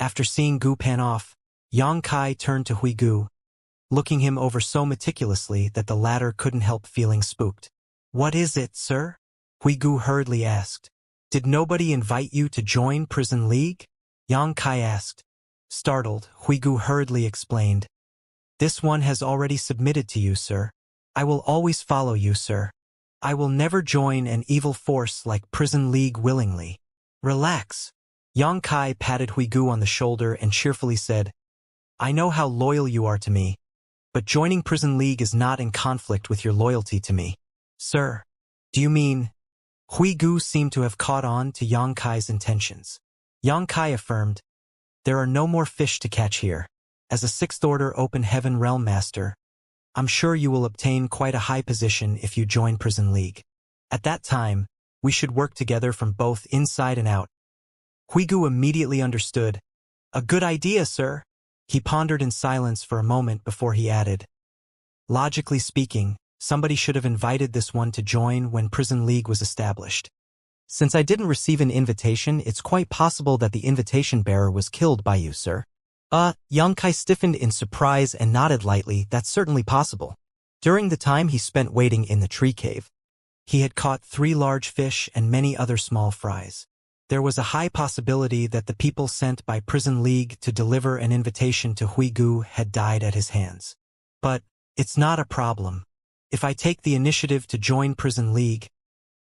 After seeing Gu pan off, Yang Kai turned to Hui Gu, looking him over so meticulously that the latter couldn't help feeling spooked. "What is it, sir?" Hui Gu hurriedly asked. "Did nobody invite you to join Prison League?" Yang Kai asked. Startled, Hui Gu hurriedly explained. "This one has already submitted to you, sir. I will always follow you, sir. I will never join an evil force like Prison League willingly." "Relax." Yang Kai patted Hui Gu on the shoulder and cheerfully said, "I know how loyal you are to me, but joining Prison League is not in conflict with your loyalty to me." "Sir, do you mean—" Hui Gu seemed to have caught on to Yang Kai's intentions. Yang Kai affirmed, "There are no more fish to catch here. As a Sixth Order Open Heaven Realm Master, I'm sure you will obtain quite a high position if you join Prison League. At that time, we should work together from both inside and out." Hui Gu immediately understood. "A good idea, sir." He pondered in silence for a moment before he added, "Logically speaking, somebody should have invited this one to join when Prison League was established. Since I didn't receive an invitation, it's quite possible that the invitation bearer was killed by you, sir." Yang Kai stiffened in surprise and nodded lightly. "That's certainly possible." During the time he spent waiting in the tree cave, he had caught 3 large fish and many other small fries. There was a high possibility that the people sent by Prison League to deliver an invitation to Hui Gu had died at his hands. "But it's not a problem. If I take the initiative to join Prison League,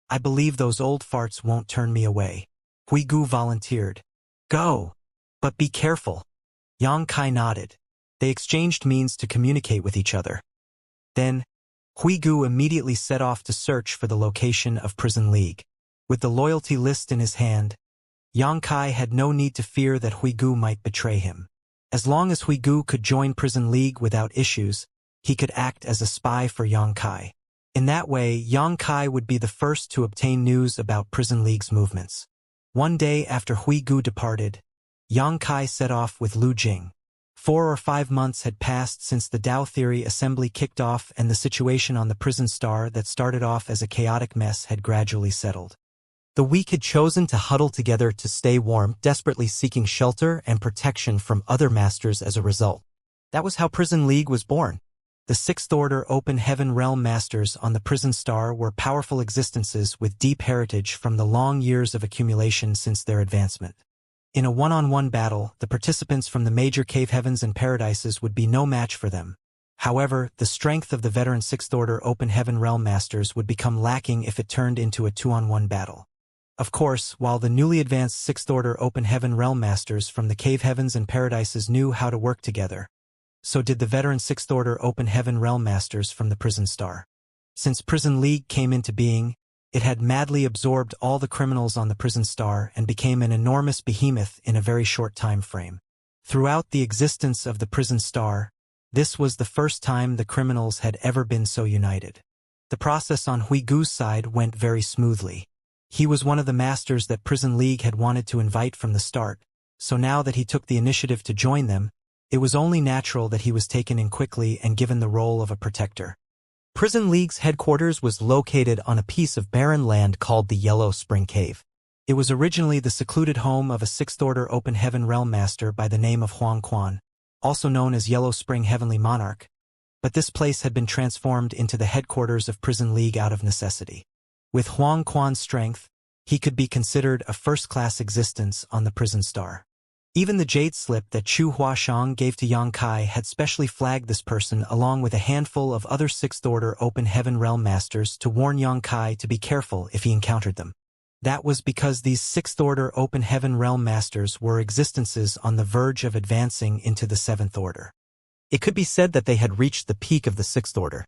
I believe those old farts won't turn me away." Hui Gu volunteered. "Go, but be careful." Yang Kai nodded. They exchanged means to communicate with each other. Then, Hui Gu immediately set off to search for the location of Prison League. With the loyalty list in his hand, Yang Kai had no need to fear that Hui Gu might betray him. As long as Hui Gu could join Prison League without issues, he could act as a spy for Yang Kai. In that way, Yang Kai would be the first to obtain news about Prison League's movements. One day after Hui Gu departed, Yang Kai set off with Lu Jing. 4 or 5 months had passed since the Tao Theory assembly kicked off, and the situation on the prison star that started off as a chaotic mess had gradually settled. The weak had chosen to huddle together to stay warm, desperately seeking shelter and protection from other masters as a result. That was how Prison League was born. The Sixth Order Open Heaven Realm Masters on the prison star were powerful existences with deep heritage from the long years of accumulation since their advancement. In a one-on-one battle, the participants from the major cave heavens and paradises would be no match for them. However, the strength of the veteran Sixth Order Open Heaven Realm Masters would become lacking if it turned into a 2-on-1 battle. Of course, while the newly advanced Sixth Order Open Heaven Realm Masters from the cave heavens and paradises knew how to work together, so did the veteran Sixth Order Open Heaven Realm Masters from the prison star. Since Prison League came into being, it had madly absorbed all the criminals on the prison star and became an enormous behemoth in a very short time frame. Throughout the existence of the prison star, this was the first time the criminals had ever been so united. The process on Hui Gu's side went very smoothly. He was one of the masters that Prison League had wanted to invite from the start, so now that he took the initiative to join them, it was only natural that he was taken in quickly and given the role of a protector. Prison League's headquarters was located on a piece of barren land called the Yellow Spring Cave. It was originally the secluded home of a Sixth Order Open Heaven Realm Master by the name of Huang Quan, also known as Yellow Spring Heavenly Monarch, but this place had been transformed into the headquarters of Prison League out of necessity. With Huang Quan's strength, he could be considered a first-class existence on the prison star. Even the jade slip that Chu Huashang gave to Yang Kai had specially flagged this person along with a handful of other Sixth Order Open Heaven Realm Masters to warn Yang Kai to be careful if he encountered them. That was because these Sixth Order Open Heaven Realm Masters were existences on the verge of advancing into the Seventh Order. It could be said that they had reached the peak of the Sixth Order.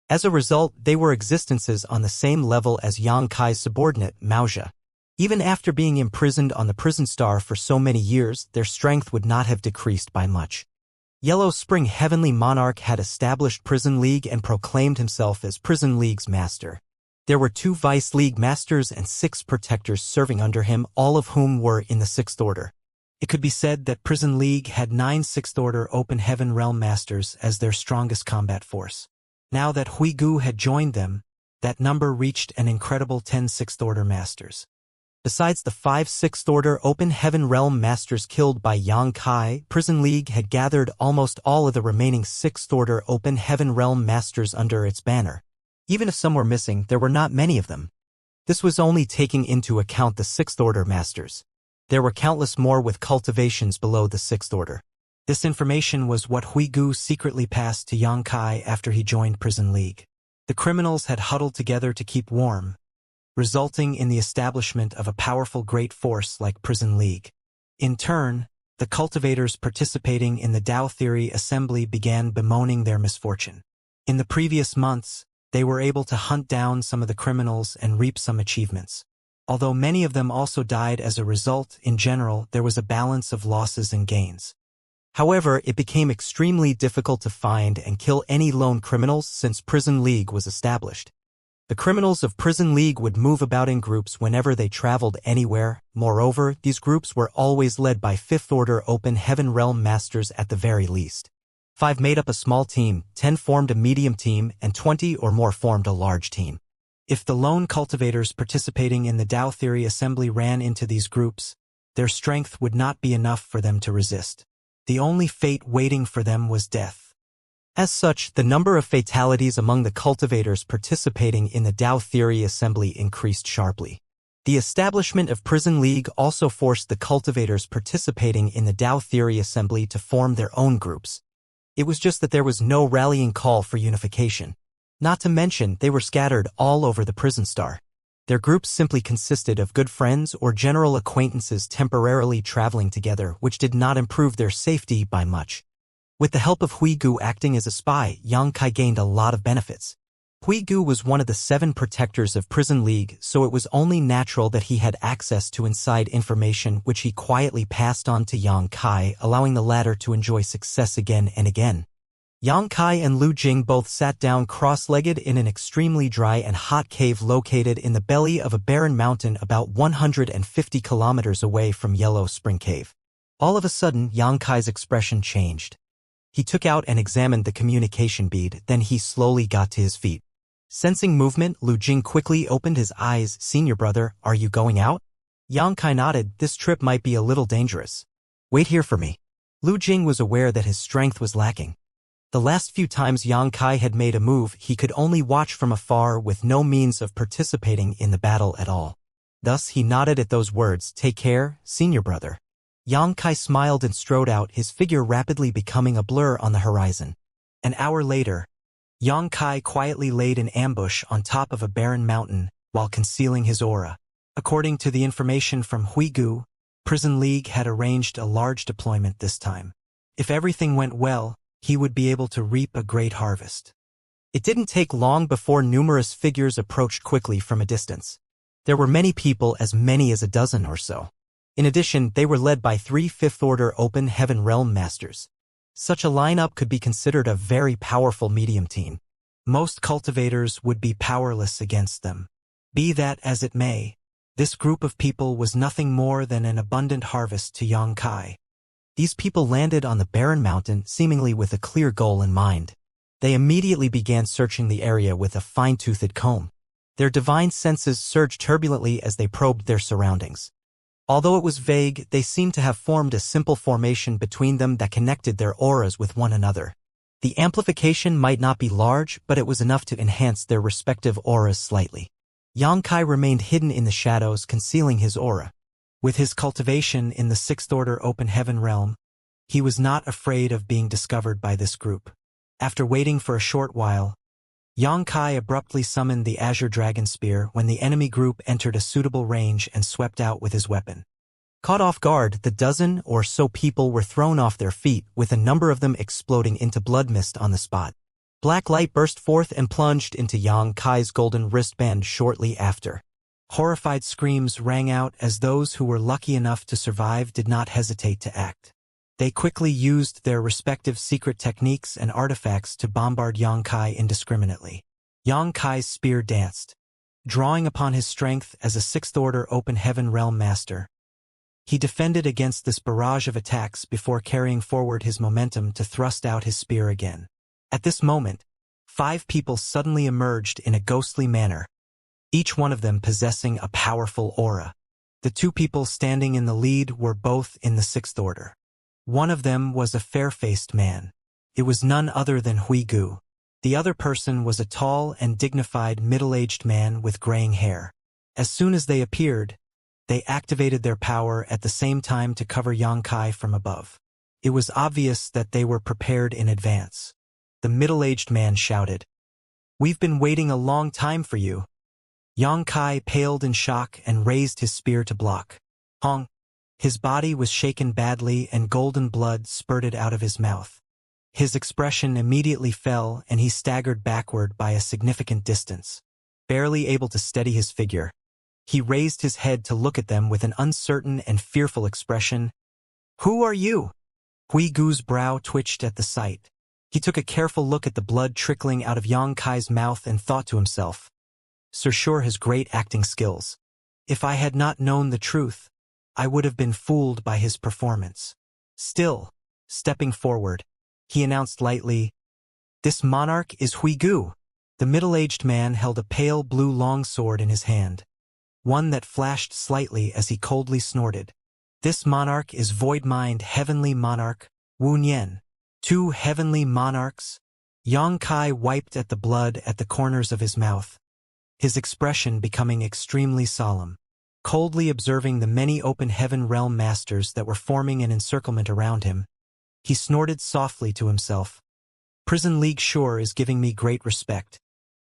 As a result, they were existences on the same level as Yang Kai's subordinate, Maozha. Even after being imprisoned on the prison star for so many years, their strength would not have decreased by much. Yellow Spring Heavenly Monarch had established Prison League and proclaimed himself as Prison League's master. There were 2 Vice League masters and 6 protectors serving under him, all of whom were in the Sixth Order. It could be said that Prison League had 9 Sixth Order Open Heaven Realm Masters as their strongest combat force. Now that Hui Gu had joined them, that number reached an incredible 10 Sixth Order Masters. Besides the 5 Sixth-Order Open Heaven Realm Masters killed by Yang Kai, Prison League had gathered almost all of the remaining Sixth-Order Open Heaven Realm Masters under its banner. Even if some were missing, there were not many of them. This was only taking into account the Sixth-Order Masters. There were countless more with cultivations below the Sixth Order. This information was what Huigu secretly passed to Yang Kai after he joined Prison League. The criminals had huddled together to keep warm, resulting in the establishment of a powerful great force like Prison League. In turn, the cultivators participating in the Tao Theory Assembly began bemoaning their misfortune. In the previous months, they were able to hunt down some of the criminals and reap some achievements. Although many of them also died as a result, in general, there was a balance of losses and gains. However, it became extremely difficult to find and kill any lone criminals since Prison League was established. The criminals of Prison League would move about in groups whenever they traveled anywhere. Moreover, these groups were always led by Fifth-Order Open Heaven Realm Masters at the very least. 5 made up a small team, 10 formed a medium team, and 20 or more formed a large team. If the lone cultivators participating in the Tao Theory Assembly ran into these groups, their strength would not be enough for them to resist. The only fate waiting for them was death. As such, the number of fatalities among the cultivators participating in the Tao Theory Assembly increased sharply. The establishment of Prison League also forced the cultivators participating in the Tao Theory Assembly to form their own groups. It was just that there was no rallying call for unification. Not to mention, they were scattered all over the prison star. Their groups simply consisted of good friends or general acquaintances temporarily traveling together, which did not improve their safety by much. With the help of Huigu acting as a spy, Yang Kai gained a lot of benefits. Huigu was one of the 7 protectors of Prison League, so it was only natural that he had access to inside information which he quietly passed on to Yang Kai, allowing the latter to enjoy success again and again. Yang Kai and Lu Jing both sat down cross-legged in an extremely dry and hot cave located in the belly of a barren mountain about 150 kilometers away from Yellow Spring Cave. All of a sudden, Yang Kai's expression changed. He took out and examined the communication bead, then he slowly got to his feet. Sensing movement, Lu Jing quickly opened his eyes. "Senior brother, are you going out?" Yang Kai nodded. "This trip might be a little dangerous. Wait here for me." Lu Jing was aware that his strength was lacking. The last few times Yang Kai had made a move, he could only watch from afar with no means of participating in the battle at all. Thus he nodded at those words. "Take care, senior brother." Yang Kai smiled and strode out, his figure rapidly becoming a blur on the horizon. An hour later, Yang Kai quietly laid an ambush on top of a barren mountain while concealing his aura. According to the information from Huigu, Prison League had arranged a large deployment this time. If everything went well, he would be able to reap a great harvest. It didn't take long before numerous figures approached quickly from a distance. There were many people, as many as a dozen or so. In addition, they were led by 3 Fifth-Order Open Heaven Realm Masters. Such a lineup could be considered a very powerful medium team. Most cultivators would be powerless against them. Be that as it may, this group of people was nothing more than an abundant harvest to Yang Kai. These people landed on the barren mountain, seemingly with a clear goal in mind. They immediately began searching the area with a fine-toothed comb. Their divine senses surged turbulently as they probed their surroundings. Although it was vague, they seemed to have formed a simple formation between them that connected their auras with one another. The amplification might not be large, but it was enough to enhance their respective auras slightly. Yang Kai remained hidden in the shadows, concealing his aura. With his cultivation in the Sixth-Order Open Heaven realm, he was not afraid of being discovered by this group. After waiting for a short while, Yang Kai abruptly summoned the Azure Dragon Spear when the enemy group entered a suitable range and swept out with his weapon. Caught off guard, the dozen or so people were thrown off their feet, with a number of them exploding into blood mist on the spot. Black light burst forth and plunged into Yang Kai's golden wristband shortly after. Horrified screams rang out as those who were lucky enough to survive did not hesitate to act. They quickly used their respective secret techniques and artifacts to bombard Yang Kai indiscriminately. Yang Kai's spear danced, drawing upon his strength as a Sixth-Order Open Heaven Realm Master. He defended against this barrage of attacks before carrying forward his momentum to thrust out his spear again. At this moment, 5 people suddenly emerged in a ghostly manner, each one of them possessing a powerful aura. The two people standing in the lead were both in the Sixth Order. One of them was a fair-faced man. It was none other than Huigu. The other person was a tall and dignified middle-aged man with graying hair. As soon as they appeared, they activated their power at the same time to cover Xianxia from above. It was obvious that they were prepared in advance. The middle-aged man shouted, "We've been waiting a long time for you." Xianxia paled in shock and raised his spear to block. Hong! His body was shaken badly and golden blood spurted out of his mouth. His expression immediately fell and he staggered backward by a significant distance. Barely able to steady his figure, he raised his head to look at them with an uncertain and fearful expression. "Who are you?" Huigu's brow twitched at the sight. He took a careful look at the blood trickling out of Xianxia's mouth and thought to himself, "Sir Sure has great acting skills. If I had not known the truth, I would have been fooled by his performance." Still, stepping forward, he announced lightly, "This monarch is Huigu." The middle-aged man held a pale blue longsword in his hand, one that flashed slightly as he coldly snorted. "This monarch is Void-Mind Heavenly Monarch, Wu Nian." Two heavenly monarchs? Xianxia wiped at the blood at the corners of his mouth, his expression becoming extremely solemn. Coldly observing the many open heaven realm masters that were forming an encirclement around him, he snorted softly to himself. "Prison League sure is giving me great respect.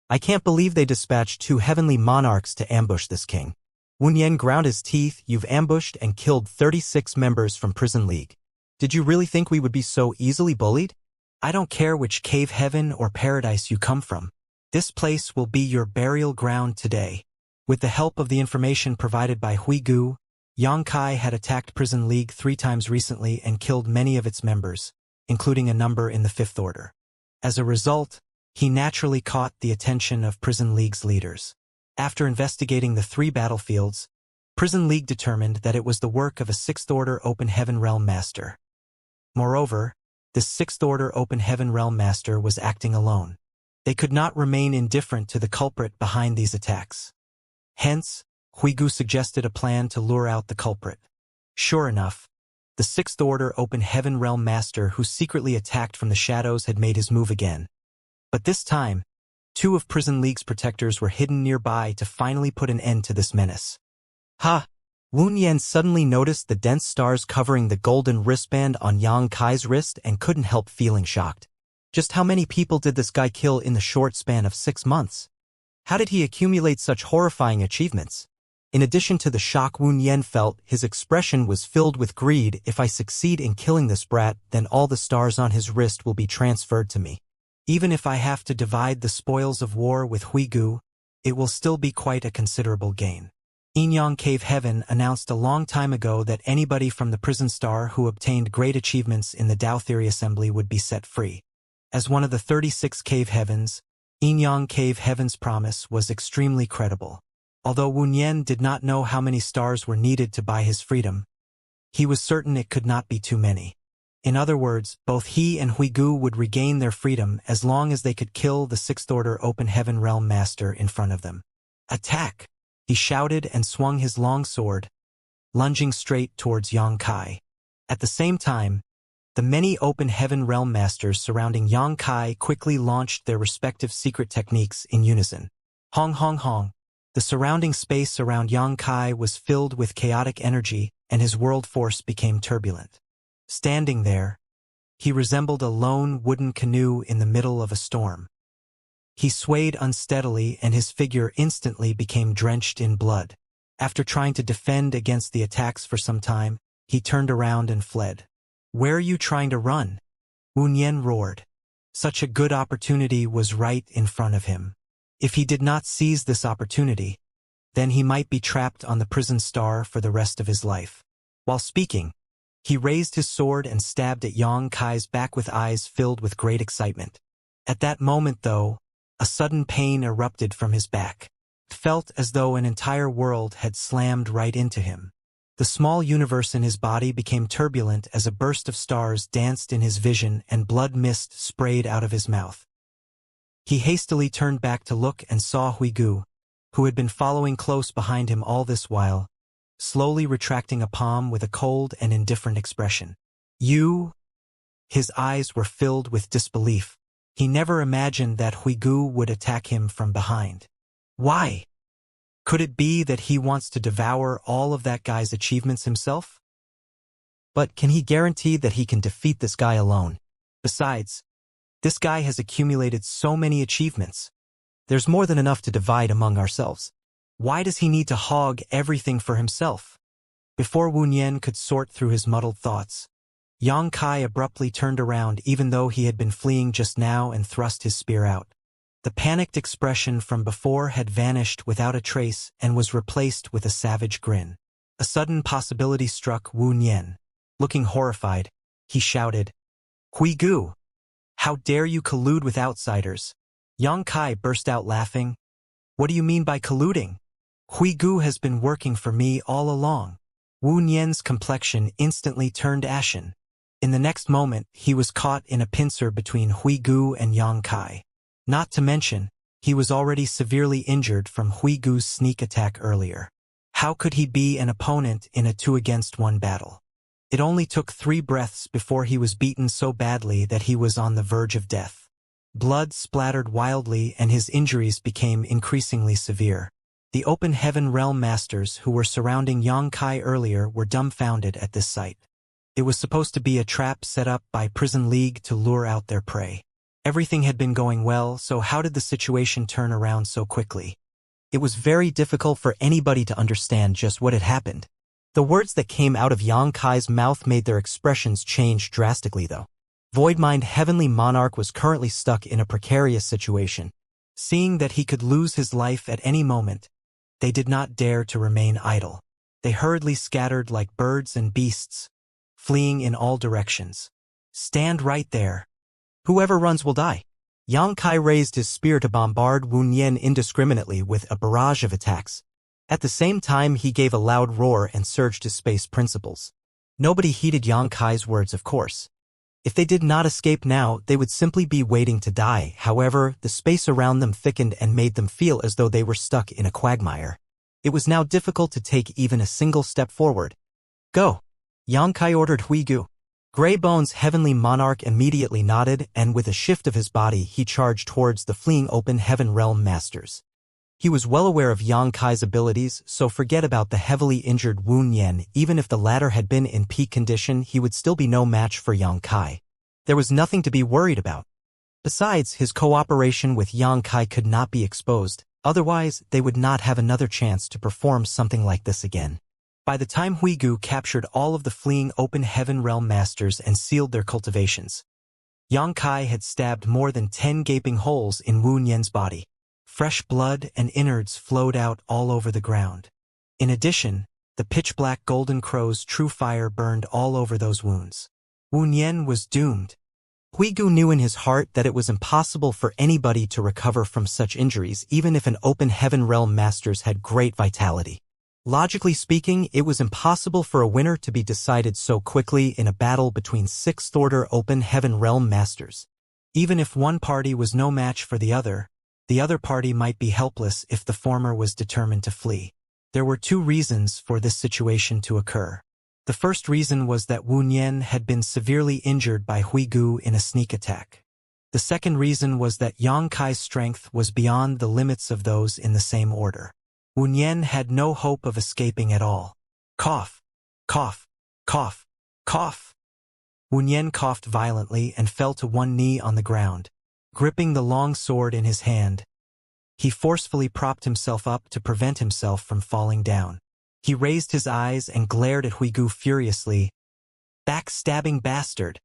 I can't believe they dispatched two heavenly monarchs to ambush this king." Wu Nian ground his teeth. "You've ambushed and killed 36 members from Prison League. Did you really think we would be so easily bullied? I don't care which cave heaven or paradise you come from. This place will be your burial ground today." With the help of the information provided by Huigu, Xianxia had attacked Prison League 3 times recently and killed many of its members, including a number in the Fifth Order. As a result, he naturally caught the attention of Prison League's leaders. After investigating the 3 battlefields, Prison League determined that it was the work of a Sixth Order Open Heaven Realm Master. Moreover, this Sixth Order Open Heaven Realm Master was acting alone. They could not remain indifferent to the culprit behind these attacks. Hence, Huigu suggested a plan to lure out the culprit. Sure enough, the Sixth Order Open Heaven Realm Master who secretly attacked from the shadows had made his move again. But this time, 2 of Prison League's protectors were hidden nearby to finally put an end to this menace. "Ha!" Wu Nian suddenly noticed the dense stars covering the golden wristband on Xianxia's wrist and couldn't help feeling shocked. Just how many people did this guy kill in the short span of 6 months? How did he accumulate such horrifying achievements? In addition to the shock Wu Nian felt, his expression was filled with greed. "If I succeed in killing this brat, then all the stars on his wrist will be transferred to me. Even if I have to divide the spoils of war with Huigu, it will still be quite a considerable gain." Inyang Cave Heaven announced a long time ago that anybody from the prison star who obtained great achievements in the Tao Theory Assembly would be set free. As one of the 36 cave heavens, Inyang Cave Heaven's promise was extremely credible. Although Wu Nian did not know how many stars were needed to buy his freedom, he was certain it could not be too many. In other words, both he and Huigu would regain their freedom as long as they could kill the Sixth Order Open Heaven Realm Master in front of them. "Attack!" he shouted and swung his long sword, lunging straight towards Xianxia. At the same time, the many Open Heaven Realm Masters surrounding Xianxia quickly launched their respective secret techniques in unison. Hong hong hong. The surrounding space around Xianxia was filled with chaotic energy, and his world force became turbulent. Standing there, he resembled a lone wooden canoe in the middle of a storm. He swayed unsteadily and his figure instantly became drenched in blood. After trying to defend against the attacks for some time, he turned around and fled. "Where are you trying to run?" Wu Nian roared. Such a good opportunity was right in front of him. If he did not seize this opportunity, then he might be trapped on the prison star for the rest of his life. While speaking, he raised his sword and stabbed at Xianxia's back with eyes filled with great excitement. At that moment, though, a sudden pain erupted from his back. It felt as though an entire world had slammed right into him. The small universe in his body became turbulent as a burst of stars danced in his vision and blood mist sprayed out of his mouth. He hastily turned back to look and saw Huigu, who had been following close behind him all this while, slowly retracting a palm with a cold and indifferent expression. You? His eyes were filled with disbelief. He never imagined that Huigu would attack him from behind. Why? Could it be that he wants to devour all of that guy's achievements himself? But can he guarantee that he can defeat this guy alone? Besides, this guy has accumulated so many achievements. There's more than enough to divide among ourselves. Why does he need to hog everything for himself? Before Wu Nian could sort through his muddled thoughts, Yang Kai abruptly turned around even though he had been fleeing just now and thrust his spear out. The panicked expression from before had vanished without a trace and was replaced with a savage grin. A sudden possibility struck Wu Nian. Looking horrified, he shouted, "Huigu! How dare you collude with outsiders?" Yang Kai burst out laughing. "What do you mean by colluding? Huigu has been working for me all along." Wu Nian's complexion instantly turned ashen. In the next moment, he was caught in a pincer between Huigu and Yang Kai. Not to mention, he was already severely injured from Huigu's sneak attack earlier. How could he be an opponent in a 2-against-1 battle? It only took 3 breaths before he was beaten so badly that he was on the verge of death. Blood splattered wildly and his injuries became increasingly severe. The Open Heaven Realm Masters who were surrounding Yang Kai earlier were dumbfounded at this sight. It was supposed to be a trap set up by Prison League to lure out their prey. Everything had been going well, so how did the situation turn around so quickly? It was very difficult for anybody to understand just what had happened. The words that came out of Yang Kai's mouth made their expressions change drastically though. Voidmind Heavenly Monarch was currently stuck in a precarious situation. Seeing that he could lose his life at any moment, they did not dare to remain idle. They hurriedly scattered like birds and beasts, fleeing in all directions. "Stand right there. Whoever runs will die." Yang Kai raised his spear to bombard Wu Nian indiscriminately with a barrage of attacks. At the same time, he gave a loud roar and surged his space principles. Nobody heeded Yang Kai's words, of course. If they did not escape now, they would simply be waiting to die. However, the space around them thickened and made them feel as though they were stuck in a quagmire. It was now difficult to take even a single step forward. "Go!" Yang Kai ordered Huigu. Greybone's Heavenly Monarch immediately nodded, and with a shift of his body, he charged towards the fleeing Open Heaven Realm Masters. He was well aware of Yang Kai's abilities, so forget about the heavily injured Wu Nian. Even if the latter had been in peak condition, he would still be no match for Yang Kai. There was nothing to be worried about. Besides, his cooperation with Yang Kai could not be exposed, otherwise they would not have another chance to perform something like this again. By the time Huigu captured all of the fleeing Open Heaven Realm Masters and sealed their cultivations, Yang Kai had stabbed more than 10 gaping holes in Wu Nian's body. Fresh blood and innards flowed out all over the ground. In addition, the pitch-black golden crow's true fire burned all over those wounds. Wu Nian was doomed. Huigu knew in his heart that it was impossible for anybody to recover from such injuries, even if an Open Heaven Realm Masters had great vitality. Logically speaking, it was impossible for a winner to be decided so quickly in a battle between 6th-order Open Heaven Realm Masters. Even if one party was no match for the other party might be helpless if the former was determined to flee. There were 2 reasons for this situation to occur. The first reason was that Wu Nian had been severely injured by Huigu in a sneak attack. The second reason was that Yang Kai's strength was beyond the limits of those in the same order. Wu Nian had no hope of escaping at all. Cough, cough, cough, cough. Wu Nian coughed violently and fell to one knee on the ground. Gripping the long sword in his hand, he forcefully propped himself up to prevent himself from falling down. He raised his eyes and glared at Huigu furiously. "Backstabbing bastard!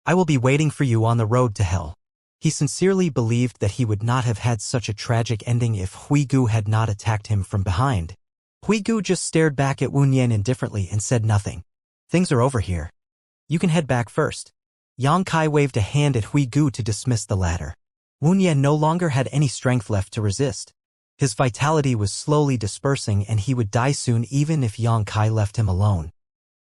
I will be waiting for you on the road to hell." He sincerely believed that he would not have had such a tragic ending if Huigu had not attacked him from behind. Huigu just stared back at Wu Nian indifferently and said nothing. "Things are over here. You can head back first." Yang Kai waved a hand at Huigu to dismiss the latter. Wu Nian no longer had any strength left to resist. His vitality was slowly dispersing and he would die soon even if Yang Kai left him alone.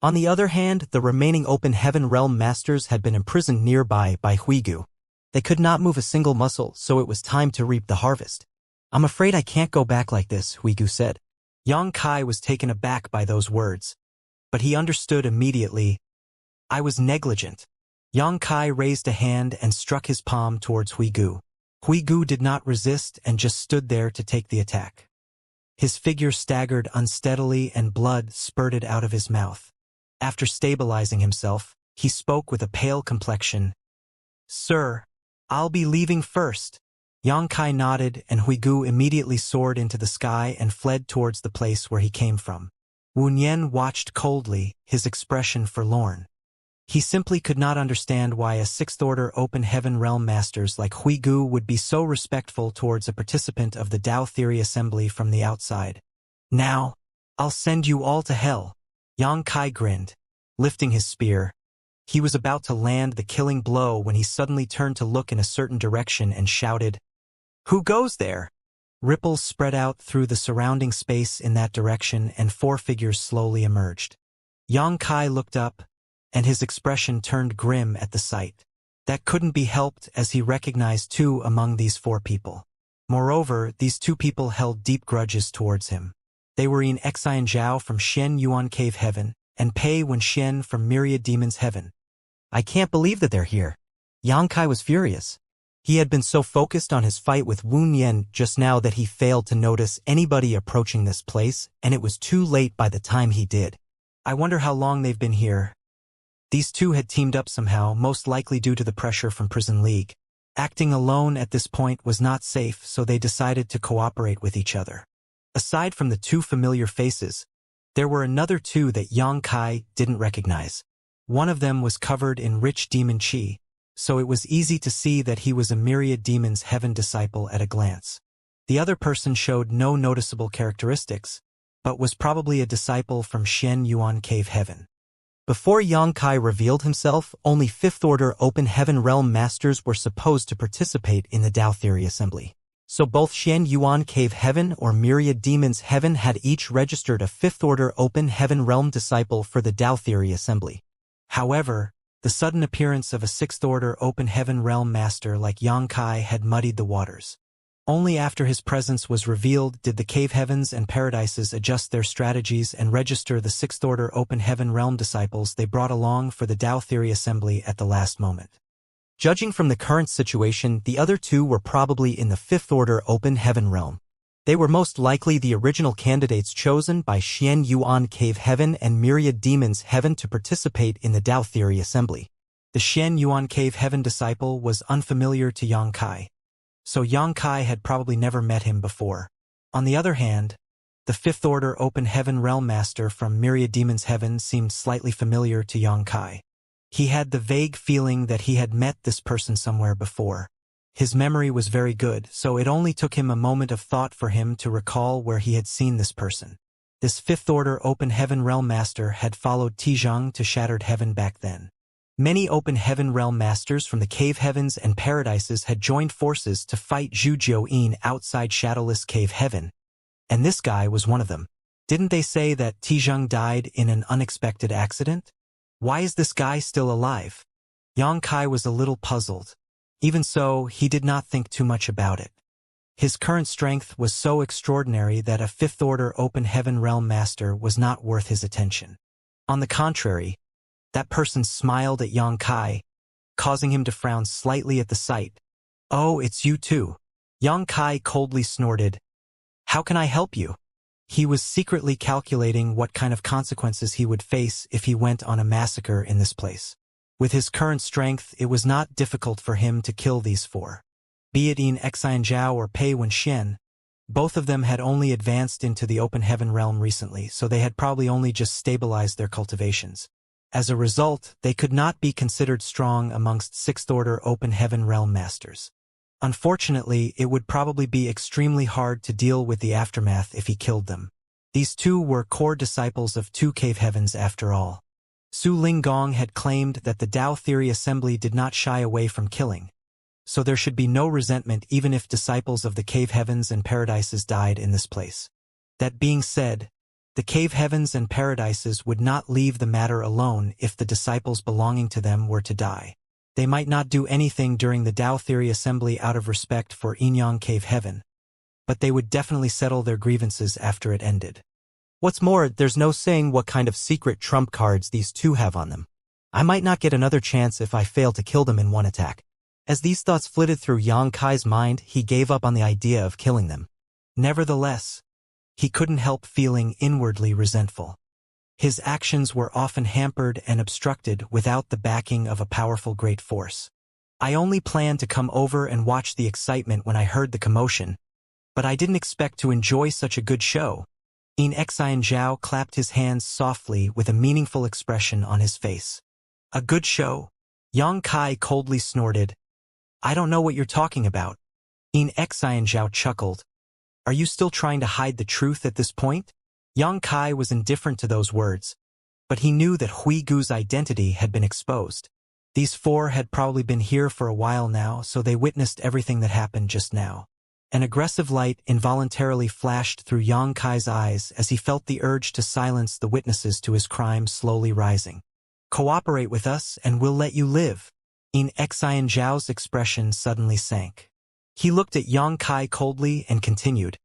On the other hand, the remaining Open Heaven Realm Masters had been imprisoned nearby by Huigu. They could not move a single muscle, so it was time to reap the harvest. "I'm afraid I can't go back like this," Huigu said. Yang Kai was taken aback by those words, but he understood immediately. I was negligent. Yang Kai raised a hand and struck his palm towards Huigu. Huigu did not resist and just stood there to take the attack. His figure staggered unsteadily and blood spurted out of his mouth. After stabilizing himself, he spoke with a pale complexion. Sir, I'll be leaving first. Yang Kai nodded and Huigu immediately soared into the sky and fled towards the place where he came from. Wu Nian watched coldly, his expression forlorn. He simply could not understand why a sixth-order open heaven realm masters like Huigu would be so respectful towards a participant of the Tao Theory Assembly from the outside. Now, I'll send you all to hell. Yang Kai grinned, lifting his spear. He was about to land the killing blow when he suddenly turned to look in a certain direction and shouted, Who goes there? Ripples spread out through the surrounding space in that direction and 4 figures slowly emerged. Yang Kai looked up, and his expression turned grim at the sight. That couldn't be helped as he recognized 2 among these 4 people. Moreover, these 2 people held deep grudges towards him. They were Xianxia from Xian Yuan Cave Heaven, and Pei Wenxian from Myriad Demons Heaven. I can't believe that they're here. Yang Kai was furious. He had been so focused on his fight with Wu Nian just now that he failed to notice anybody approaching this place, and it was too late by the time he did. I wonder how long they've been here. These 2 had teamed up somehow, most likely due to the pressure from Prison League. Acting alone at this point was not safe, so they decided to cooperate with each other. Aside from the 2 familiar faces, there were another 2 that Yang Kai didn't recognize. One of them was covered in rich demon chi, so it was easy to see that he was a Myriad Demons Heaven disciple at a glance. The other person showed no noticeable characteristics, but was probably a disciple from Xian Yuan Cave Heaven. Before Yang Kai revealed himself, only 5th Order Open Heaven Realm Masters were supposed to participate in the Tao Theory Assembly. So both Xian Yuan Cave Heaven or Myriad Demons Heaven had each registered a 5th Order Open Heaven Realm disciple for the Tao Theory Assembly. However, the sudden appearance of a 6th Order Open Heaven Realm Master like Yang Kai had muddied the waters. Only after his presence was revealed did the Cave Heavens and Paradises adjust their strategies and register the 6th Order Open Heaven Realm disciples they brought along for the Tao Theory Assembly at the last moment. Judging from the current situation, the other 2 were probably in the 5th Order Open Heaven Realm. They were most likely the original candidates chosen by Xian Yuan Cave Heaven and Myriad Demons Heaven to participate in the Tao Theory Assembly. The Xian Yuan Cave Heaven disciple was unfamiliar to Yang Kai, so Yang Kai had probably never met him before. On the other hand, the 5th Order Open Heaven Realm Master from Myriad Demons Heaven seemed slightly familiar to Yang Kai. He had the vague feeling that he had met this person somewhere before. His memory was very good, so it only took him a moment of thought for him to recall where he had seen this person. This 5th Order Open Heaven Realm Master had followed Tizhang to Shattered Heaven back then. Many Open Heaven Realm Masters from the Cave Heavens and Paradises had joined forces to fight Zhu Jiuyin outside Shadowless Cave Heaven, and this guy was one of them. Didn't they say that Tizhang died in an unexpected accident? Why is this guy still alive? Yang Kai was a little puzzled. Even so, he did not think too much about it. His current strength was so extraordinary that a 5th Order Open Heaven Realm Master was not worth his attention. On the contrary, that person smiled at Yang Kai, causing him to frown slightly at the sight. Oh, it's you too. Yang Kai coldly snorted. How can I help you? He was secretly calculating what kind of consequences he would face if he went on a massacre in this place. With his current strength, it was not difficult for him to kill these 4. Be it Xianxia or Pei Wenxian, both of them had only advanced into the Open Heaven realm recently, so they had probably only just stabilized their cultivations. As a result, they could not be considered strong amongst 6th Order Open Heaven Realm Masters. Unfortunately, it would probably be extremely hard to deal with the aftermath if he killed them. These 2 were core disciples of 2 Cave Heavens after all. Su Linggong had claimed that the Tao Theory Assembly did not shy away from killing, so there should be no resentment even if disciples of the Cave Heavens and Paradises died in this place. That being said, the Cave Heavens and Paradises would not leave the matter alone if the disciples belonging to them were to die. They might not do anything during the Tao Theory Assembly out of respect for Inyang Cave Heaven, but they would definitely settle their grievances after it ended. What's more, there's no saying what kind of secret trump cards these two have on them. I might not get another chance if I fail to kill them in one attack. As these thoughts flitted through Yang Kai's mind, he gave up on the idea of killing them. Nevertheless, he couldn't help feeling inwardly resentful. His actions were often hampered and obstructed without the backing of a powerful great force. I only planned to come over and watch the excitement when I heard the commotion, but I didn't expect to enjoy such a good show. Xianxia clapped his hands softly with a meaningful expression on his face. A good show? Yang Kai coldly snorted. I don't know what you're talking about. Xianxia chuckled. Are you still trying to hide the truth at this point? Yang Kai was indifferent to those words, but he knew that Hui Gu's identity had been exposed. These four had probably been here for a while now, so they witnessed everything that happened just now. An aggressive light involuntarily flashed through Yang Kai's eyes as he felt the urge to silence the witnesses to his crime slowly rising. Cooperate with us and we'll let you live. Xianxiao's expression suddenly sank. He looked at Yang Kai coldly and continued.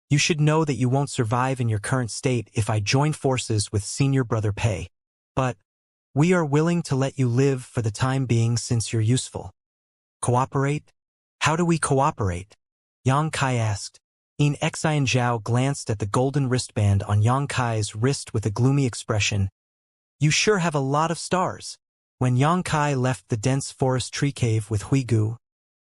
You should know that you won't survive in your current state if I join forces with senior brother Pei. But we are willing to let you live for the time being since you're useful. Cooperate? How do we cooperate? Yang Kai asked. Xianxiao glanced at the golden wristband on Yang Kai's wrist with a gloomy expression. You sure have a lot of stars. When Yang Kai left the dense forest tree cave with Hui Gu,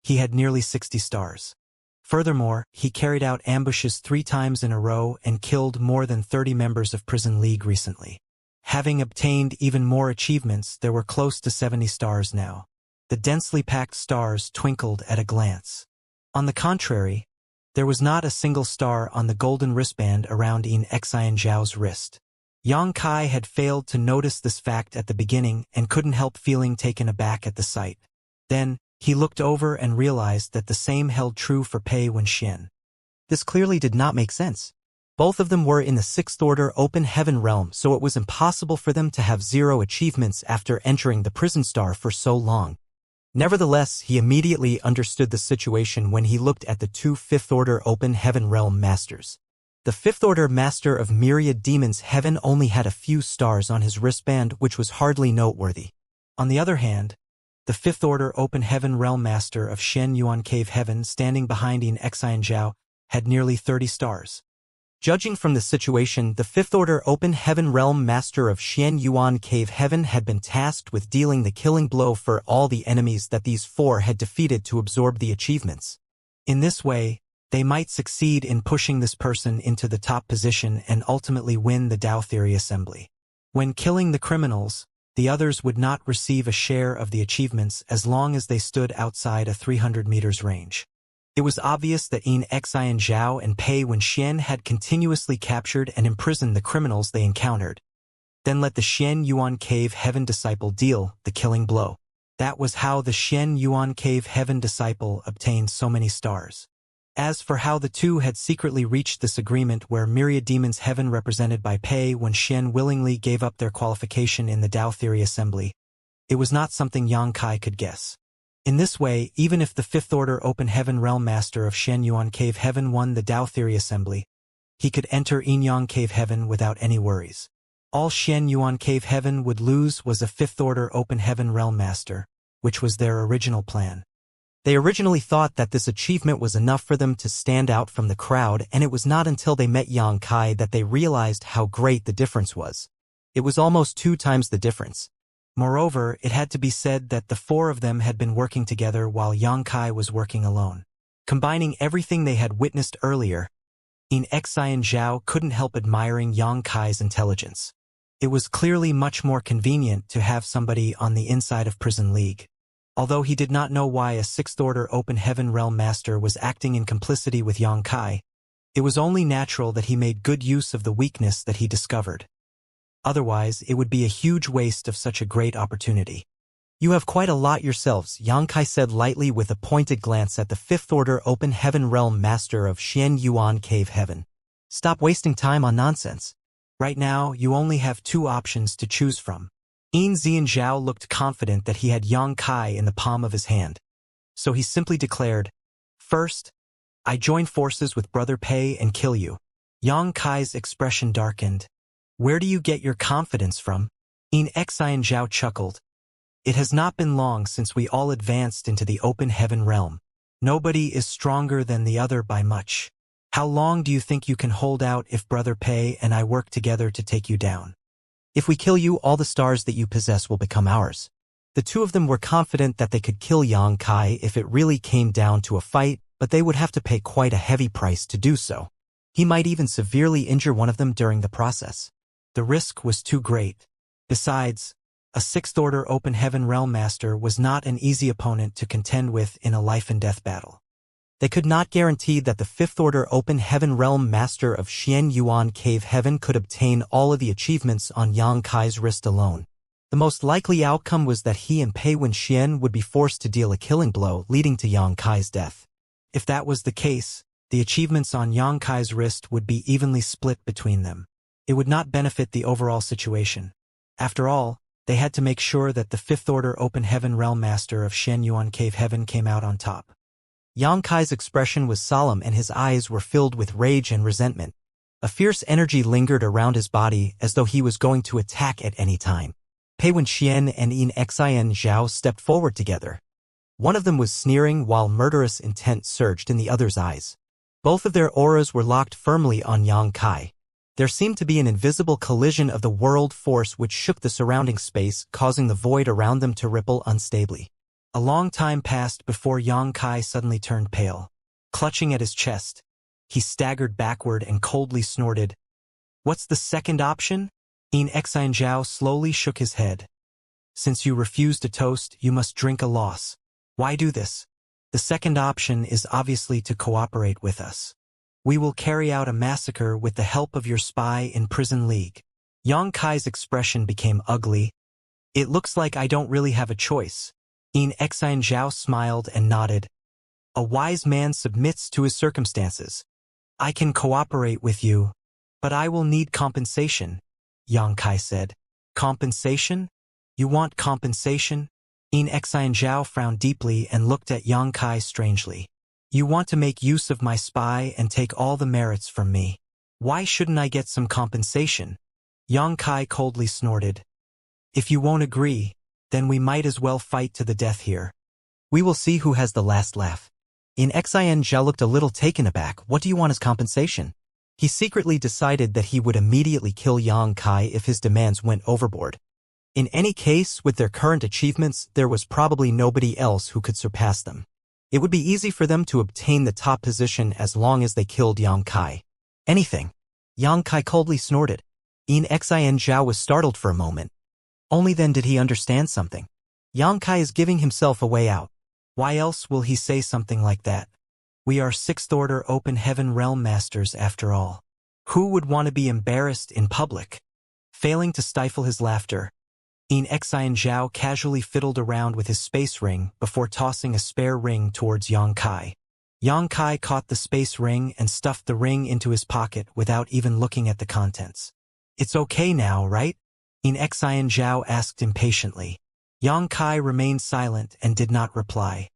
he had nearly 60 stars. Furthermore, he carried out ambushes 3 times in a row and killed more than 30 members of Prison League recently. Having obtained even more achievements, there were close to 70 stars now. The densely packed stars twinkled at a glance. On the contrary, there was not a single star on the golden wristband around Xianxiao's wrist. Yang Kai had failed to notice this fact at the beginning and couldn't help feeling taken aback at the sight. Then, he looked over and realized that the same held true for Pei Wenxian. This clearly did not make sense. Both of them were in the 6th order open heaven realm, so it was impossible for them to have 0 achievements after entering the prison star for so long. Nevertheless, he immediately understood the situation when he looked at the 2 5th order open heaven realm masters. The 5th order master of Myriad Demons Heaven only had a few stars on his wristband, which was hardly noteworthy. On the other hand, the 5th order open heaven realm master of Shen Yuan Cave Heaven, standing behind Xianxiao, had nearly 30 stars. Judging from the situation, the 5th order open heaven realm master of Shen Yuan Cave Heaven had been tasked with dealing the killing blow for all the enemies that these 4 had defeated to absorb the achievements. In this way, they might succeed in pushing this person into the top position and ultimately win the Tao Theory Assembly. When killing the criminals, the others would not receive a share of the achievements as long as they stood outside a 300 meters range. It was obvious that Xianxiao and Pei Wenxian had continuously captured and imprisoned the criminals they encountered. Then let the Shen Yuan Cave Heaven disciple deal the killing blow. That was how the Shen Yuan Cave Heaven disciple obtained so many stars. As for how the two had secretly reached this agreement where Myriad Demons Heaven represented by Pei Wenxian willingly gave up their qualification in the Tao Theory Assembly, it was not something Yang Kai could guess. In this way, even if the 5th order open heaven realm master of Shen Yuan Cave Heaven won the Tao Theory Assembly, he could enter Inyang Cave Heaven without any worries. All Shen Yuan Cave Heaven would lose was a 5th order open heaven realm master, which was their original plan. They originally thought that this achievement was enough for them to stand out from the crowd, and it was not until they met Yang Kai that they realized how great the difference was. It was almost 2 times the difference. Moreover, it had to be said that the 4 of them had been working together while Yang Kai was working alone. Combining everything they had witnessed earlier, Xianxiao couldn't help admiring Yang Kai's intelligence. It was clearly much more convenient to have somebody on the inside of Prison League. Although he did not know why a 6th order open heaven realm master was acting in complicity with Yang Kai, it was only natural that he made good use of the weakness that he discovered. Otherwise, it would be a huge waste of such a great opportunity. You have quite a lot yourselves, Yang Kai said lightly with a pointed glance at the 5th order open heaven realm master of Shen Yuan Cave Heaven. Stop wasting time on nonsense. Right now, you only have 2 options to choose from. Xianxiao looked confident that he had Yang Kai in the palm of his hand. So he simply declared, First, I join forces with Brother Pei and kill you. Yang Kai's expression darkened. Where do you get your confidence from? Xianxia chuckled. It has not been long since we all advanced into the open heaven realm. Nobody is stronger than the other by much. How long do you think you can hold out if Brother Pei and I work together to take you down? If we kill you, all the stars that you possess will become ours. The two of them were confident that they could kill Yang Kai if it really came down to a fight, but they would have to pay quite a heavy price to do so. He might even severely injure one of them during the process. The risk was too great. Besides, a sixth-order open heaven realm master was not an easy opponent to contend with in a life-and-death battle. They could not guarantee that the fifth-order open heaven realm master of Xian Yuan Cave Heaven could obtain all of the achievements on Yang Kai's wrist alone. The most likely outcome was that he and Pei Wenxian would be forced to deal a killing blow, leading to Yang Kai's death. If that was the case, the achievements on Yang Kai's wrist would be evenly split between them. It would not benefit the overall situation. After all, they had to make sure that the fifth-order open heaven realm master of Xian Yuan Cave Heaven came out on top. Yang Kai's expression was solemn and his eyes were filled with rage and resentment. A fierce energy lingered around his body as though he was going to attack at any time. Pei Wenxian and Xianxia stepped forward together. One of them was sneering while murderous intent surged in the other's eyes. Both of their auras were locked firmly on Yang Kai. There seemed to be an invisible collision of the world force which shook the surrounding space, causing the void around them to ripple unstably. A long time passed before Yang Kai suddenly turned pale. Clutching at his chest, he staggered backward and coldly snorted. "What's the second option?" Xianxia slowly shook his head. "Since you refuse to toast, you must drink a loss. Why do this? The second option is obviously to cooperate with us. We will carry out a massacre with the help of your spy in prison league." Yang Kai's expression became ugly. "It looks like I don't really have a choice." Xianxia smiled and nodded. "A wise man submits to his circumstances. I can cooperate with you, but I will need compensation," Yang Kai said. "Compensation? You want compensation?" Xianxia frowned deeply and looked at Yang Kai strangely. "You want to make use of my spy and take all the merits from me. Why shouldn't I get some compensation?" Yang Kai coldly snorted. "If you won't agree, then we might as well fight to the death here. We will see who has the last laugh." Xianxia looked a little taken aback. "What do you want as compensation?" He secretly decided that he would immediately kill Yang Kai if his demands went overboard. In any case, with their current achievements, there was probably nobody else who could surpass them. It would be easy for them to obtain the top position as long as they killed Yang Kai. "Anything." Yang Kai coldly snorted. Xianxia was startled for a moment. Only then did he understand something. Yang Kai is giving himself a way out. Why else will he say something like that? We are sixth-order open heaven realm masters after all. Who would want to be embarrassed in public? Failing to stifle his laughter, Xianxia casually fiddled around with his space ring before tossing a spare ring towards Yang Kai. Yang Kai caught the space ring and stuffed the ring into his pocket without even looking at the contents. "It's okay now, right?" Xianxia asked impatiently. Yang Kai remained silent and did not reply.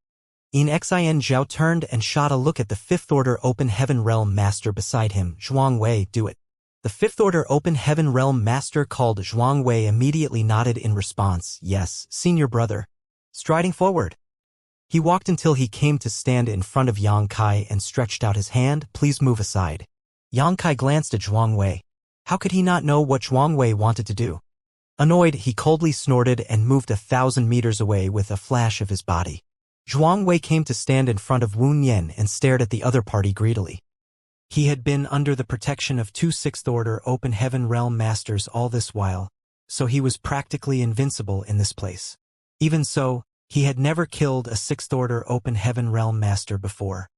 Xianxia turned and shot a look at the fifth-order open heaven realm master beside him. "Zhuangwei, do it." The fifth-order open heaven realm master called Zhuangwei immediately nodded in response. "Yes, senior brother." Striding forward, he walked until he came to stand in front of Yang Kai and stretched out his hand. "Please move aside." Yang Kai glanced at Zhuangwei. How could he not know what Zhuangwei wanted to do? Annoyed, he coldly snorted and moved 1,000 meters away with a flash of his body. Zhuangwei came to stand in front of Wu Nian and stared at the other party greedily. He had been under the protection of two sixth-order open heaven realm masters all this while, so he was practically invincible in this place. Even so, he had never killed a sixth-order open heaven realm master before.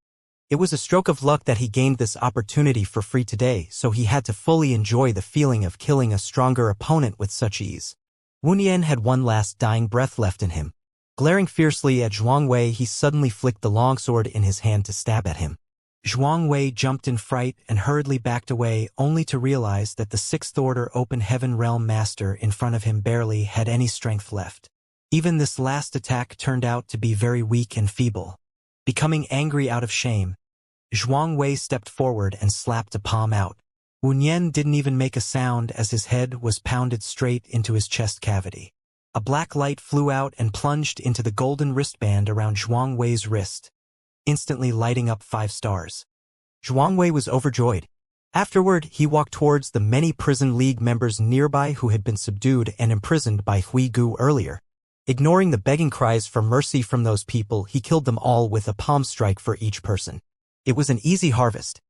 It was a stroke of luck that he gained this opportunity for free today, so he had to fully enjoy the feeling of killing a stronger opponent with such ease. Wu Nian had one last dying breath left in him. Glaring fiercely at Zhuangwei, he suddenly flicked the longsword in his hand to stab at him. Zhuangwei jumped in fright and hurriedly backed away, only to realize that the sixth-order open heaven realm master in front of him barely had any strength left. Even this last attack turned out to be very weak and feeble. Becoming angry out of shame, Zhuangwei stepped forward and slapped a palm out. Wu Nian didn't even make a sound as his head was pounded straight into his chest cavity. A black light flew out and plunged into the golden wristband around Zhuang Wei's wrist, instantly lighting up 5 stars. Zhuang Wei was overjoyed. Afterward, he walked towards the many prison league members nearby who had been subdued and imprisoned by Hui Gu earlier. Ignoring the begging cries for mercy from those people, he killed them all with a palm strike for each person. It was an easy harvest.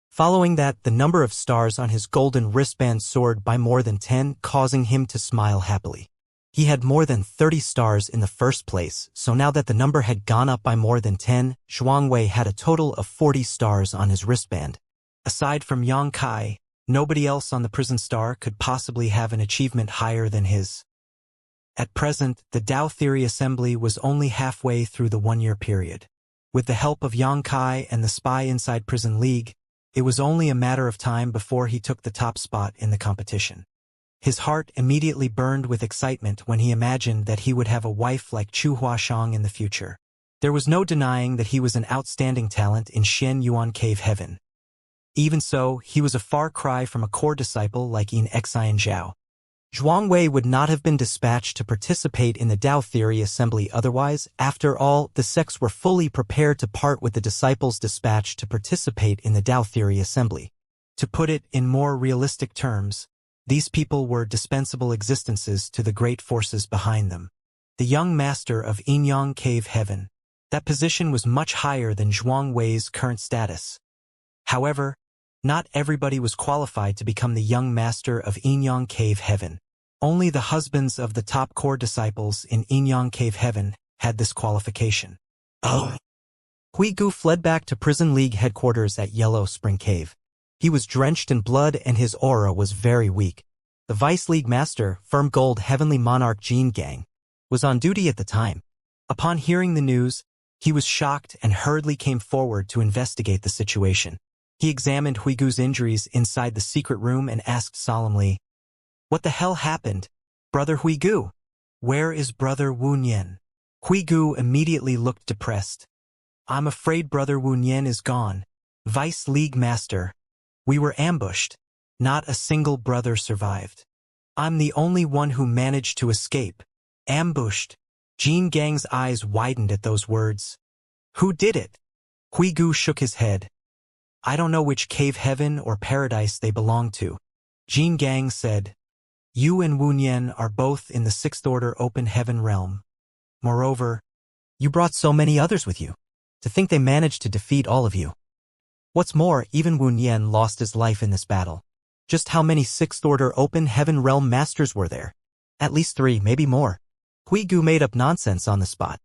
Following that, the number of stars on his golden wristband soared by more than 10, causing him to smile happily. He had more than 30 stars in the first place, so now that the number had gone up by more than 10, Zhuang Wei had a total of 40 stars on his wristband. Aside from Yang Kai, nobody else on the prison star could possibly have an achievement higher than his. At present, the Dao Theory Assembly was only halfway through the 1-year period. With the help of Yang Kai and the spy inside Prison League, it was only a matter of time before he took the top spot in the competition. His heart immediately burned with excitement when he imagined that he would have a wife like Chu Huashang in the future. There was no denying that he was an outstanding talent in Xian Yuan Cave Heaven. Even so, he was a far cry from a core disciple like Yin Xian Zhao. Zhuang Wei would not have been dispatched to participate in the Dao Theory Assembly otherwise. After all, the sects were fully prepared to part with the disciples dispatched to participate in the Dao Theory Assembly. To put it in more realistic terms, these people were dispensable existences to the great forces behind them. The young master of Inyang Cave Heaven. That position was much higher than Zhuang Wei's current status. However, not everybody was qualified to become the young master of Inyang Cave Heaven. Only the husbands of the top core disciples in Inyang Cave Heaven had this qualification. Oh! Hui Gu fled back to Prison League headquarters at Yellow Spring Cave. He was drenched in blood and his aura was very weak. The Vice League Master, Firm Gold Heavenly Monarch Jin Gang, was on duty at the time. Upon hearing the news, he was shocked and hurriedly came forward to investigate the situation. He examined Hui Gu's injuries inside the secret room and asked solemnly, "What the hell happened, Brother Hui Gu? Where is Brother Wu Nian?" Hui Gu immediately looked depressed. "I'm afraid Brother Wu Nian is gone. Vice League Master. We were ambushed. Not a single brother survived. I'm the only one who managed to escape. Ambushed." Jin Gang's eyes widened at those words. "Who did it?" Hui Gu shook his head. "I don't know which cave heaven or paradise they belong to." Jin Gang said, "You and Wu Nian are both in the 6th Order Open Heaven realm. Moreover, you brought so many others with you. To think they managed to defeat all of you. What's more, even Wu Nian lost his life in this battle. Just how many 6th Order Open Heaven realm masters were there? At least 3, maybe more." Hui Gu made up nonsense on the spot.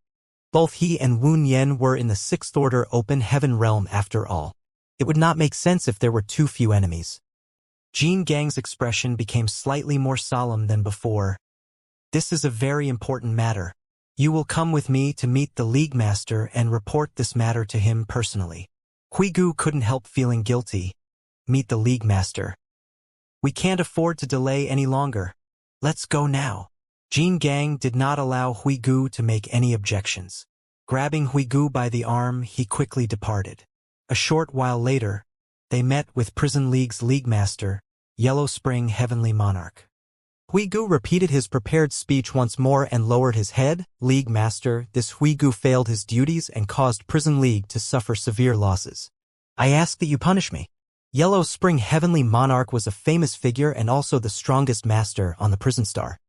Both he and Wu Nian were in the 6th Order Open Heaven realm after all. It would not make sense if there were too few enemies. Jin Gang's expression became slightly more solemn than before. "This is a very important matter. You will come with me to meet the League Master and report this matter to him personally." Hui Gu couldn't help feeling guilty. Meet the League Master. "We can't afford to delay any longer. Let's go now." Jin Gang did not allow Hui Gu to make any objections. Grabbing Hui Gu by the arm, he quickly departed. A short while later, they met with Prison League's League Master, Yellow Spring Heavenly Monarch. Hui Gu repeated his prepared speech once more and lowered his head. "League Master, this Hui Gu failed his duties and caused Prison League to suffer severe losses. I ask that you punish me." Yellow Spring Heavenly Monarch was a famous figure and also the strongest master on the prison star.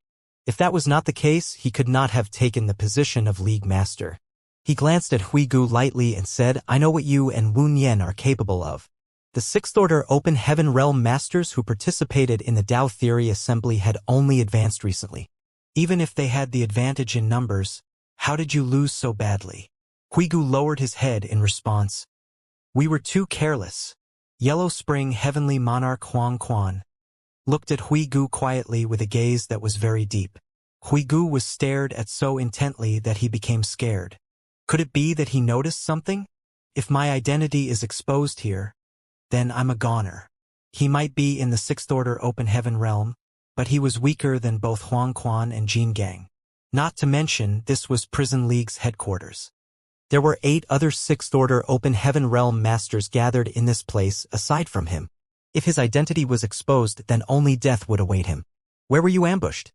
If that was not the case, he could not have taken the position of League Master. He glanced at Hui Gu lightly and said, "I know what you and Wu Nian are capable of." The 6th Order Open Heaven Realm Masters who participated in the Dao Theory Assembly had only advanced recently. Even if they had the advantage in numbers, how did you lose so badly? Hui Gu lowered his head in response. "We were too careless." Yellow Spring Heavenly Monarch Huang Quan looked at Hui Gu quietly with a gaze that was very deep. Hui Gu was stared at so intently that he became scared. Could it be that he noticed something? If my identity is exposed here, then I'm a goner. He might be in the 6th Order Open Heaven realm, but he was weaker than both Huang Quan and Jin Gang. Not to mention, this was Prison League's headquarters. There were 8 other 6th Order Open Heaven realm masters gathered in this place aside from him. If his identity was exposed, then only death would await him. Where were you ambushed?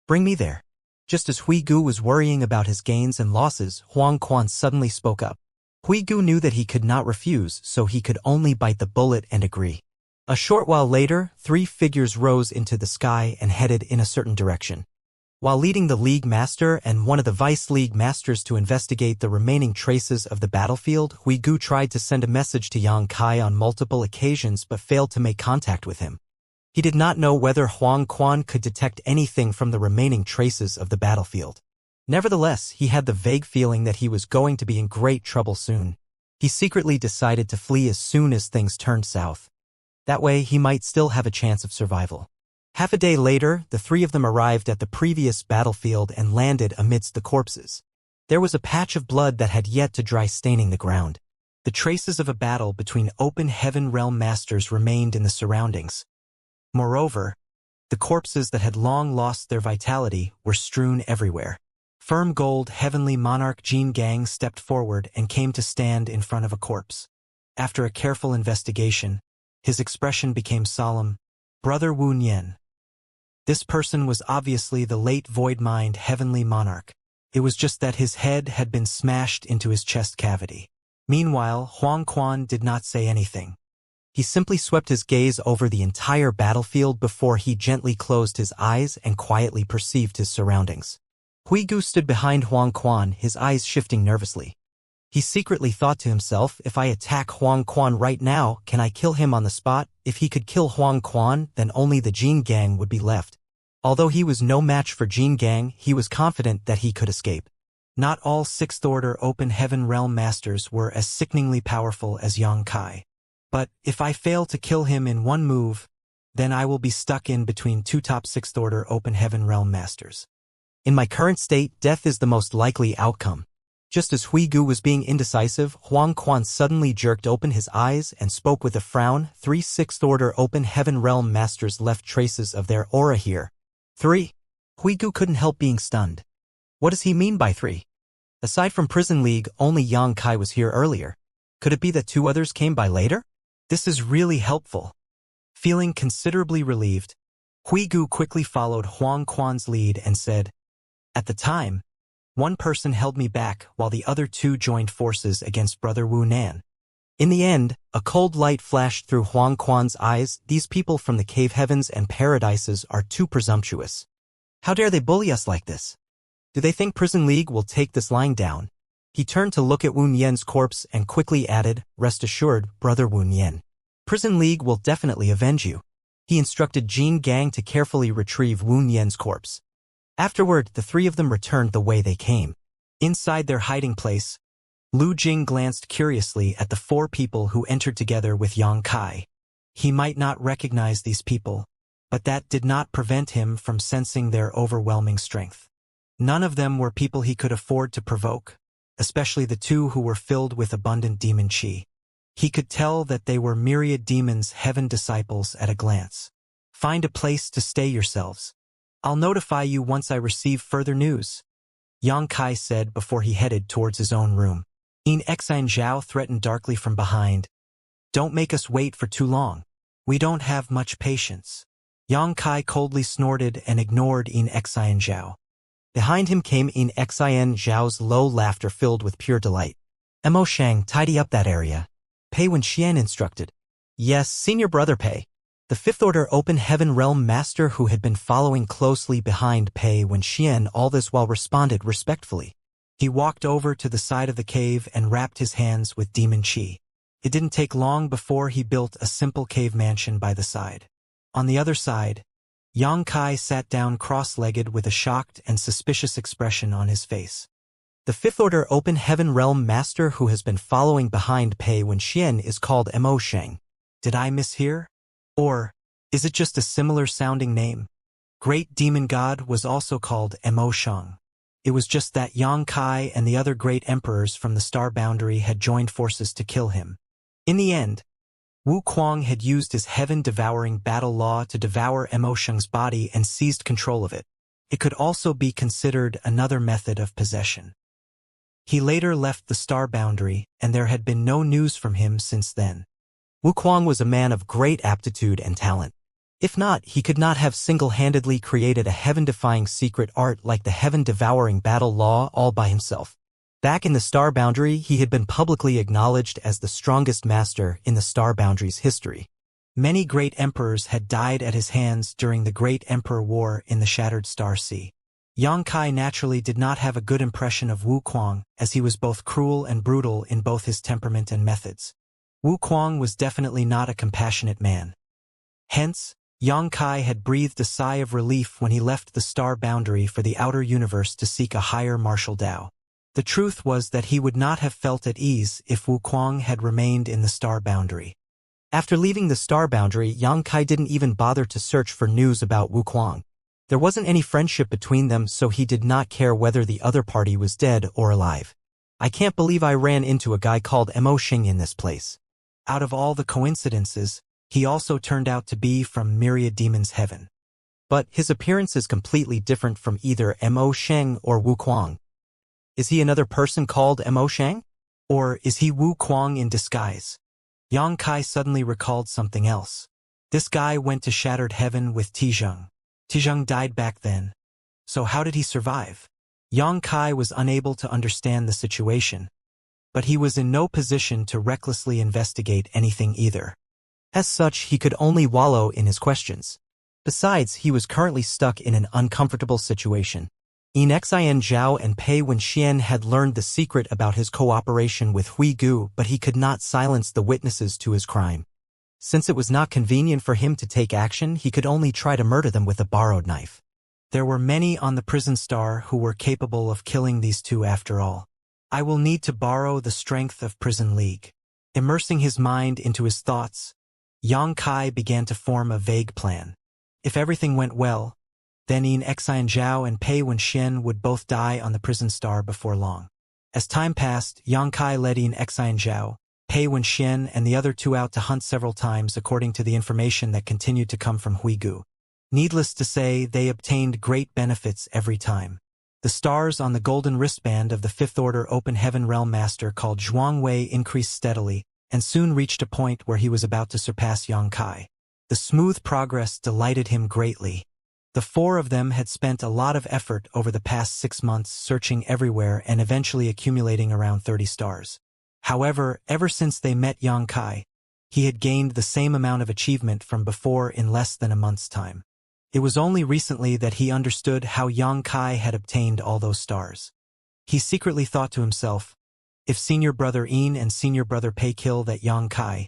Bring me there. Just as Huigu was worrying about his gains and losses, Huang Quan suddenly spoke up. Huigu knew that he could not refuse, so he could only bite the bullet and agree. A short while later, 3 figures rose into the sky and headed in a certain direction. While leading the League Master and one of the Vice League Masters to investigate the remaining traces of the battlefield, Huigu tried to send a message to Yang Kai on multiple occasions but failed to make contact with him. He did not know whether Huang Quan could detect anything from the remaining traces of the battlefield. Nevertheless, he had the vague feeling that he was going to be in great trouble soon. He secretly decided to flee as soon as things turned south. That way, he might still have a chance of survival. Half a day later, the 3 of them arrived at the previous battlefield and landed amidst the corpses. There was a patch of blood that had yet to dry, staining the ground. The traces of a battle between open heaven realm masters remained in the surroundings. Moreover, the corpses that had long lost their vitality were strewn everywhere. Firm Gold Heavenly Monarch Jin Gang stepped forward and came to stand in front of a corpse. After a careful investigation, his expression became solemn. Brother Wu Nian. This person was obviously the late Void Mind Heavenly Monarch. It was just that his head had been smashed into his chest cavity. Meanwhile, Huang Quan did not say anything. He simply swept his gaze over the entire battlefield before he gently closed his eyes and quietly perceived his surroundings. Huigu stood behind Huang Quan, his eyes shifting nervously. He secretly thought to himself, if I attack Huang Quan right now, can I kill him on the spot? If he could kill Huang Quan, then only the Jin Gang would be left. Although he was no match for Jin Gang, he was confident that he could escape. Not all 6th Order Open Heaven Realm Masters were as sickeningly powerful as Yang Kai. But if I fail to kill him in one move, then I will be stuck in between 2 top 6th Order Open Heaven Realm Masters. In my current state, death is the most likely outcome. Just as Huigu was being indecisive, Huang Quan suddenly jerked open his eyes and spoke with a frown. 3 6th Order Open Heaven Realm Masters left traces of their aura here. 3. Huigu couldn't help being stunned. What does he mean by 3? Aside from Prison League, only Yang Kai was here earlier. Could it be that 2 others came by later? This is really helpful. Feeling considerably relieved, Huigu quickly followed Huang Quan's lead and said, at the time, 1 person held me back while the other 2 joined forces against Brother Wu Nan. In the end, a cold light flashed through Huang Quan's eyes. These people from the cave heavens and paradises are too presumptuous. How dare they bully us like this? Do they think Prison League will take this lying down? He turned to look at Wu Nian's corpse and quickly added, rest assured, Brother Wu Nian. Prison League will definitely avenge you. He instructed Jin Gang to carefully retrieve Wu Nian's corpse. Afterward, the 3 of them returned the way they came. Inside their hiding place, Lu Jing glanced curiously at the 4 people who entered together with Yang Kai. He might not recognize these people, but that did not prevent him from sensing their overwhelming strength. None of them were people he could afford to provoke, especially the 2 who were filled with abundant demon chi. He could tell that they were myriad demons, heaven disciples at a glance. Find a place to stay yourselves. I'll notify you once I receive further news, Yang Kai said before he headed towards his own room. Xianxia threatened darkly from behind. Don't make us wait for too long. We don't have much patience. Yang Kai coldly snorted and ignored Xianxia. Behind him came Xianxiao's low laughter filled with pure delight. Mo Shang, tidy up that area. Pei Wenxian instructed. Yes, senior brother Pei. The 5th Order Open Heaven Realm Master who had been following closely behind Pei Wenxian all this while responded respectfully. He walked over to the side of the cave and wrapped his hands with demon chi. It didn't take long before he built a simple cave mansion by the side. On the other side, Yang Kai sat down cross-legged with a shocked and suspicious expression on his face. The 5th Order Open Heaven Realm Master who has been following behind Pei Wenxian is called Mo Shang. Did I mishear? Or, is it just a similar sounding name? Great Demon God was also called Mo Shang. It was just that Yang Kai and the other great emperors from the star boundary had joined forces to kill him. In the end, Wu Kuang had used his heaven-devouring battle law to devour Mo Shang's body and seized control of it. It could also be considered another method of possession. He later left the star boundary, and there had been no news from him since then. Wuquang was a man of great aptitude and talent. If not, he could not have single-handedly created a heaven-defying secret art like the heaven-devouring battle law all by himself. Back in the Star Boundary, he had been publicly acknowledged as the strongest master in the Star Boundary's history. Many great emperors had died at his hands during the Great Emperor War in the Shattered Star Sea. Yang Kai naturally did not have a good impression of Wuquang, as he was both cruel and brutal in both his temperament and methods. Wuquang was definitely not a compassionate man. Hence, Yang Kai had breathed a sigh of relief when he left the Star Boundary for the outer universe to seek a higher martial Dao. The truth was that he would not have felt at ease if Wuquang had remained in the Star Boundary. After leaving the Star Boundary, Yang Kai didn't even bother to search for news about Wuquang. There wasn't any friendship between them, so he did not care whether the other party was dead or alive. I can't believe I ran into a guy called Mo Xing in this place. Out of all the coincidences, he also turned out to be from Myriad Demon's Heaven. But his appearance is completely different from either Mo Xing or Wuquang. Is he another person called Mo Xing? Or is he Wuquang in disguise? Yang Kai suddenly recalled something else. This guy went to Shattered Heaven with Tizheng. Tizheng died back then. So how did he survive? Yang Kai was unable to understand the situation. But he was in no position to recklessly investigate anything either. As such, he could only wallow in his questions. Besides, he was currently stuck in an uncomfortable situation. Xian Zhao and Pei Wenxian had learned the secret about his cooperation with Hui Gu, but he could not silence the witnesses to his crime. Since it was not convenient for him to take action, he could only try to murder them with a borrowed knife. There were many on the prison star who were capable of killing these two after all. I will need to borrow the strength of Prison League. Immersing his mind into his thoughts, Yang Kai began to form a vague plan. If everything went well, then Xian Zhao and Pei Wenxian would both die on the prison star before long. As time passed, Yang Kai led Xian Zhao, Pei Wenxian and the other two out to hunt several times according to the information that continued to come from Hui Gu. Needless to say, they obtained great benefits every time. The stars on the golden wristband of the Fifth Order Open Heaven Realm Master called Zhuang Wei increased steadily, and soon reached a point where he was about to surpass Yang Kai. The smooth progress delighted him greatly. The four of them had spent a lot of effort over the past 6 months searching everywhere and eventually accumulating around 30 stars. However, ever since they met Yang Kai, he had gained the same amount of achievement from before in less than a month's time. It was only recently that he understood how Yang Kai had obtained all those stars. He secretly thought to himself, if Senior Brother Yin and Senior Brother Pei kill that Yang Kai,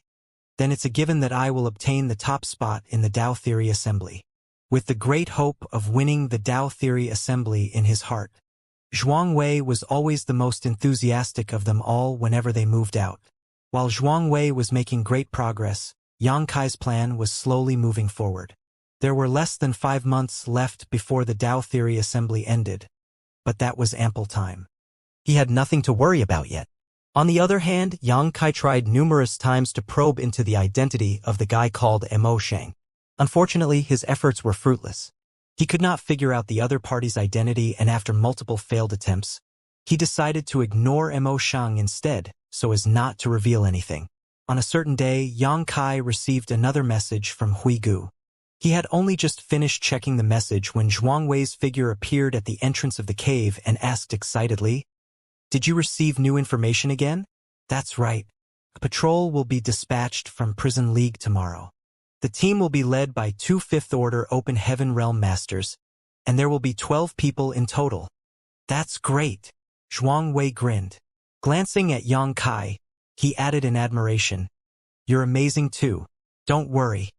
then it's a given that I will obtain the top spot in the Tao Theory Assembly. With the great hope of winning the Tao Theory Assembly in his heart, Zhuang Wei was always the most enthusiastic of them all whenever they moved out. While Zhuang Wei was making great progress, Yang Kai's plan was slowly moving forward. There were less than 5 months left before the Tao Theory Assembly ended, but that was ample time. He had nothing to worry about yet. On the other hand, Yang Kai tried numerous times to probe into the identity of the guy called Mo Xing. Unfortunately, his efforts were fruitless. He could not figure out the other party's identity, and after multiple failed attempts, he decided to ignore Mo Xing instead, so as not to reveal anything. On a certain day, Yang Kai received another message from Hui Gu. He had only just finished checking the message when Zhuang Wei's figure appeared at the entrance of the cave and asked excitedly, "Did you receive new information again?" "That's right. A patrol will be dispatched from Prison League tomorrow. The team will be led by 2 Fifth Order Open Heaven Realm Masters, and there will be 12 people in total." "That's great." Zhuang Wei grinned. Glancing at Yang Kai, he added in admiration, "You're amazing too. Don't worry.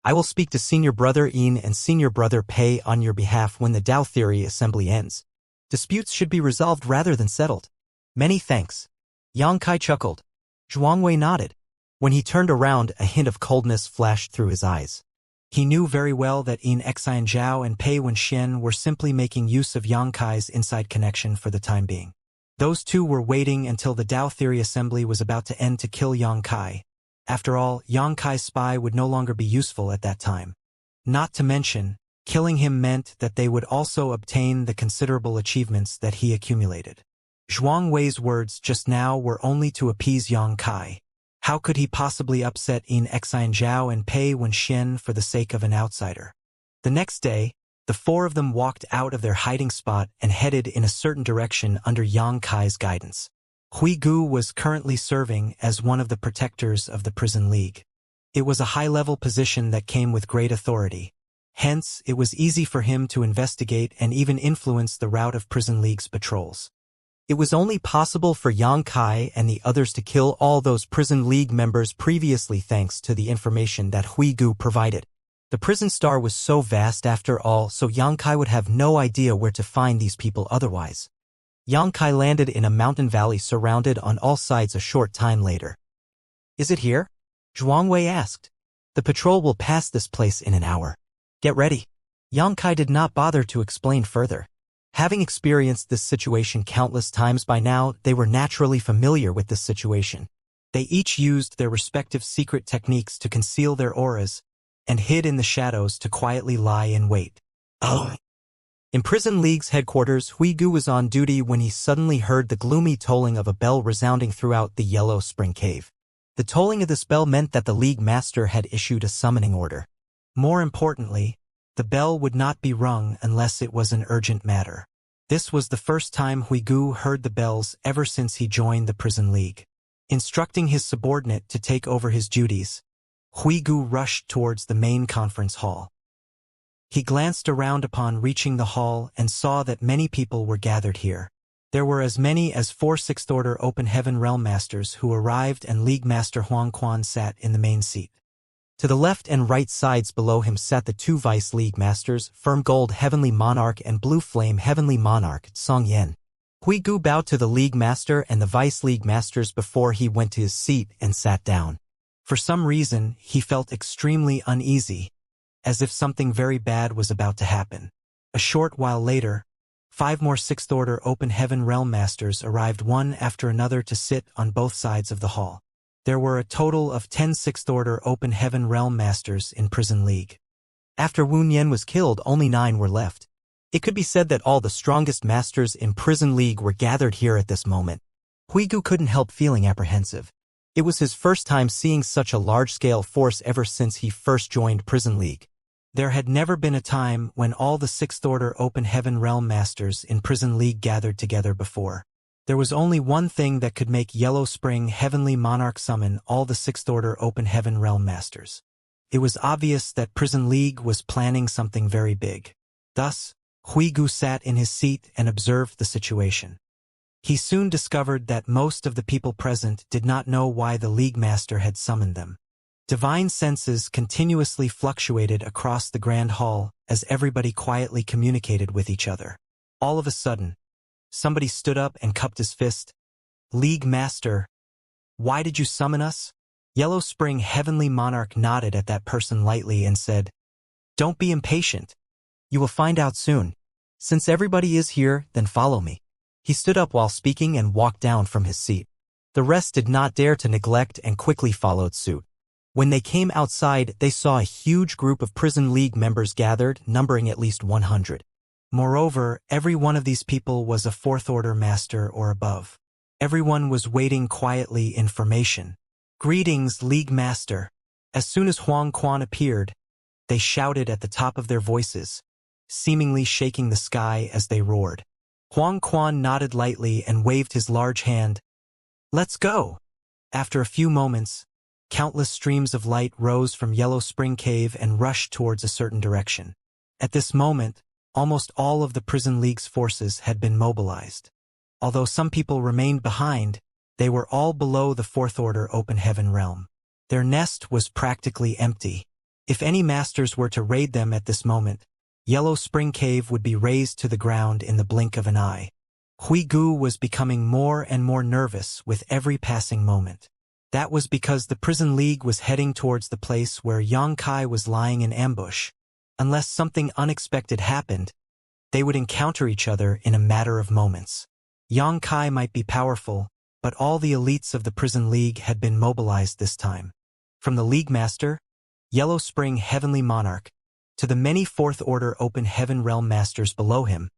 I will speak to Senior Brother Yin and Senior Brother Pei on your behalf when the Tao Theory Assembly ends. Disputes should be resolved rather than settled." "Many thanks." Yang Kai chuckled. Zhuang Wei nodded. When he turned around, a hint of coldness flashed through his eyes. He knew very well that Xian Zhao and Pei Wenxian were simply making use of Yang Kai's inside connection for the time being. Those two were waiting until the Tao Theory Assembly was about to end to kill Yang Kai. After all, Yang Kai's spy would no longer be useful at that time. Not to mention, killing him meant that they would also obtain the considerable achievements that he accumulated. Zhuang Wei's words just now were only to appease Yang Kai. How could he possibly upset in Xianxia and pay Wen for the sake of an outsider? The next day, the four of them walked out of their hiding spot and headed in a certain direction under Yang Kai's guidance. Hui Gu was currently serving as one of the protectors of the prison league. It was a high-level position that came with great authority. Hence, it was easy for him to investigate and even influence the route of prison league's patrols. It was only possible for Yang Kai and the others to kill all those prison league members previously thanks to the information that Hui Gu provided. The prison star was so vast after all, so Yang Kai would have no idea where to find these people otherwise. Yang Kai landed in a mountain valley surrounded on all sides a short time later. Is it here? Zhuang Wei asked. The patrol will pass this place in an hour. Get ready. Yang Kai did not bother to explain further. Having experienced this situation countless times by now, they were naturally familiar with this situation. They each used their respective secret techniques to conceal their auras, and hid in the shadows to quietly lie in wait. Oh! In Prison League's headquarters, Hui Gu was on duty when he suddenly heard the gloomy tolling of a bell resounding throughout the Yellow Spring Cave. The tolling of this bell meant that the League Master had issued a summoning order. More importantly, the bell would not be rung unless it was an urgent matter. This was the first time Hui Gu heard the bells ever since he joined the Prison League. Instructing his subordinate to take over his duties, Hui Gu rushed towards the main conference hall. He glanced around upon reaching the hall and saw that many people were gathered here. There were as many as 4 Sixth Order Open Heaven Realm Masters who arrived, and League Master Huang Quan sat in the main seat. To the left and right sides below him sat the 2 Vice League Masters, Firm Gold Heavenly Monarch and Blue Flame Heavenly Monarch, Song Yen. Hui Gu bowed to the League Master and the Vice League Masters before he went to his seat and sat down. For some reason, he felt extremely uneasy, as if something very bad was about to happen. A short while later, 5 more Sixth Order Open Heaven Realm Masters arrived one after another to sit on both sides of the hall. There were a total of 10 Sixth Order Open Heaven Realm Masters in Prison League. After Wu Nian was killed, only 9 were left. It could be said that all the strongest masters in Prison League were gathered here at this moment. Hui Gu couldn't help feeling apprehensive. It was his first time seeing such a large-scale force ever since he first joined Prison League. There had never been a time when all the Sixth Order Open Heaven Realm Masters in Prison League gathered together before. There was only one thing that could make Yellow Spring Heavenly Monarch summon all the Sixth Order Open Heaven Realm Masters. It was obvious that Prison League was planning something very big. Thus, Hui Gu sat in his seat and observed the situation. He soon discovered that most of the people present did not know why the League Master had summoned them. Divine senses continuously fluctuated across the Grand Hall as everybody quietly communicated with each other. All of a sudden, somebody stood up and cupped his fist. League Master, why did you summon us? Yellow Spring Heavenly Monarch nodded at that person lightly and said, Don't be impatient. You will find out soon. Since everybody is here, then follow me. He stood up while speaking and walked down from his seat. The rest did not dare to neglect and quickly followed suit. When they came outside, they saw a huge group of Prison League members gathered, numbering at least 100. Moreover, every one of these people was a 4th Order Master or above. Everyone was waiting quietly in formation. Greetings, League Master. As soon as Huang Quan appeared, they shouted at the top of their voices, seemingly shaking the sky as they roared. Huang Quan nodded lightly and waved his large hand. Let's go! After a few moments, countless streams of light rose from Yellow Spring Cave and rushed towards a certain direction. At this moment, almost all of the Prison League's forces had been mobilized. Although some people remained behind, they were all below the 4th Order Open Heaven realm. Their nest was practically empty. If any masters were to raid them at this moment, Yellow Spring Cave would be razed to the ground in the blink of an eye. Hui Gu was becoming more and more nervous with every passing moment. That was because the Prison League was heading towards the place where Yang Kai was lying in ambush. Unless something unexpected happened, they would encounter each other in a matter of moments. Yang Kai might be powerful, but all the elites of the Prison League had been mobilized this time. From the League Master, Yellow Spring Heavenly Monarch, to the many 4th Order Open Heaven Realm Masters below him,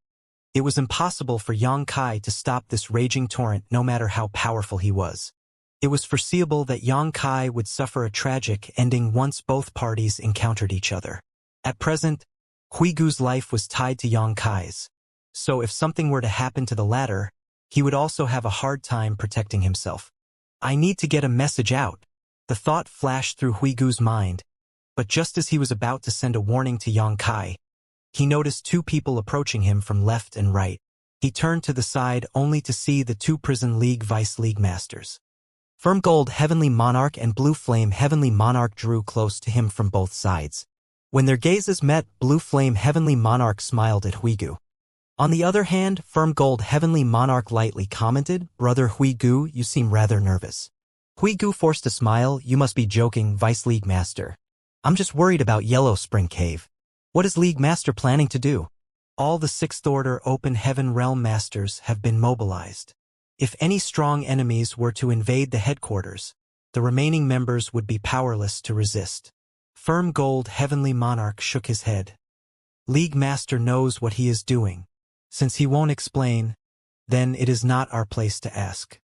it was impossible for Yang Kai to stop this raging torrent no matter how powerful he was. It was foreseeable that Yang Kai would suffer a tragic ending once both parties encountered each other. At present, Huigu's life was tied to Yang Kai's, so if something were to happen to the latter, he would also have a hard time protecting himself. I need to get a message out. The thought flashed through Huigu's mind, but just as he was about to send a warning to Yang Kai, he noticed two people approaching him from left and right. He turned to the side only to see the two Prison League Vice League Masters. Firm Gold Heavenly Monarch and Blue Flame Heavenly Monarch drew close to him from both sides. When their gazes met, Blue Flame Heavenly Monarch smiled at Huigu. On the other hand, Firm Gold Heavenly Monarch lightly commented, "Brother Huigu, you seem rather nervous." Huigu forced a smile. "You must be joking, Vice League Master. I'm just worried about Yellow Spring Cave. What is League Master planning to do?" All the Sixth Order Open Heaven Realm Masters have been mobilized. If any strong enemies were to invade the headquarters, the remaining members would be powerless to resist. Firm Gold Heavenly Monarch shook his head. League Master knows what he is doing. Since he won't explain, then it is not our place to ask.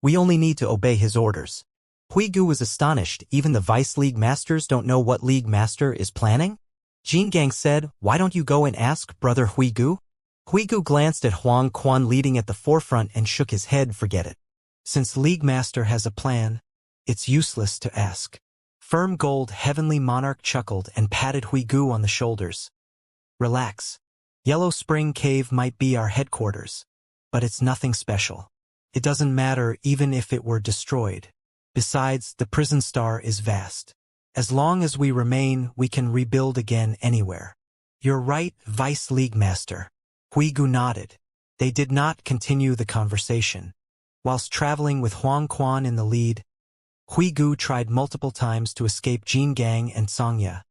We only need to obey his orders. Huigu was astonished. Even the Vice League Masters don't know what League Master is planning? Jin Gang said, "Why don't you go and ask, Brother Huigu?" Huigu glanced at Huang Quan leading at the forefront and shook his head. "Forget it. Since League Master has a plan, it's useless to ask." Firm Gold Heavenly Monarch chuckled and patted Huigu on the shoulders. "Relax. Yellow Spring Cave might be our headquarters, but it's nothing special. It doesn't matter even if it were destroyed. Besides, the prison star is vast. As long as we remain, we can rebuild again anywhere." "You're right, Vice League Master." Huigu nodded. They did not continue the conversation. Whilst traveling with Huang Quan in the lead, Huigu tried multiple times to escape Jin Gang and Xianxia.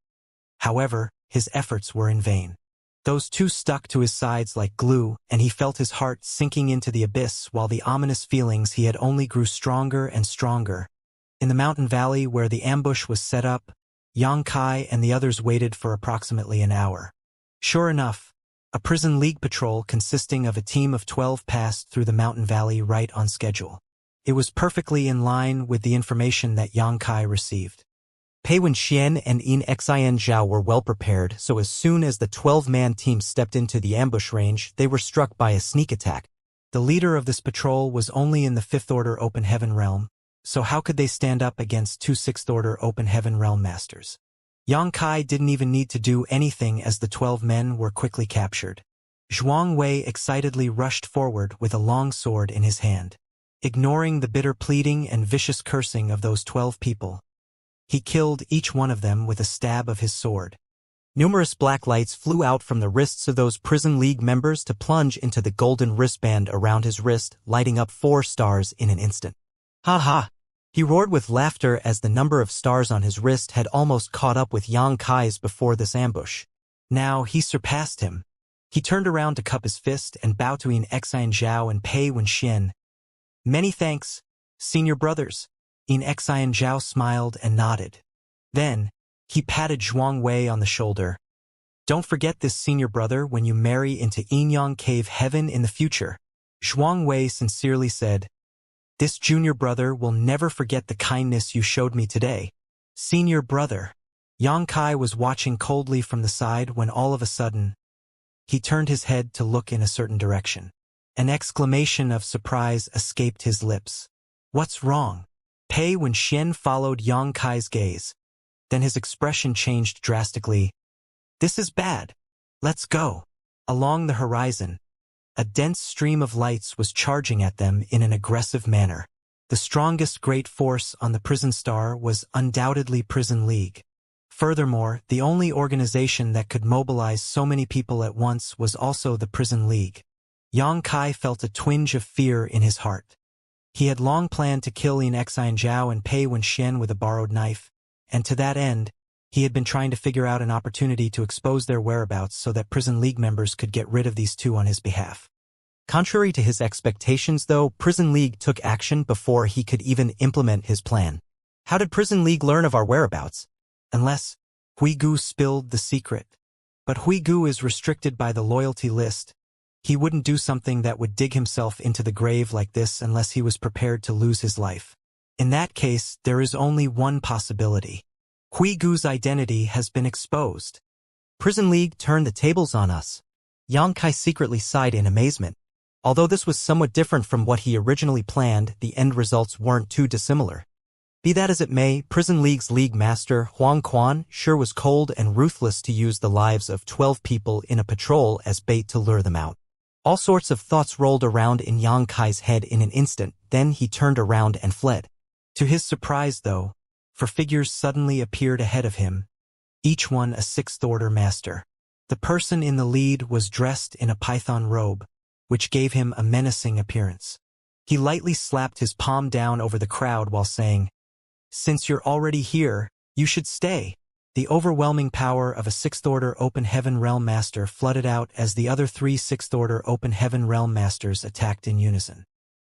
However, his efforts were in vain. Those two stuck to his sides like glue, and he felt his heart sinking into the abyss while the ominous feelings he had only grew stronger and stronger. In the mountain valley where the ambush was set up, Yang Kai and the others waited for approximately an hour. Sure enough, a prison league patrol consisting of a team of 12 passed through the mountain valley right on schedule. It was perfectly in line with the information that Yang Kai received. Pei Wenxian and Xianxia were well prepared, so as soon as the 12-man team stepped into the ambush range, they were struck by a sneak attack. The leader of this patrol was only in the Fifth Order Open Heaven Realm, so how could they stand up against two Sixth Order Open Heaven Realm Masters? Yang Kai didn't even need to do anything as the 12 men were quickly captured. Zhuang Wei excitedly rushed forward with a long sword in his hand. Ignoring the bitter pleading and vicious cursing of those 12 people, he killed each one of them with a stab of his sword. Numerous black lights flew out from the wrists of those Prison League members to plunge into the golden wristband around his wrist, lighting up 4 stars in an instant. "Ha ha!" He roared with laughter as the number of stars on his wrist had almost caught up with Yang Kai's before this ambush. Now he surpassed him. He turned around to cup his fist and bow to Xianxia and Pei Wenxian. "Many thanks, senior brothers." Xianxia smiled and nodded. Then, he patted Zhuang Wei on the shoulder. "Don't forget this, senior brother, when you marry into Inyang Cave Heaven in the future." Zhuang Wei sincerely said, "This junior brother will never forget the kindness you showed me today." "Senior brother." Yang Kai was watching coldly from the side when all of a sudden, he turned his head to look in a certain direction. An exclamation of surprise escaped his lips. "What's wrong?" Pei Wenxian followed Yang Kai's gaze. Then his expression changed drastically. "This is bad. Let's go." Along the horizon, a dense stream of lights was charging at them in an aggressive manner. The strongest great force on the prison star was undoubtedly Prison League. Furthermore, the only organization that could mobilize so many people at once was also the Prison League. Yang Kai felt a twinge of fear in his heart. He had long planned to kill Xianxia and Pei Wenxian with a borrowed knife, and to that end, he had been trying to figure out an opportunity to expose their whereabouts so that Prison League members could get rid of these two on his behalf. Contrary to his expectations, though, Prison League took action before he could even implement his plan. How did Prison League learn of our whereabouts? Unless Huigu spilled the secret. But Huigu is restricted by the loyalty list. He wouldn't do something that would dig himself into the grave like this unless he was prepared to lose his life. In that case, there is only one possibility. Huigu's identity has been exposed. Prison League turned the tables on us. Xianxia secretly sighed in amazement. Although this was somewhat different from what he originally planned, the end results weren't too dissimilar. Be that as it may, Prison League's league master, Huang Quan, sure was cold and ruthless to use the lives of 12 people in a patrol as bait to lure them out. All sorts of thoughts rolled around in Xianxia's head in an instant, then he turned around and fled. To his surprise, though, 4 figures suddenly appeared ahead of him, each one a 6th-order master. The person in the lead was dressed in a python robe, which gave him a menacing appearance. He lightly slapped his palm down over the crowd while saying, "Since you're already here, you should stay." The overwhelming power of a 6th-order Open Heaven Realm Master flooded out as the other 3 6th-order Open Heaven Realm Masters attacked in unison.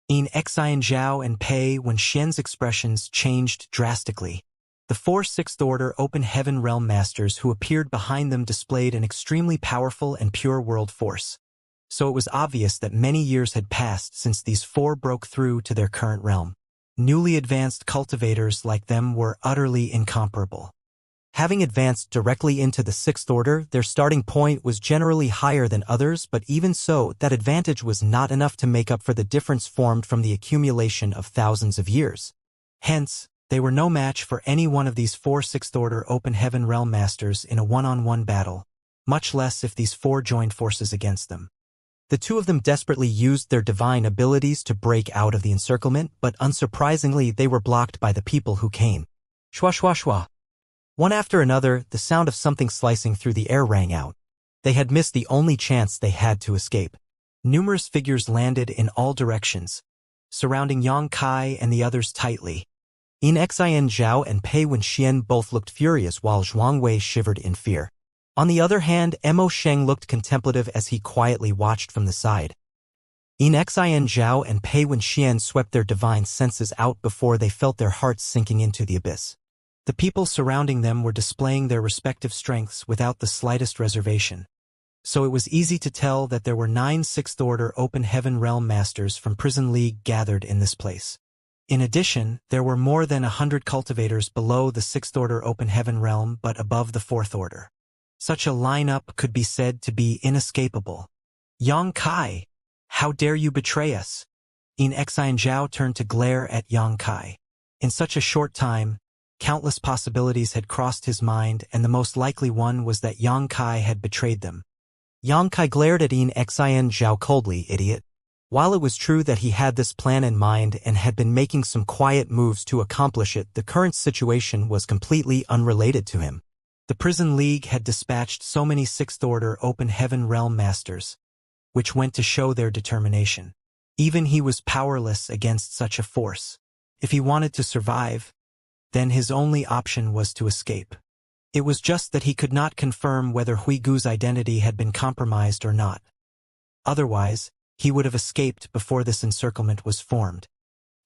In Xianxia and Pei Wenxian's expressions changed drastically. The 4 6th-order Open Heaven Realm Masters who appeared behind them displayed an extremely powerful and pure world force. So it was obvious that many years had passed since these 4 broke through to their current realm. Newly advanced cultivators like them were utterly incomparable. Having advanced directly into the 6th order, their starting point was generally higher than others, but even so, that advantage was not enough to make up for the difference formed from the accumulation of thousands of years. Hence, they were no match for any one of these 4 6th-order Open Heaven Realm Masters in a one-on-one battle, much less if these 4 joined forces against them. The 2 of them desperately used their divine abilities to break out of the encirclement, but unsurprisingly they were blocked by the people who came. Shwa shwa shwa. One after another, the sound of something slicing through the air rang out. They had missed the only chance they had to escape. Numerous figures landed in all directions, surrounding Xianxia and the others tightly. Xianxia and Pei Wenxian both looked furious while Zhuangwei shivered in fear. On the other hand, Mo Sheng looked contemplative as he quietly watched from the side. Xianxia and Pei Wenxian swept their divine senses out before they felt their hearts sinking into the abyss. The people surrounding them were displaying their respective strengths without the slightest reservation. So it was easy to tell that there were 9 6th-order Open Heaven Realm Masters from Prison League gathered in this place. In addition, there were more than 100 cultivators below the 6th-order Open Heaven Realm but above the 4th order. Such a lineup could be said to be inescapable. Xianxia, how dare you betray us? Xianxia turned to glare at Xianxia. In such a short time, countless possibilities had crossed his mind, and the most likely one was that Xianxia had betrayed them. Xianxia glared at Xianxia coldly, idiot. While it was true that he had this plan in mind and had been making some quiet moves to accomplish it, the current situation was completely unrelated to him. The Prison League had dispatched so many 6th-order Open Heaven Realm Masters, which went to show their determination. Even he was powerless against such a force. If he wanted to survive, then his only option was to escape. It was just that he could not confirm whether Huigu's identity had been compromised or not. Otherwise, he would have escaped before this encirclement was formed.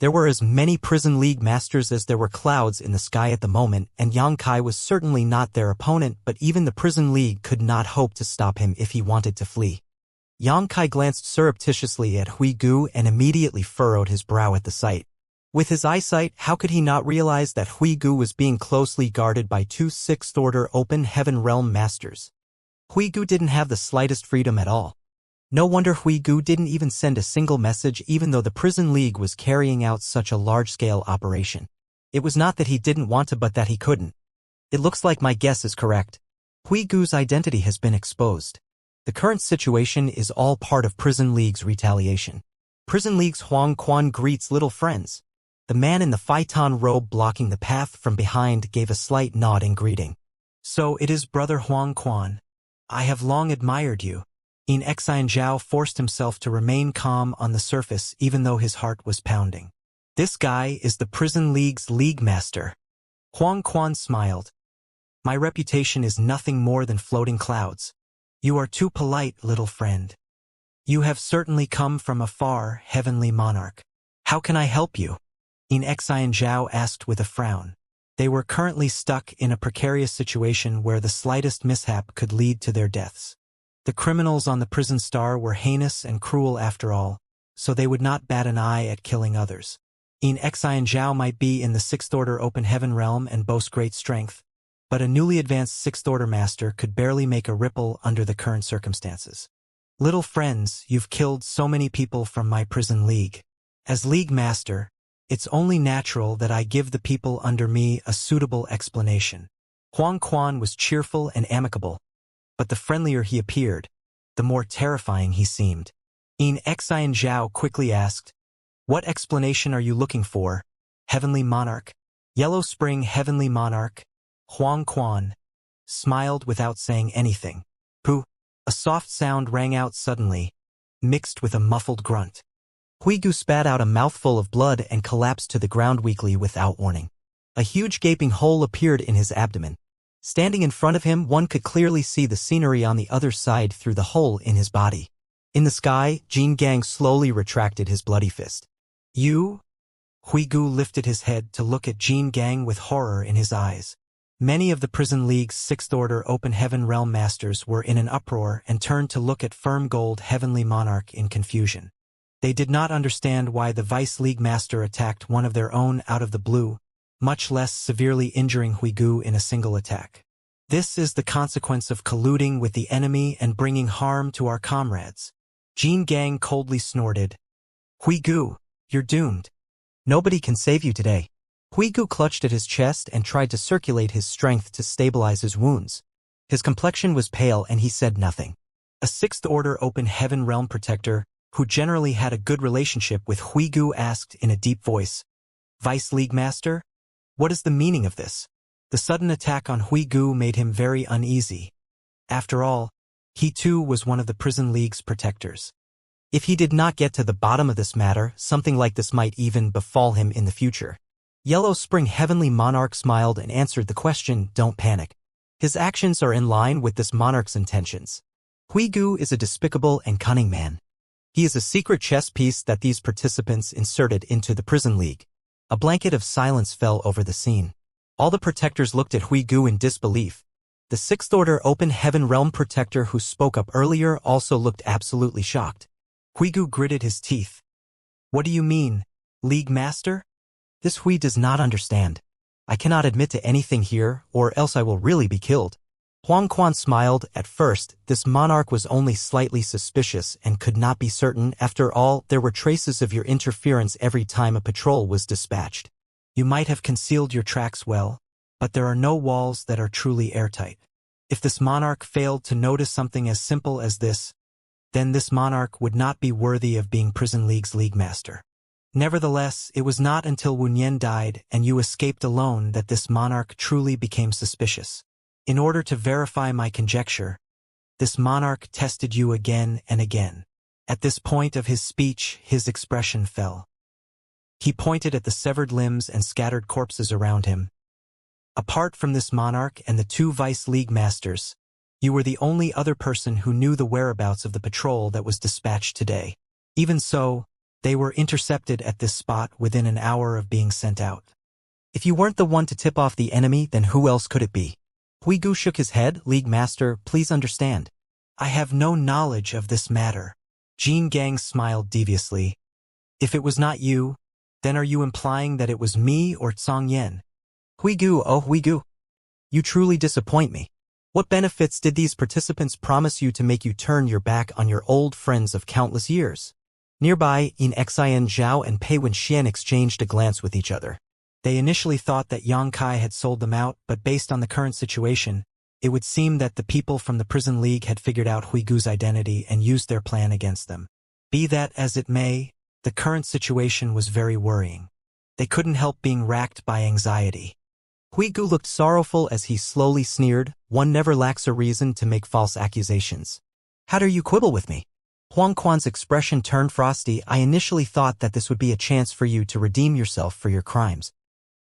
There were as many Prison League masters as there were clouds in the sky at the moment, and Xianxia was certainly not their opponent, but even the Prison League could not hope to stop him if he wanted to flee. Xianxia glanced surreptitiously at Huigu and immediately furrowed his brow at the sight. With his eyesight, how could he not realize that Huigu was being closely guarded by 2 6th-order Open Heaven Realm Masters? Huigu didn't have the slightest freedom at all. No wonder Huigu didn't even send a single message even though the Prison League was carrying out such a large-scale operation. It was not that he didn't want to but that he couldn't. It looks like my guess is correct. Huigu's identity has been exposed. The current situation is all part of Prison League's retaliation. Prison League's Huang Quan greets little friends. The man in the phaeton robe blocking the path from behind gave a slight nod in greeting. So it is Brother Huang Quan. I have long admired you. Xianxia forced himself to remain calm on the surface even though his heart was pounding. This guy is the Prison League's League Master. Huang Quan smiled. My reputation is nothing more than floating clouds. You are too polite, little friend. You have certainly come from a far, heavenly monarch. How can I help you? Xianxia asked with a frown. They were currently stuck in a precarious situation where the slightest mishap could lead to their deaths. The criminals on the prison star were heinous and cruel after all, so they would not bat an eye at killing others. Xianxia might be in the sixth-order open heaven realm and boast great strength, but a newly advanced sixth-order master could barely make a ripple under the current circumstances. Little friends, you've killed so many people from my prison league. As league master, it's only natural that I give the people under me a suitable explanation. Huang Quan was cheerful and amicable, but the friendlier he appeared, the more terrifying he seemed. Xianxia quickly asked, "What explanation are you looking for, Heavenly Monarch?" Yellow Spring Heavenly Monarch, Huang Quan, smiled without saying anything. Pooh! A soft sound rang out suddenly, mixed with a muffled grunt. Huigu spat out a mouthful of blood and collapsed to the ground weakly without warning. A huge gaping hole appeared in his abdomen. Standing in front of him, one could clearly see the scenery on the other side through the hole in his body. In the sky, Jin Gang slowly retracted his bloody fist. "You?" Huigu lifted his head to look at Jin Gang with horror in his eyes. Many of the Prison League's sixth-order open heaven realm masters were in an uproar and turned to look at Firm Gold Heavenly Monarch in confusion. They did not understand why the Vice League master attacked one of their own out of the blue, much less severely injuring Huigu in a single attack. "This is the consequence of colluding with the enemy and bringing harm to our comrades." Jin Gang coldly snorted. "Huigu, you're doomed. Nobody can save you today." Huigu clutched at his chest and tried to circulate his strength to stabilize his wounds. His complexion was pale and he said nothing. A sixth-order open heaven realm protector, who generally had a good relationship with Huigu, asked in a deep voice, "Vice League Master? What is the meaning of this?" The sudden attack on Huigu made him very uneasy. After all, he too was one of the Prison League's protectors. If he did not get to the bottom of this matter, something like this might even befall him in the future. Yellow Spring Heavenly Monarch smiled and answered the question, "Don't panic. His actions are in line with this monarch's intentions. Huigu is a despicable and cunning man. He is a secret chess piece that these participants inserted into the Prison League." A blanket of silence fell over the scene. All the protectors looked at Huigu in disbelief. The sixth-order open heaven realm protector who spoke up earlier also looked absolutely shocked. Huigu gritted his teeth. "What do you mean, League Master? This Hui does not understand. I cannot admit to anything here, or else I will really be killed." Huang Quan smiled. At first, this monarch was only slightly suspicious and could not be certain. After all, there were traces of your interference every time a patrol was dispatched. You might have concealed your tracks well, but there are no walls that are truly airtight. If this monarch failed to notice something as simple as this, then this monarch would not be worthy of being Prison League's League Master. Nevertheless, it was not until Wunyan died and you escaped alone that this monarch truly became suspicious. In order to verify my conjecture, this monarch tested you again and again. At this point of his speech, his expression fell. He pointed at the severed limbs and scattered corpses around him. "Apart from this monarch and the two Vice League Masters, you were the only other person who knew the whereabouts of the patrol that was dispatched today. Even so, they were intercepted at this spot within an hour of being sent out. If you weren't the one to tip off the enemy, then who else could it be?" Huigu shook his head. "League Master, please understand. I have no knowledge of this matter." Jin Gang smiled deviously. "If it was not you, then are you implying that it was me or Tsang Yen?" "Huigu, oh Huigu. You truly disappoint me. What benefits did these participants promise you to make you turn your back on your old friends of countless years?" Nearby, Xianxia and Pei Wenxian exchanged a glance with each other. They initially thought that Yang Kai had sold them out, but based on the current situation, it would seem that the people from the Prison League had figured out Huigu's identity and used their plan against them. Be that as it may, the current situation was very worrying. They couldn't help being racked by anxiety. Huigu looked sorrowful as he slowly sneered. "One never lacks a reason to make false accusations. How dare you quibble with me?" Huang Quan's expression turned frosty. "I initially thought that this would be a chance for you to redeem yourself for your crimes.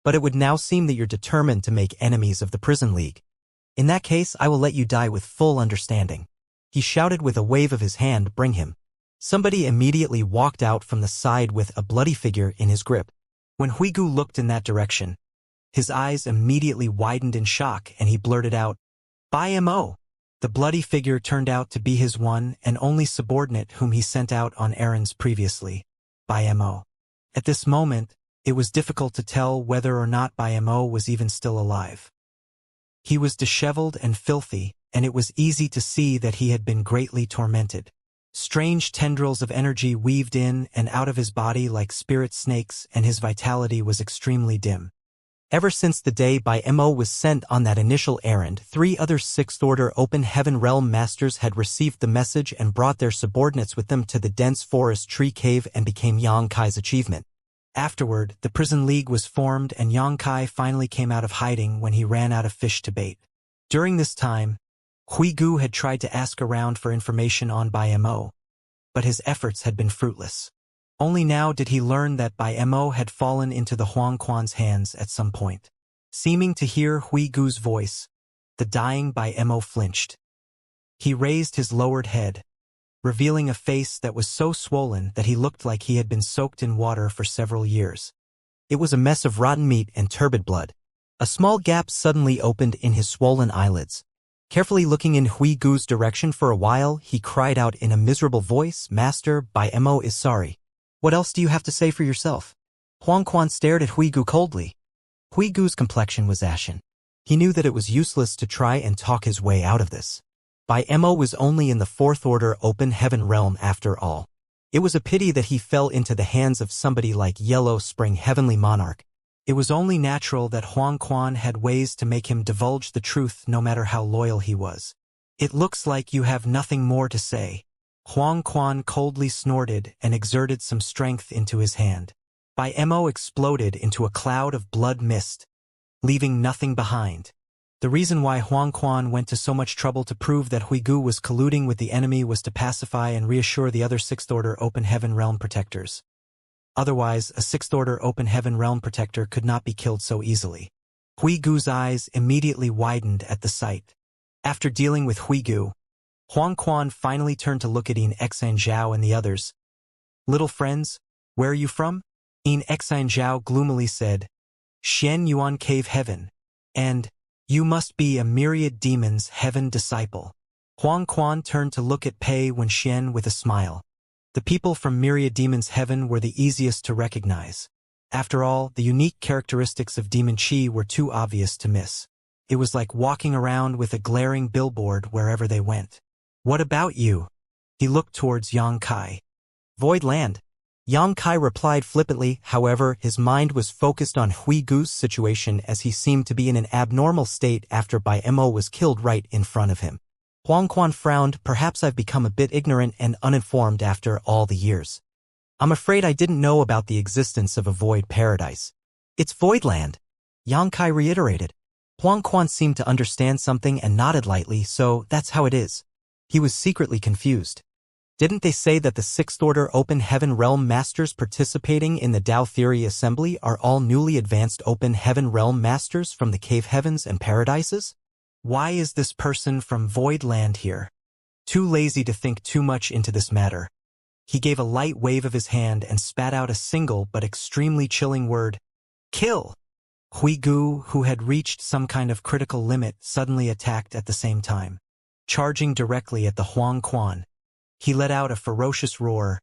But it would now seem that you're determined to make enemies of the Prison League. In that case, I will let you die with full understanding." He shouted with a wave of his hand, "Bring him." Somebody immediately walked out from the side with a bloody figure in his grip. When Huigu looked in that direction, his eyes immediately widened in shock and he blurted out, "By Mo!" The bloody figure turned out to be his one and only subordinate whom he sent out on errands previously, by Mo. At this moment, It was difficult to tell whether or not Mo was even still alive. He was disheveled and filthy, and it was easy to see that he had been greatly tormented. Strange tendrils of energy weaved in and out of his body like spirit snakes, and his vitality was extremely dim. Ever since the day Mo was sent on that initial errand, 3 other Sixth-Order Open Heaven Realm Masters had received the message and brought their subordinates with them to the dense forest tree cave and became Xianxia's achievement. Afterward, the Prison League was formed and Xianxia finally came out of hiding when he ran out of fish to bait. During this time, Huigu had tried to ask around for information on Mo, but his efforts had been fruitless. Only now did he learn that Mo had fallen into the Huangquan's hands at some point. Seeming to hear Huigu's voice, the dying Mo flinched. He raised his lowered head, revealing a face that was so swollen that he looked like he had been soaked in water for several years. It was a mess of rotten meat and turbid blood. A small gap suddenly opened in his swollen eyelids. Carefully looking in Huigu's direction for a while, he cried out in a miserable voice, "Master, Mo is sorry. What else do you have to say for yourself?" Huangquan stared at Huigu coldly. Huigu's complexion was ashen. He knew that it was useless to try and talk his way out of this. Mo was only in the 4th Order Open Heaven Realm after all. It was a pity that he fell into the hands of somebody like Yellow Spring Heavenly Monarch. It was only natural that Huangquan had ways to make him divulge the truth no matter how loyal he was. "It looks like you have nothing more to say." Huangquan coldly snorted and exerted some strength into his hand. Mo exploded into a cloud of blood mist, leaving nothing behind. The reason why Huangquan went to so much trouble to prove that Huigu was colluding with the enemy was to pacify and reassure the other 6th Order Open Heaven Realm Protectors. Otherwise, a 6th Order Open Heaven Realm Protector could not be killed so easily. Huigu's eyes immediately widened at the sight. After dealing with Huigu, Huangquan finally turned to look at Xianxia and the others. "Little friends, where are you from?" Xianxia gloomily said, "Xian Yuan Cave Heaven, and you must be a myriad demons heaven disciple." Huangquan turned to look at Pei Wenxian with a smile. The people from Myriad Demons Heaven were the easiest to recognize. After all, the unique characteristics of Demon Chi were too obvious to miss. It was like walking around with a glaring billboard wherever they went. "What about you?" He looked towards Xianxia. "Void Land." Xianxia replied flippantly, however, his mind was focused on Huigu's situation as he seemed to be in an abnormal state after Mo was killed right in front of him. Huangquan frowned. "Perhaps I've become a bit ignorant and uninformed after all the years. I'm afraid I didn't know about the existence of a void paradise." "It's Voidland," Xianxia reiterated. Huangquan seemed to understand something and nodded lightly, "So that's how it is." He was secretly confused. Didn't they say that the 6th Order Open Heaven Realm Masters participating in the Tao Theory Assembly are all newly advanced Open Heaven Realm Masters from the Cave Heavens and Paradises? Why is this person from Void Land here? Too lazy to think too much into this matter. He gave a light wave of his hand and spat out a single but extremely chilling word. "Kill!" Huigu, who had reached some kind of critical limit, suddenly attacked at the same time. Charging directly at the Huangquan, he let out a ferocious roar.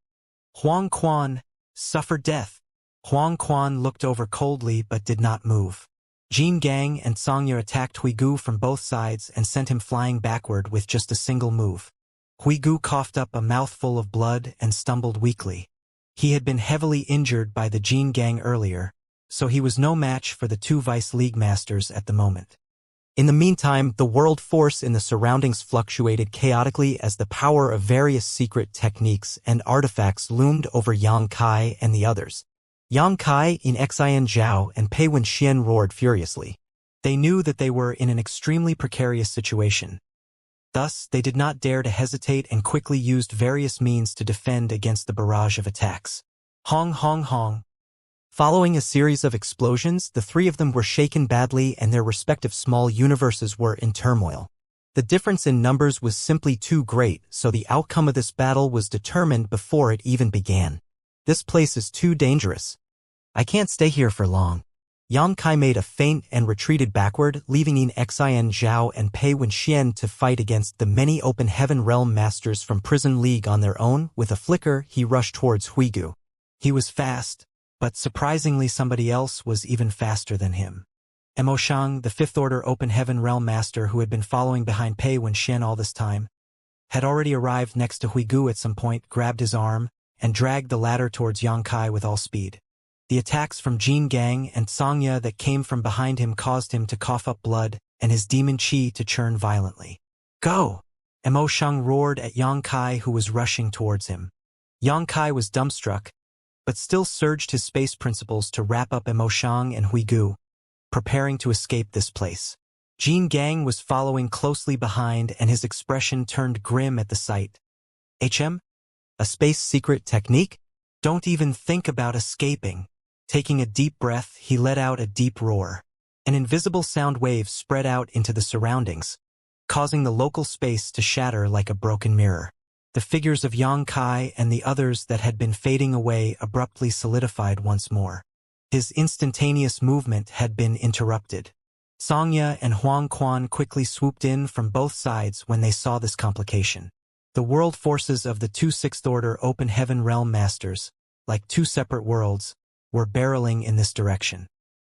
"Huangquan, suffer death!" Huangquan looked over coldly but did not move. Jin Gang and Xianxia attacked Huigu from both sides and sent him flying backward with just a single move. Huigu coughed up a mouthful of blood and stumbled weakly. He had been heavily injured by the Jin Gang earlier, so he was no match for the 2 Vice League Masters at the moment. In the meantime, the world force in the surroundings fluctuated chaotically as the power of various secret techniques and artifacts loomed over Xianxia and the others. Xianxia, Xianxia, and Pei Wenxian roared furiously. They knew that they were in an extremely precarious situation. Thus, they did not dare to hesitate and quickly used various means to defend against the barrage of attacks. Hong hong hong. Following a series of explosions, the 3 of them were shaken badly and their respective small universes were in turmoil. The difference in numbers was simply too great, so the outcome of this battle was determined before it even began. "This place is too dangerous. I can't stay here for long." Xianxia made a feint and retreated backward, leaving Xianxia and Pei Wenxian to fight against the many Open Heaven Realm Masters from Prison League on their own. With a flicker, he rushed towards Huigu. He was fast, But surprisingly somebody else was even faster than him. Emoshang, the Fifth Order Open Heaven Realm Master who had been following behind Pei Wenxian all this time, had already arrived next to Huigu at some point, grabbed his arm, and dragged the latter towards Yangkai with all speed. The attacks from Jin Gang and Xianxia that came from behind him caused him to cough up blood and his demon chi to churn violently. Go! Emoshang roared at Yangkai who was rushing towards him. Yangkai was dumbstruck, but still surged his space principles to wrap up Emoshang and Huigu, preparing to escape this place. Jin Gang was following closely behind and his expression turned grim at the sight. HM? A space secret technique? Don't even think about escaping. Taking a deep breath, he let out a deep roar. An invisible sound wave spread out into the surroundings, causing the local space to shatter like a broken mirror. The figures of Yangkai and the others that had been fading away abruptly solidified once more. His instantaneous movement had been interrupted. Xianxia and Huang Quan quickly swooped in from both sides when they saw this complication. The world forces of the two Sixth Order Open Heaven Realm Masters, like two separate worlds, were barreling in this direction.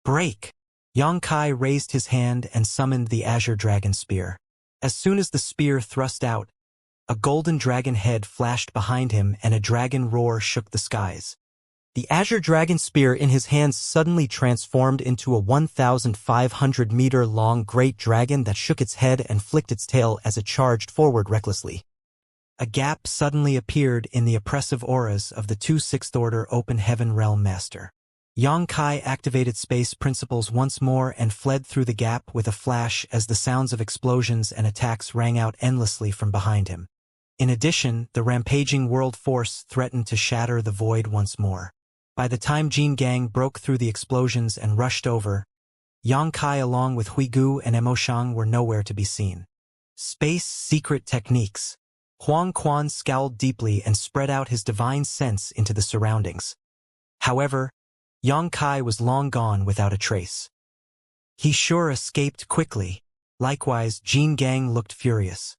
Break! Yangkai raised his hand and summoned the Azure Dragon Spear. As soon as the spear thrust out, a golden dragon head flashed behind him and a dragon roar shook the skies. The Azure Dragon Spear in his hands suddenly transformed into a 1,500-meter-long great dragon that shook its head and flicked its tail as it charged forward recklessly. A gap suddenly appeared in the oppressive auras of the two Sixth Order Open Heaven Realm Master. Yangkai activated space principles once more and fled through the gap with a flash as the sounds of explosions and attacks rang out endlessly from behind him. In addition, the rampaging world force threatened to shatter the void once more. By the time Jin Gang broke through the explosions and rushed over, Yangkai along with Huigu and Emoshang were nowhere to be seen. Space secret techniques. Huang Quan scowled deeply and spread out his divine sense into the surroundings. However, Yangkai was long gone without a trace. He sure escaped quickly. Likewise, Jin Gang looked furious.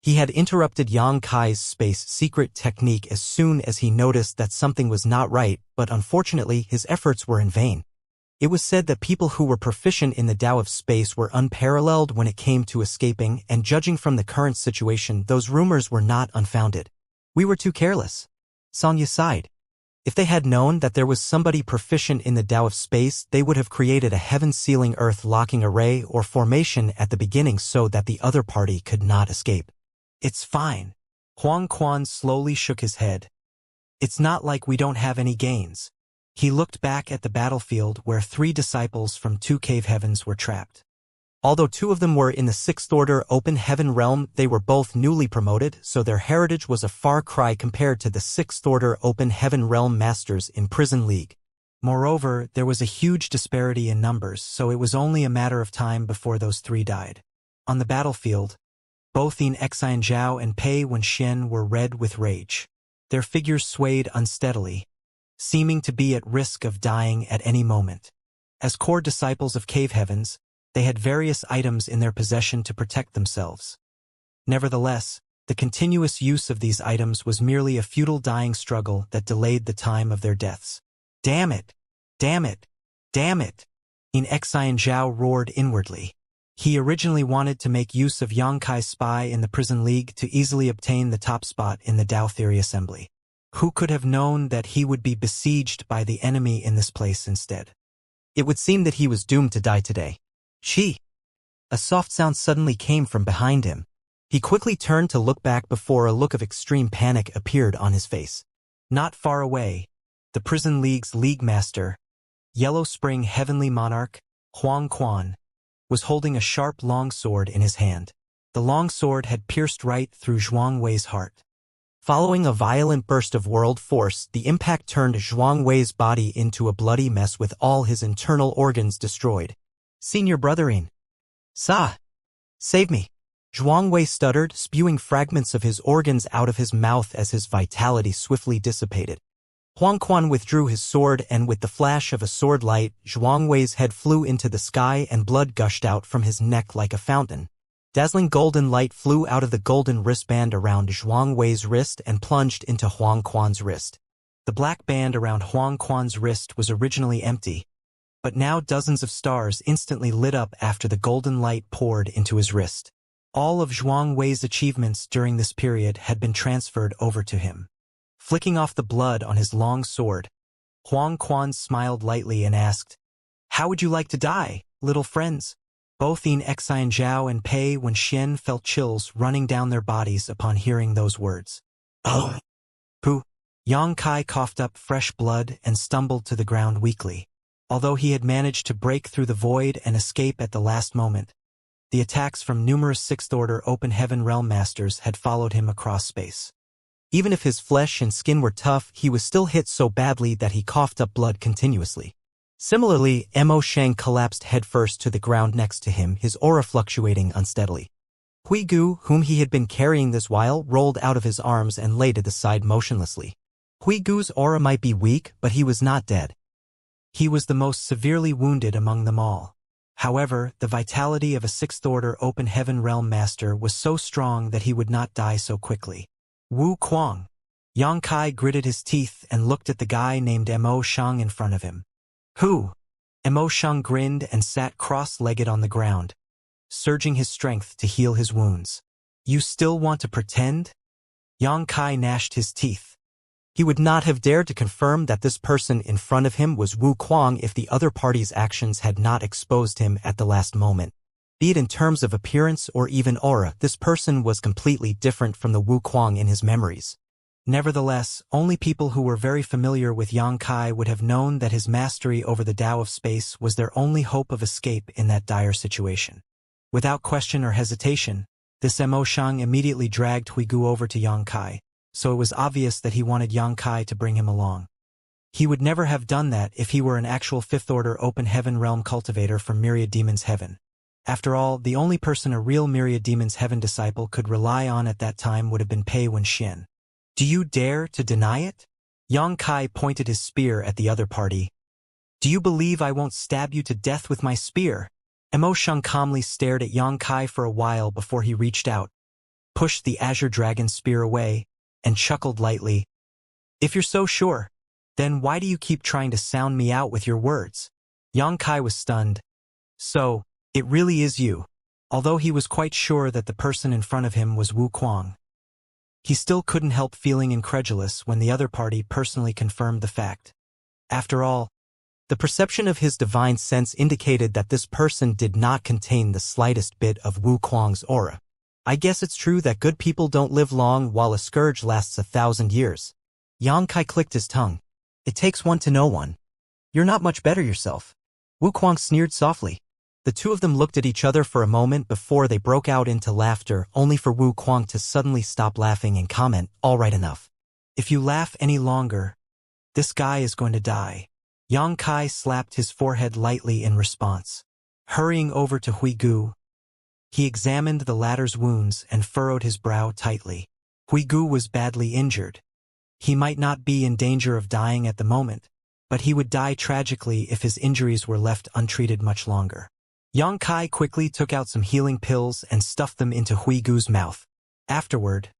He had interrupted Yangkai's space secret technique as soon as he noticed that something was not right, but unfortunately his efforts were in vain. It was said that people who were proficient in the Tao of space were unparalleled when it came to escaping, and judging from the current situation, those rumors were not unfounded. We were too careless. Xianxia sighed. If they had known that there was somebody proficient in the Tao of space, they would have created a heaven-sealing earth-locking array or formation at the beginning so that the other party could not escape. It's fine. Huang Quan slowly shook his head. It's not like we don't have any gains. He looked back at the battlefield where 3 disciples from 2 cave heavens were trapped. Although 2 of them were in the Sixth Order Open Heaven Realm, they were both newly promoted, so their heritage was a far cry compared to the Sixth Order Open Heaven Realm Masters in Prison League. Moreover, there was a huge disparity in numbers, so it was only a matter of time before those 3 died. On the battlefield, both Xianxia and Pei Wenxian were red with rage. Their figures swayed unsteadily, seeming to be at risk of dying at any moment. As core disciples of Cave Heavens, they had various items in their possession to protect themselves. Nevertheless, the continuous use of these items was merely a futile dying struggle that delayed the time of their deaths. Damn it! Damn it! Damn it! Xianxia roared inwardly. He originally wanted to make use of Yangkai's spy in the Prison League to easily obtain the top spot in the Tao Theory Assembly. Who could have known that he would be besieged by the enemy in this place instead? It would seem that he was doomed to die today. She! A soft sound suddenly came from behind him. He quickly turned to look back before a look of extreme panic appeared on his face. Not far away, the Prison League's League Master, Yellow Spring Heavenly Monarch, Huang Quan, was holding a sharp long sword in his hand. The long sword had pierced right through Zhuang Wei's heart. Following a violent burst of world force, the impact turned Zhuang Wei's body into a bloody mess with all his internal organs destroyed. Senior Brothering. Sa! Save me! Zhuang Wei stuttered, spewing fragments of his organs out of his mouth as his vitality swiftly dissipated. Huang Quan withdrew his sword, and with the flash of a sword light, Zhuang Wei's head flew into the sky and blood gushed out from his neck like a fountain. Dazzling golden light flew out of the golden wristband around Zhuang Wei's wrist and plunged into Huang Quan's wrist. The black band around Huang Quan's wrist was originally empty, but now dozens of stars instantly lit up after the golden light poured into his wrist. All of Zhuang Wei's achievements during this period had been transferred over to him. Flicking off the blood on his long sword, Huang Quan smiled lightly and asked, "How would you like to die, little friends?" Both Xianxia and Pei Wenxian felt chills running down their bodies upon hearing those words. "Oh." Pooh. Yang Kai coughed up fresh blood and stumbled to the ground weakly. Although he had managed to break through the void and escape at the last moment, the attacks from numerous Sixth-Order Open Heaven Realm Masters had followed him across space. Even if his flesh and skin were tough, he was still hit so badly that he coughed up blood continuously. Similarly, Mo Shang collapsed headfirst to the ground next to him, his aura fluctuating unsteadily. Hui Gu, whom he had been carrying this while, rolled out of his arms and lay to the side motionlessly. Hui Gu's aura might be weak, but he was not dead. He was the most severely wounded among them all. However, the vitality of a Sixth-Order Open Heaven Realm Master was so strong that he would not die so quickly. Wu Kuang. Yang Kai gritted his teeth and looked at the guy named Mo Shang in front of him. "Who?" Mo Shang grinned and sat cross-legged on the ground, surging his strength to heal his wounds. "You still want to pretend?" Yang Kai gnashed his teeth. He would not have dared to confirm that this person in front of him was Wu Kuang if the other party's actions had not exposed him at the last moment. Be it in terms of appearance or even aura, this person was completely different from the Wu Kuang in his memories. Nevertheless, only people who were very familiar with Yang Kai would have known that his mastery over the Tao of space was their only hope of escape in that dire situation. Without question or hesitation, this Mo Shang immediately dragged Hui Gu over to Yang Kai, so it was obvious that he wanted Yang Kai to bring him along. He would never have done that if he were an actual Fifth-Order Open Heaven Realm cultivator from Myriad Demons Heaven. After all, the only person a real Myriad Demons Heaven disciple could rely on at that time would have been Pei Wenxian. "Do you dare to deny it?" Yang Kai pointed his spear at the other party. "Do you believe I won't stab you to death with my spear?" Mo Shang calmly stared at Yang Kai for a while before he reached out, pushed the Azure Dragon spear away, and chuckled lightly. "If you're so sure, then why do you keep trying to sound me out with your words?" Yang Kai was stunned. "So, it really is you." Although he was quite sure that the person in front of him was Wu Kuang, he still couldn't help feeling incredulous when the other party personally confirmed the fact. After all, the perception of his divine sense indicated that this person did not contain the slightest bit of Wu Kuang's aura. "I guess it's true that good people don't live long while a scourge lasts 1,000 years. Yang Kai clicked his tongue. "It takes one to know one. You're not much better yourself." Wu Kuang sneered softly. The two of them looked at each other for a moment before they broke out into laughter, only for Wu Kuang to suddenly stop laughing and comment, "All right, enough. If you laugh any longer, this guy is going to die." Yang Kai slapped his forehead lightly in response. Hurrying over to Hui Gu, he examined the latter's wounds and furrowed his brow tightly. Hui Gu was badly injured. He might not be in danger of dying at the moment, but he would die tragically if his injuries were left untreated much longer. Yang Kai quickly took out some healing pills and stuffed them into Hui Gu's mouth. Afterward,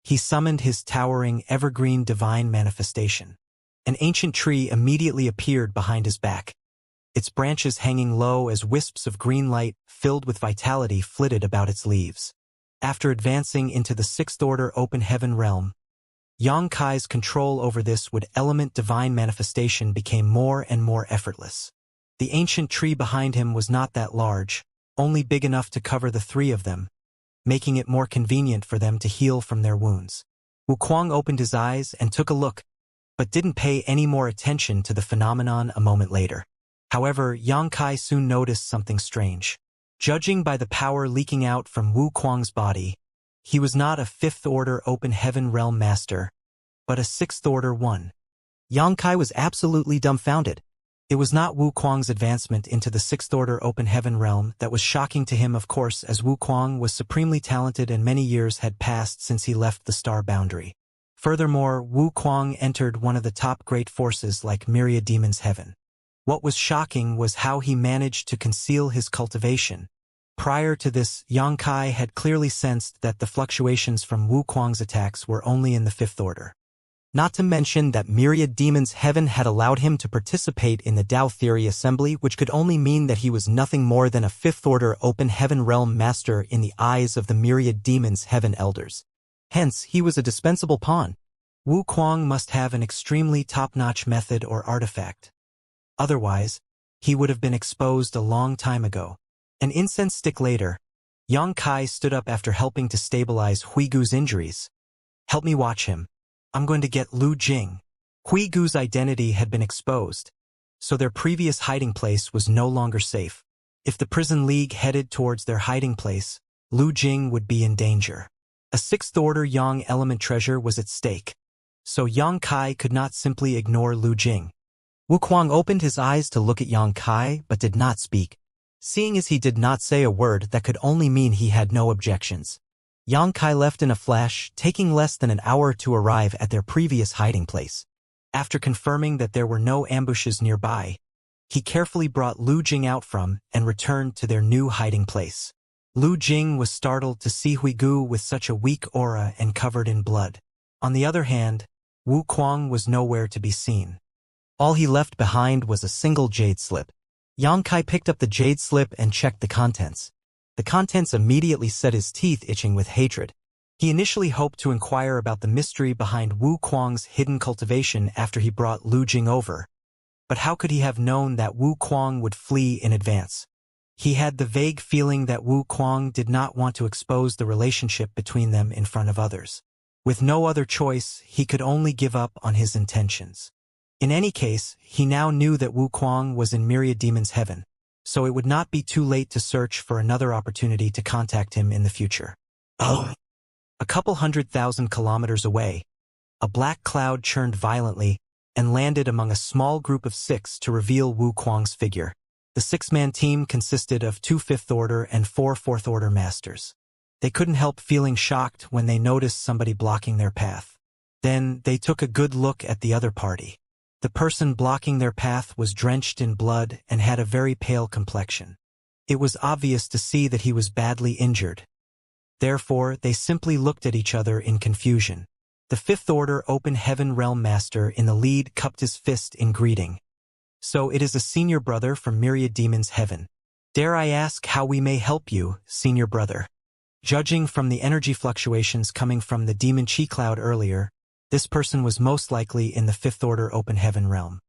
he summoned his towering evergreen divine manifestation. An ancient tree immediately appeared behind his back, its branches hanging low as wisps of green light filled with vitality flitted about its leaves. After advancing into the Sixth-Order Open Heaven Realm, Yang Kai's control over this wood-element divine manifestation became more and more effortless. The ancient tree behind him was not that large, only big enough to cover the three of them, making it more convenient for them to heal from their wounds. Wu Kuang opened his eyes and took a look, but didn't pay any more attention to the phenomenon a moment later. However, Yang Kai soon noticed something strange. Judging by the power leaking out from Wu Kuang's body, he was not a Fifth-Order Open Heaven Realm Master, but a Sixth-Order one. Yang Kai was absolutely dumbfounded. It was not Wu Kuang's advancement into the Sixth-Order Open Heaven Realm that was shocking to him, of course, as Wu Kuang was supremely talented and many years had passed since he left the star boundary. Furthermore, Wu Kuang entered one of the top great forces like Myriad Demons Heaven. What was shocking was how he managed to conceal his cultivation. Prior to this, Yang Kai had clearly sensed that the fluctuations from Wu Kuang's attacks were only in the Fifth Order. Not to mention that myriad demons heaven had allowed him to participate in the Tao Theory Assembly, which could only mean that he was nothing more than a fifth-order open heaven realm master in the eyes of the myriad demons heaven elders. Hence, he was a dispensable pawn. Wu Kuang must have an extremely top-notch method or artifact. Otherwise, he would have been exposed a long time ago. An incense stick later, Yang Kai stood up after helping to stabilize Huigu's injuries. "Help me watch him. I'm going to get Lu Jing." Huigu's identity had been exposed, so their previous hiding place was no longer safe. If the prison league headed towards their hiding place, Lu Jing would be in danger. A sixth-order Yang element treasure was at stake, so Yang Kai could not simply ignore Lu Jing. Wu Kuang opened his eyes to look at Yang Kai but did not speak. Seeing as he did not say a word, that could only mean he had no objections. Yang Kai left in a flash, taking less than an hour to arrive at their previous hiding place. After confirming that there were no ambushes nearby, he carefully brought Lu Jing out from and returned to their new hiding place. Lu Jing was startled to see Huigu with such a weak aura and covered in blood. On the other hand, Wu Kuang was nowhere to be seen. All he left behind was a single jade slip. Yang Kai picked up the jade slip and checked the contents. The contents immediately set his teeth itching with hatred. He initially hoped to inquire about the mystery behind Wu Kuang's hidden cultivation after he brought Lu Jing over. But how could he have known that Wu Kuang would flee in advance? He had the vague feeling that Wu Kuang did not want to expose the relationship between them in front of others. With no other choice, he could only give up on his intentions. In any case, he now knew that Wu Kuang was in Myriad Demon's heaven, so it would not be too late to search for another opportunity to contact him in the future. A couple 100,000 kilometers away, a black cloud churned violently and landed among a small group of 6 to reveal Wu Kuang's figure. The 6-man team consisted of 2 fifth-order and 4 fourth-order masters. They couldn't help feeling shocked when they noticed somebody blocking their path. Then they took a good look at the other party. The person blocking their path was drenched in blood and had a very pale complexion. It was obvious to see that he was badly injured. Therefore, they simply looked at each other in confusion. The fifth-order open heaven realm master in the lead cupped his fist in greeting. "So it is a senior brother from Myriad Demon's heaven. Dare I ask how we may help you, senior brother?" Judging from the energy fluctuations coming from the demon chi cloud earlier, this person was most likely in the fifth-order open heaven realm.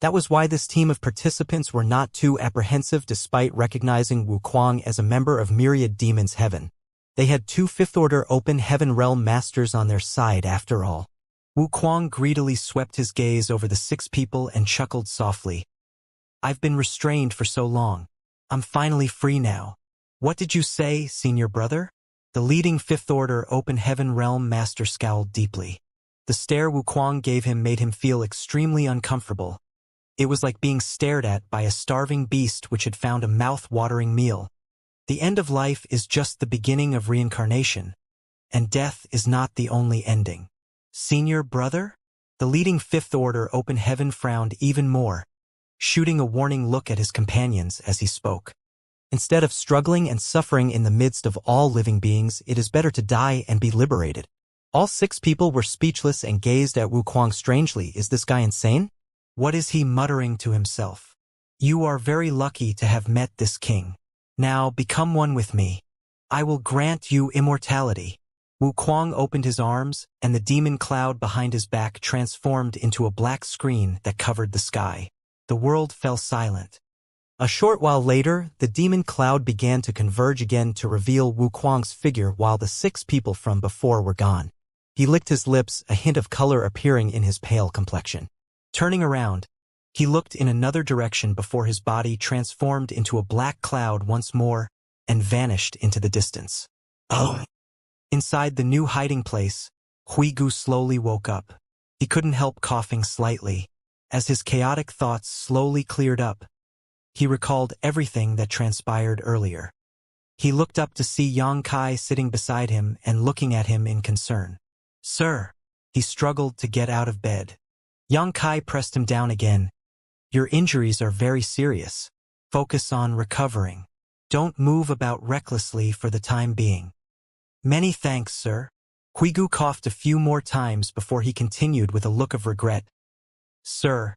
That was why this team of participants were not too apprehensive despite recognizing Wu Kuang as a member of Myriad Demon's heaven. They had 2 fifth-order open heaven realm masters on their side after all. Wu Kuang greedily swept his gaze over the 6 people and chuckled softly. "I've been restrained for so long. I'm finally free now." "What did you say, senior brother?" The leading fifth-order open heaven realm master scowled deeply. The stare Wu Kuang gave him made him feel extremely uncomfortable. It was like being stared at by a starving beast which had found a mouth-watering meal. The end of life is just the beginning of reincarnation, and death is not the only ending. "Senior brother?" The leading fifth-order open heaven frowned even more, shooting a warning look at his companions as he spoke. Instead of struggling and suffering in the midst of all living beings, it is better to die and be liberated. All 6 people were speechless and gazed at Wu Kuang strangely. Is this guy insane? What is he muttering to himself? "You are very lucky to have met this king. Now become one with me. I will grant you immortality." Wu Kuang opened his arms, and the demon cloud behind his back transformed into a black screen that covered the sky. The world fell silent. A short while later, the demon cloud began to converge again to reveal Wu Kuang's figure while the 6 people from before were gone. He licked his lips, a hint of color appearing in his pale complexion. Turning around, he looked in another direction before his body transformed into a black cloud once more and vanished into the distance. Inside the new hiding place, Huigu slowly woke up. He couldn't help coughing slightly. As his chaotic thoughts slowly cleared up, he recalled everything that transpired earlier. He looked up to see Yang Kai sitting beside him and looking at him in concern. "Sir." He struggled to get out of bed. Yang Kai pressed him down again. "Your injuries are very serious. Focus on recovering. Don't move about recklessly for the time being." "Many thanks, sir." Huigu coughed a few more times before he continued with a look of regret. Sir,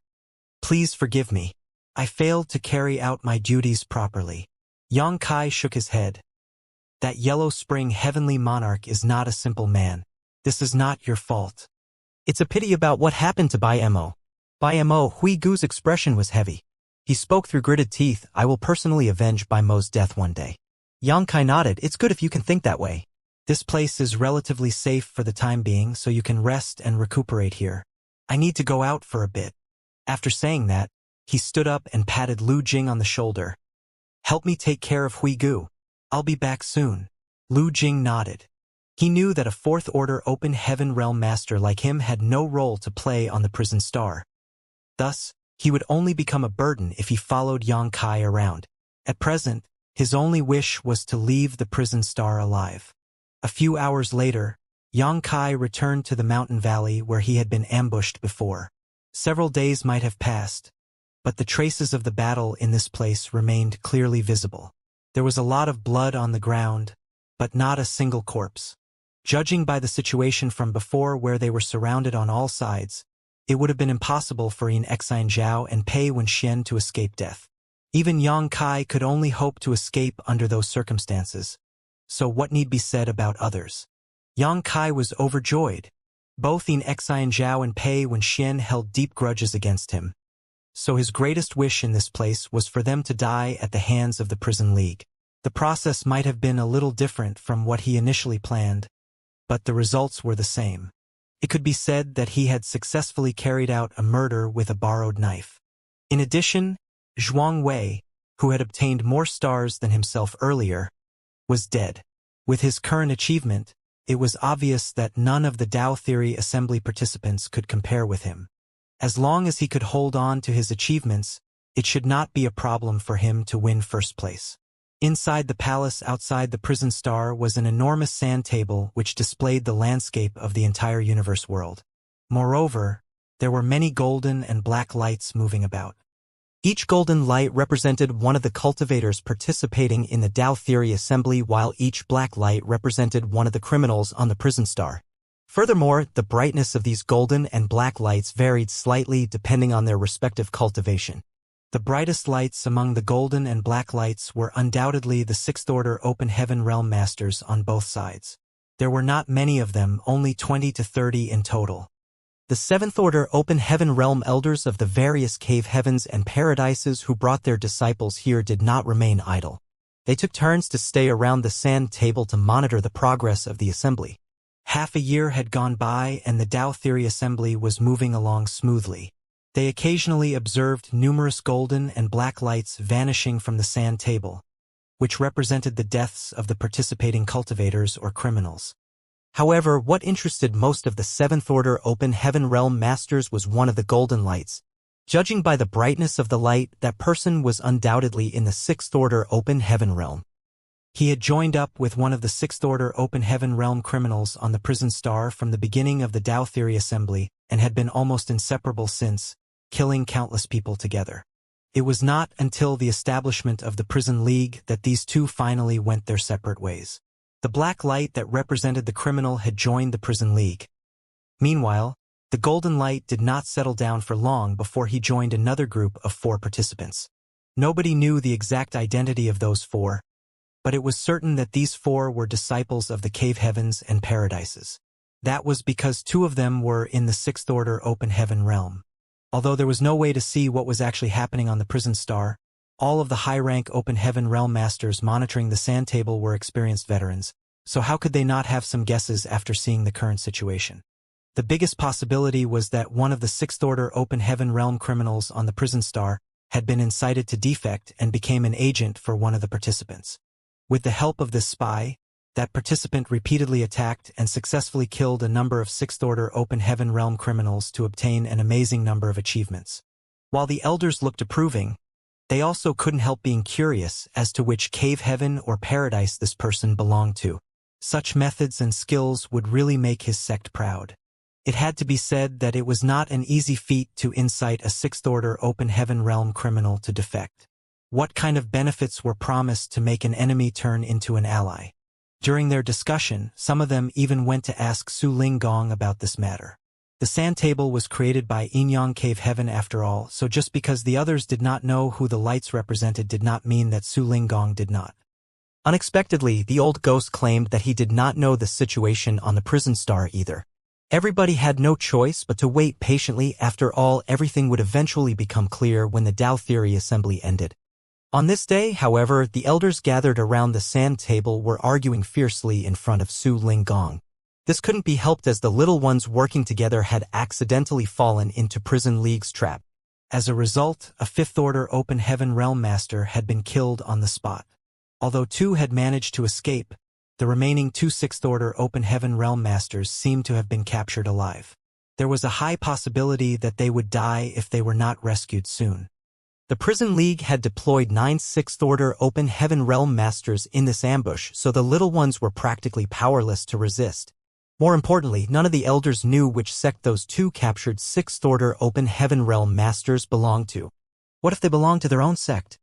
please forgive me. I failed to carry out my duties properly. Yang Kai shook his head. That yellow spring heavenly monarch is not a simple man. This is not your fault. It's a pity about what happened to Bai Mo. Bai Mo, Huigu's expression was heavy. He spoke through gritted teeth. I will personally avenge Bai Mo's death one day. Yang Kai nodded. It's good if you can think that way. This place is relatively safe for the time being, so you can rest and recuperate here. I need to go out for a bit. After saying that, he stood up and patted Lu Jing on the shoulder. Help me take care of Huigu. I'll be back soon. Lu Jing nodded. He knew that a fourth-order open heaven realm master like him had no role to play on the prison star. Thus, he would only become a burden if he followed Yang Kai around. At present, his only wish was to leave the prison star alive. A few hours later, Yang Kai returned to the mountain valley where he had been ambushed before. Several days might have passed, but the traces of the battle in this place remained clearly visible. There was a lot of blood on the ground, but not a single corpse. Judging by the situation from before where they were surrounded on all sides, it would have been impossible for Xianxia and Pei Wenxian to escape death. Even Yang Kai could only hope to escape under those circumstances. So what need be said about others? Yang Kai was overjoyed. Both Xianxia and Pei Wenxian held deep grudges against him. So his greatest wish in this place was for them to die at the hands of the prison league. The process might have been a little different from what he initially planned, but the results were the same. It could be said that he had successfully carried out a murder with a borrowed knife. In addition, Zhuang Wei, who had obtained more stars than himself earlier, was dead. With his current achievement, it was obvious that none of the Tao Theory Assembly participants could compare with him. As long as he could hold on to his achievements, it should not be a problem for him to win first place. Inside the palace outside the prison star was an enormous sand table which displayed the landscape of the entire universe world. Moreover, there were many golden and black lights moving about. Each golden light represented one of the cultivators participating in the Tao Theory Assembly, while each black light represented one of the criminals on the prison star. Furthermore, the brightness of these golden and black lights varied slightly depending on their respective cultivation. The brightest lights among the golden and black lights were undoubtedly the sixth-order open heaven realm masters on both sides. There were not many of them, only 20 to 30 in total. The seventh-order open heaven realm elders of the various cave heavens and paradises who brought their disciples here did not remain idle. They took turns to stay around the sand table to monitor the progress of the assembly. Half a year had gone by and the Tao Theory Assembly was moving along smoothly. They occasionally observed numerous golden and black lights vanishing from the sand table, which represented the deaths of the participating cultivators or criminals. However, what interested most of the seventh-order open heaven realm masters was one of the golden lights. Judging by the brightness of the light, that person was undoubtedly in the sixth-order open heaven realm. He had joined up with one of the sixth-order open heaven realm criminals on the prison star from the beginning of the Tao Theory Assembly and had been almost inseparable since, killing countless people together. It was not until the establishment of the prison league that these two finally went their separate ways. The black light that represented the criminal had joined the prison league. Meanwhile, the golden light did not settle down for long before he joined another group of 4 participants. Nobody knew the exact identity of those 4, but it was certain that these 4 were disciples of the cave heavens and paradises. That was because 2 of them were in the sixth-order open heaven realm. Although there was no way to see what was actually happening on the prison star, all of the high-rank open heaven realm masters monitoring the sand table were experienced veterans, so how could they not have some guesses after seeing the current situation? The biggest possibility was that one of the sixth-order open heaven realm criminals on the prison star had been incited to defect and became an agent for one of the participants. With the help of this spy, that participant repeatedly attacked and successfully killed a number of sixth-order open heaven realm criminals to obtain an amazing number of achievements. While the elders looked approving, they also couldn't help being curious as to which cave heaven or paradise this person belonged to. Such methods and skills would really make his sect proud. It had to be said that it was not an easy feat to incite a sixth-order open heaven realm criminal to defect. What kind of benefits were promised to make an enemy turn into an ally? During their discussion, some of them even went to ask Su Linggong about this matter. The sand table was created by Inyang Cave Heaven after all, so just because the others did not know who the lights represented did not mean that Su Linggong did not. Unexpectedly, the old ghost claimed that he did not know the situation on the prison star either. Everybody had no choice but to wait patiently. After all, everything would eventually become clear when the Tao Theory Assembly ended. On this day, however, the elders gathered around the sand table were arguing fiercely in front of Su Linggong. This couldn't be helped as the little ones working together had accidentally fallen into Prison League's trap. As a result, a fifth-order Open Heaven Realm Master had been killed on the spot. Although 2 had managed to escape, the remaining 2 sixth-order Open Heaven Realm Masters seemed to have been captured alive. There was a high possibility that they would die if they were not rescued soon. The Prison League had deployed 9 sixth-order Open Heaven Realm Masters in this ambush, so the little ones were practically powerless to resist. More importantly, none of the elders knew which sect those 2 captured 6th-order Open Heaven Realm Masters belonged to. What if they belonged to their own sect?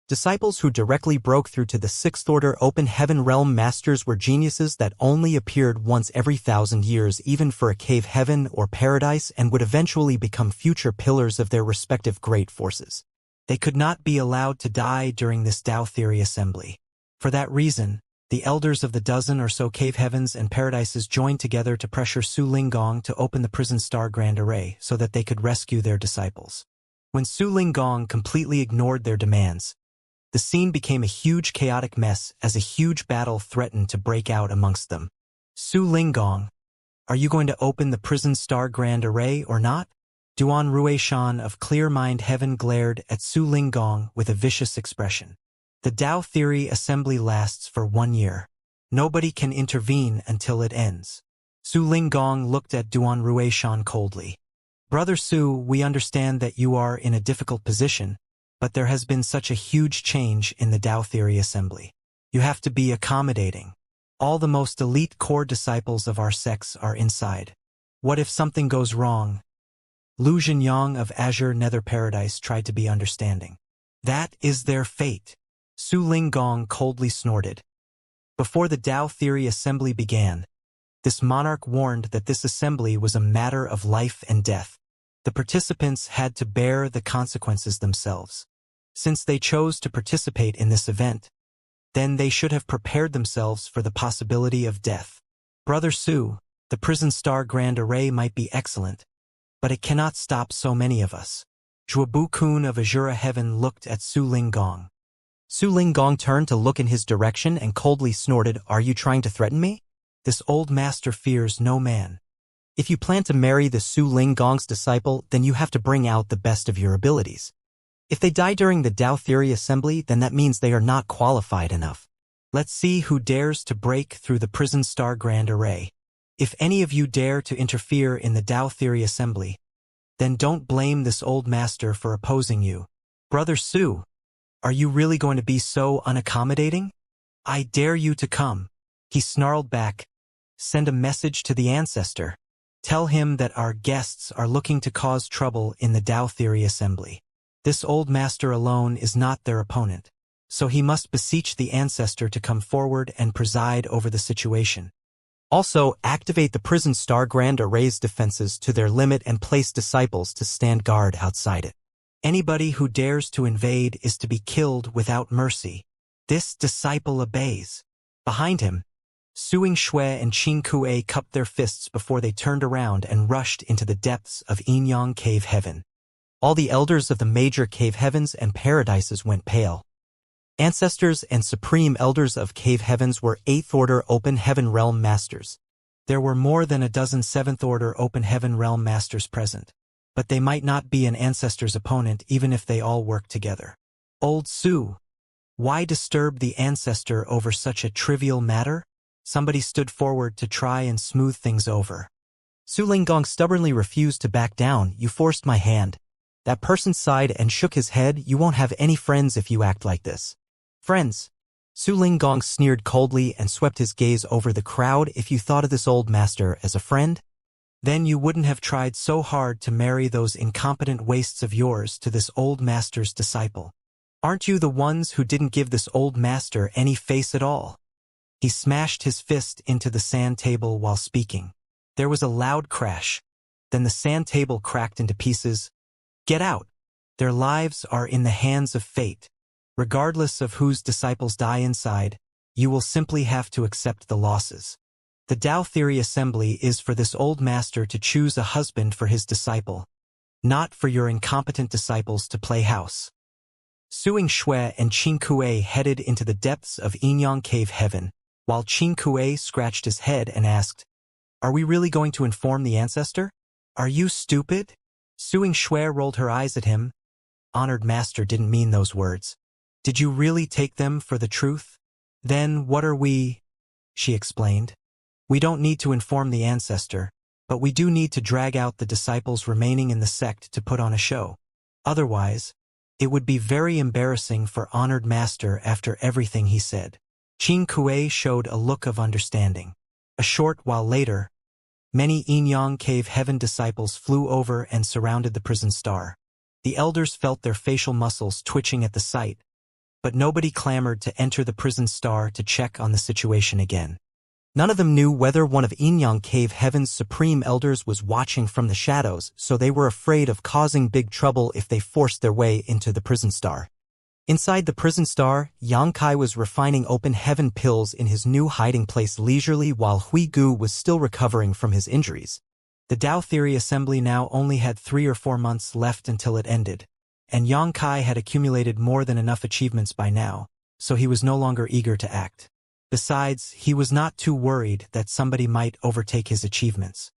Disciples who directly broke through to the 6th-order Open Heaven Realm Masters were geniuses that only appeared once every 1,000 years even for a cave heaven or paradise and would eventually become future pillars of their respective great forces. They could not be allowed to die during this Tao Theory Assembly. For that reason, the elders of the dozen or so cave heavens and paradises joined together to pressure Su Linggong to open the prison star grand array so that they could rescue their disciples. When Su Linggong completely ignored their demands, the scene became a huge chaotic mess as a huge battle threatened to break out amongst them. Su Linggong, are you going to open the prison star grand array or not? Duan Ruishan of Clear Mind Heaven glared at Su Linggong with a vicious expression. The Tao Theory Assembly lasts for 1 year. Nobody can intervene until it ends. Su Linggong looked at Duan Ruishan coldly. Brother Su, we understand that you are in a difficult position, but there has been such a huge change in the Tao Theory Assembly. You have to be accommodating. All the most elite core disciples of our sects are inside. What if something goes wrong? Lu Zhenyang of Azure Nether Paradise tried to be understanding. That is their fate. Su Linggong coldly snorted. Before the Tao Theory Assembly began, this monarch warned that this assembly was a matter of life and death. The participants had to bear the consequences themselves. Since they chose to participate in this event, then they should have prepared themselves for the possibility of death. Brother Su, the prison star grand array might be excellent, but it cannot stop so many of us. Zhuobu Kun of Azura Heaven looked at Su Linggong. Su Linggong turned to look in his direction and coldly snorted, "Are you trying to threaten me? This old master fears no man. If you plan to marry the Su Linggong's disciple, then you have to bring out the best of your abilities. If they die during the Tao Theory Assembly, then that means they are not qualified enough. Let's see who dares to break through the prison star grand array. If any of you dare to interfere in the Tao Theory Assembly, then don't blame this old master for opposing you. Brother Su, are you really going to be so unaccommodating? I dare you to come." He snarled back. "Send a message to the ancestor. Tell him that our guests are looking to cause trouble in the Tao Theory Assembly. This old master alone is not their opponent, so he must beseech the ancestor to come forward and preside over the situation. Also, activate the prison star grand array's defenses to their limit and place disciples to stand guard outside it. Anybody who dares to invade is to be killed without mercy. This disciple obeys." Behind him, Suing Shui and Qing Kue cupped their fists before they turned around and rushed into the depths of Inyang Cave Heaven. All the elders of the major cave heavens and paradises went pale. Ancestors and supreme elders of cave heavens were 8th-order Open Heaven Realm Masters. There were more than a dozen 7th-order Open Heaven Realm Masters present, but they might not be an ancestor's opponent even if they all worked together. Old Su, why disturb the ancestor over such a trivial matter? Somebody stood forward to try and smooth things over. Su Linggong stubbornly refused to back down. "You forced my hand." That person sighed and shook his head. "You won't have any friends if you act like this." "Friends?" Su Linggong sneered coldly and swept his gaze over the crowd. "If you thought of this old master as a friend, then you wouldn't have tried so hard to marry those incompetent wastes of yours to this old master's disciple. Aren't you the ones who didn't give this old master any face at all?" He smashed his fist into the sand table while speaking. There was a loud crash. Then the sand table cracked into pieces. Get out! Their lives are in the hands of fate. Regardless of whose disciples die inside, you will simply have to accept the losses. The Tao Theory Assembly is for this old master to choose a husband for his disciple, not for your incompetent disciples to play house. Suing Shui and Qin Kuei headed into the depths of Inyang Cave Heaven, while Qin Kuei scratched his head and asked, "Are we really going to inform the ancestor? Are you stupid?" Suing Shui rolled her eyes at him. Honored master didn't mean those words. Did you really take them for the truth? Then what are we? She explained. We don't need to inform the ancestor, but we do need to drag out the disciples remaining in the sect to put on a show. Otherwise, it would be very embarrassing for honored master after everything he said. Qin Kuei showed a look of understanding. A short while later, many Inyang Cave Heaven disciples flew over and surrounded the prison star. The elders felt their facial muscles twitching at the sight, but nobody clamored to enter the prison star to check on the situation again. None of them knew whether one of Inyang Cave Heaven's supreme elders was watching from the shadows, so they were afraid of causing big trouble if they forced their way into the prison star. Inside the prison star, Yang Kai was refining open heaven pills in his new hiding place leisurely while Hui Gu was still recovering from his injuries. The Tao Theory Assembly now only had 3 or 4 months left until it ended, and Yang Kai had accumulated more than enough achievements by now, so he was no longer eager to act. Besides, he was not too worried that somebody might overtake his achievements.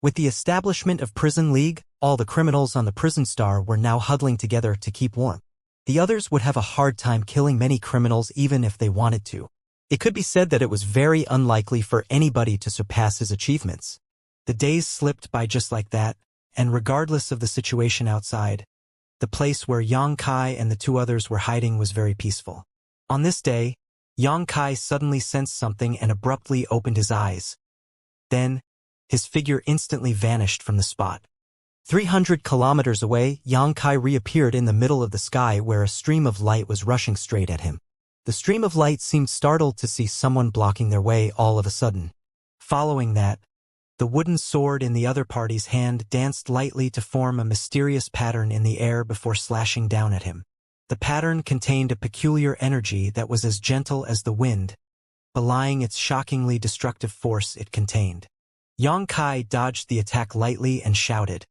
With the establishment of Prison League, all the criminals on the prison star were now huddling together to keep warm. The others would have a hard time killing many criminals even if they wanted to. It could be said that it was very unlikely for anybody to surpass his achievements. The days slipped by just like that, and regardless of the situation outside, the place where Yang Kai and the 2 others were hiding was very peaceful. On this day, Yang Kai suddenly sensed something and abruptly opened his eyes. Then, his figure instantly vanished from the spot. 300 kilometers away, Yang Kai reappeared in the middle of the sky where a stream of light was rushing straight at him. The stream of light seemed startled to see someone blocking their way all of a sudden. Following that, the wooden sword in the other party's hand danced lightly to form a mysterious pattern in the air before slashing down at him. The pattern contained a peculiar energy that was as gentle as the wind, belying its shockingly destructive force it contained. Yang Kai dodged the attack lightly and shouted,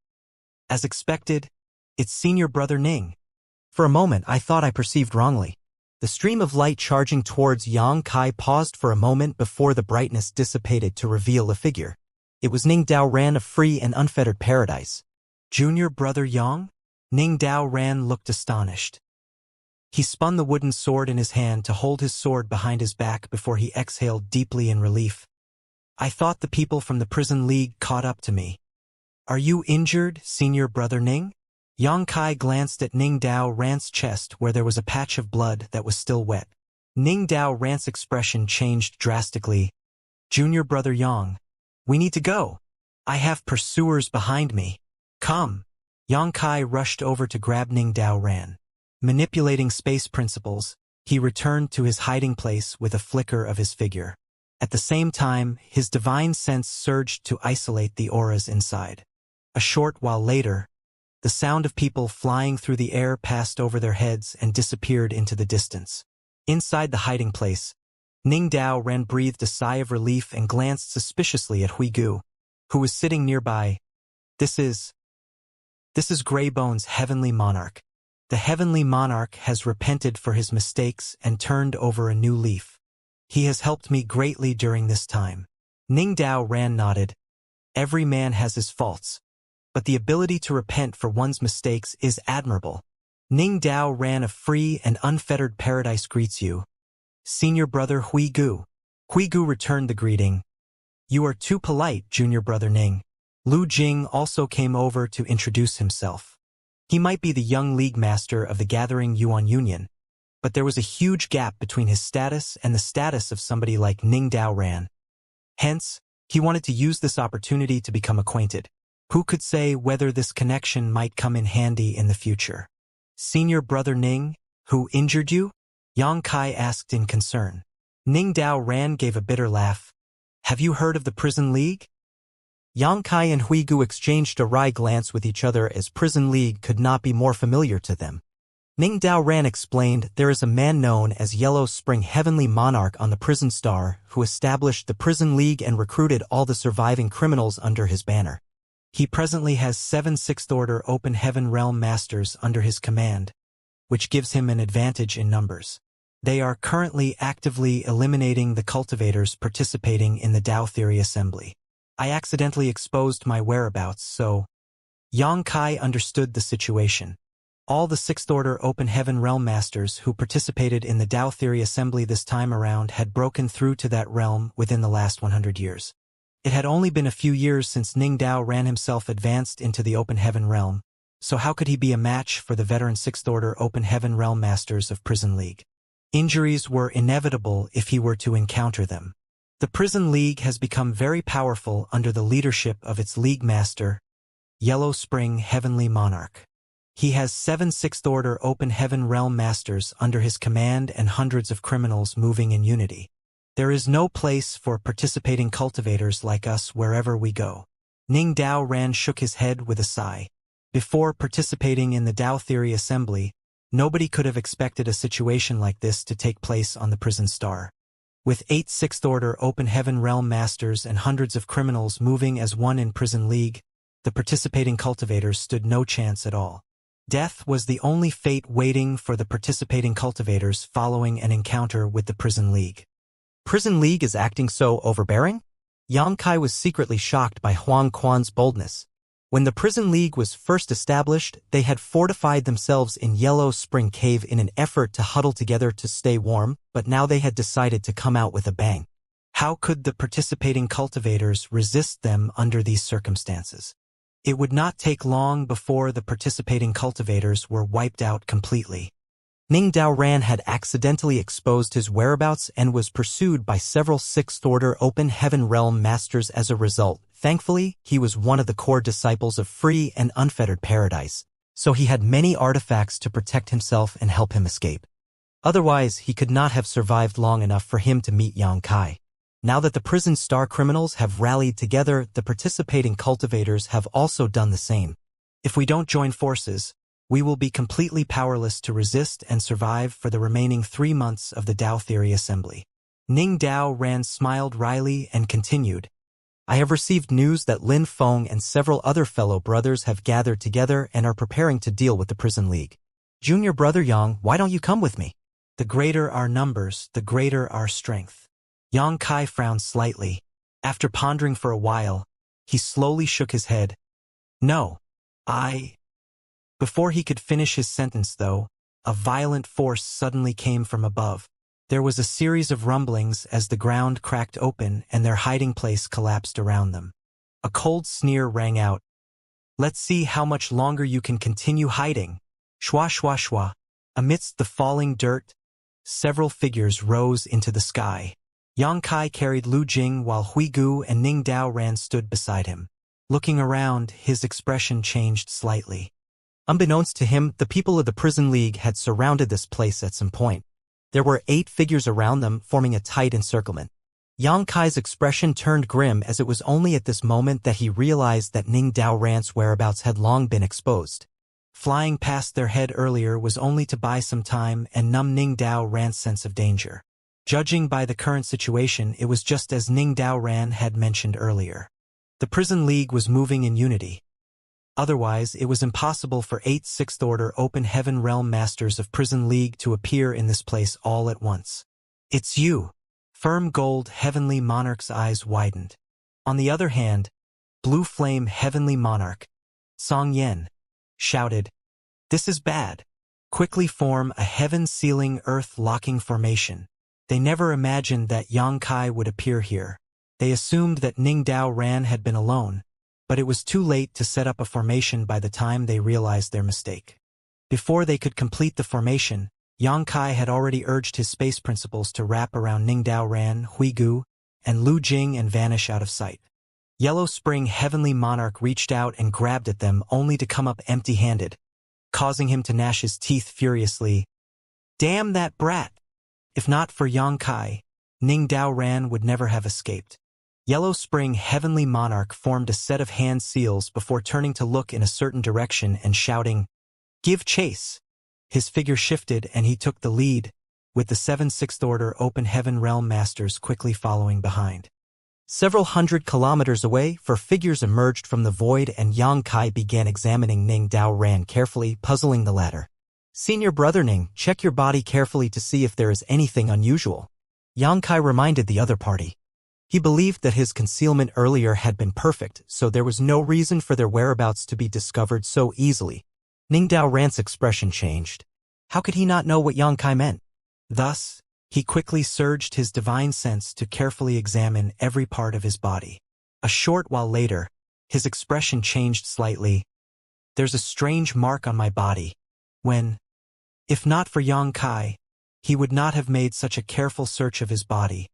"As expected, it's senior brother Ning." For a moment I thought I perceived wrongly. The stream of light charging towards Yang Kai paused for a moment before the brightness dissipated to reveal a figure. It was Ning Dao Ran of free and unfettered paradise. Junior brother Yang? Ning Dao Ran looked astonished. He spun the wooden sword in his hand to hold his sword behind his back before he exhaled deeply in relief. I thought the people from the prison league caught up to me. Are you injured, senior brother Ning? Yang Kai glanced at Ning Dao Ran's chest where there was a patch of blood that was still wet. Ning Dao Ran's expression changed drastically. Junior brother Yang, we need to go. I have pursuers behind me. Come. Yang Kai rushed over to grab Ning Dao Ran. Manipulating space principles, he returned to his hiding place with a flicker of his figure. At the same time, his divine sense surged to isolate the auras inside. A short while later, the sound of people flying through the air passed over their heads and disappeared into the distance. Inside the hiding place, Ning Dao Ran breathed a sigh of relief and glanced suspiciously at Hui Gu, who was sitting nearby. This is Greybone's heavenly monarch. The heavenly monarch has repented for his mistakes and turned over a new leaf. He has helped me greatly during this time. Ning Dao Ran nodded. Every man has his faults, but the ability to repent for one's mistakes is admirable. Ning Dao Ran of free and unfettered paradise greets you. Senior brother Hui Gu. Hui Gu returned the greeting. You are too polite, junior brother Ning. Lu Jing also came over to introduce himself. He might be the young league master of the gathering Yuan Union, but there was a huge gap between his status and the status of somebody like Ning Dao Ran. Hence, he wanted to use this opportunity to become acquainted. Who could say whether this connection might come in handy in the future? Senior brother Ning, who injured you? Yang Kai asked in concern. Ning Dao Ran gave a bitter laugh. Have you heard of the Prison League? Xianxia and Huigu exchanged a wry glance with each other as Prison League could not be more familiar to them. Ning Dao Ran explained there is a man known as Yellow Spring Heavenly Monarch on the Prison Star who established the Prison League and recruited all the surviving criminals under his banner. He presently has 7 sixth-order Open Heaven Realm Masters under his command, which gives him an advantage in numbers. They are currently actively eliminating the cultivators participating in the Dao Theory Assembly. I accidentally exposed my whereabouts, so Xianxia understood the situation. All the 6th-order Open Heaven Realm Masters who participated in the Dao Theory Assembly this time around had broken through to that realm within the last 100 years. It had only been a few years since Ning Dao Ran himself advanced into the Open Heaven Realm, so how could he be a match for the veteran 6th-order Open Heaven Realm Masters of Prison League? Injuries were inevitable if he were to encounter them. The Prison League has become very powerful under the leadership of its League Master, Yellow Spring Heavenly Monarch. He has 7 6th-order Open Heaven Realm Masters under his command and hundreds of criminals moving in unity. There is no place for participating cultivators like us wherever we go. Ning Dao Ran shook his head with a sigh. Before participating in the Dao Theory Assembly, nobody could have expected a situation like this to take place on the Prison Star. With 8 6th-order Open Heaven Realm Masters and hundreds of criminals moving as one in Prison League, the participating cultivators stood no chance at all. Death was the only fate waiting for the participating cultivators following an encounter with the Prison League. Prison League is acting so overbearing? Xianxia was secretly shocked by Huang Quan's boldness. When the Prison League was first established, they had fortified themselves in Yellow Spring Cave in an effort to huddle together to stay warm, but now they had decided to come out with a bang. How could the participating cultivators resist them under these circumstances? It would not take long before the participating cultivators were wiped out completely. Ning Dao Ran had accidentally exposed his whereabouts and was pursued by several 6th-order Open Heaven Realm Masters as a result. Thankfully, he was one of the core disciples of free and unfettered paradise, so he had many artifacts to protect himself and help him escape. Otherwise, he could not have survived long enough for him to meet Xianxia. Now that the Prison Star criminals have rallied together, the participating cultivators have also done the same. If we don't join forces, we will be completely powerless to resist and survive for the remaining 3 months of the Dao Theory Assembly. Ning Dao Ran smiled wryly and continued, I have received news that Lin Feng and several other fellow brothers have gathered together and are preparing to deal with the Prison League. Junior brother Yang, why don't you come with me? The greater our numbers, the greater our strength. Xianxia frowned slightly. After pondering for a while, he slowly shook his head. No, Before he could finish his sentence, though, a violent force suddenly came from above. There was a series of rumblings as the ground cracked open and their hiding place collapsed around them. A cold sneer rang out. Let's see how much longer you can continue hiding. Shwa shwa shwa. Amidst the falling dirt, several figures rose into the sky. Xianxia carried Lu Jing while Huigu and Ning Dao Ran stood beside him. Looking around, his expression changed slightly. Unbeknownst to him, the people of the Prison League had surrounded this place at some point. There were 8 figures around them, forming a tight encirclement. Xianxia's expression turned grim as it was only at this moment that he realized that Ning Dao Ran's whereabouts had long been exposed. Flying past their head earlier was only to buy some time and numb Ning Dao Ran's sense of danger. Judging by the current situation, it was just as Ning Dao Ran had mentioned earlier. The Prison League was moving in unity. Otherwise, it was impossible for 8 6th-order Open Heaven Realm Masters of Prison League to appear in this place all at once. It's you. Firm Gold Heavenly Monarch's eyes widened. On the other hand, Blue Flame Heavenly Monarch, Song Yen, shouted, This is bad. Quickly form a heaven-sealing earth-locking formation. They never imagined that Xianxia would appear here. They assumed that Ning Dao Ran had been alone, but it was too late to set up a formation by the time they realized their mistake. Before they could complete the formation, Xianxia had already urged his space principles to wrap around Ning Dao Ran, Huigu, and Lu Jing and vanish out of sight. Yellow Spring Heavenly Monarch reached out and grabbed at them only to come up empty-handed, causing him to gnash his teeth furiously. Damn that brat! If not for Xianxia, Ning Dao Ran would never have escaped. Yellow Spring Heavenly Monarch formed a set of hand seals before turning to look in a certain direction and shouting, "Give chase!" His figure shifted and he took the lead, with the 7 Sixth Order Open Heaven Realm Masters quickly following behind. Several hundred kilometers away, four figures emerged from the void and Yang Kai began examining Ning Dao Ran carefully, puzzling the latter. "Senior Brother Ning, check your body carefully to see if there is anything unusual," Yang Kai reminded the other party. He believed that his concealment earlier had been perfect, so there was no reason for their whereabouts to be discovered so easily. Ning Dao Ran's expression changed. How could he not know what Yang Kai meant? Thus, he quickly surged his divine sense to carefully examine every part of his body. A short while later, his expression changed slightly. "There's a strange mark on my body. If not for Yang Kai, he would not have made such a careful search of his body,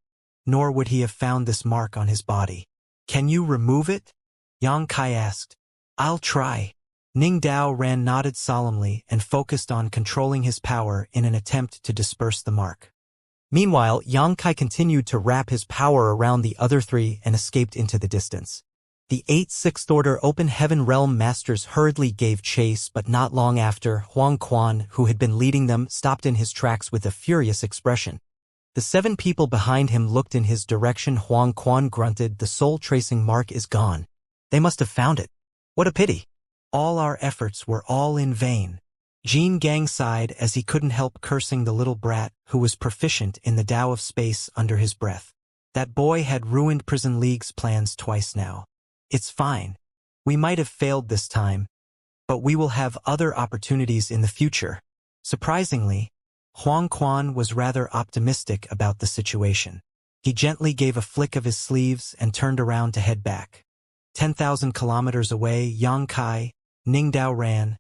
nor would he have found this mark on his body. Can you remove it?" Yang Kai asked. "I'll try." Ning Dao Ran nodded solemnly and focused on controlling his power in an attempt to disperse the mark. Meanwhile, Yang Kai continued to wrap his power around the other three and escaped into the distance. The 8 Sixth Order Open Heaven Realm Masters hurriedly gave chase, but not long after, Huang Quan, who had been leading them, stopped in his tracks with a furious expression. The 7 people behind him looked in his direction. Huang Quan grunted, "The soul-tracing mark is gone. They must have found it. What a pity. All our efforts were all in vain." Jean Gang sighed as he couldn't help cursing the little brat who was proficient in the Tao of space under his breath. That boy had ruined Prison League's plans twice now. "It's fine. We might have failed this time, but we will have other opportunities in the future." Surprisingly, Huang Quan was rather optimistic about the situation. He gently gave a flick of his sleeves and turned around to head back. 10,000 kilometers away, Yang Kai, Ning Dao Ran,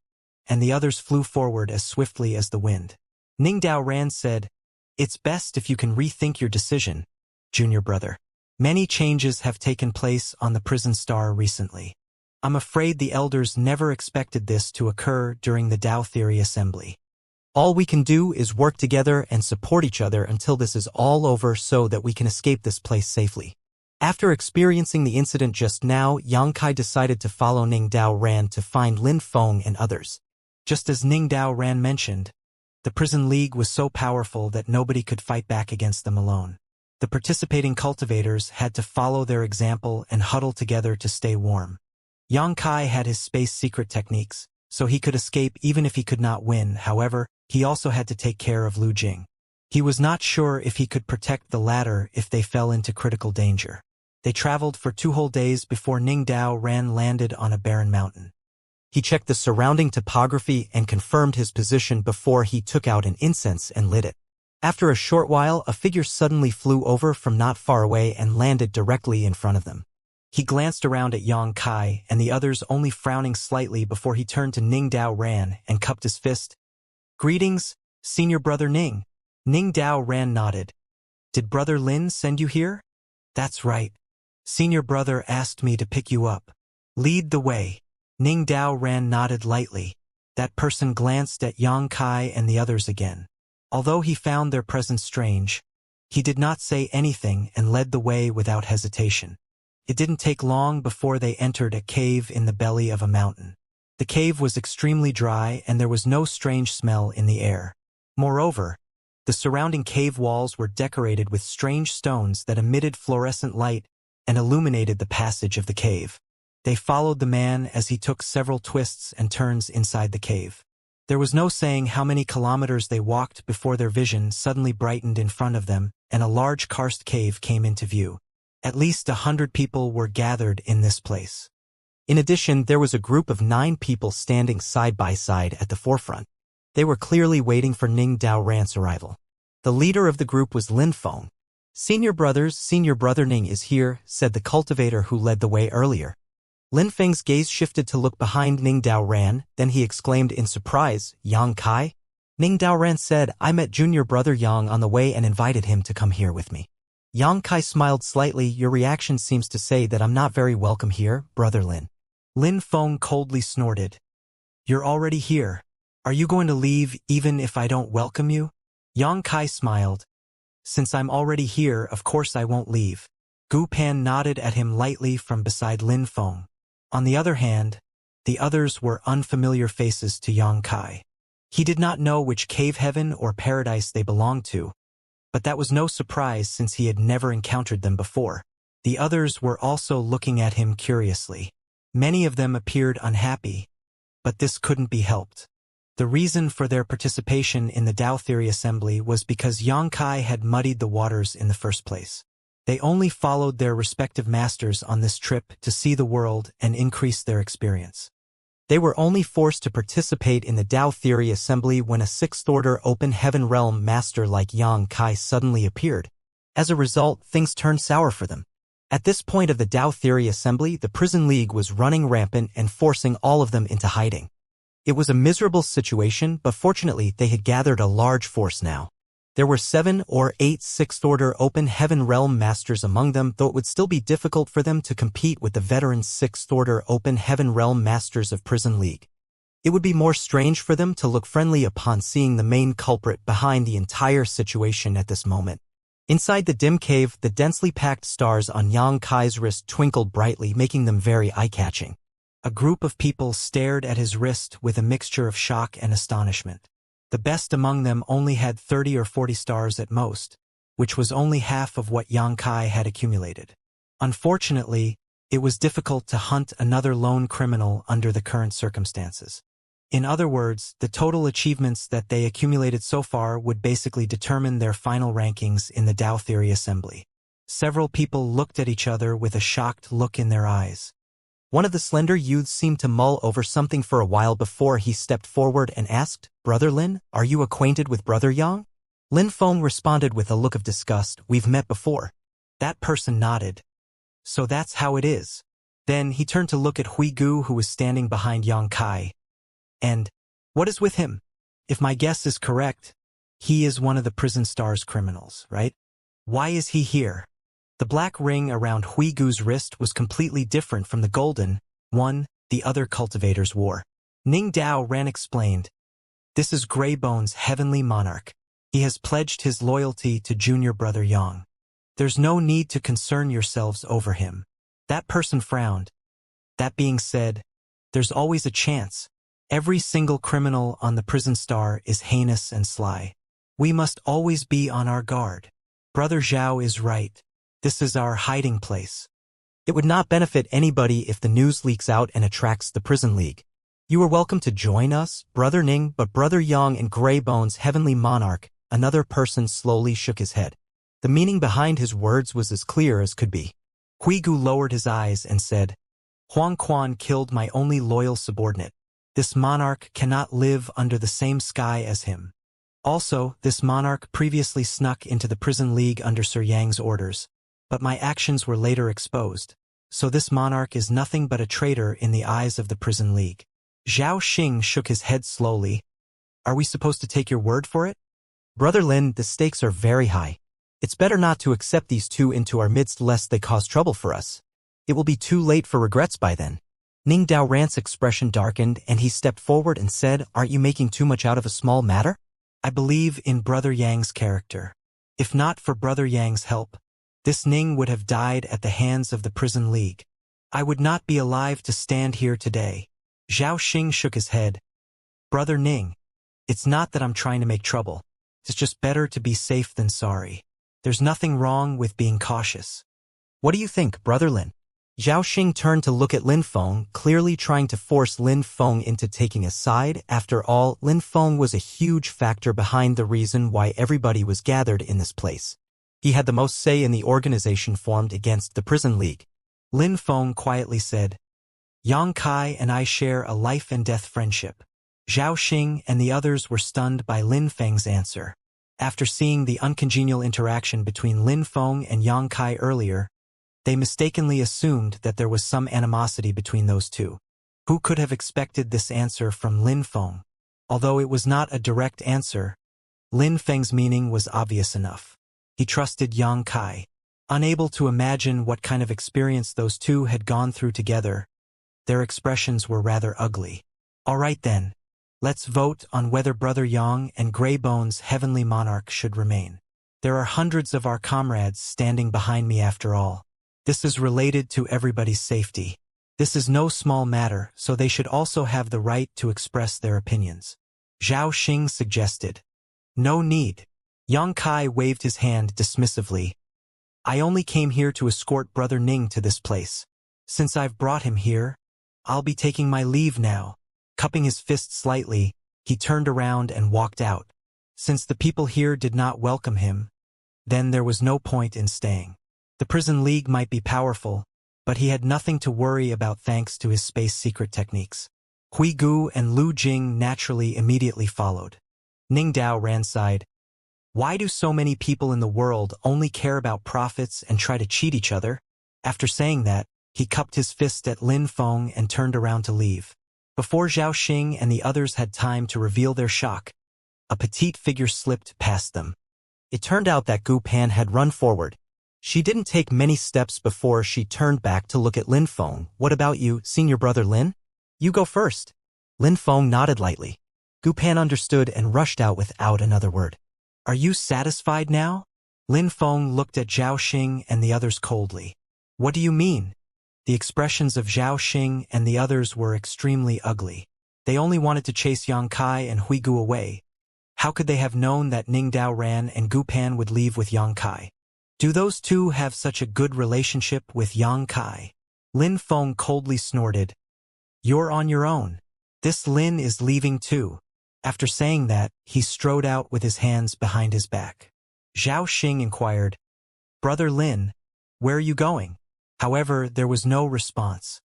and the others flew forward as swiftly as the wind. Ning Dao Ran said, "It's best if you can rethink your decision, junior brother. Many changes have taken place on the prison star recently. I'm afraid the elders never expected this to occur during the Tao Theory Assembly. All we can do is work together and support each other until this is all over so that we can escape this place safely." After experiencing the incident just now, Yang Kai decided to follow Ning Dao Ran to find Lin Feng and others. Just as Ning Dao Ran mentioned, the Prison League was so powerful that nobody could fight back against them alone. The participating cultivators had to follow their example and huddle together to stay warm. Yang Kai had his space secret techniques, so he could escape even if he could not win. However, he also had to take care of Lu Jing. He was not sure if he could protect the latter if they fell into critical danger. They traveled for 2 whole days before Ning Dao Ran landed on a barren mountain. He checked the surrounding topography and confirmed his position before he took out an incense and lit it. After a short while, a figure suddenly flew over from not far away and landed directly in front of them. He glanced around at Yang Kai and the others, only frowning slightly before he turned to Ning Dao Ran and cupped his fist. "Greetings, Senior Brother Ning." Ning Dao Ran nodded. "Did Brother Lin send you here?" "That's right. Senior Brother asked me to pick you up. Lead the way." Ning Dao Ran nodded lightly. That person glanced at Yang Kai and the others again. Although he found their presence strange, he did not say anything and led the way without hesitation. It didn't take long before they entered a cave in the belly of a mountain. The cave was extremely dry and there was no strange smell in the air. Moreover, the surrounding cave walls were decorated with strange stones that emitted fluorescent light and illuminated the passage of the cave. They followed the man as he took several twists and turns inside the cave. There was no saying how many kilometers they walked before their vision suddenly brightened in front of them and a large karst cave came into view. At least 100 people were gathered in this place. In addition, there was a group of 9 people standing side by side at the forefront. They were clearly waiting for Ning Dao Ran's arrival. The leader of the group was Lin Feng. "Senior brothers, Senior Brother Ning is here," said the cultivator who led the way earlier. Lin Feng's gaze shifted to look behind Ning Dao Ran, then he exclaimed in surprise, "Yang Kai?" Ning Dao Ran said, "I met Junior Brother Yang on the way and invited him to come here with me." Yang Kai smiled slightly. "Your reaction seems to say that I'm not very welcome here, Brother Lin." Lin Feng coldly snorted. "You're already here. Are you going to leave even if I don't welcome you?" Yang Kai smiled. Since I'm already here, of course I won't leave. Gu Pan nodded at him lightly from beside Lin Feng. On the other hand, the others were unfamiliar faces to Yang Kai. He did not know which cave heaven or paradise they belonged to, but that was no surprise since he had never encountered them before. The others were also looking at him curiously. Many of them appeared unhappy, but this couldn't be helped. The reason for their participation in the Tao Theory Assembly was because Yang Kai had muddied the waters in the first place. They only followed their respective masters on this trip to see the world and increase their experience. They were only forced to participate in the Tao Theory Assembly when a sixth-order open heaven realm master like Yang Kai suddenly appeared. As a result, things turned sour for them. At this point of the Tao Theory Assembly, the Prison League was running rampant and forcing all of them into hiding. It was a miserable situation, but fortunately they had gathered a large force now. There were 7 or 8 sixth-order open heaven realm masters among them, though it would still be difficult for them to compete with the veteran sixth-order open heaven realm masters of Prison League. It would be more strange for them to look friendly upon seeing the main culprit behind the entire situation at this moment. Inside the dim cave, the densely packed stars on Yang Kai's wrist twinkled brightly, making them very eye-catching. A group of people stared at his wrist with a mixture of shock and astonishment. The best among them only had 30 or 40 stars at most, which was only half of what Yang Kai had accumulated. Unfortunately, it was difficult to hunt another lone criminal under the current circumstances. In other words, the total achievements that they accumulated so far would basically determine their final rankings in the Tao Theory Assembly. Several people looked at each other with a shocked look in their eyes. One of the slender youths seemed to mull over something for a while before he stepped forward and asked, "Brother Lin, are you acquainted with Brother Yang?" Lin Feng responded with a look of disgust, "We've met before." That person nodded. "So that's how it is." Then he turned to look at Hui Gu, who was standing behind Yang Kai. "And what is with him? If my guess is correct, he is one of the prison star's criminals, right? Why is he here?" The black ring around Hui Gu's wrist was completely different from the golden one the other cultivators wore. Ning Dao Ran explained, "This is Greybone's heavenly monarch. He has pledged his loyalty to junior brother Yang. There's no need to concern yourselves over him." That person frowned. "That being said, there's always a chance. Every single criminal on the prison star is heinous and sly. We must always be on our guard. Brother Zhao is right. This is our hiding place. It would not benefit anybody if the news leaks out and attracts the Prison League. You are welcome to join us, Brother Ning, but Brother Yang and Greybone's heavenly monarch." Another person slowly shook his head. The meaning behind his words was as clear as could be. Hui Gu lowered his eyes and said, "Huang Quan killed my only loyal subordinate. This monarch cannot live under the same sky as him. Also, this monarch previously snuck into the Prison League under Sir Yang's orders, but my actions were later exposed. So this monarch is nothing but a traitor in the eyes of the Prison League." Zhao Xing shook his head slowly. "Are we supposed to take your word for it?" "Brother Lin, the stakes are very high. It's better not to accept these two into our midst lest they cause trouble for us. It will be too late for regrets by then." Ning Dao Ran's expression darkened and he stepped forward and said, "Aren't you making too much out of a small matter? I believe in Brother Yang's character. If not for Brother Yang's help, this Ning would have died at the hands of the Prison League. I would not be alive to stand here today." Zhao Xing shook his head. "Brother Ning, it's not that I'm trying to make trouble. It's just better to be safe than sorry. There's nothing wrong with being cautious. What do you think, Brother Lin?" Zhao Xing turned to look at Lin Feng, clearly trying to force Lin Feng into taking a side. After all, Lin Feng was a huge factor behind the reason why everybody was gathered in this place. He had the most say in the organization formed against the Prison League. Lin Feng quietly said, "Yang Kai and I share a life-and-death friendship." Zhao Xing and the others were stunned by Lin Feng's answer. After seeing the uncongenial interaction between Lin Feng and Yang Kai earlier, they mistakenly assumed that there was some animosity between those two. Who could have expected this answer from Lin Feng? Although it was not a direct answer, Lin Feng's meaning was obvious enough. He trusted Yang Kai. Unable to imagine what kind of experience those two had gone through together, their expressions were rather ugly. "All right then. Let's vote on whether Brother Yang and Greybone's heavenly monarch should remain." There are hundreds of our comrades standing behind me after all. This is related to everybody's safety. This is no small matter, so they should also have the right to express their opinions. Zhao Xing suggested. No need. Yang Kai waved his hand dismissively. I only came here to escort Brother Ning to this place. Since I've brought him here, I'll be taking my leave now. Cupping his fist slightly, he turned around and walked out. Since the people here did not welcome him, then there was no point in staying. The prison league might be powerful, but he had nothing to worry about thanks to his space secret techniques. Hui Gu and Lu Jing naturally immediately followed. Ning Dao ran side. Why do so many people in the world only care about profits and try to cheat each other? After saying that, he cupped his fist at Lin Feng and turned around to leave. Before Zhao Xing and the others had time to reveal their shock, a petite figure slipped past them. It turned out that Gu Pan had run forward. She didn't take many steps before she turned back to look at Lin Feng. What about you, senior brother Lin? You go first. Lin Feng nodded lightly. Gu Pan understood and rushed out without another word. Are you satisfied now? Lin Feng looked at Zhao Xing and the others coldly. What do you mean? The expressions of Zhao Xing and the others were extremely ugly. They only wanted to chase Yang Kai and Hui Gu away. How could they have known that Ning Dao ran and Gu Pan would leave with Yang Kai? Do those two have such a good relationship with Yang Kai? Lin Feng coldly snorted. You're on your own. This Lin is leaving too. After saying that, he strode out with his hands behind his back. Zhao Xing inquired, Brother Lin, where are you going? However, there was no response.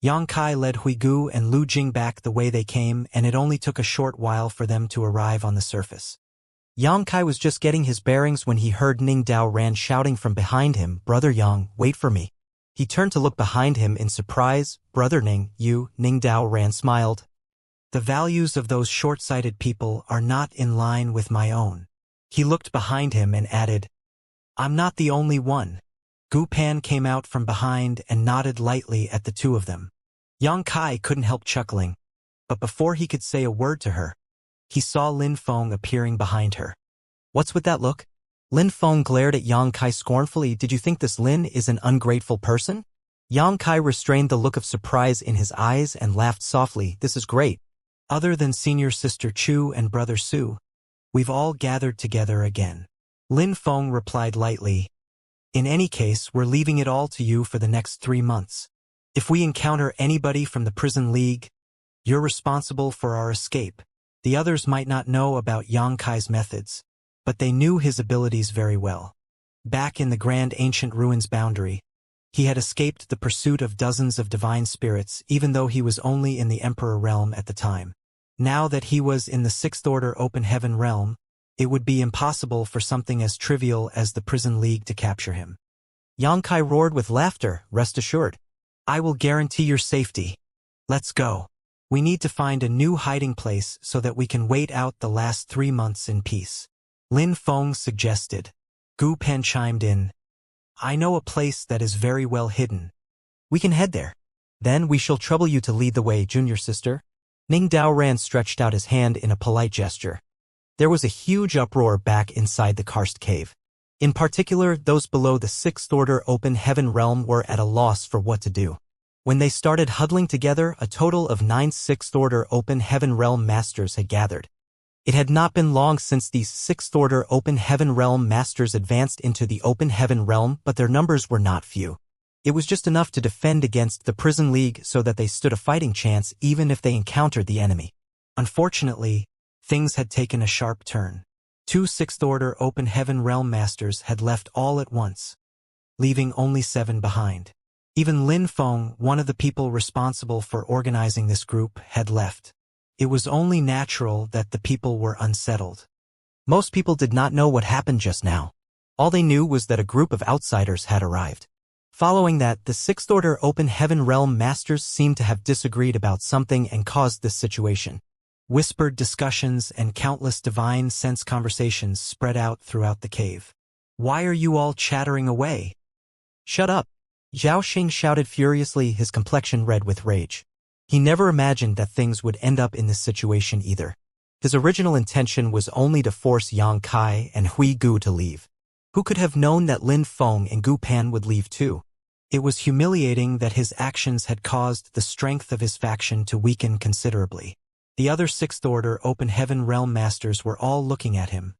Yang Kai led Hui Gu and Lu Jing back the way they came, and it only took a short while for them to arrive on the surface. Yang Kai was just getting his bearings when he heard Ning Dao Ran shouting from behind him, Brother Yang, wait for me. He turned to look behind him in surprise. Brother Ning, you, Ning Dao Ran smiled. The values of those short-sighted people are not in line with my own. He looked behind him and added, I'm not the only one. Gu Pan came out from behind and nodded lightly at the two of them. Yang Kai couldn't help chuckling, but before he could say a word to her, he saw Lin Feng appearing behind her. What's with that look? Lin Feng glared at Yang Kai scornfully. Did you think this Lin is an ungrateful person? Yang Kai restrained the look of surprise in his eyes and laughed softly. This is great. Other than senior sister Chu and brother Su, we've all gathered together again. Lin Feng replied lightly. In any case, we're leaving it all to you for the next 3 months. If we encounter anybody from the prison league, you're responsible for our escape. The others might not know about Yang Kai's methods, but they knew his abilities very well. Back in the grand ancient ruins boundary, he had escaped the pursuit of dozens of divine spirits, even though he was only in the Emperor realm at the time. Now that he was in the Sixth Order Open Heaven realm, it would be impossible for something as trivial as the prison league to capture him. Yang Kai roared with laughter. Rest assured, I will guarantee your safety. Let's go. We need to find a new hiding place so that we can wait out the last 3 months in peace. Lin Feng suggested. Gu Pan chimed in. I know a place that is very well hidden. We can head there. Then we shall trouble you to lead the way, junior sister. Ning Dao Ran stretched out his hand in a polite gesture. There was a huge uproar back inside the karst cave. In particular, those below the Sixth Order Open Heaven realm were at a loss for what to do. When they started huddling together, a total of 9 Sixth Order Open Heaven realm masters had gathered. It had not been long since these Sixth Order Open Heaven realm masters advanced into the Open Heaven realm, but their numbers were not few. It was just enough to defend against the Prison League so that they stood a fighting chance even if they encountered the enemy. Unfortunately, things had taken a sharp turn. 2 Sixth Order Open Heaven realm masters had left all at once, leaving only 7 behind. Even Lin Feng, one of the people responsible for organizing this group, had left. It was only natural that the people were unsettled. Most people did not know what happened just now. All they knew was that a group of outsiders had arrived. Following that, the Sixth Order Open Heaven realm masters seemed to have disagreed about something and caused this situation. Whispered discussions and countless divine sense conversations spread out throughout the cave. Why are you all chattering away? Shut up! Zhao Xing shouted furiously, his complexion red with rage. He never imagined that things would end up in this situation either. His original intention was only to force Yang Kai and Hui Gu to leave. Who could have known that Lin Feng and Gu Pan would leave too? It was humiliating that his actions had caused the strength of his faction to weaken considerably. The other Sixth Order Open Heaven Realm Masters were all looking at him,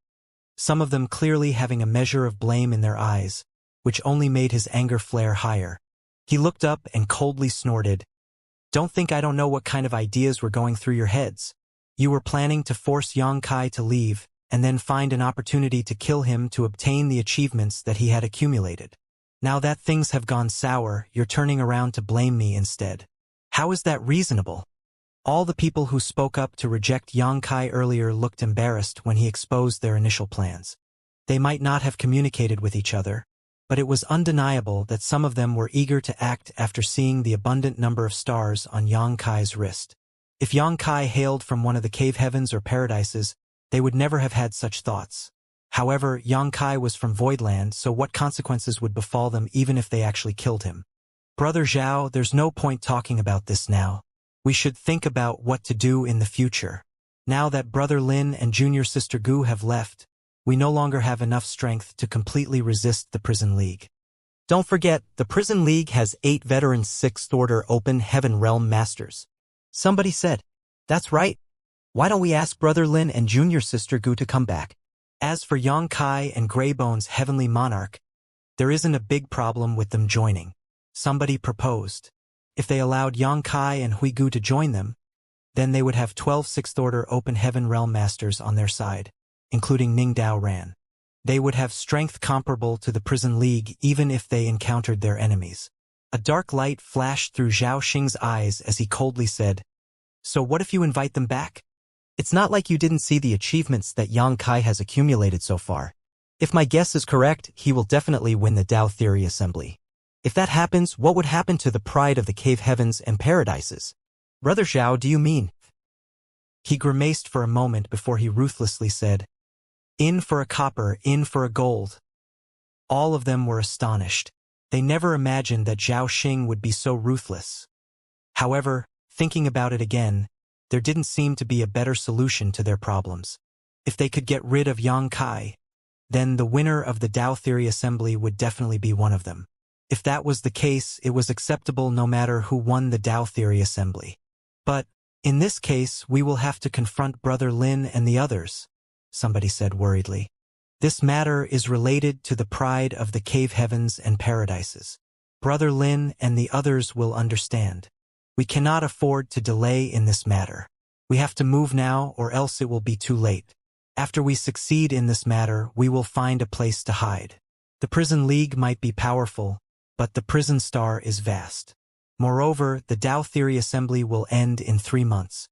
some of them clearly having a measure of blame in their eyes, which only made his anger flare higher. He looked up and coldly snorted, "Don't think I don't know what kind of ideas were going through your heads. You were planning to force Yang Kai to leave, and then find an opportunity to kill him to obtain the achievements that he had accumulated. Now that things have gone sour, you're turning around to blame me instead. How is that reasonable?" All the people who spoke up to reject Yang Kai earlier looked embarrassed when he exposed their initial plans. They might not have communicated with each other, but it was undeniable that some of them were eager to act after seeing the abundant number of stars on Yang Kai's wrist. If Yang Kai hailed from one of the cave heavens or paradises, they would never have had such thoughts. However, Yang Kai was from Voidland, so what consequences would befall them even if they actually killed him? "Brother Zhao, there's no point talking about this now. We should think about what to do in the future. Now that Brother Lin and Junior Sister Gu have left, we no longer have enough strength to completely resist the Prison League. Don't forget, the Prison League has 8 veteran Sixth Order Open Heaven Realm Masters." Somebody said, "That's right. Why don't we ask Brother Lin and Junior Sister Gu to come back?" As for Yang Kai and Greybone's Heavenly Monarch, there isn't a big problem with them joining. Somebody proposed. If they allowed Yang Kai and Hui Gu to join them, then they would have 12 Sixth Order Open Heaven Realm Masters on their side, including Ning Dao Ran. They would have strength comparable to the Prison League even if they encountered their enemies. A dark light flashed through Zhao Xing's eyes as he coldly said, "So what if you invite them back? It's not like you didn't see the achievements that Yang Kai has accumulated so far. If my guess is correct, he will definitely win the Dao Theory Assembly. If that happens, what would happen to the pride of the cave heavens and paradises?" "Brother Zhao, do you mean?" He grimaced for a moment before he ruthlessly said, "In for a copper, in for a gold." All of them were astonished. They never imagined that Zhao Xing would be so ruthless. However, thinking about it again, there didn't seem to be a better solution to their problems. If they could get rid of Yang Kai, then the winner of the Dao Theory Assembly would definitely be one of them. If that was the case, it was acceptable no matter who won the Dao Theory Assembly. "But, in this case, we will have to confront Brother Lin and the others," somebody said worriedly. "This matter is related to the pride of the cave heavens and paradises. Brother Lin and the others will understand. We cannot afford to delay in this matter. We have to move now or else it will be too late. After we succeed in this matter, we will find a place to hide. The Prison League might be powerful, but the Prison Star is vast. Moreover, the Dao Theory Assembly will end in 3 months.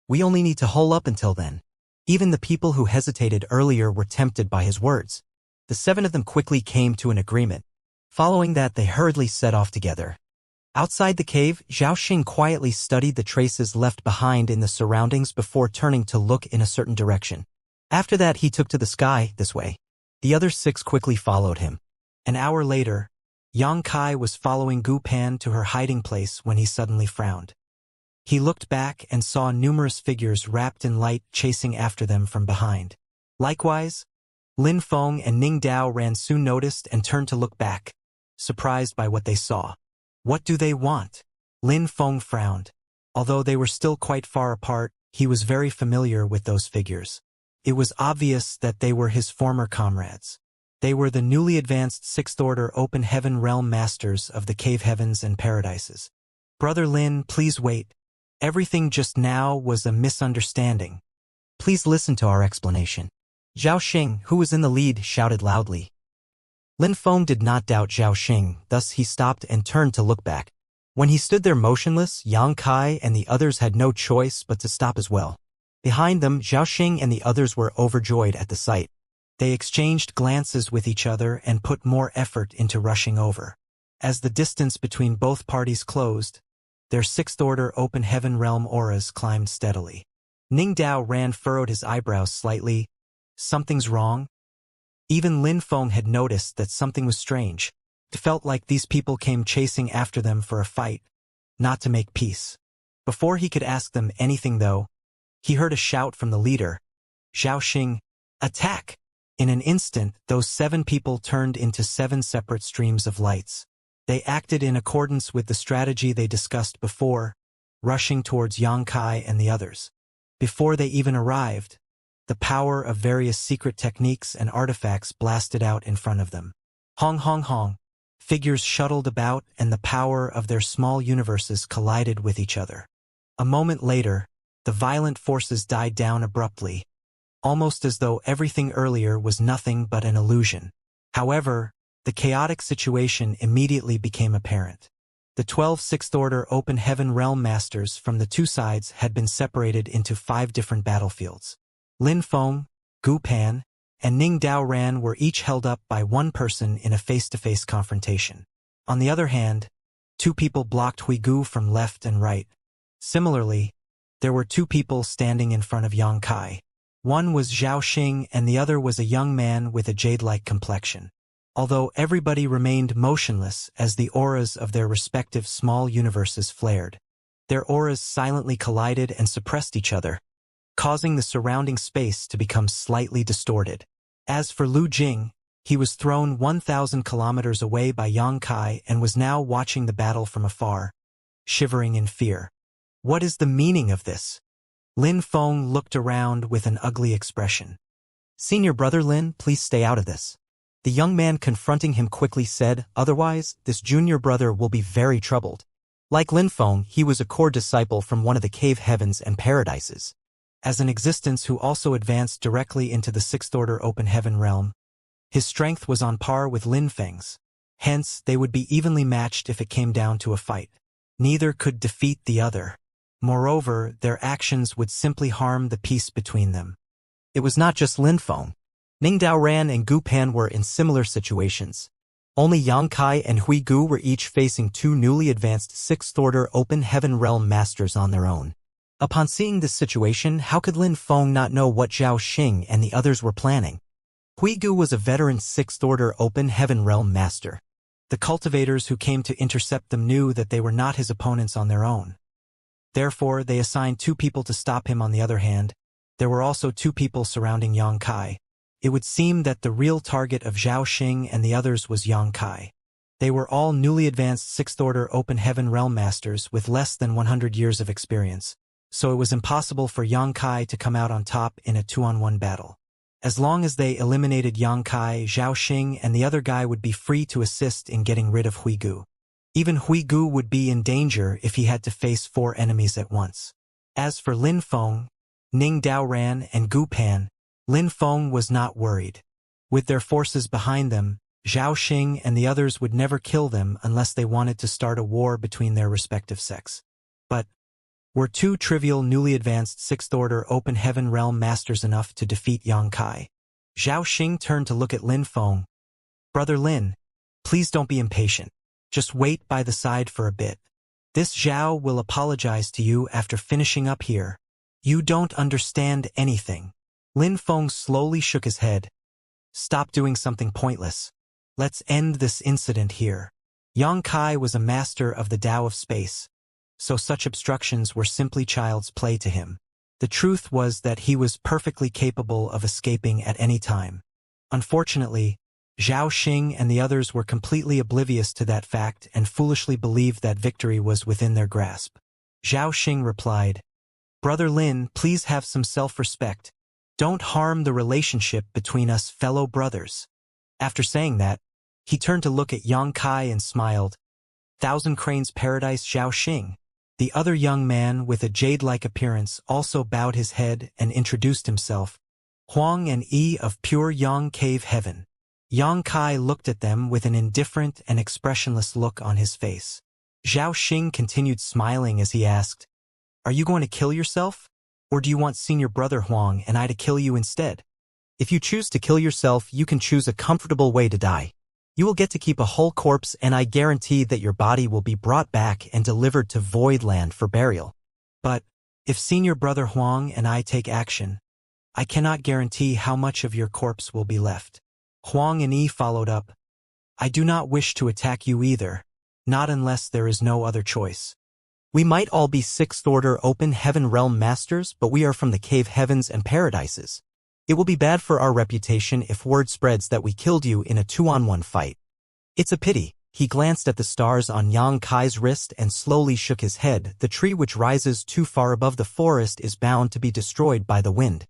We only need to hold up until then." Even the people who hesitated earlier were tempted by his words. The 7 of them quickly came to an agreement. Following that, they hurriedly set off together. Outside the cave, Zhao Xing quietly studied the traces left behind in the surroundings before turning to look in a certain direction. After that, he took to the sky, this way. The other 6 quickly followed him. An hour later, Yang Kai was following Gu Pan to her hiding place when he suddenly frowned. He looked back and saw numerous figures wrapped in light chasing after them from behind. Likewise, Lin Feng and Ning Dao Ran soon noticed and turned to look back, surprised by what they saw. "What do they want?" Lin Feng frowned. Although they were still quite far apart, he was very familiar with those figures. It was obvious that they were his former comrades. They were the newly advanced Sixth Order Open Heaven Realm Masters of the Cave Heavens and Paradises. "Brother Lin, please wait. Everything just now was a misunderstanding. Please listen to our explanation." Zhao Xing, who was in the lead, shouted loudly. Lin Feng did not doubt Zhao Xing, thus he stopped and turned to look back. When he stood there motionless, Yang Kai and the others had no choice but to stop as well. Behind them, Zhao Xing and the others were overjoyed at the sight. They exchanged glances with each other and put more effort into rushing over. As the distance between both parties closed, their Sixth Order Open Heaven Realm auras climbed steadily. Ning Dao Ran furrowed his eyebrows slightly. Something's wrong? Even Lin Feng had noticed that something was strange. It felt like these people came chasing after them for a fight, not to make peace. Before he could ask them anything though, he heard a shout from the leader. "Zhao Xing, attack!" In an instant, those 7 people turned into 7 separate streams of lights. They acted in accordance with the strategy they discussed before, rushing towards Xianxia and the others. Before they even arrived, the power of various secret techniques and artifacts blasted out in front of them. Hong hong hong. Figures shuttled about and the power of their small universes collided with each other. A moment later, the violent forces died down abruptly, almost as though everything earlier was nothing but an illusion. However, the chaotic situation immediately became apparent. The 12 sixth-order open heaven realm masters from the 2 sides had been separated into 5 different battlefields. Lin Feng, Gu Pan, and Ning Dao Ran were each held up by one person in a face-to-face confrontation. On the other hand, 2 people blocked Hui Gu from left and right. Similarly, there were 2 people standing in front of Xianxia. One was Zhao Xing and the other was a young man with a jade-like complexion. Although everybody remained motionless as the auras of their respective small universes flared, their auras silently collided and suppressed each other, causing the surrounding space to become slightly distorted. As for Lu Jing, he was thrown 1,000 kilometers away by Xianxia and was now watching the battle from afar, shivering in fear. What is the meaning of this? Lin Feng looked around with an ugly expression. Senior brother Lin, please stay out of this. The young man confronting him quickly said, otherwise, this junior brother will be very troubled. Like Lin Feng, he was a core disciple from one of the cave heavens and paradises. As an existence who also advanced directly into the 6th-order open heaven realm, his strength was on par with Lin Feng's. Hence, they would be evenly matched if it came down to a fight. Neither could defeat the other. Moreover, their actions would simply harm the peace between them. It was not just Lin Feng. Ning Dao Ran and Gu Pan were in similar situations. Only Xianxia and Hui Gu were each facing 2 newly advanced 6th-order open heaven realm masters on their own. Upon seeing this situation, how could Lin Feng not know what Zhao Xing and the others were planning? Hui Gu was a veteran 6th-order open heaven realm master. The cultivators who came to intercept them knew that they were not his opponents on their own. Therefore, they assigned 2 people to stop him. On the other hand, there were also 2 people surrounding Xianxia. It would seem that the real target of Zhao Xing and the others was Xianxia. They were all newly advanced 6th-order open heaven realm masters with less than 100 years of experience, so it was impossible for Xianxia to come out on top in a 2-on-1 battle. As long as they eliminated Xianxia, Zhao Xing and the other guy would be free to assist in getting rid of Hui Gu. Even Hui Gu would be in danger if he had to face 4 enemies at once. As for Lin Feng, Ning Dao Ran, and Gu Pan, Lin Feng was not worried. With their forces behind them, Zhao Xing and the others would never kill them unless they wanted to start a war between their respective sects. But were 2 trivial newly advanced 6th-order open heaven realm masters enough to defeat Xianxia? Zhao Xing turned to look at Lin Feng. Brother Lin, please don't be impatient. Just wait by the side for a bit. This Zhao will apologize to you after finishing up here. You don't understand anything. Lin Feng slowly shook his head. Stop doing something pointless. Let's end this incident here. Xianxia was a master of the Tao of space, so such obstructions were simply child's play to him. The truth was that he was perfectly capable of escaping at any time. Unfortunately, Zhao Xing and the others were completely oblivious to that fact and foolishly believed that victory was within their grasp. Zhao Xing replied, Brother Lin, please have some self-respect. Don't harm the relationship between us fellow brothers. After saying that, he turned to look at Xianxia and smiled. Thousand Cranes Paradise Zhao Xing. The other young man with a jade-like appearance also bowed his head and introduced himself. Huang and Yi of Pure Yang Cave Heaven. Xianxia looked at them with an indifferent and expressionless look on his face. Zhao Xing continued smiling as he asked, Are you going to kill yourself? Or do you want senior brother Huang and I to kill you instead? If you choose to kill yourself, you can choose a comfortable way to die. You will get to keep a whole corpse and I guarantee that your body will be brought back and delivered to Voidland for burial. But, if senior brother Huang and I take action, I cannot guarantee how much of your corpse will be left. Huang and Yi followed up. I do not wish to attack you either, not unless there is no other choice. We might all be 6th-order open heaven realm masters, but we are from the cave heavens and paradises. It will be bad for our reputation if word spreads that we killed you in a 2-on-1 fight. It's a pity. He glanced at the stars on Yang Kai's wrist and slowly shook his head. The tree which rises too far above the forest is bound to be destroyed by the wind.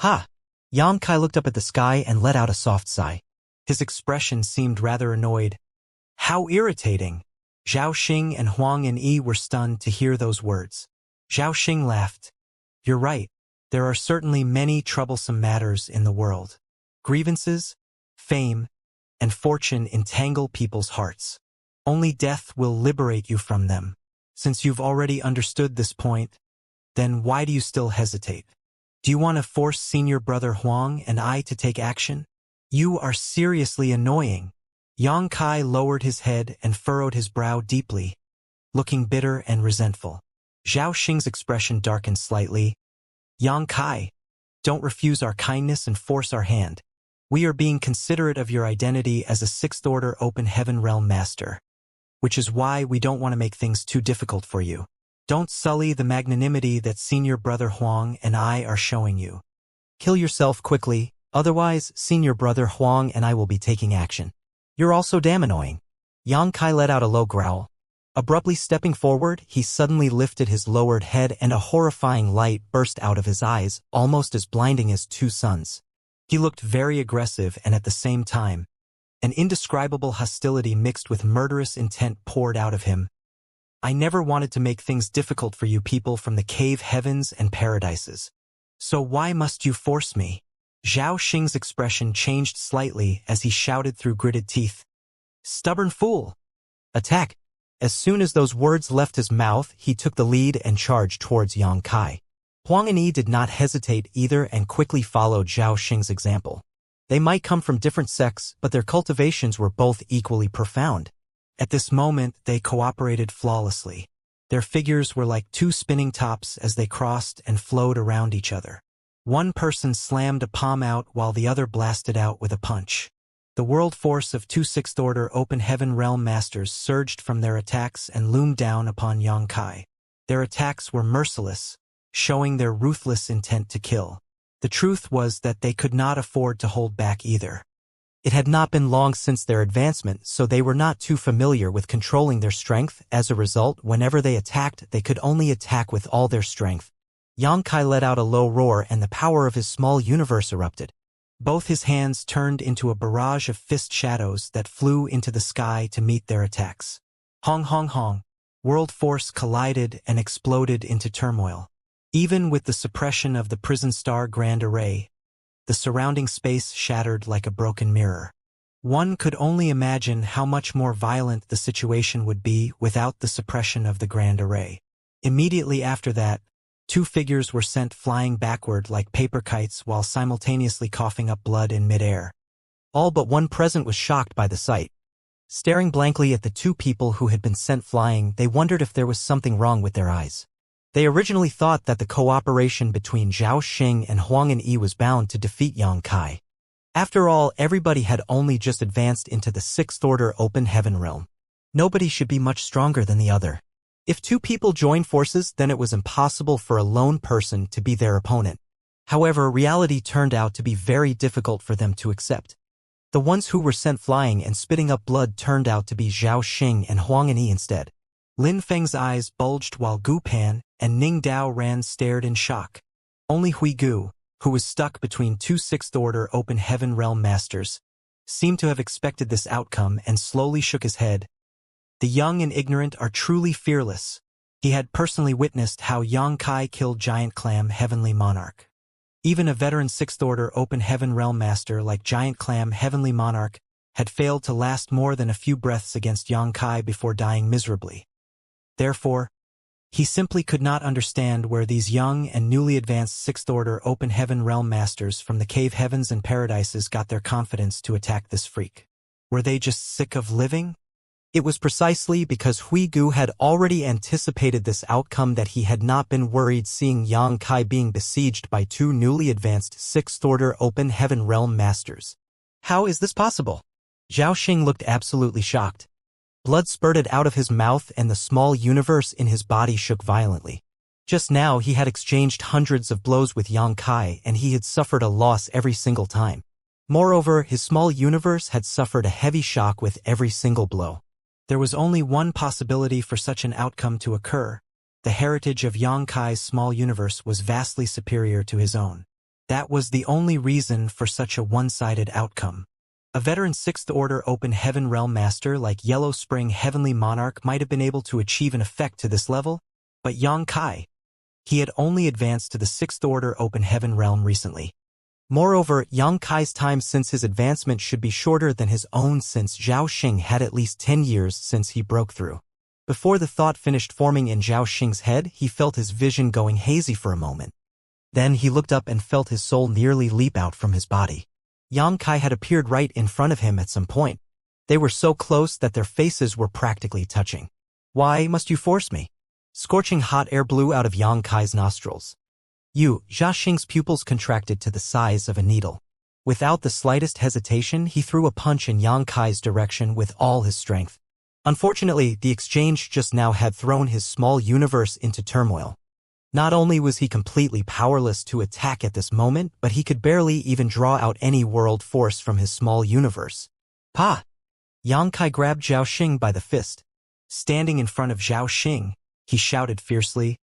Ha! Yang Kai looked up at the sky and let out a soft sigh. His expression seemed rather annoyed. How irritating! Zhao Xing and Huang and Yi were stunned to hear those words. Zhao Xing laughed. You're right. There are certainly many troublesome matters in the world. Grievances, fame, and fortune entangle people's hearts. Only death will liberate you from them. Since you've already understood this point, then why do you still hesitate? Do you want to force senior brother Huang and I to take action? You are seriously annoying. Yang Kai lowered his head and furrowed his brow deeply, looking bitter and resentful. Zhao Xing's expression darkened slightly. Yang Kai, don't refuse our kindness and force our hand. We are being considerate of your identity as a sixth-order open heaven realm master, which is why we don't want to make things too difficult for you. Don't sully the magnanimity that senior brother Huang and I are showing you. Kill yourself quickly, otherwise senior brother Huang and I will be taking action. You're also damn annoying. Yang Kai let out a low growl. Abruptly stepping forward, he suddenly lifted his lowered head and a horrifying light burst out of his eyes, almost as blinding as two suns. He looked very aggressive and at the same time, an indescribable hostility mixed with murderous intent poured out of him. I never wanted to make things difficult for you people from the cave heavens and paradises. So why must you force me? Zhao Xing's expression changed slightly as he shouted through gritted teeth. Stubborn fool! Attack! As soon as those words left his mouth, he took the lead and charged towards Yang Kai. Huang and Yi did not hesitate either and quickly followed Zhao Xing's example. They might come from different sects, but their cultivations were both equally profound. At this moment, they cooperated flawlessly. Their figures were like two spinning tops as they crossed and flowed around each other. One person slammed a palm out while the other blasted out with a punch. The world force of two sixth-order open heaven realm masters surged from their attacks and loomed down upon Yang Kai. Their attacks were merciless, showing their ruthless intent to kill. The truth was that they could not afford to hold back either. It had not been long since their advancement, so they were not too familiar with controlling their strength. As a result, whenever they attacked, they could only attack with all their strength. Yang Kai let out a low roar and the power of his small universe erupted. Both his hands turned into a barrage of fist shadows that flew into the sky to meet their attacks. Hong hong hong. World force collided and exploded into turmoil. Even with the suppression of the prison star grand array, the surrounding space shattered like a broken mirror. One could only imagine how much more violent the situation would be without the suppression of the grand array. Immediately after that, two figures were sent flying backward like paper kites while simultaneously coughing up blood in midair. All but one present was shocked by the sight. Staring blankly at the two people who had been sent flying, they wondered if there was something wrong with their eyes. They originally thought that the cooperation between Zhao Xing and Huang and Yi was bound to defeat Yang Kai. After all, everybody had only just advanced into the sixth-order open heaven realm. Nobody should be much stronger than the other. If two people joined forces, then it was impossible for a lone person to be their opponent. However, reality turned out to be very difficult for them to accept. The ones who were sent flying and spitting up blood turned out to be Zhao Xing and Huang and Yi instead. Lin Feng's eyes bulged while Gu Pan and Ning Dao Ran stared in shock. Only Hui Gu, who was stuck between two sixth-order open heaven realm masters, seemed to have expected this outcome and slowly shook his head. The young and ignorant are truly fearless. He had personally witnessed how Yang Kai killed Giant Clam Heavenly Monarch. Even a veteran sixth-order open heaven realm master like Giant Clam Heavenly Monarch had failed to last more than a few breaths against Yang Kai before dying miserably. Therefore, he simply could not understand where these young and newly advanced sixth-order open heaven realm masters from the cave heavens and paradises got their confidence to attack this freak. Were they just sick of living? It was precisely because Hui Gu had already anticipated this outcome that he had not been worried seeing Yang Kai being besieged by two newly advanced sixth-order open heaven realm masters. How is this possible? Zhao Xing looked absolutely shocked. Blood spurted out of his mouth and the small universe in his body shook violently. Just now he had exchanged hundreds of blows with Yang Kai and he had suffered a loss every single time. Moreover, his small universe had suffered a heavy shock with every single blow. There was only one possibility for such an outcome to occur. The heritage of Yang Kai's small universe was vastly superior to his own. That was the only reason for such a one-sided outcome. A veteran 6th Order Open Heaven Realm Master like Yellow Spring Heavenly Monarch might have been able to achieve an effect to this level, but Yang Kai, he had only advanced to the 6th Order Open Heaven Realm recently. Moreover, Yang Kai's time since his advancement should be shorter than his own since Zhao Xing had at least 10 years since he broke through. Before the thought finished forming in Zhao Xing's head, he felt his vision going hazy for a moment. Then he looked up and felt his soul nearly leap out from his body. Yang Kai had appeared right in front of him at some point. They were so close that their faces were practically touching. "Why must you force me?" Scorching hot air blew out of Yang Kai's nostrils. Zhao Xing's pupils contracted to the size of a needle. Without the slightest hesitation, he threw a punch in Yang Kai's direction with all his strength. Unfortunately, the exchange just now had thrown his small universe into turmoil. Not only was he completely powerless to attack at this moment, but he could barely even draw out any world force from his small universe. "Pa!" Yang Kai grabbed Zhao Xing by the fist. Standing in front of Zhao Xing, he shouted fiercely,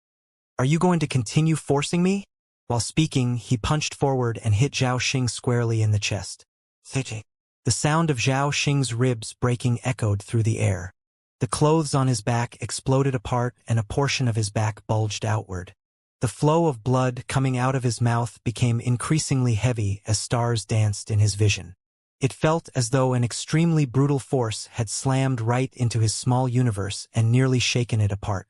"Are you going to continue forcing me?" While speaking, he punched forward and hit Zhao Xing squarely in the chest. The sound of Zhao Xing's ribs breaking echoed through the air. The clothes on his back exploded apart and a portion of his back bulged outward. The flow of blood coming out of his mouth became increasingly heavy as stars danced in his vision. It felt as though an extremely brutal force had slammed right into his small universe and nearly shaken it apart.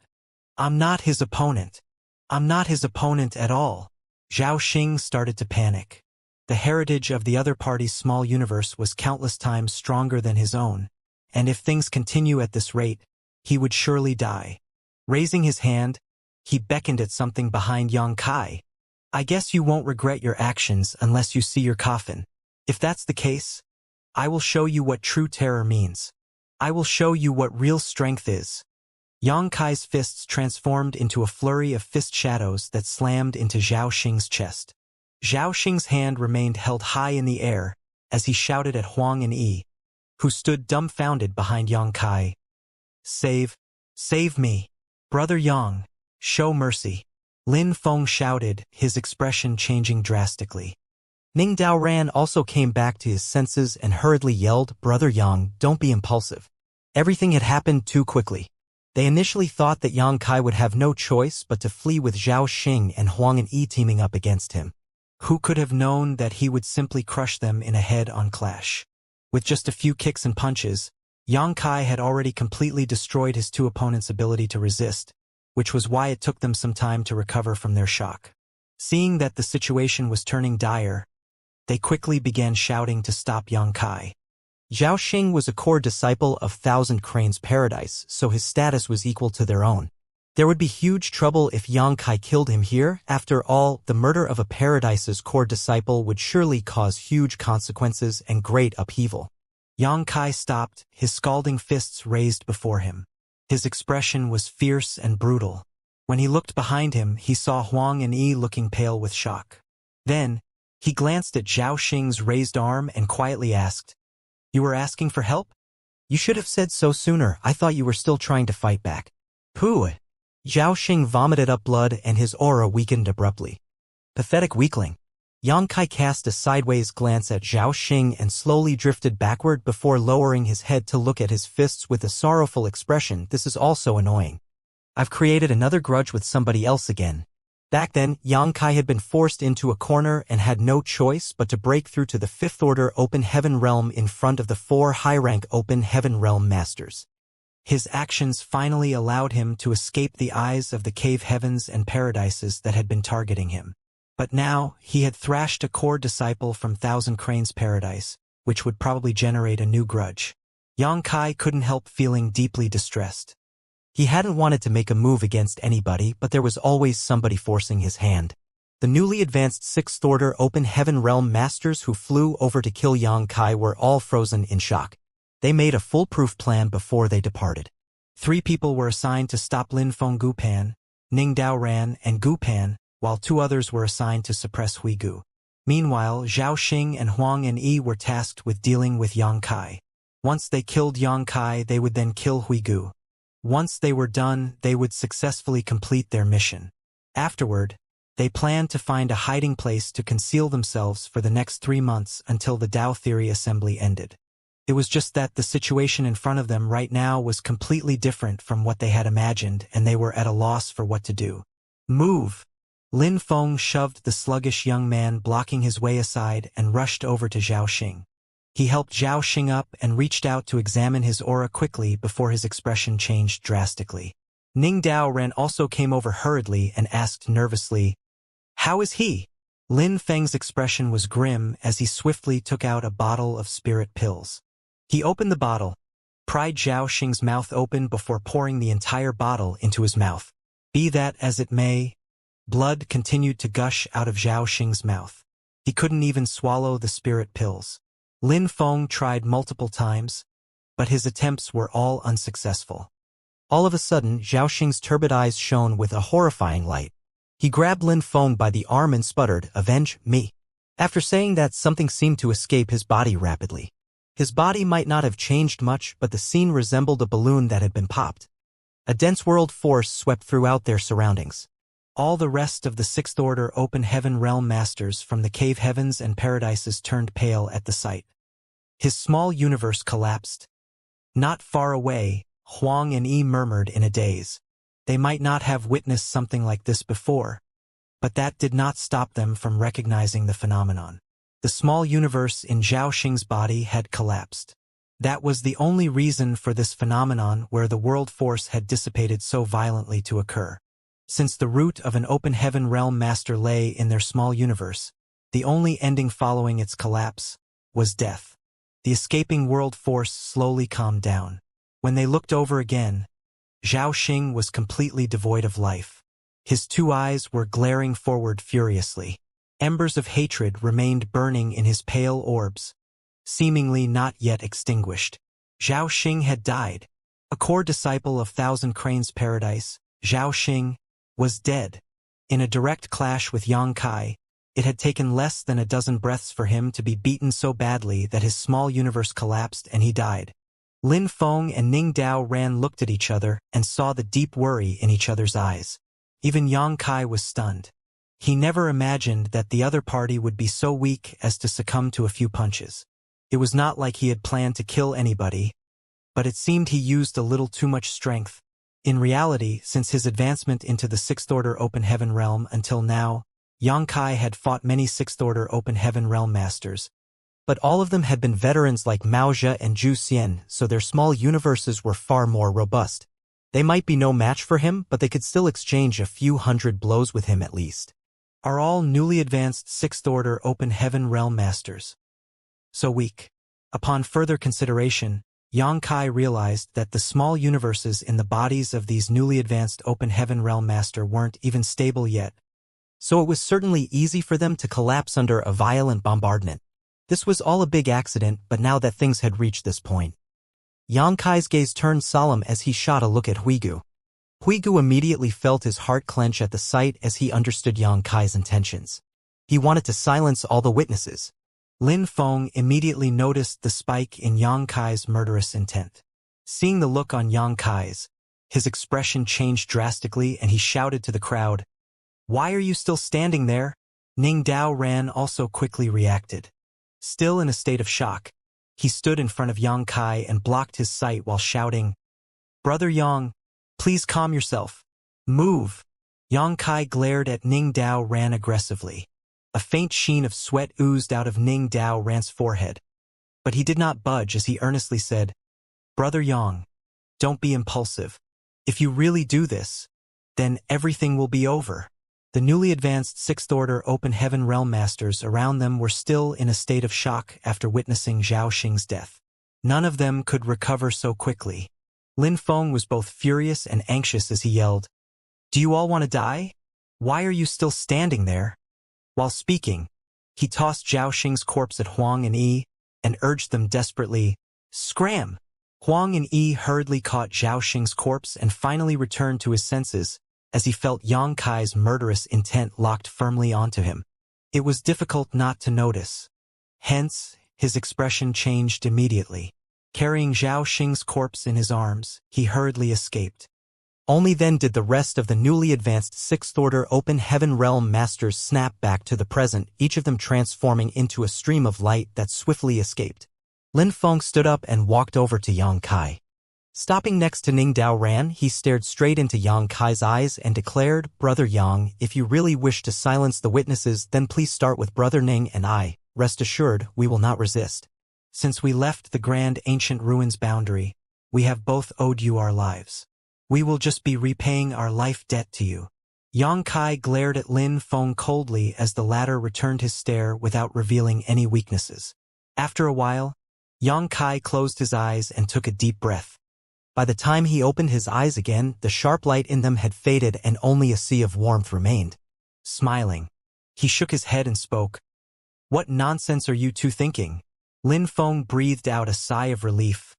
"I'm not his opponent. I'm not his opponent at all." Zhao Xing started to panic. The heritage of the other party's small universe was countless times stronger than his own, and if things continue at this rate, he would surely die. Raising his hand, he beckoned at something behind Yang Kai. "I guess you won't regret your actions unless you see your coffin. If that's the case, I will show you what true terror means. I will show you what real strength is." Yang Kai's fists transformed into a flurry of fist shadows that slammed into Zhao Xing's chest. Zhao Xing's hand remained held high in the air as he shouted at Huang and Yi, who stood dumbfounded behind Yang Kai. Save me. Brother Yang, show mercy." Lin Feng shouted, his expression changing drastically. Ning Daoran also came back to his senses and hurriedly yelled, "Brother Yang, don't be impulsive. Everything had happened too quickly." They initially thought that Yang Kai would have no choice but to flee with Zhao Xing and Huang and Yi teaming up against him. Who could have known that he would simply crush them in a head-on clash? With just a few kicks and punches, Yang Kai had already completely destroyed his two opponents' ability to resist, which was why it took them some time to recover from their shock. Seeing that the situation was turning dire, they quickly began shouting to stop Yang Kai. Zhao Xing was a core disciple of Thousand Cranes Paradise, so his status was equal to their own. There would be huge trouble if Yang Kai killed him here. After all, the murder of a Paradise's core disciple would surely cause huge consequences and great upheaval. Yang Kai stopped, his scalding fists raised before him. His expression was fierce and brutal. When he looked behind him, he saw Huang and Yi looking pale with shock. Then, he glanced at Zhao Xing's raised arm and quietly asked, "You were asking for help? You should have said so sooner. I thought you were still trying to fight back." "Pooh!" Zhao Xing vomited up blood and his aura weakened abruptly. "Pathetic weakling." Yang Kai cast a sideways glance at Zhao Xing and slowly drifted backward before lowering his head to look at his fists with a sorrowful expression. "This is also annoying. I've created another grudge with somebody else again." Back then, Yang Kai had been forced into a corner and had no choice but to break through to the 5th Order Open Heaven Realm in front of the 4 high-rank Open Heaven Realm Masters. His actions finally allowed him to escape the eyes of the cave heavens and paradises that had been targeting him. But now, he had thrashed a core disciple from Thousand Cranes Paradise, which would probably generate a new grudge. Yang Kai couldn't help feeling deeply distressed. He hadn't wanted to make a move against anybody, but there was always somebody forcing his hand. The newly advanced 6th Order Open Heaven Realm Masters who flew over to kill Yang Kai were all frozen in shock. They made a foolproof plan before they departed. 3 people were assigned to stop Lin Feng Gupan, Ning Daoran, and Gu Pan, while 2 others were assigned to suppress Huigu. Meanwhile, Zhao Xing and Huang and Yi were tasked with dealing with Yang Kai. Once they killed Yang Kai, they would then kill Huigu. Once they were done, they would successfully complete their mission. Afterward, they planned to find a hiding place to conceal themselves for the next 3 months until the Tao Theory Assembly ended. It was just that the situation in front of them right now was completely different from what they had imagined, and they were at a loss for what to do. Move! Lin Feng shoved the sluggish young man blocking his way aside and rushed over to Zhao Xing. He helped Zhao Xing up and reached out to examine his aura quickly before his expression changed drastically. Ning Daoran also came over hurriedly and asked nervously, "How is he?" Lin Feng's expression was grim as he swiftly took out a bottle of spirit pills. He opened the bottle, pried Zhao Xing's mouth open before pouring the entire bottle into his mouth. Be that as it may, blood continued to gush out of Zhao Xing's mouth. He couldn't even swallow the spirit pills. Lin Feng tried multiple times, but his attempts were all unsuccessful. All of a sudden, Zhao Xing's turbid eyes shone with a horrifying light. He grabbed Lin Feng by the arm and sputtered, "Avenge me." After saying that, something seemed to escape his body rapidly. His body might not have changed much, but the scene resembled a balloon that had been popped. A dense world force swept throughout their surroundings. All the rest of the Sixth Order Open Heaven Realm Masters from the cave heavens and paradises turned pale at the sight. His small universe collapsed. Not far away, Huang and Yi murmured in a daze. They might not have witnessed something like this before, but that did not stop them from recognizing the phenomenon. The small universe in Zhao Xing's body had collapsed. That was the only reason for this phenomenon where the world force had dissipated so violently to occur. Since the root of an open heaven realm master lay in their small universe, the only ending following its collapse was death. The escaping world force slowly calmed down. When they looked over again, Zhao Xing was completely devoid of life. His 2 eyes were glaring forward furiously. Embers of hatred remained burning in his pale orbs, seemingly not yet extinguished. Zhao Xing had died. A core disciple of Thousand Cranes Paradise, Zhao Xing, was dead. In a direct clash with Yang Kai, it had taken less than a dozen breaths for him to be beaten so badly that his small universe collapsed and he died. Lin Feng and Ning Daoran looked at each other and saw the deep worry in each other's eyes. Even Yang Kai was stunned. He never imagined that the other party would be so weak as to succumb to a few punches. It was not like he had planned to kill anybody, but it seemed he used a little too much strength. In reality, since his advancement into the Sixth Order Open Heaven Realm until now, Yang Kai had fought many Sixth Order Open Heaven Realm Masters, but all of them had been veterans like Mao Zhe and Zhu Xian, so their small universes were far more robust. They might be no match for him, but they could still exchange a few hundred blows with him at least. Are all newly advanced Sixth Order Open Heaven Realm Masters so weak? Upon further consideration, Yang Kai realized that the small universes in the bodies of these newly advanced Open Heaven Realm Master weren't even stable yet, so it was certainly easy for them to collapse under a violent bombardment. This was all a big accident, but now that things had reached this point, Yang Kai's gaze turned solemn as he shot a look at Huigu. Huigu immediately felt his heart clench at the sight as he understood Yang Kai's intentions. He wanted to silence all the witnesses. Lin Feng immediately noticed the spike in Yang Kai's murderous intent. Seeing the look on Yang Kai's, his expression changed drastically and he shouted to the crowd, "Why are you still standing there?" Ning Daoran also quickly reacted. Still in a state of shock, he stood in front of Yang Kai and blocked his sight while shouting, "Brother Yang, please calm yourself. Move." Yang Kai glared at Ning Daoran aggressively. A faint sheen of sweat oozed out of Ning Daoran's forehead, but he did not budge as he earnestly said, "Brother Yang, don't be impulsive. If you really do this, then everything will be over." The newly advanced Sixth Order Open Heaven Realm Masters around them were still in a state of shock after witnessing Zhao Xing's death. None of them could recover so quickly. Lin Feng was both furious and anxious as he yelled, "Do you all want to die? Why are you still standing there?" While speaking, he tossed Zhao Xing's corpse at Huang and Yi and urged them desperately, "Scram!" Huang and Yi hurriedly caught Zhao Xing's corpse and finally returned to his senses as he felt Yang Kai's murderous intent locked firmly onto him. It was difficult not to notice. Hence, his expression changed immediately. Carrying Zhao Xing's corpse in his arms, he hurriedly escaped. Only then did the rest of the newly advanced Sixth-Order Open Heaven Realm Masters snap back to the present, each of them transforming into a stream of light that swiftly escaped. Lin Feng stood up and walked over to Yang Kai. Stopping next to Ning Dao Ran, he stared straight into Yang Kai's eyes and declared, "Brother Yang, if you really wish to silence the witnesses, then please start with Brother Ning and I. Rest assured, we will not resist. Since we left the grand ancient ruins boundary, we have both owed you our lives. We will just be repaying our life debt to you." Yang Kai glared at Lin Feng coldly as the latter returned his stare without revealing any weaknesses. After a while, Yang Kai closed his eyes and took a deep breath. By the time he opened his eyes again, the sharp light in them had faded and only a sea of warmth remained. Smiling, he shook his head and spoke. "What nonsense are you two thinking?" Lin Feng breathed out a sigh of relief.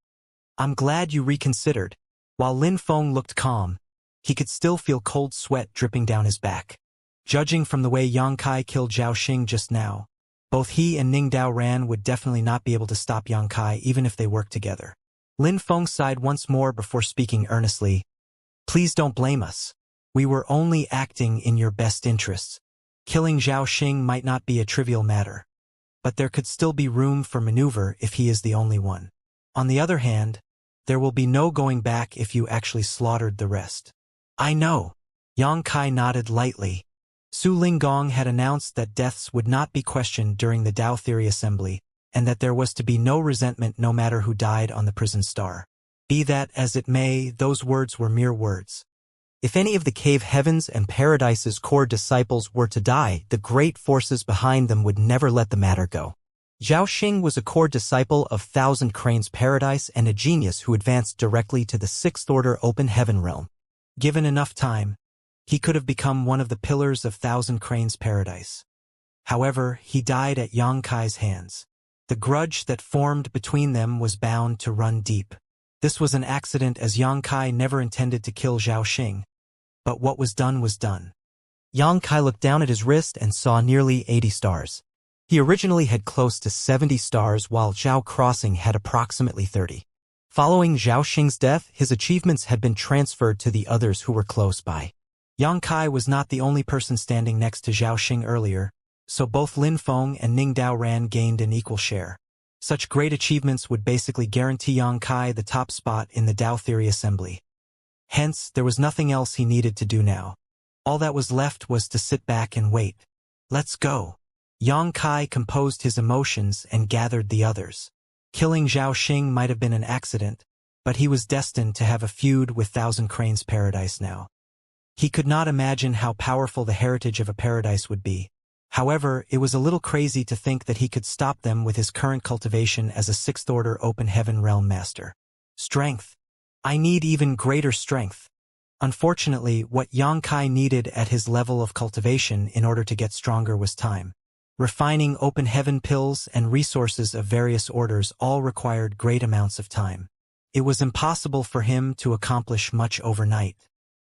"I'm glad you reconsidered." While Lin Feng looked calm, he could still feel cold sweat dripping down his back. Judging from the way Yang Kai killed Zhao Xing just now, both he and Ning Dao Ran would definitely not be able to stop Yang Kai even if they worked together. Lin Feng sighed once more before speaking earnestly. "Please don't blame us. We were only acting in your best interests. Killing Zhao Xing might not be a trivial matter, but there could still be room for maneuver if he is the only one. On the other hand, there will be no going back if you actually slaughtered the rest." "I know." Yang Kai nodded lightly. Su Linggong had announced that deaths would not be questioned during the Tao Theory Assembly, and that there was to be no resentment no matter who died on the prison star. Be that as it may, those words were mere words. If any of the cave heavens and paradise's core disciples were to die, the great forces behind them would never let the matter go. Zhao Xing was a core disciple of Thousand Cranes Paradise and a genius who advanced directly to the Sixth Order Open Heaven Realm. Given enough time, he could have become one of the pillars of Thousand Cranes Paradise. However, he died at Yang Kai's hands. The grudge that formed between them was bound to run deep. This was an accident as Yang Kai never intended to kill Zhao Xing. But what was done was done. Yang Kai looked down at his wrist and saw nearly 80 stars. He originally had close to 70 stars while Zhao Crossing had approximately 30. Following Zhao Xing's death, his achievements had been transferred to the others who were close by. Yang Kai was not the only person standing next to Zhao Xing earlier, so both Lin Feng and Ning Dao Ran gained an equal share. Such great achievements would basically guarantee Yang Kai the top spot in the Tao Theory Assembly. Hence, there was nothing else he needed to do now. All that was left was to sit back and wait. "Let's go." Yang Kai composed his emotions and gathered the others. Killing Zhao Xing might have been an accident, but he was destined to have a feud with Thousand Cranes Paradise now. He could not imagine how powerful the heritage of a paradise would be. However, it was a little crazy to think that he could stop them with his current cultivation as a Sixth Order Open Heaven Realm Master. Strength. I need even greater strength. Unfortunately, what Yang Kai needed at his level of cultivation in order to get stronger was time. Refining Open Heaven pills and resources of various orders all required great amounts of time. It was impossible for him to accomplish much overnight.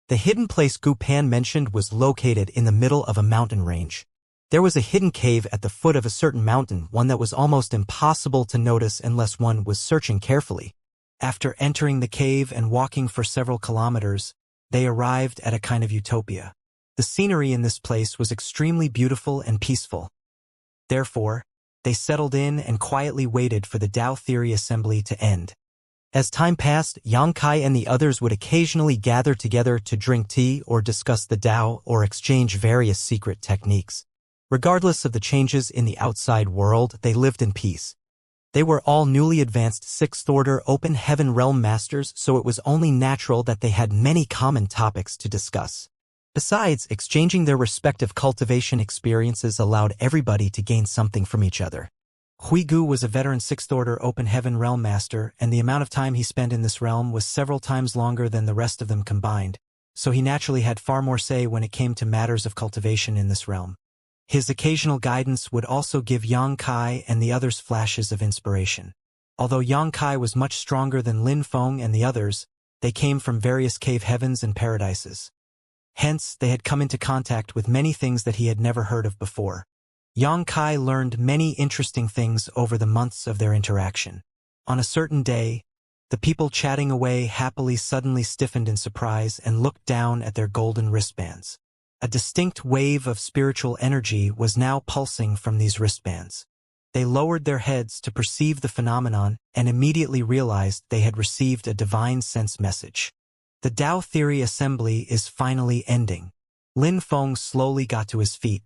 The hidden place Gu Pan mentioned was located in the middle of a mountain range. There was a hidden cave at the foot of a certain mountain, one that was almost impossible to notice unless one was searching carefully. After entering the cave and walking for several kilometers, they arrived at a kind of utopia. The scenery in this place was extremely beautiful and peaceful. Therefore, they settled in and quietly waited for the Tao Theory Assembly to end. As time passed, Yang Kai and the others would occasionally gather together to drink tea or discuss the Tao or exchange various secret techniques. Regardless of the changes in the outside world, they lived in peace. They were all newly advanced Sixth Order Open Heaven Realm Masters, so it was only natural that they had many common topics to discuss. Besides, exchanging their respective cultivation experiences allowed everybody to gain something from each other. Huigu was a veteran Sixth Order Open Heaven Realm Master, and the amount of time he spent in this realm was several times longer than the rest of them combined, so he naturally had far more say when it came to matters of cultivation in this realm. His occasional guidance would also give Yang Kai and the others flashes of inspiration. Although Yang Kai was much stronger than Lin Feng and the others, they came from various cave heavens and paradises. Hence, they had come into contact with many things that he had never heard of before. Yang Kai learned many interesting things over the months of their interaction. On a certain day, the people chatting away happily suddenly stiffened in surprise and looked down at their golden wristbands. A distinct wave of spiritual energy was now pulsing from these wristbands. They lowered their heads to perceive the phenomenon and immediately realized they had received a divine sense message. The Tao Theory Assembly is finally ending. Lin Feng slowly got to his feet.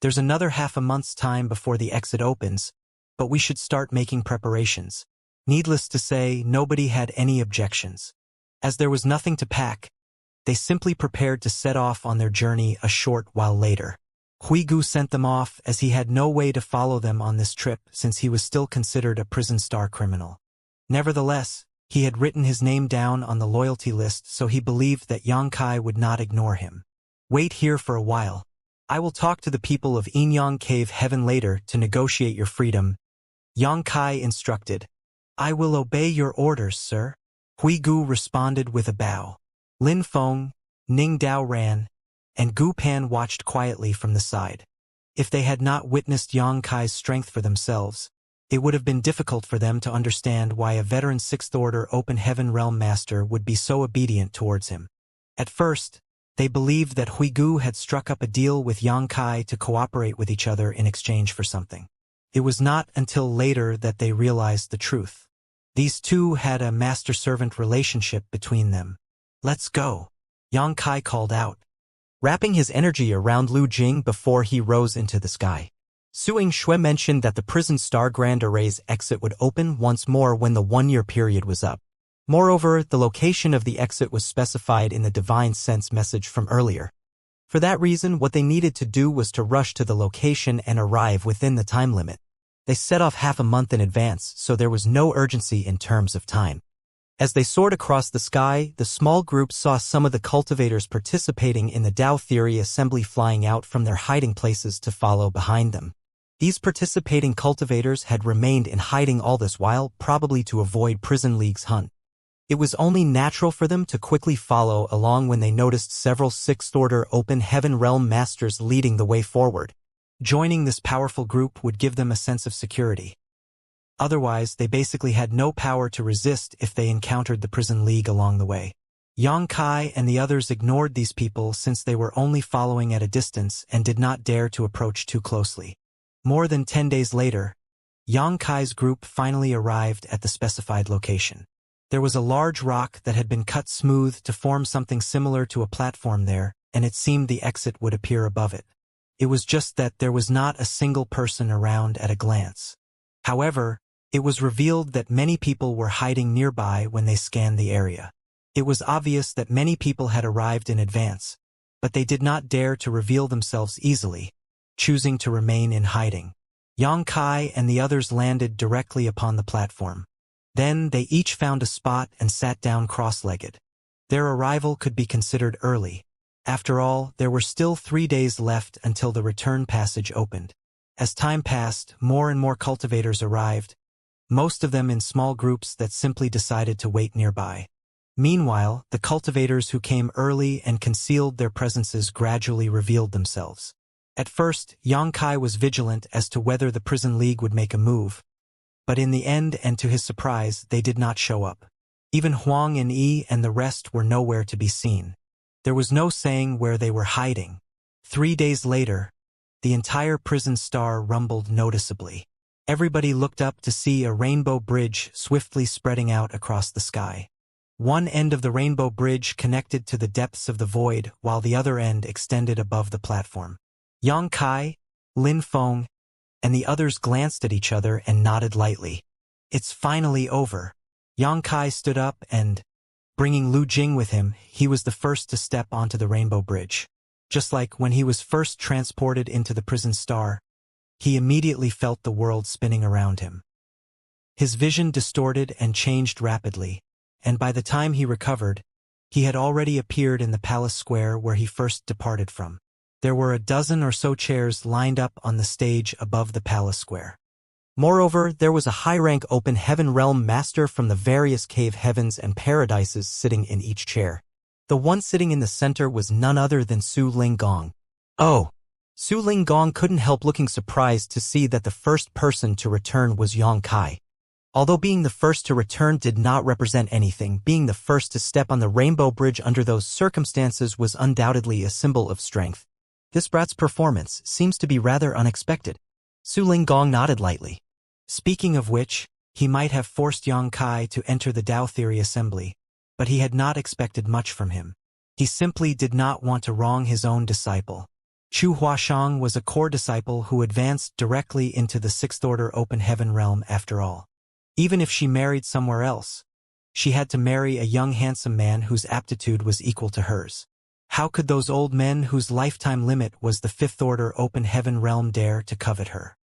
There's another half a month's time before the exit opens, but we should start making preparations. Needless to say, nobody had any objections. As there was nothing to pack, they simply prepared to set off on their journey a short while later. Huigu sent them off as he had no way to follow them on this trip since he was still considered a prison star criminal. Nevertheless, he had written his name down on the loyalty list, so he believed that Yang Kai would not ignore him. Wait here for a while. I will talk to the people of Inyang Cave Heaven later to negotiate your freedom, Yang Kai instructed. I will obey your orders, sir. Huigu responded with a bow. Lin Feng, Ning Dao ran, and Gu Pan watched quietly from the side. If they had not witnessed Yang Kai's strength for themselves, it would have been difficult for them to understand why a veteran Sixth Order Open Heaven Realm Master would be so obedient towards him. At first, they believed that Huigu had struck up a deal with Yang Kai to cooperate with each other in exchange for something. It was not until later that they realized the truth. These two had a master-servant relationship between them. Let's go, Yang Kai called out, wrapping his energy around Lu Jing before he rose into the sky. Suing Shui mentioned that the prison star Grand Array's exit would open once more when the one-year period was up. Moreover, the location of the exit was specified in the divine sense message from earlier. For that reason, what they needed to do was to rush to the location and arrive within the time limit. They set off half a month in advance, so there was no urgency in terms of time. As they soared across the sky, the small group saw some of the cultivators participating in the Tao Theory Assembly flying out from their hiding places to follow behind them. These participating cultivators had remained in hiding all this while, probably to avoid Prison League's hunt. It was only natural for them to quickly follow along when they noticed several Sixth Order Open Heaven Realm Masters leading the way forward. Joining this powerful group would give them a sense of security. Otherwise, they basically had no power to resist if they encountered the Prison League along the way. Yang Kai and the others ignored these people since they were only following at a distance and did not dare to approach too closely. More than 10 days later, Yang Kai's group finally arrived at the specified location. There was a large rock that had been cut smooth to form something similar to a platform there, and it seemed the exit would appear above it. It was just that there was not a single person around at a glance. However, it was revealed that many people were hiding nearby when they scanned the area. It was obvious that many people had arrived in advance, but they did not dare to reveal themselves easily, choosing to remain in hiding. Yang Kai and the others landed directly upon the platform. Then they each found a spot and sat down cross-legged. Their arrival could be considered early. After all, there were still 3 days left until the return passage opened. As time passed, more and more cultivators arrived, most of them in small groups that simply decided to wait nearby. Meanwhile, the cultivators who came early and concealed their presences gradually revealed themselves. At first, Yang Kai was vigilant as to whether the Prison League would make a move, but in the end and to his surprise, they did not show up. Even Huang and Yi and the rest were nowhere to be seen. There was no saying where they were hiding. 3 days later, the entire prison star rumbled noticeably. Everybody looked up to see a rainbow bridge swiftly spreading out across the sky. One end of the rainbow bridge connected to the depths of the void, while the other end extended above the platform. Yang Kai, Lin Feng, and the others glanced at each other and nodded lightly. It's finally over. Yang Kai stood up and, bringing Lu Jing with him, he was the first to step onto the rainbow bridge. Just like when he was first transported into the prison star, he immediately felt the world spinning around him. His vision distorted and changed rapidly, and by the time he recovered, he had already appeared in the palace square where he first departed from. There were a dozen or so chairs lined up on the stage above the palace square. Moreover, there was a high-rank open heaven realm master from the various cave heavens and paradises sitting in each chair. The one sitting in the center was none other than Su Linggong. Oh! Su Linggong couldn't help looking surprised to see that the first person to return was Yang Kai. Although being the first to return did not represent anything, being the first to step on the Rainbow Bridge under those circumstances was undoubtedly a symbol of strength. This brat's performance seems to be rather unexpected. Su Linggong nodded lightly. Speaking of which, he might have forced Yang Kai to enter the Tao Theory Assembly, but he had not expected much from him. He simply did not want to wrong his own disciple. Chu Huashang was a core disciple who advanced directly into the Sixth Order Open Heaven realm after all. Even if she married somewhere else, she had to marry a young handsome man whose aptitude was equal to hers. How could those old men whose lifetime limit was the Fifth Order Open Heaven realm dare to covet her?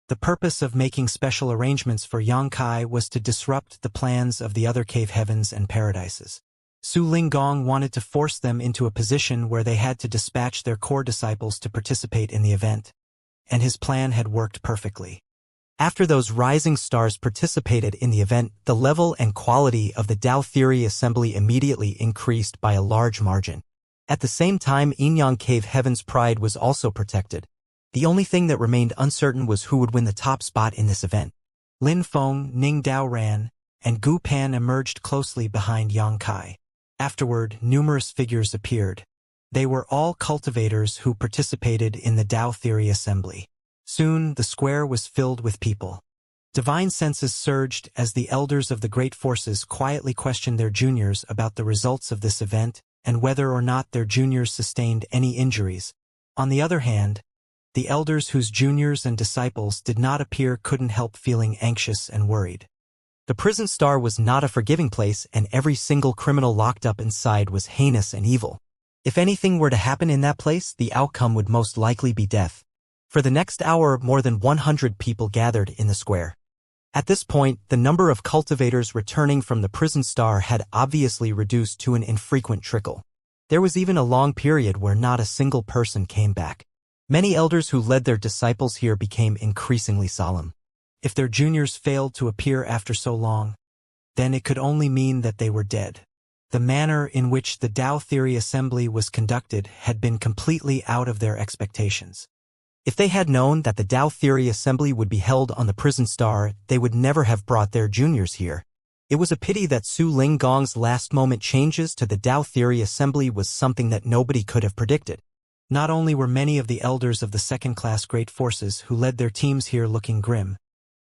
The purpose of making special arrangements for Yang Kai was to disrupt the plans of the other cave heavens and paradises. Su Linggong wanted to force them into a position where they had to dispatch their core disciples to participate in the event, and his plan had worked perfectly. After those rising stars participated in the event, the level and quality of the Tao Theory Assembly immediately increased by a large margin. At the same time, Enyang Cave Heaven's pride was also protected. The only thing that remained uncertain was who would win the top spot in this event. Lin Feng, Ning Daoran, and Gu Pan emerged closely behind Yang Kai. Afterward, numerous figures appeared. They were all cultivators who participated in the Tao Theory Assembly. Soon, the square was filled with people. Divine senses surged as the elders of the great forces quietly questioned their juniors about the results of this event and whether or not their juniors sustained any injuries. On the other hand, the elders whose juniors and disciples did not appear couldn't help feeling anxious and worried. The prison star was not a forgiving place, and every single criminal locked up inside was heinous and evil. If anything were to happen in that place, the outcome would most likely be death. For the next hour, more than 100 people gathered in the square. At this point, the number of cultivators returning from the prison star had obviously reduced to an infrequent trickle. There was even a long period where not a single person came back. Many elders who led their disciples here became increasingly solemn. If their juniors failed to appear after so long, then it could only mean that they were dead. The manner in which the Tao Theory Assembly was conducted had been completely out of their expectations. If they had known that the Tao Theory Assembly would be held on the prison star, they would never have brought their juniors here. It was a pity that Su Linggong's last-moment changes to the Tao Theory Assembly was something that nobody could have predicted. Not only were many of the elders of the second-class great forces who led their teams here looking grim,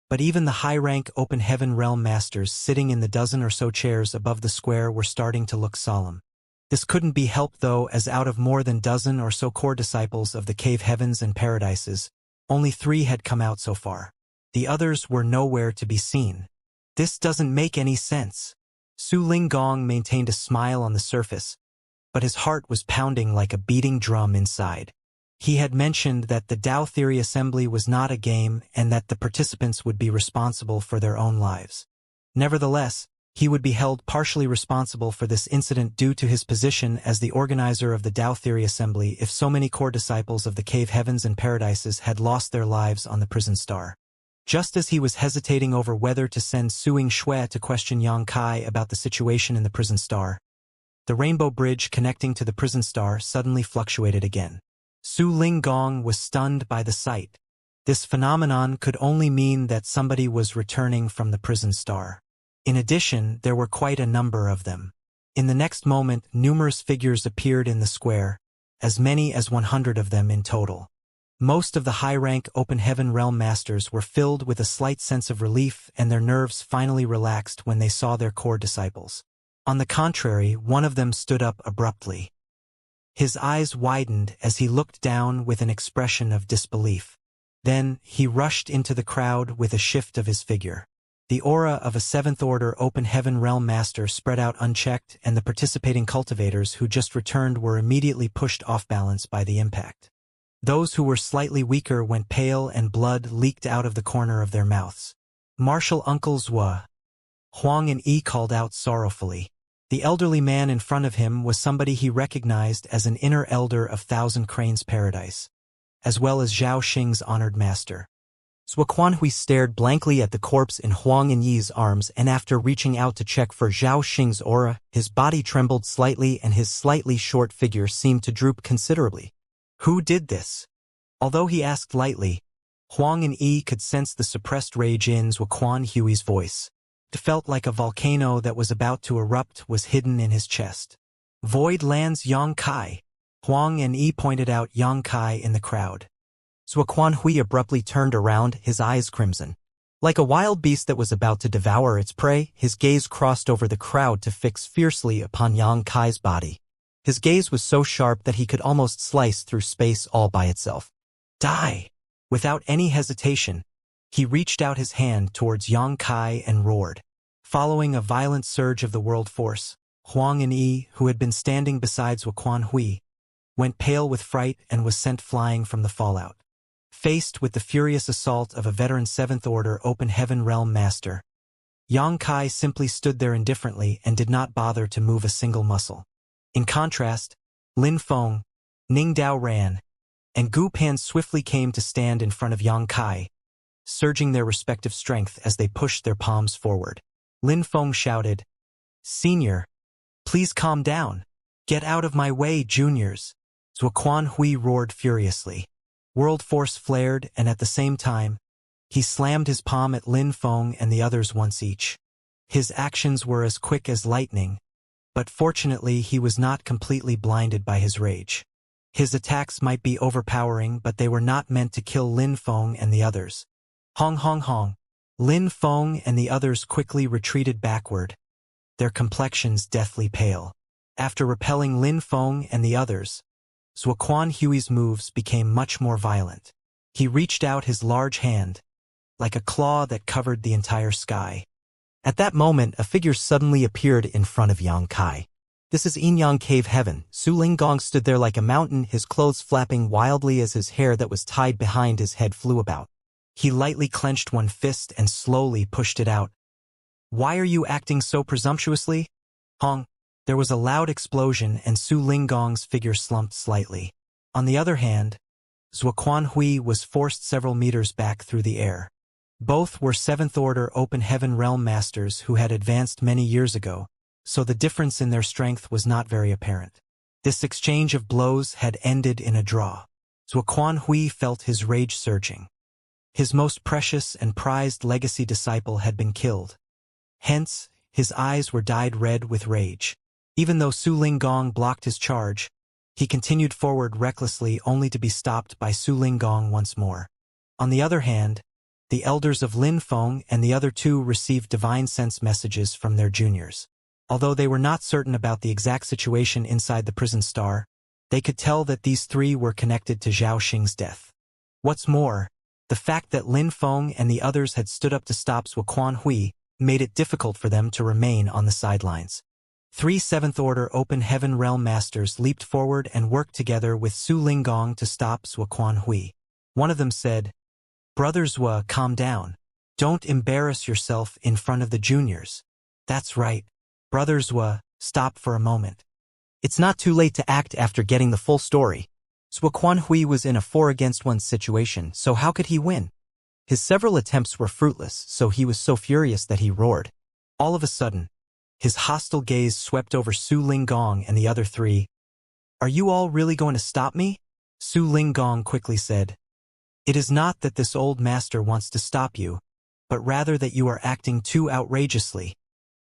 but even the high-rank Open Heaven Realm Masters sitting in the dozen or so chairs above the square were starting to look solemn. This couldn't be helped though, as out of more than dozen or so core disciples of the cave heavens and paradises, only 3 had come out so far. The others were nowhere to be seen. This doesn't make any sense. Su Linggong maintained a smile on the surface, but his heart was pounding like a beating drum inside. He had mentioned that the Tao Theory Assembly was not a game and that the participants would be responsible for their own lives. Nevertheless, he would be held partially responsible for this incident due to his position as the organizer of the Tao Theory Assembly if so many core disciples of the cave heavens and paradises had lost their lives on the prison star. Just as he was hesitating over whether to send Suing Shui to question Yang Kai about the situation in the prison star, the rainbow bridge connecting to the prison star suddenly fluctuated again. Su Linggong was stunned by the sight. This phenomenon could only mean that somebody was returning from the prison star. In addition, there were quite a number of them. In the next moment, numerous figures appeared in the square, as many as 100 of them in total. Most of the high-rank Open Heaven Realm Masters were filled with a slight sense of relief, and their nerves finally relaxed when they saw their core disciples. On the contrary, one of them stood up abruptly. His eyes widened as he looked down with an expression of disbelief. Then, he rushed into the crowd with a shift of his figure. The aura of a Seventh Order Open Heaven Realm Master spread out unchecked, and the participating cultivators who just returned were immediately pushed off balance by the impact. Those who were slightly weaker went pale and blood leaked out of the corner of their mouths. Martial Uncle Zhua. Huang and Yi called out sorrowfully. The elderly man in front of him was somebody he recognized as an inner elder of Thousand Cranes Paradise, as well as Zhao Xing's honored master. Zuoquanhui stared blankly at the corpse in Huang Yi's arms, and after reaching out to check for Zhao Xing's aura, his body trembled slightly and his slightly short figure seemed to droop considerably. Who did this? Although he asked lightly, Huang Yi could sense the suppressed rage in Zuoquanhui's voice. It felt like a volcano that was about to erupt was hidden in his chest. Void lands Yang Kai. Huang Yi pointed out Yang Kai in the crowd. Zuoquanhui abruptly turned around, his eyes crimson. Like a wild beast that was about to devour its prey, his gaze crossed over the crowd to fix fiercely upon Yang Kai's body. His gaze was so sharp that he could almost slice through space all by itself. Die! Without any hesitation, he reached out his hand towards Yang Kai and roared. Following a violent surge of the world force, Huang Yi, who had been standing beside Zuoquanhui, went pale with fright and was sent flying from the fallout. Faced with the furious assault of a veteran 7th Order Open Heaven Realm Master, Yang Kai simply stood there indifferently and did not bother to move a single muscle. In contrast, Lin Feng, Ning Dao Ran, and Gu Pan swiftly came to stand in front of Yang Kai, surging their respective strength as they pushed their palms forward. Lin Feng shouted, "Senior, please calm down. Get out of my way, juniors." Zuoquanhui roared furiously. World force flared, and at the same time, he slammed his palm at Lin Feng and the others once each. His actions were as quick as lightning, but fortunately he was not completely blinded by his rage. His attacks might be overpowering, but they were not meant to kill Lin Feng and the others. Hong hong hong. Lin Feng and the others quickly retreated backward, their complexions deathly pale. After repelling Lin Feng and the others, Zuoquanhui's moves became much more violent. He reached out his large hand, like a claw that covered the entire sky. At that moment, a figure suddenly appeared in front of Yang Kai. This is Inyang Cave Heaven. Su Linggong stood there like a mountain, his clothes flapping wildly as his hair that was tied behind his head flew about. He lightly clenched one fist and slowly pushed it out. "Why are you acting so presumptuously?" Hong. There was a loud explosion and Su Linggong's figure slumped slightly. On the other hand, Zuoquanhui was forced several meters back through the air. Both were 7th Order Open Heaven Realm Masters who had advanced many years ago, so the difference in their strength was not very apparent. This exchange of blows had ended in a draw. Zuoquanhui felt his rage surging. His most precious and prized legacy disciple had been killed. Hence, his eyes were dyed red with rage. Even though Su Linggong blocked his charge, he continued forward recklessly only to be stopped by Su Linggong once more. On the other hand, the elders of Lin Feng and the other two received divine sense messages from their juniors. Although they were not certain about the exact situation inside the prison star, they could tell that these three were connected to Zhao Xing's death. What's more, the fact that Lin Feng and the others had stood up to stop Zuoquanhui made it difficult for them to remain on the sidelines. 3 7th Order Open Heaven Realm Masters leaped forward and worked together with Su Linggong to stop Zuoquanhui. One of them said, "Brother Zua, calm down. Don't embarrass yourself in front of the juniors." "That's right. Brother Zua, stop for a moment. It's not too late to act after getting the full story." Zuoquanhui was in a 4-against-1 situation, so how could he win? His several attempts were fruitless, so he was so furious that he roared. All of a sudden, his hostile gaze swept over Su Linggong and the other three. "Are you all really going to stop me?" Su Linggong quickly said, "It is not that this old master wants to stop you, but rather that you are acting too outrageously.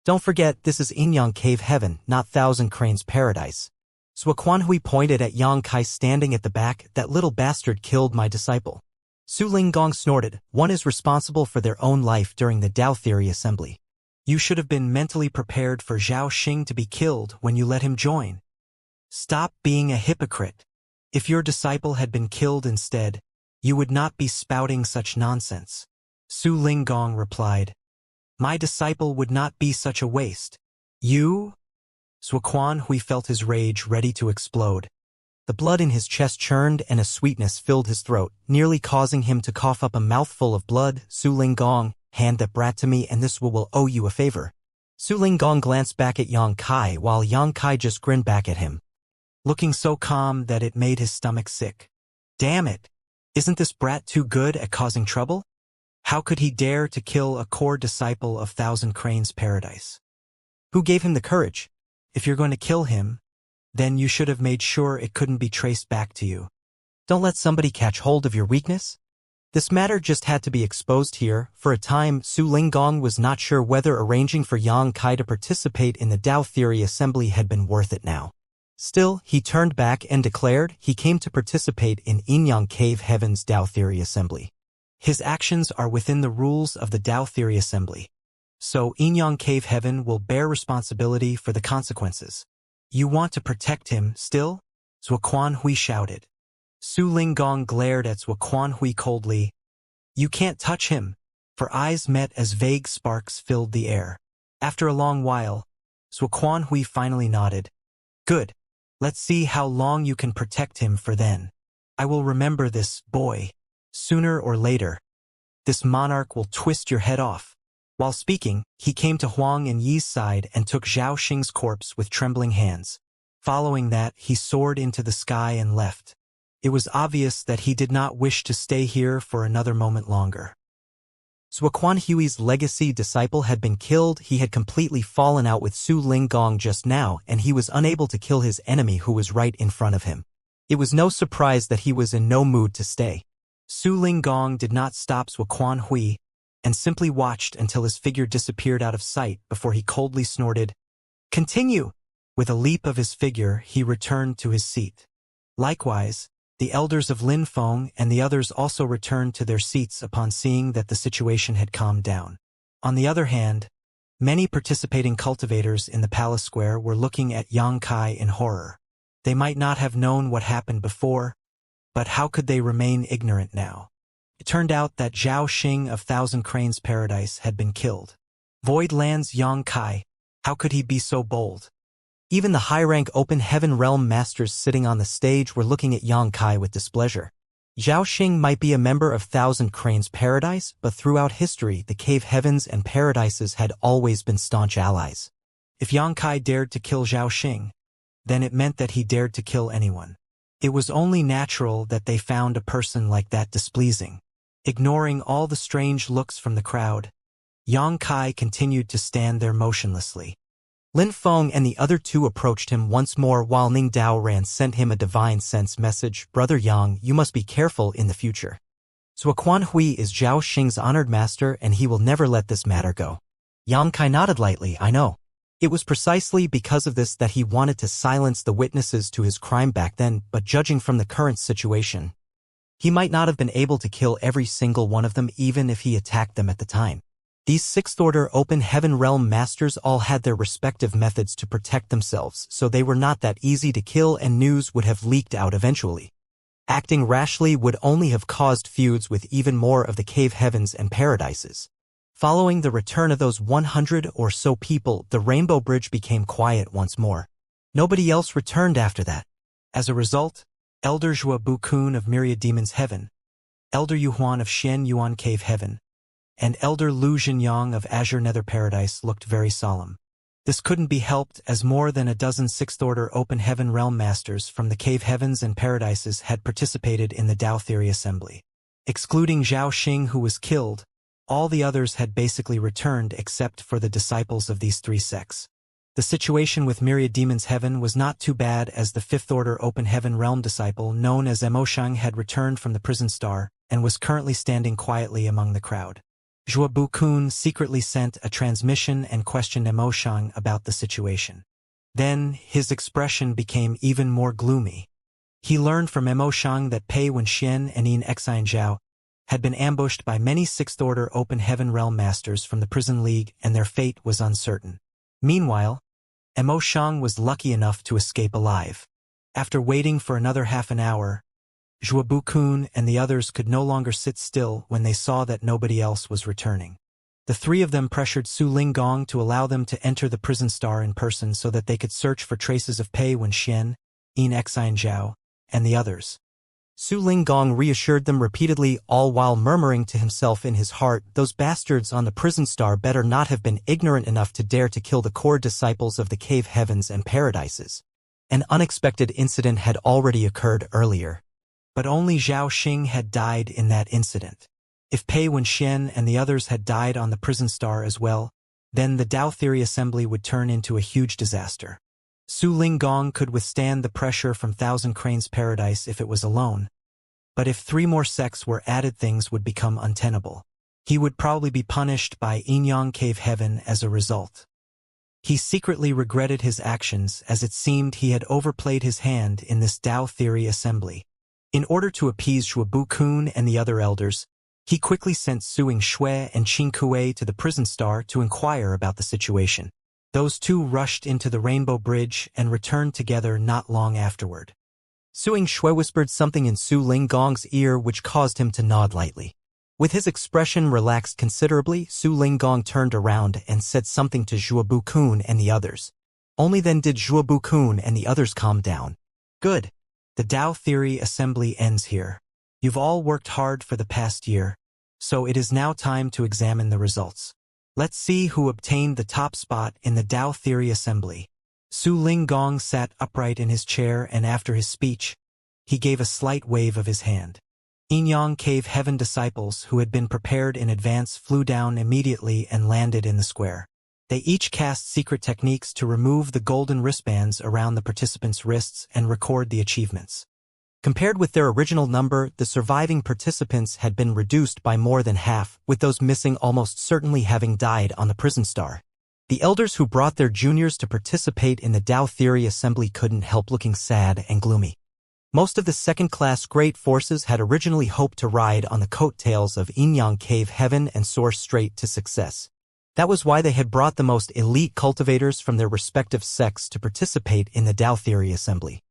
Don't forget, this is Inyang Cave Heaven, not Thousand Cranes Paradise." Zuoquanhui pointed at Yang Kai standing at the back. "That little bastard killed my disciple." Su Linggong snorted. "One is responsible for their own life during the Tao Theory Assembly. You should have been mentally prepared for Zhao Xing to be killed when you let him join. Stop being a hypocrite. If your disciple had been killed instead, you would not be spouting such nonsense." Su Linggong replied, "My disciple would not be such a waste. You?" Zuoquanhui felt his rage ready to explode. The blood in his chest churned and a sweetness filled his throat, nearly causing him to cough up a mouthful of blood. "Su Linggong, hand that brat to me and this will owe you a favor." Su Linggong glanced back at Yang Kai while Yang Kai just grinned back at him, looking so calm that it made his stomach sick. "Damn it! Isn't this brat too good at causing trouble?" How could he dare to kill a core disciple of Thousand Cranes Paradise? Who gave him the courage? If you're going to kill him, then you should have made sure it couldn't be traced back to you. Don't let somebody catch hold of your weakness. This matter just had to be exposed here. For a time, Su Linggong was not sure whether arranging for Yang Kai to participate in the Tao Theory Assembly had been worth it now. Still, he turned back and declared he came to participate in Inyang Cave Heaven's Tao Theory Assembly. His actions are within the rules of the Tao Theory Assembly, so Inyang Cave Heaven will bear responsibility for the consequences. You want to protect him, still? Zhuo Quanhui shouted. Su Linggong glared at Zhuo Quanhui coldly. You can't touch him, for eyes met as vague sparks filled the air. After a long while, Zhuo Quanhui finally nodded. Good. Let's see how long you can protect him for then. I will remember this, boy. Sooner or later, this monarch will twist your head off. While speaking, he came to Huang and Yi's side and took Zhao Xing's corpse with trembling hands. Following that, he soared into the sky and left. It was obvious that he did not wish to stay here for another moment longer. Zhuo Quanhui's legacy disciple had been killed. He had completely fallen out with Su Linggong just now, and he was unable to kill his enemy who was right in front of him. It was no surprise that he was in no mood to stay. Su Linggong did not stop Zhuo Quanhui and simply watched until his figure disappeared out of sight before he coldly snorted, "Continue!" With a leap of his figure, he returned to his seat. Likewise, the elders of Linfeng and the others also returned to their seats upon seeing that the situation had calmed down. On the other hand, many participating cultivators in the palace square were looking at Yang Kai in horror. They might not have known what happened before, but how could they remain ignorant now? It turned out that Zhao Xing of Thousand Cranes Paradise had been killed. Void Land's Yang Kai, how could he be so bold? Even the high-rank Open Heaven Realm Masters sitting on the stage were looking at Yang Kai with displeasure. Zhao Xing might be a member of Thousand Cranes Paradise, but throughout history, the Cave Heavens and Paradises had always been staunch allies. If Yang Kai dared to kill Zhao Xing, then it meant that he dared to kill anyone. It was only natural that they found a person like that displeasing. Ignoring all the strange looks from the crowd, Yang Kai continued to stand there motionlessly. Lin Feng and the other two approached him once more while Ning Daoran sent him a divine sense message. Brother Yang, you must be careful in the future. Zhuo Quanhui is Zhao Xing's honored master and he will never let this matter go. Yang Kai nodded lightly, I know. It was precisely because of this that he wanted to silence the witnesses to his crime back then, but judging from the current situation, he might not have been able to kill every single one of them even if he attacked them at the time. These sixth-order Open Heaven Realm Masters all had their respective methods to protect themselves, so they were not that easy to kill and news would have leaked out eventually. Acting rashly would only have caused feuds with even more of the Cave Heavens and Paradises. Following the return of those 100 or so people, the Rainbow Bridge became quiet once more. Nobody else returned after that. As a result, Elder Zhua Bukun of Myriad Demons Heaven, Elder Yuhuan of Xian Yuan Cave Heaven, and Elder Lu Zhenyang of Azure Nether Paradise looked very solemn. This couldn't be helped as more than a dozen sixth-order Open Heaven Realm Masters from the Cave Heavens and Paradises had participated in the Tao Theory Assembly. Excluding Zhao Xing who was killed, all the others had basically returned except for the disciples of these three sects. The situation with Myriad Demons Heaven was not too bad as the fifth-order Open Heaven Realm disciple known as Emoshang had returned from the prison star and was currently standing quietly among the crowd. Zhua Bukun secretly sent a transmission and questioned Emoshang about the situation. Then, his expression became even more gloomy. He learned from Emoshang that Pei Wenxian and Yin Xianxia had been ambushed by many sixth-order Open Heaven Realm Masters from the Prison League and their fate was uncertain. Meanwhile, Emoshang was lucky enough to escape alive. After waiting for another half an hour, Zhua Bukun and the others could no longer sit still when they saw that nobody else was returning. The three of them pressured Su Linggong to allow them to enter the prison star in person so that they could search for traces of Pei Wenxian, Yin Xianxiao, and the others. Su Linggong reassured them repeatedly, all while murmuring to himself in his heart, those bastards on the prison star better not have been ignorant enough to dare to kill the core disciples of the Cave Heavens and Paradises. An unexpected incident had already occurred earlier. But only Zhao Xing had died in that incident. If Pei Wenxian and the others had died on the prison star as well, then the Tao Theory Assembly would turn into a huge disaster. Su Linggong could withstand the pressure from Thousand Cranes Paradise if it was alone, but if 3 more sects were added, things would become untenable. He would probably be punished by Inyang Cave Heaven as a result. He secretly regretted his actions, as it seemed he had overplayed his hand in this Tao Theory Assembly. In order to appease Zhuobu Kun and the other elders, he quickly sent Suing Shui and Qing Kuei to the prison star to inquire about the situation. Those two rushed into the Rainbow Bridge and returned together not long afterward. Suing Shui whispered something in Su Linggong's ear which caused him to nod lightly. With his expression relaxed considerably, Su Linggong turned around and said something to Zhuobu Kun and the others. Only then did Zhuobu Kun and the others calm down. Good. The Tao Theory Assembly ends here. You've all worked hard for the past year, so it is now time to examine the results. Let's see who obtained the top spot in the Tao Theory Assembly. Su Linggong sat upright in his chair, and after his speech, he gave a slight wave of his hand. Inyang Cave Heaven disciples who had been prepared in advance flew down immediately and landed in the square. They each cast secret techniques to remove the golden wristbands around the participants' wrists and record the achievements. Compared with their original number, the surviving participants had been reduced by more than half, with those missing almost certainly having died on the prison star. The elders who brought their juniors to participate in the Tao Theory Assembly couldn't help looking sad and gloomy. Most of the second-class great forces had originally hoped to ride on the coattails of Inyang Cave Heaven and soar straight to success. That was why they had brought the most elite cultivators from their respective sects to participate in the Tao Theory Assembly.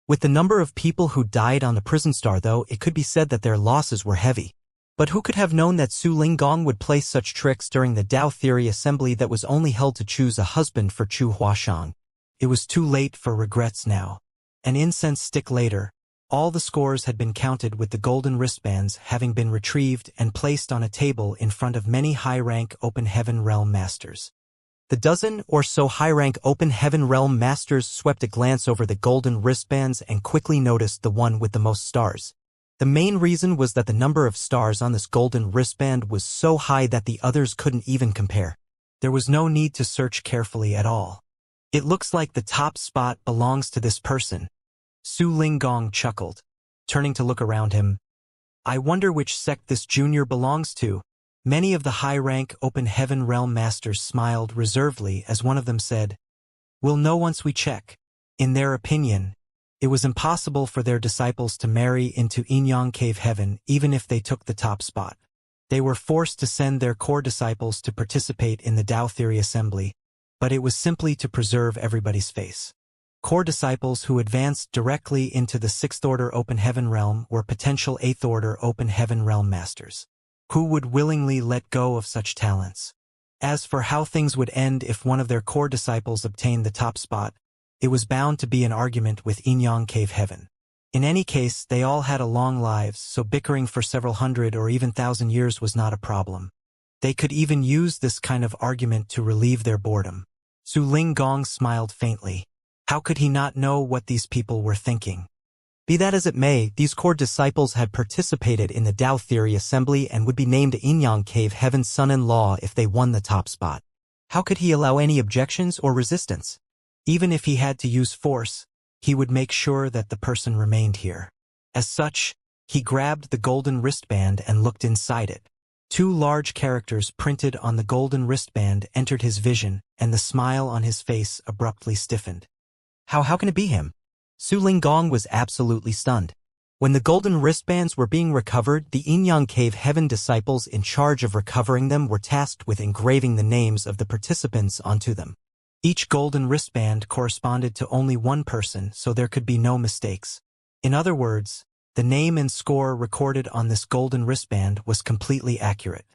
With the number of people who died on the prison star, though, it could be said that their losses were heavy. But who could have known that Su Linggong would play such tricks during the Tao Theory Assembly that was only held to choose a husband for Chu Huashang? It was too late for regrets now. An incense stick later, all the scores had been counted, with the golden wristbands having been retrieved and placed on a table in front of many high-rank Open Heaven Realm Masters. The dozen or so high-rank Open Heaven Realm Masters swept a glance over the golden wristbands and quickly noticed the one with the most stars. The main reason was that the number of stars on this golden wristband was so high that the others couldn't even compare. There was no need to search carefully at all. It looks like the top spot belongs to this person. Su Linggong chuckled, turning to look around him. I wonder which sect this junior belongs to. Many of the high-rank Open Heaven Realm Masters smiled reservedly as one of them said, We'll know once we check. In their opinion, it was impossible for their disciples to marry into Inyang Cave Heaven even if they took the top spot. They were forced to send their core disciples to participate in the Tao Theory Assembly, but it was simply to preserve everybody's face. Core disciples who advanced directly into the 6th Order Open Heaven Realm were potential 8th Order Open Heaven Realm Masters. Who would willingly let go of such talents? As for how things would end if one of their core disciples obtained the top spot, it was bound to be an argument with Inyang Cave Heaven. In any case, they all had long lives, so bickering for several hundred or even 1,000 years was not a problem. They could even use this kind of argument to relieve their boredom. Su Linggong smiled faintly. How could he not know what these people were thinking? Be that as it may, these core disciples had participated in the Tao Theory Assembly and would be named Inyang Cave Heaven's son-in-law if they won the top spot. How could he allow any objections or resistance? Even if he had to use force, he would make sure that the person remained here. As such, he grabbed the golden wristband and looked inside it. 2 large characters printed on the golden wristband entered his vision, and the smile on his face abruptly stiffened. How can it be him? Su Linggong was absolutely stunned. When the golden wristbands were being recovered, the Inyang Cave Heaven disciples in charge of recovering them were tasked with engraving the names of the participants onto them. Each golden wristband corresponded to only one person, so there could be no mistakes. In other words, the name and score recorded on this golden wristband was completely accurate.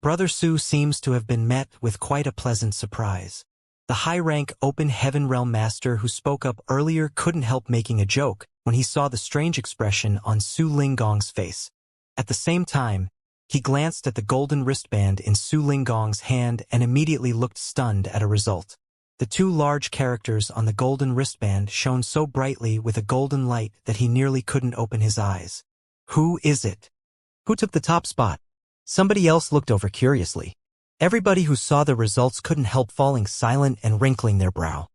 Brother Su seems to have been met with quite a pleasant surprise. The high-rank Open Heaven Realm Master who spoke up earlier couldn't help making a joke when he saw the strange expression on Su Linggong's face. At the same time, he glanced at the golden wristband in Su Linggong's hand and immediately looked stunned at a result. The 2 large characters on the golden wristband shone so brightly with a golden light that he nearly couldn't open his eyes. Who is it? Who took the top spot? Somebody else looked over curiously. Everybody who saw the results couldn't help falling silent and wrinkling their brow.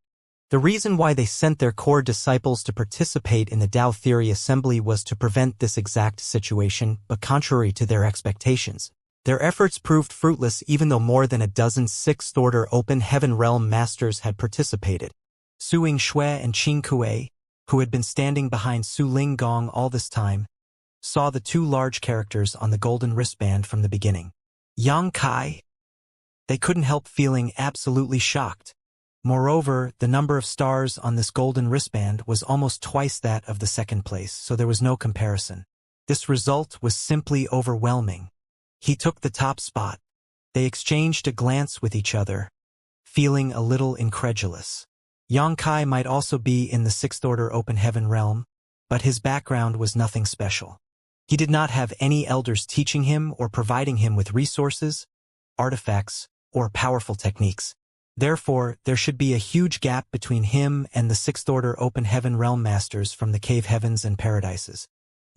The reason why they sent their core disciples to participate in the Tao Theory Assembly was to prevent this exact situation, but contrary to their expectations, their efforts proved fruitless even though more than a dozen sixth-order Open Heaven Realm Masters had participated. Su Yingshui and Qing Kuei, who had been standing behind Su Linggong all this time, saw the two large characters on the golden wristband from the beginning. Yang Kai? They couldn't help feeling absolutely shocked. Moreover, the number of stars on this golden wristband was almost twice that of the second place, so there was no comparison. This result was simply overwhelming. He took the top spot. They exchanged a glance with each other, feeling a little incredulous. Yang Kai might also be in the sixth-order Open Heaven realm, but his background was nothing special. He did not have any elders teaching him or providing him with resources, artifacts, or powerful techniques. Therefore, there should be a huge gap between him and the sixth-order Open Heaven Realm Masters from the Cave Heavens and Paradises.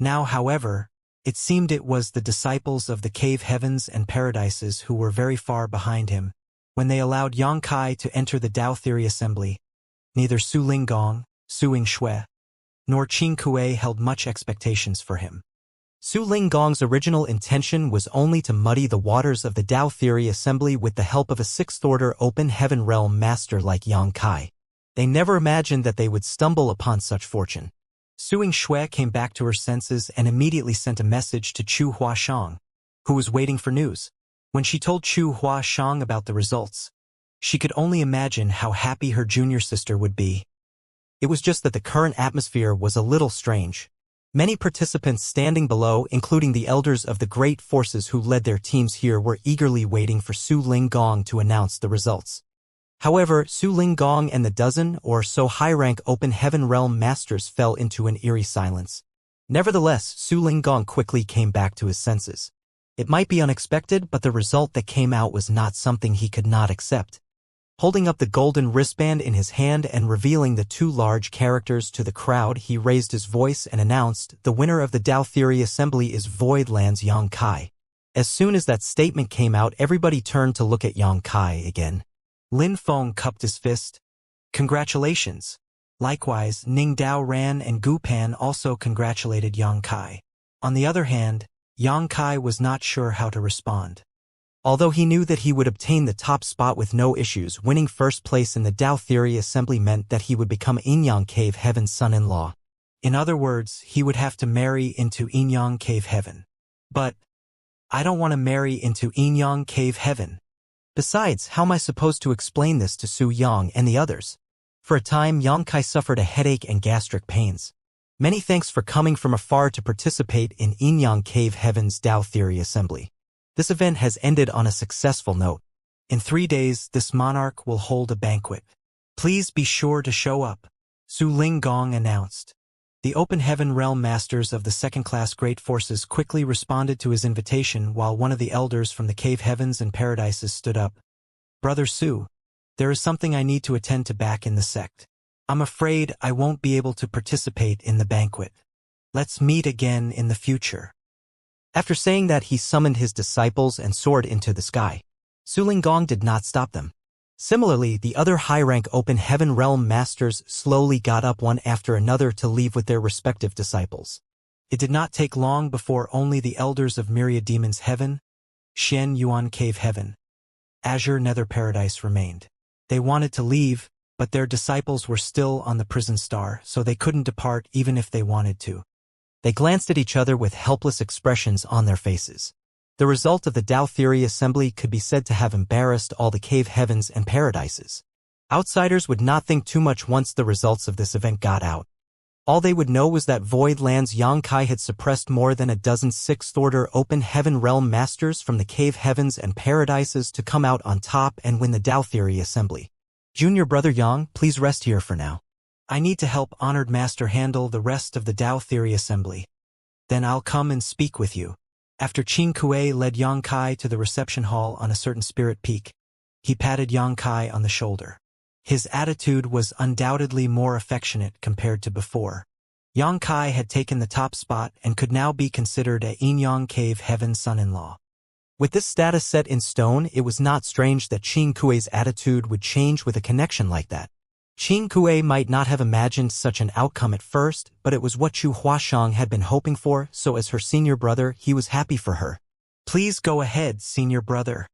Now, however, it seemed it was the disciples of the Cave Heavens and Paradises who were very far behind him. When they allowed Yang Kai to enter the Tao Theory Assembly, neither Su Linggong, Su Yingshui, nor Qing Kuei held much expectations for him. Su Linggong's original intention was only to muddy the waters of the Tao Theory Assembly with the help of a sixth-order Open Heaven Realm Master like Yang Kai. They never imagined that they would stumble upon such fortune. Su Yingshui came back to her senses and immediately sent a message to Chu Huashang, who was waiting for news. When she told Chu Huashang about the results, she could only imagine how happy her junior sister would be. It was just that the current atmosphere was a little strange. Many participants standing below, including the elders of the great forces who led their teams here, were eagerly waiting for Su Linggong to announce the results. However, Su Linggong and the dozen or so high-rank Open Heaven Realm Masters fell into an eerie silence. Nevertheless, Su Linggong quickly came back to his senses. It might be unexpected, but the result that came out was not something he could not accept. Holding up the golden wristband in his hand and revealing the two large characters to the crowd, he raised his voice and announced, "The winner of the Tao Theory Assembly is Voidland's Yang Kai." As soon as that statement came out, everybody turned to look at Yang Kai again. Lin Feng cupped his fist. "Congratulations." Likewise, Ning Dao Ran and Gu Pan also congratulated Yang Kai. On the other hand, Yang Kai was not sure how to respond. Although he knew that he would obtain the top spot with no issues, winning first place in the Tao Theory Assembly meant that he would become Inyang Cave Heaven's son-in-law. In other words, he would have to marry into Inyang Cave Heaven. But I don't want to marry into Inyang Cave Heaven. Besides, how am I supposed to explain this to Su Yang and the others? For a time, Yang Kai suffered a headache and gastric pains. Many thanks for coming from afar to participate in Inyang Cave Heaven's Tao Theory Assembly. This event has ended on a successful note. In 3 days, this monarch will hold a banquet. Please be sure to show up, Su Linggong announced. The Open Heaven Realm Masters of the second-class Great Forces quickly responded to his invitation while one of the elders from the Cave Heavens and Paradises stood up. "Brother Su, there is something I need to attend to back in the sect. I'm afraid I won't be able to participate in the banquet. Let's meet again in the future." After saying that, he summoned his disciples and soared into the sky. Su Linggong did not stop them. Similarly, the other high-rank Open Heaven Realm Masters slowly got up one after another to leave with their respective disciples. It did not take long before only the elders of Myriad Demons Heaven, Shen Yuan Cave Heaven, Azure Nether Paradise remained. They wanted to leave, but their disciples were still on the prison star, so they couldn't depart even if they wanted to. They glanced at each other with helpless expressions on their faces. The result of the Tao Theory Assembly could be said to have embarrassed all the Cave Heavens and Paradises. Outsiders would not think too much once the results of this event got out. All they would know was that Voidland's Yang Kai had suppressed more than a dozen sixth-order Open Heaven Realm Masters from the Cave Heavens and Paradises to come out on top and win the Tao Theory Assembly. "Junior brother Yang, please rest here for now. I need to help Honored Master handle the rest of the Tao Theory Assembly. Then I'll come and speak with you." After Qing Kuei led Yang Kai to the reception hall on a certain spirit peak, he patted Yang Kai on the shoulder. His attitude was undoubtedly more affectionate compared to before. Yang Kai had taken the top spot and could now be considered a Inyang Cave Heaven son-in-law. With this status set in stone, it was not strange that Qing Kuei's attitude would change with a connection like that. Qing Kuei might not have imagined such an outcome at first, but it was what Chu Huashang had been hoping for, so as her senior brother, he was happy for her. Please go ahead, senior brother.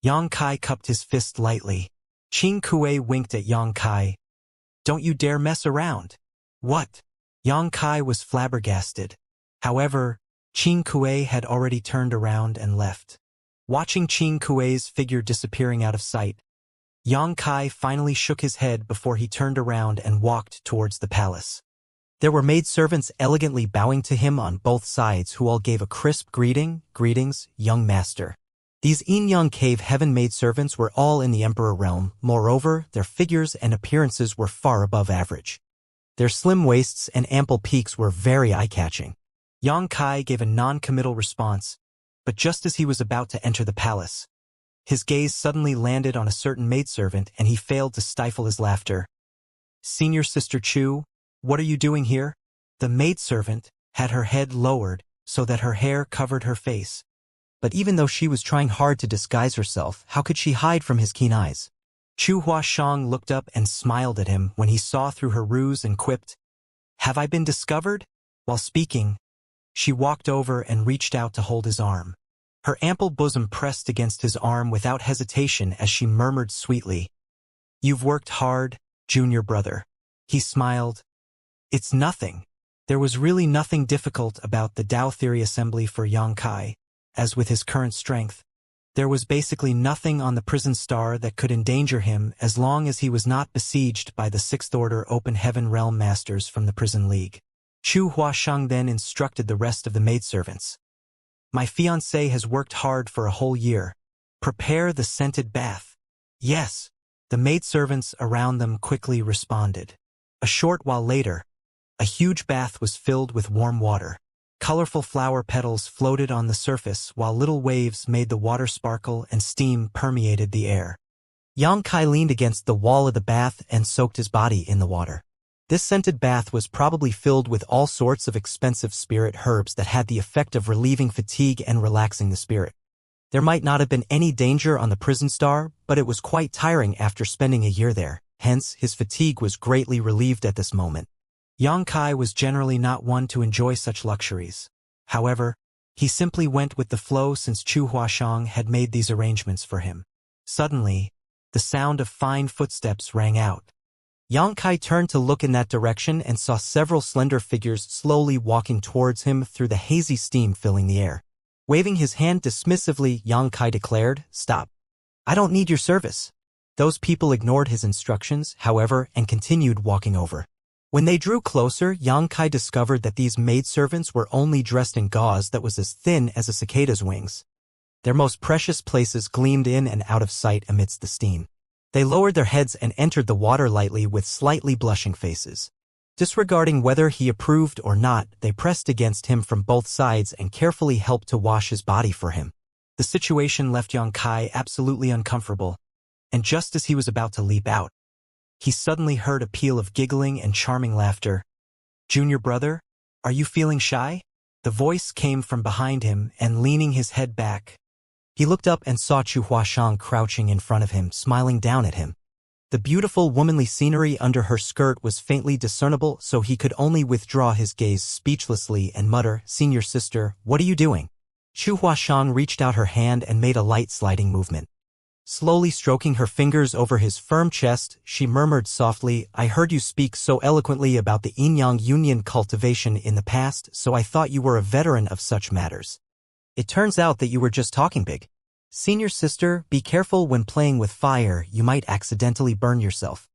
Yang Kai cupped his fist lightly. Qing Kuei winked at Yang Kai. Don't you dare mess around. What? Yang Kai was flabbergasted. However, Qing Kuei had already turned around and left. Watching Qing Kuei's figure disappearing out of sight, Yang Kai finally shook his head before he turned around and walked towards the palace. There were maidservants elegantly bowing to him on both sides who all gave a crisp greetings, young master. These Yin-Yang Cave Heaven maidservants were all in the Emperor realm, moreover, their figures and appearances were far above average. Their slim waists and ample peaks were very eye-catching. Yang Kai gave a non-committal response, but just as he was about to enter the palace, his gaze suddenly landed on a certain maidservant and he failed to stifle his laughter. Senior Sister Chu, what are you doing here? The maidservant had her head lowered so that her hair covered her face. But even though she was trying hard to disguise herself, how could she hide from his keen eyes? Chu Huashang looked up and smiled at him when he saw through her ruse and quipped, "Have I been discovered?" While speaking, she walked over and reached out to hold his arm. Her ample bosom pressed against his arm without hesitation as she murmured sweetly, "You've worked hard, junior brother." He smiled. It's nothing. There was really nothing difficult about the Tao Theory Assembly for Yang Kai, as with his current strength. There was basically nothing on the prison star that could endanger him as long as he was not besieged by the Sixth Order Open Heaven Realm Masters from the Prison League. Chu Huashang then instructed the rest of the maidservants. My fiancé has worked hard for a whole year. Prepare the scented bath. Yes. The maidservants around them quickly responded. A short while later, a huge bath was filled with warm water. Colorful flower petals floated on the surface while little waves made the water sparkle and steam permeated the air. Yang Kai leaned against the wall of the bath and soaked his body in the water. This scented bath was probably filled with all sorts of expensive spirit herbs that had the effect of relieving fatigue and relaxing the spirit. There might not have been any danger on the prison star, but it was quite tiring after spending a year there, hence his fatigue was greatly relieved at this moment. Yang Kai was generally not one to enjoy such luxuries. However, he simply went with the flow since Chu Huashang had made these arrangements for him. Suddenly, the sound of fine footsteps rang out. Yang Kai turned to look in that direction and saw several slender figures slowly walking towards him through the hazy steam filling the air. Waving his hand dismissively, Yang Kai declared, "Stop. I don't need your service." Those people ignored his instructions, however, and continued walking over. When they drew closer, Yang Kai discovered that these maidservants were only dressed in gauze that was as thin as a cicada's wings. Their most precious places gleamed in and out of sight amidst the steam. They lowered their heads and entered the water lightly with slightly blushing faces. Disregarding whether he approved or not, they pressed against him from both sides and carefully helped to wash his body for him. The situation left Yang Kai absolutely uncomfortable, and just as he was about to leap out, he suddenly heard a peal of giggling and charming laughter. "Junior brother, are you feeling shy?" The voice came from behind him, and leaning his head back, he looked up and saw Chu Huashang crouching in front of him, smiling down at him. The beautiful womanly scenery under her skirt was faintly discernible, so he could only withdraw his gaze speechlessly and mutter, "Senior sister, what are you doing?" Chu Huashang reached out her hand and made a light sliding movement. Slowly stroking her fingers over his firm chest, she murmured softly, "I heard you speak so eloquently about the Yin-Yang Union cultivation in the past, so I thought you were a veteran of such matters. It turns out that you were just talking big. Senior sister, be careful when playing with fire, you might accidentally burn yourself."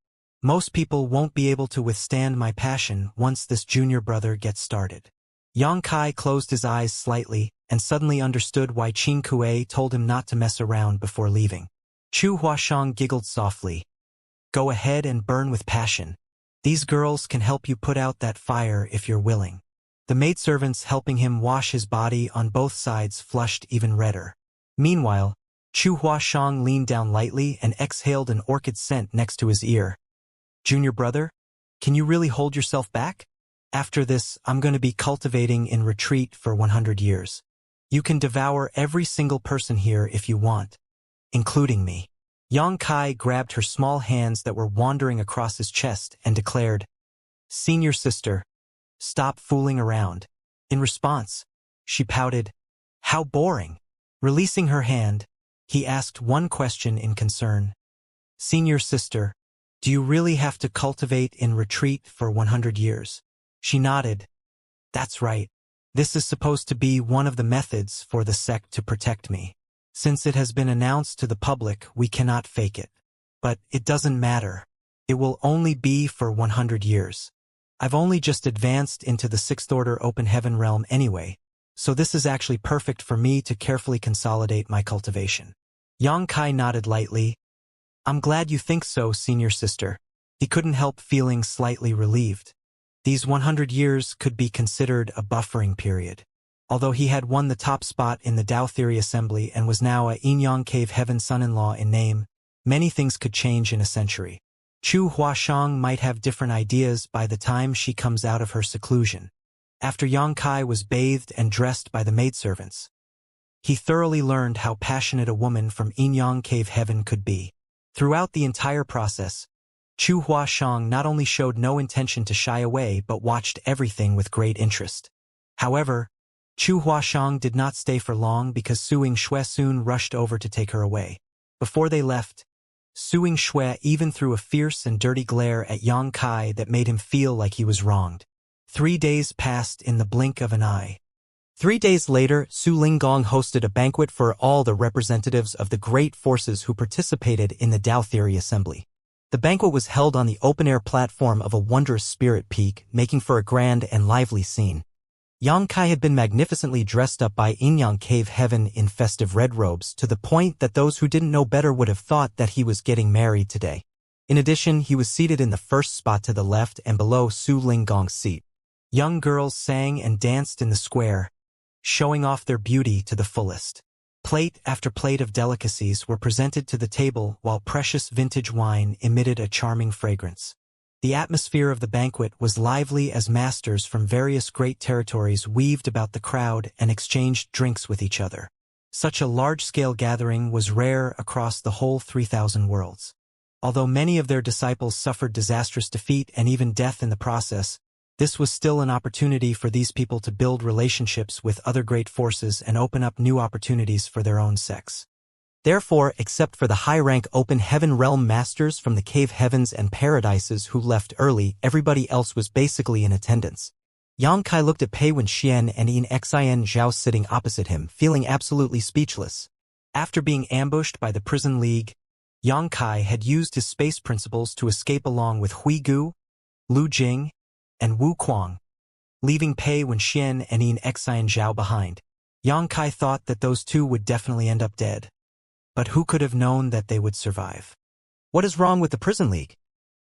Most people won't be able to withstand my passion once this junior brother gets started. Yang Kai closed his eyes slightly and suddenly understood why Qing Kuei told him not to mess around before leaving. Chu Huashang giggled softly. "Go ahead and burn with passion. These girls can help you put out that fire if you're willing." The maidservants helping him wash his body on both sides flushed even redder. Meanwhile, Chu Huashang leaned down lightly and exhaled an orchid scent next to his ear. "Junior brother, can you really hold yourself back? After this, I'm going to be cultivating in retreat for 100 years. You can devour every single person here if you want, including me. Yang Kai grabbed her small hands that were wandering across his chest and declared, "Senior sister, stop fooling around." In response, she pouted, "How boring." Releasing her hand, he asked one question in concern. "Senior sister, do you really have to cultivate in retreat for 100 years? She nodded. "That's right. This is supposed to be one of the methods for the sect to protect me. Since it has been announced to the public, we cannot fake it. But it doesn't matter. It will only be for 100 years. I've only just advanced into the sixth order open heaven realm anyway, so this is actually perfect for me to carefully consolidate my cultivation." Yang Kai nodded lightly. "I'm glad you think so, senior sister." He couldn't help feeling slightly relieved. These 100 years could be considered a buffering period. Although he had won the top spot in the Tao Theory Assembly and was now a Yin-Yang Cave Heaven son-in-law in name, many things could change in a century. Chu Huashang might have different ideas by the time she comes out of her seclusion. After Yang Kai was bathed and dressed by the maidservants, he thoroughly learned how passionate a woman from Yin-Yang Cave Heaven could be. Throughout the entire process, Chu Huashang not only showed no intention to shy away but watched everything with great interest. However, Chu Huashang did not stay for long because Su Yingxue soon rushed over to take her away. Before they left, Su Yingxue even threw a fierce and dirty glare at Yang Kai that made him feel like he was wronged. 3 days passed in the blink of an eye. 3 days later, Su Linggong hosted a banquet for all the representatives of the great forces who participated in the Tao Theory Assembly. The banquet was held on the open-air platform of a wondrous spirit peak, making for a grand and lively scene. Yang Kai had been magnificently dressed up by Yin-Yang Cave Heaven in festive red robes to the point that those who didn't know better would have thought that he was getting married today. In addition, he was seated in the first spot to the left and below Su Linggong's seat. Young girls sang and danced in the square, showing off their beauty to the fullest. Plate after plate of delicacies were presented to the table while precious vintage wine emitted a charming fragrance. The atmosphere of the banquet was lively as masters from various great territories weaved about the crowd and exchanged drinks with each other. Such a large-scale gathering was rare across the whole 3,000 worlds. Although many of their disciples suffered disastrous defeat and even death in the process, this was still an opportunity for these people to build relationships with other great forces and open up new opportunities for their own sects. Therefore, except for the high-rank open heaven realm masters from the cave heavens and paradises who left early, everybody else was basically in attendance. Yang Kai looked at Pei Wenxian and Xian Zhao sitting opposite him, feeling absolutely speechless. After being ambushed by the prison league, Yang Kai had used his space principles to escape along with Hui Gu, Lu Jing, and Wu Kuang, leaving Pei Wenxian and Xian Zhao behind. Yang Kai thought that those two would definitely end up dead. But who could have known that they would survive? What is wrong with the prison league?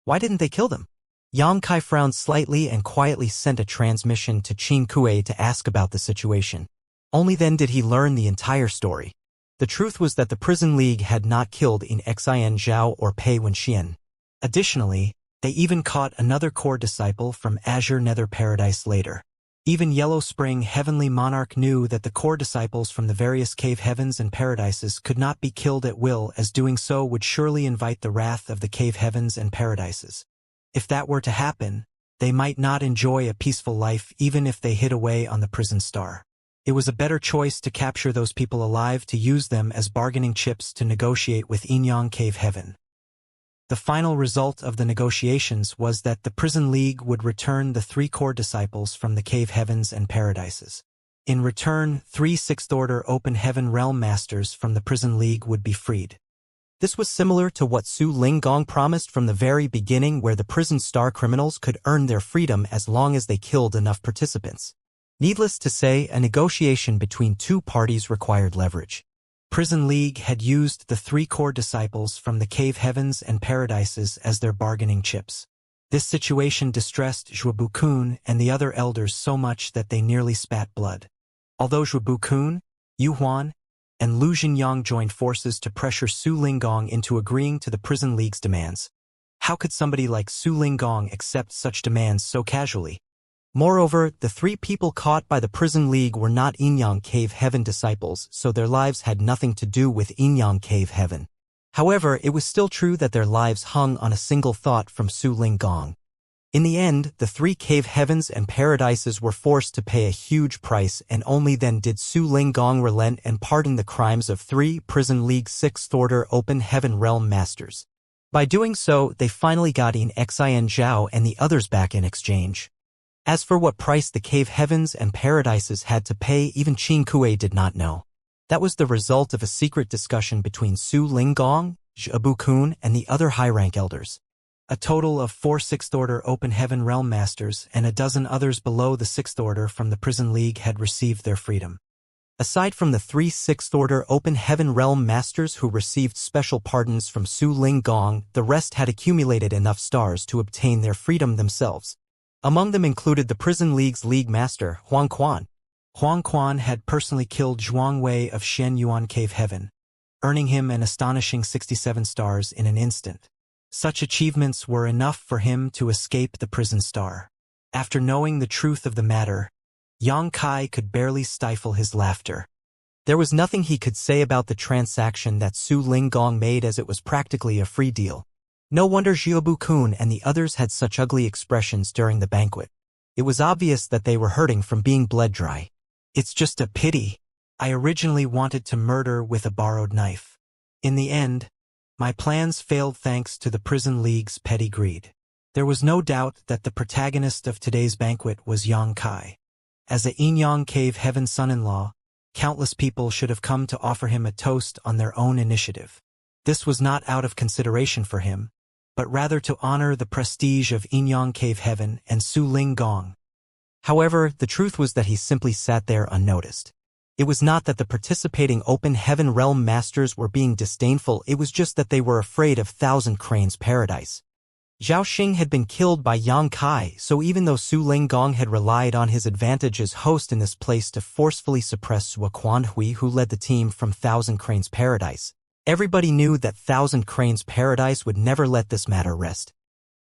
Why didn't they kill them? Yang Kai frowned slightly and quietly sent a transmission to Qin Kuei to ask about the situation. Only then did he learn the entire story. The truth was that the prison league had not killed Xian Zhao or Pei Wenxian. Additionally, they even caught another core disciple from Azure Nether Paradise later. Even Yellow Spring Heavenly Monarch knew that the core disciples from the various cave heavens and paradises could not be killed at will, as doing so would surely invite the wrath of the cave heavens and paradises. If that were to happen, they might not enjoy a peaceful life even if they hid away on the prison star. It was a better choice to capture those people alive to use them as bargaining chips to negotiate with Yin-Yang Cave Heaven. The final result of the negotiations was that the prison league would return the 3 core disciples from the cave heavens and paradises. In return, 3 sixth-order open heaven realm masters from the prison league would be freed. This was similar to what Su Linggong promised from the very beginning, where the prison star criminals could earn their freedom as long as they killed enough participants. Needless to say, a negotiation between 2 parties required leverage. Prison League had used the 3 core disciples from the cave heavens and paradises as their bargaining chips. This situation distressed Zhuobu-kun and the other elders so much that they nearly spat blood. Although Zhuobu-kun, Yu Huan, and Lu Xingyang joined forces to pressure Su Linggong into agreeing to the Prison League's demands. How could somebody like Su Linggong accept such demands so casually? Moreover, the 3 people caught by the prison league were not Inyang Cave Heaven disciples, so their lives had nothing to do with Inyang Cave Heaven. However, it was still true that their lives hung on a single thought from Su Linggong. In the end, the 3 cave heavens and paradises were forced to pay a huge price, and only then did Su Linggong relent and pardon the crimes of 3 Prison League 6th Order Open Heaven Realm Masters. By doing so, they finally got in Xian Zhao and the others back in exchange. As for what price the cave heavens and paradises had to pay, even Qin Kuei did not know. That was the result of a secret discussion between Su Linggong, Zhe Kun, and the other high-rank elders. A total of 4 6th Order Open Heaven Realm Masters and a dozen others below the 6th Order from the Prison League had received their freedom. Aside from the 3 6th Order Open Heaven Realm Masters who received special pardons from Su Linggong, the rest had accumulated enough stars to obtain their freedom themselves. Among them included the Prison League's League Master, Huang Quan. Huang Quan had personally killed Zhuang Wei of Shen Yuan Cave Heaven, earning him an astonishing 67 stars in an instant. Such achievements were enough for him to escape the prison star. After knowing the truth of the matter, Yang Kai could barely stifle his laughter. There was nothing he could say about the transaction that Su Linggong made, as it was practically a free deal. No wonder Xiaobu Kun and the others had such ugly expressions during the banquet. It was obvious that they were hurting from being bled dry. It's just a pity. I originally wanted to murder with a borrowed knife. In the end, my plans failed thanks to the Prison League's petty greed. There was no doubt that the protagonist of today's banquet was Yang Kai. As a Inyang Cave Heaven son-in-law, countless people should have come to offer him a toast on their own initiative. This was not out of consideration for him, but rather to honor the prestige of Inyang Cave Heaven and Su Linggong. However, the truth was that he simply sat there unnoticed. It was not that the participating Open Heaven Realm Masters were being disdainful, it was just that they were afraid of Thousand Cranes Paradise. Zhao Xing had been killed by Yang Kai, so even though Su Linggong had relied on his advantage as host in this place to forcefully suppress Sua Quanhui, who led the team from Thousand Cranes Paradise, everybody knew that Thousand Cranes Paradise would never let this matter rest.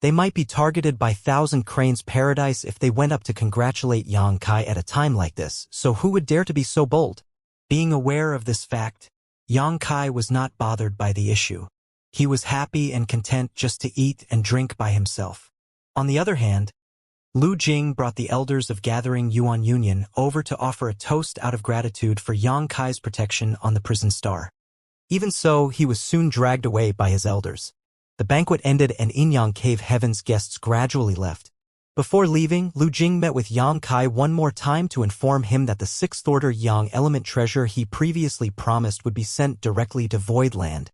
They might be targeted by Thousand Cranes Paradise if they went up to congratulate Yang Kai at a time like this, so who would dare to be so bold? Being aware of this fact, Yang Kai was not bothered by the issue. He was happy and content just to eat and drink by himself. On the other hand, Lu Jing brought the elders of Gathering Yuan Union over to offer a toast out of gratitude for Yang Kai's protection on the prison star. Even so, he was soon dragged away by his elders. The banquet ended and Inyang Cave Heaven's guests gradually left. Before leaving, Lu Jing met with Yang Kai one more time to inform him that the 6th Order Yang Element treasure he previously promised would be sent directly to Voidland.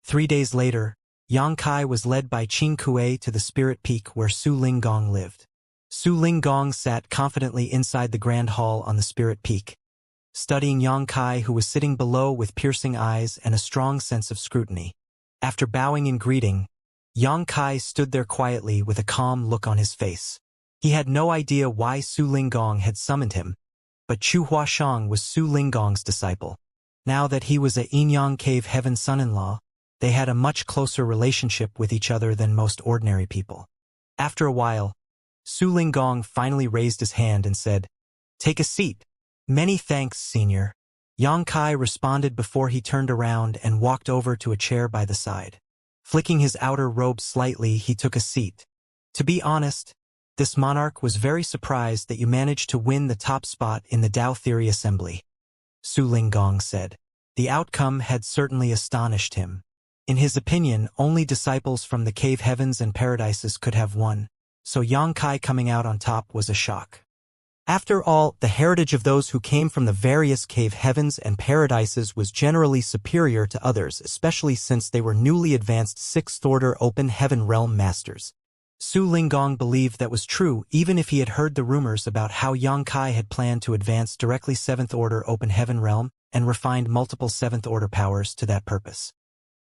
3 days later, Yang Kai was led by Qin Kuei to the Spirit Peak where Su Linggong lived. Su Linggong sat confidently inside the Grand Hall on the Spirit Peak, studying Yang Kai, who was sitting below with piercing eyes and a strong sense of scrutiny. After bowing in greeting, Yang Kai stood there quietly with a calm look on his face. He had no idea why Su Linggong had summoned him, but Chu Huashang was Su Linggong's disciple. Now that he was a Inyang Cave Heaven son-in-law, they had a much closer relationship with each other than most ordinary people. After a while, Su Linggong finally raised his hand and said, "Take a seat." "Many thanks, senior." Yang Kai responded before he turned around and walked over to a chair by the side. Flicking his outer robe slightly, he took a seat. "To be honest, this monarch was very surprised that you managed to win the top spot in the Tao Theory Assembly," Su Linggong said. The outcome had certainly astonished him. In his opinion, only disciples from the cave heavens and paradises could have won, so Yang Kai coming out on top was a shock. After all, the heritage of those who came from the various cave heavens and paradises was generally superior to others, especially since they were newly advanced 6th Order Open Heaven Realm Masters. Su Linggong believed that was true even if he had heard the rumors about how Yang Kai had planned to advance directly 7th Order Open Heaven Realm and refined multiple 7th Order powers to that purpose.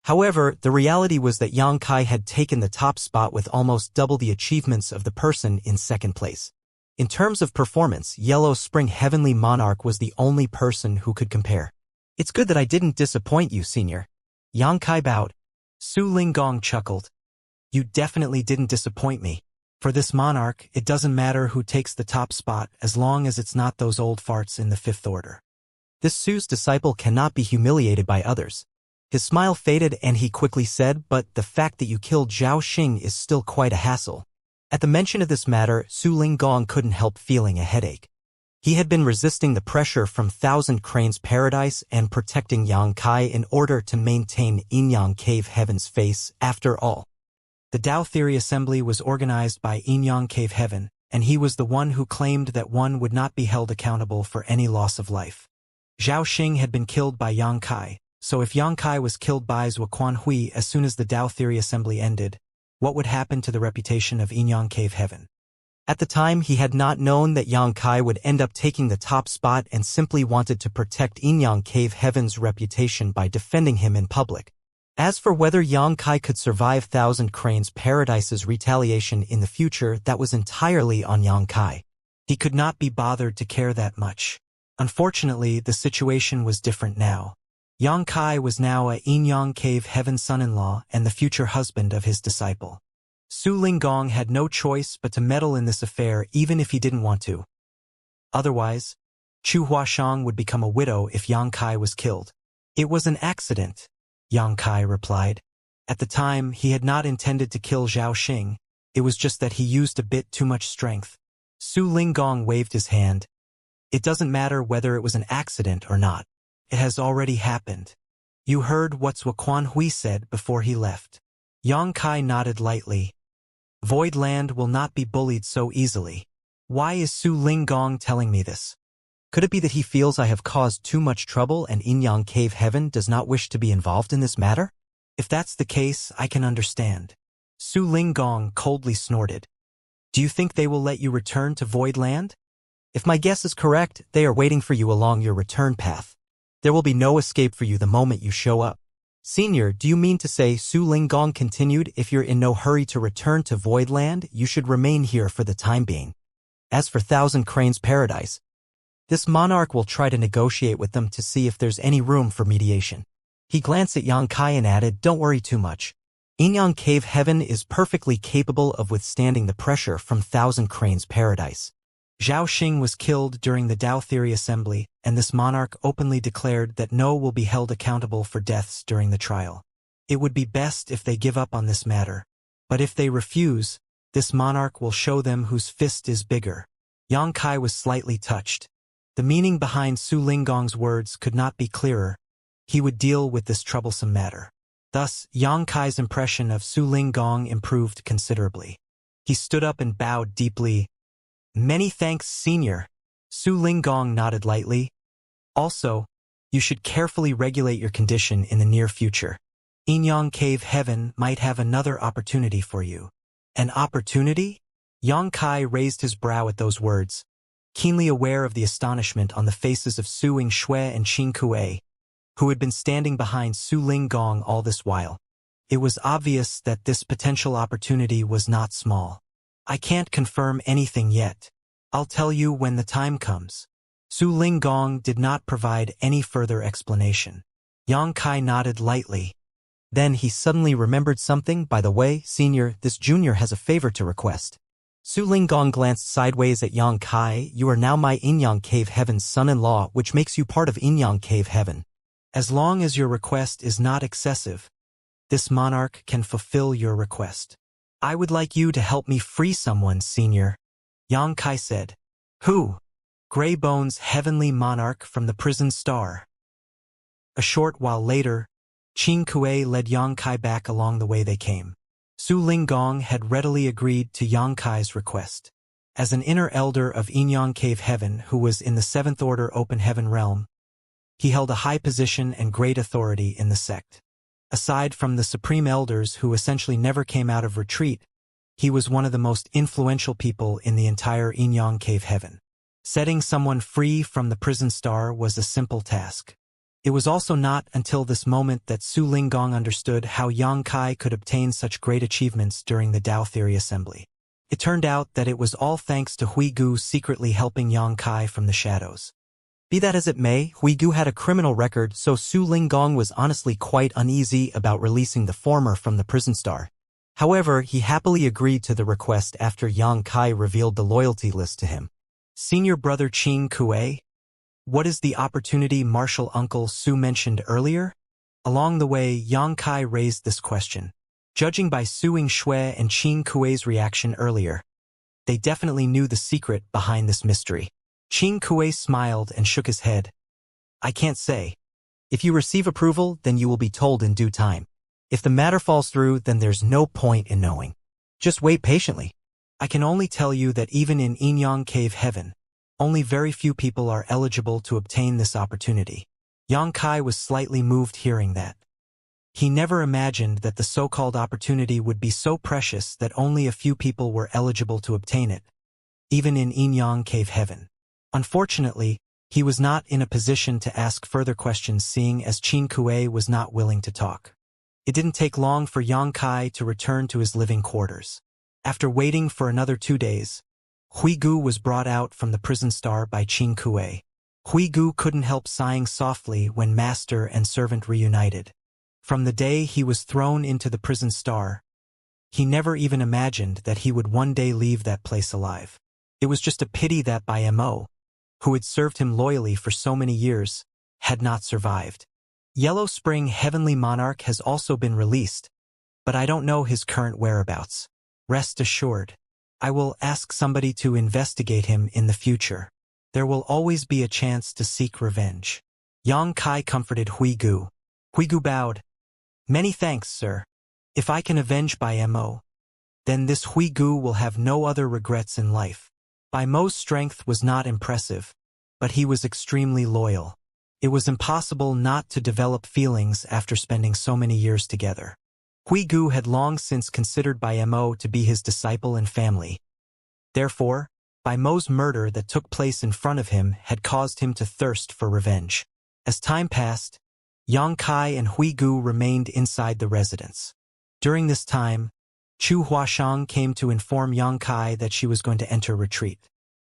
However, the reality was that Yang Kai had taken the top spot with almost double the achievements of the person in second place. In terms of performance, Yellow Spring Heavenly Monarch was the only person who could compare. "It's good that I didn't disappoint you, senior." Yang Kai bowed. Su Linggong chuckled. "You definitely didn't disappoint me. For this monarch, it doesn't matter who takes the top spot as long as it's not those old farts in the Fifth Order. This Su's disciple cannot be humiliated by others. His smile faded and he quickly said, but the fact that you killed Zhao Xing is still quite a hassle. At the mention of this matter, Su Linggong couldn't help feeling a headache. He had been resisting the pressure from Thousand Cranes Paradise and protecting Yang Kai in order to maintain Inyang Cave Heaven's face after all. The Tao Theory Assembly was organized by Inyang Cave Heaven, and he was the one who claimed that one would not be held accountable for any loss of life. Zhao Xing had been killed by Yang Kai, so if Yang Kai was killed by Zhuo Quanhui as soon as the Tao Theory Assembly ended, what would happen to the reputation of Inyang Cave Heaven? At the time, he had not known that Yang Kai would end up taking the top spot and simply wanted to protect Inyang Cave Heaven's reputation by defending him in public. As for whether Yang Kai could survive Thousand Cranes Paradise's retaliation in the future, that was entirely on Yang Kai. He could not be bothered to care that much. Unfortunately, the situation was different now. Yang Kai was now a Inyang Cave Heaven son-in-law and the future husband of his disciple. Su Linggong had no choice but to meddle in this affair even if he didn't want to. Otherwise, Chu Huashang would become a widow if Yang Kai was killed. It was an accident, Yang Kai replied. At the time, he had not intended to kill Zhao Xing. It was just that he used a bit too much strength. Su Linggong waved his hand. It doesn't matter whether it was an accident or not. It has already happened. You heard what Zhuo Quanhui said before he left. Yang Kai nodded lightly. Void Land will not be bullied so easily. Why is Su Linggong telling me this? Could it be that he feels I have caused too much trouble and Inyang Cave Heaven does not wish to be involved in this matter? If that's the case, I can understand. Su Linggong coldly snorted. Do you think they will let you return to Void Land? If my guess is correct, they are waiting for you along your return path. There will be no escape for you the moment you show up. Senior, do you mean to say, Su Linggong continued, if you're in no hurry to return to Void Land, you should remain here for the time being. As for Thousand Cranes Paradise, this monarch will try to negotiate with them to see if there's any room for mediation. He glanced at Yang Kai and added, don't worry too much. Inyang Cave Heaven is perfectly capable of withstanding the pressure from Thousand Cranes Paradise. Zhao Xing was killed during the Tao Theory Assembly, and this monarch openly declared that no will be held accountable for deaths during the trial. It would be best if they give up on this matter. But if they refuse, this monarch will show them whose fist is bigger. Yang Kai was slightly touched. The meaning behind Su Linggong's words could not be clearer. He would deal with this troublesome matter. Thus, Yang Kai's impression of Su Linggong improved considerably. He stood up and bowed deeply. Many thanks, Senior. Su Linggong nodded lightly. Also, you should carefully regulate your condition in the near future. Inyang Cave Heaven might have another opportunity for you. An opportunity? Yang Kai raised his brow at those words, keenly aware of the astonishment on the faces of Su Yingshui and Qin Kuei, who had been standing behind Su Linggong all this while. It was obvious that this potential opportunity was not small. I can't confirm anything yet. I'll tell you when the time comes. Su Linggong did not provide any further explanation. Yang Kai nodded lightly. Then he suddenly remembered something. By the way, Senior, this junior has a favor to request. Su Linggong glanced sideways at Yang Kai. You are now my Inyang Cave Heaven's son-in-law, which makes you part of Inyang Cave Heaven. As long as your request is not excessive, this monarch can fulfill your request. I would like you to help me free someone, Senior. Yang Kai said. Who? Greybone's heavenly monarch from the prison star. A short while later, Qin Kuei led Yang Kai back along the way they came. Su Linggong had readily agreed to Yang Kai's request. As an inner elder of Inyang Cave Heaven who was in the Seventh Order Open Heaven realm, he held a high position and great authority in the sect. Aside from the supreme elders who essentially never came out of retreat, he was one of the most influential people in the entire Inyang Cave Heaven. Setting someone free from the prison star was a simple task. It was also not until this moment that Su Linggong understood how Yang Kai could obtain such great achievements during the Tao Theory Assembly. It turned out that it was all thanks to Huigu secretly helping Yang Kai from the shadows. Be that as it may, Huigu had a criminal record, so Su Linggong was honestly quite uneasy about releasing the former from the prison star. However, he happily agreed to the request after Yang Kai revealed the loyalty list to him. Senior brother Qin Kuei? What is the opportunity Martial Uncle Su mentioned earlier? Along the way, Yang Kai raised this question. Judging by Su Yingshui and Qin Kuei's reaction earlier, they definitely knew the secret behind this mystery. Qin Kuei smiled and shook his head. I can't say. If you receive approval, then you will be told in due time. If the matter falls through, then there's no point in knowing. Just wait patiently. I can only tell you that even in Inyang Cave Heaven, only very few people are eligible to obtain this opportunity. Yang Kai was slightly moved hearing that. He never imagined that the so-called opportunity would be so precious that only a few people were eligible to obtain it, even in Inyang Cave Heaven. Unfortunately, he was not in a position to ask further questions seeing as Qin Kuei was not willing to talk. It didn't take long for Yang Kai to return to his living quarters. After waiting for another 2 days, Huigu was brought out from the prison star by Qin Kuei. Huigu couldn't help sighing softly when master and servant reunited. From the day he was thrown into the prison star, he never even imagined that he would one day leave that place alive. It was just a pity that Bai Mo, who had served him loyally for so many years, had not survived. Yellow Spring Heavenly Monarch has also been released, but I don't know his current whereabouts. Rest assured, I will ask somebody to investigate him in the future. There will always be a chance to seek revenge. Yang Kai comforted Huigu. Huigu bowed. Many thanks, sir. If I can avenge Bai Mo, then this Huigu will have no other regrets in life. Bai Mo's strength was not impressive, but he was extremely loyal. It was impossible not to develop feelings after spending so many years together. Huigu had long since considered Bai Mo to be his disciple and family. Therefore, Bai Mo's murder that took place in front of him had caused him to thirst for revenge. As time passed, Yang Kai and Huigu remained inside the residence. During this time, Chu Huashang came to inform Yang Kai that she was going to enter retreat.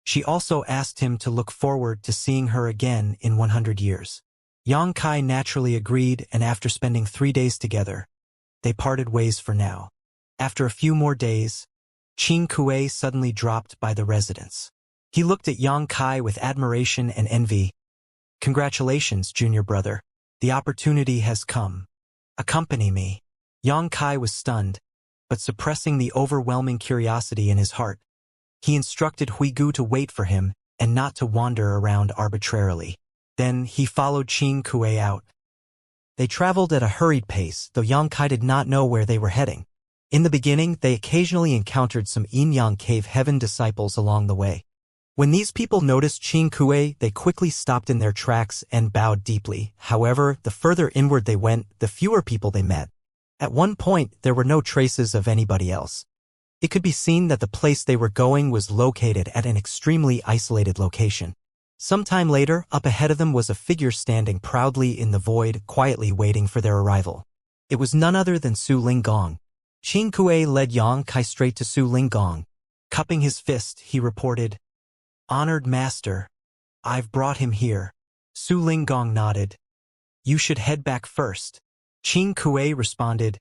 She also asked him to look forward to seeing her again in 100 years. Yang Kai naturally agreed, and after spending 3 days together, they parted ways for now. After a few more days, Qin Kuei suddenly dropped by the residence. He looked at Yang Kai with admiration and envy. Congratulations, junior brother. The opportunity has come. Accompany me. Yang Kai was stunned, but suppressing the overwhelming curiosity in his heart, he instructed Huigu to wait for him and not to wander around arbitrarily. Then he followed Qin Kuei out. They traveled at a hurried pace, though Yang Kai did not know where they were heading. In the beginning, they occasionally encountered some Inyang Cave Heaven disciples along the way. When these people noticed Qin Kuei, they quickly stopped in their tracks and bowed deeply. However, the further inward they went, the fewer people they met. At one point, there were no traces of anybody else. It could be seen that the place they were going was located at an extremely isolated location. Sometime later, up ahead of them was a figure standing proudly in the void, quietly waiting for their arrival. It was none other than Su Linggong. Qin Kuei led Yang Kai straight to Su Linggong. Cupping his fist, he reported, "Honored master, I've brought him here." Su Linggong nodded. "You should head back first." Qin Kuei responded,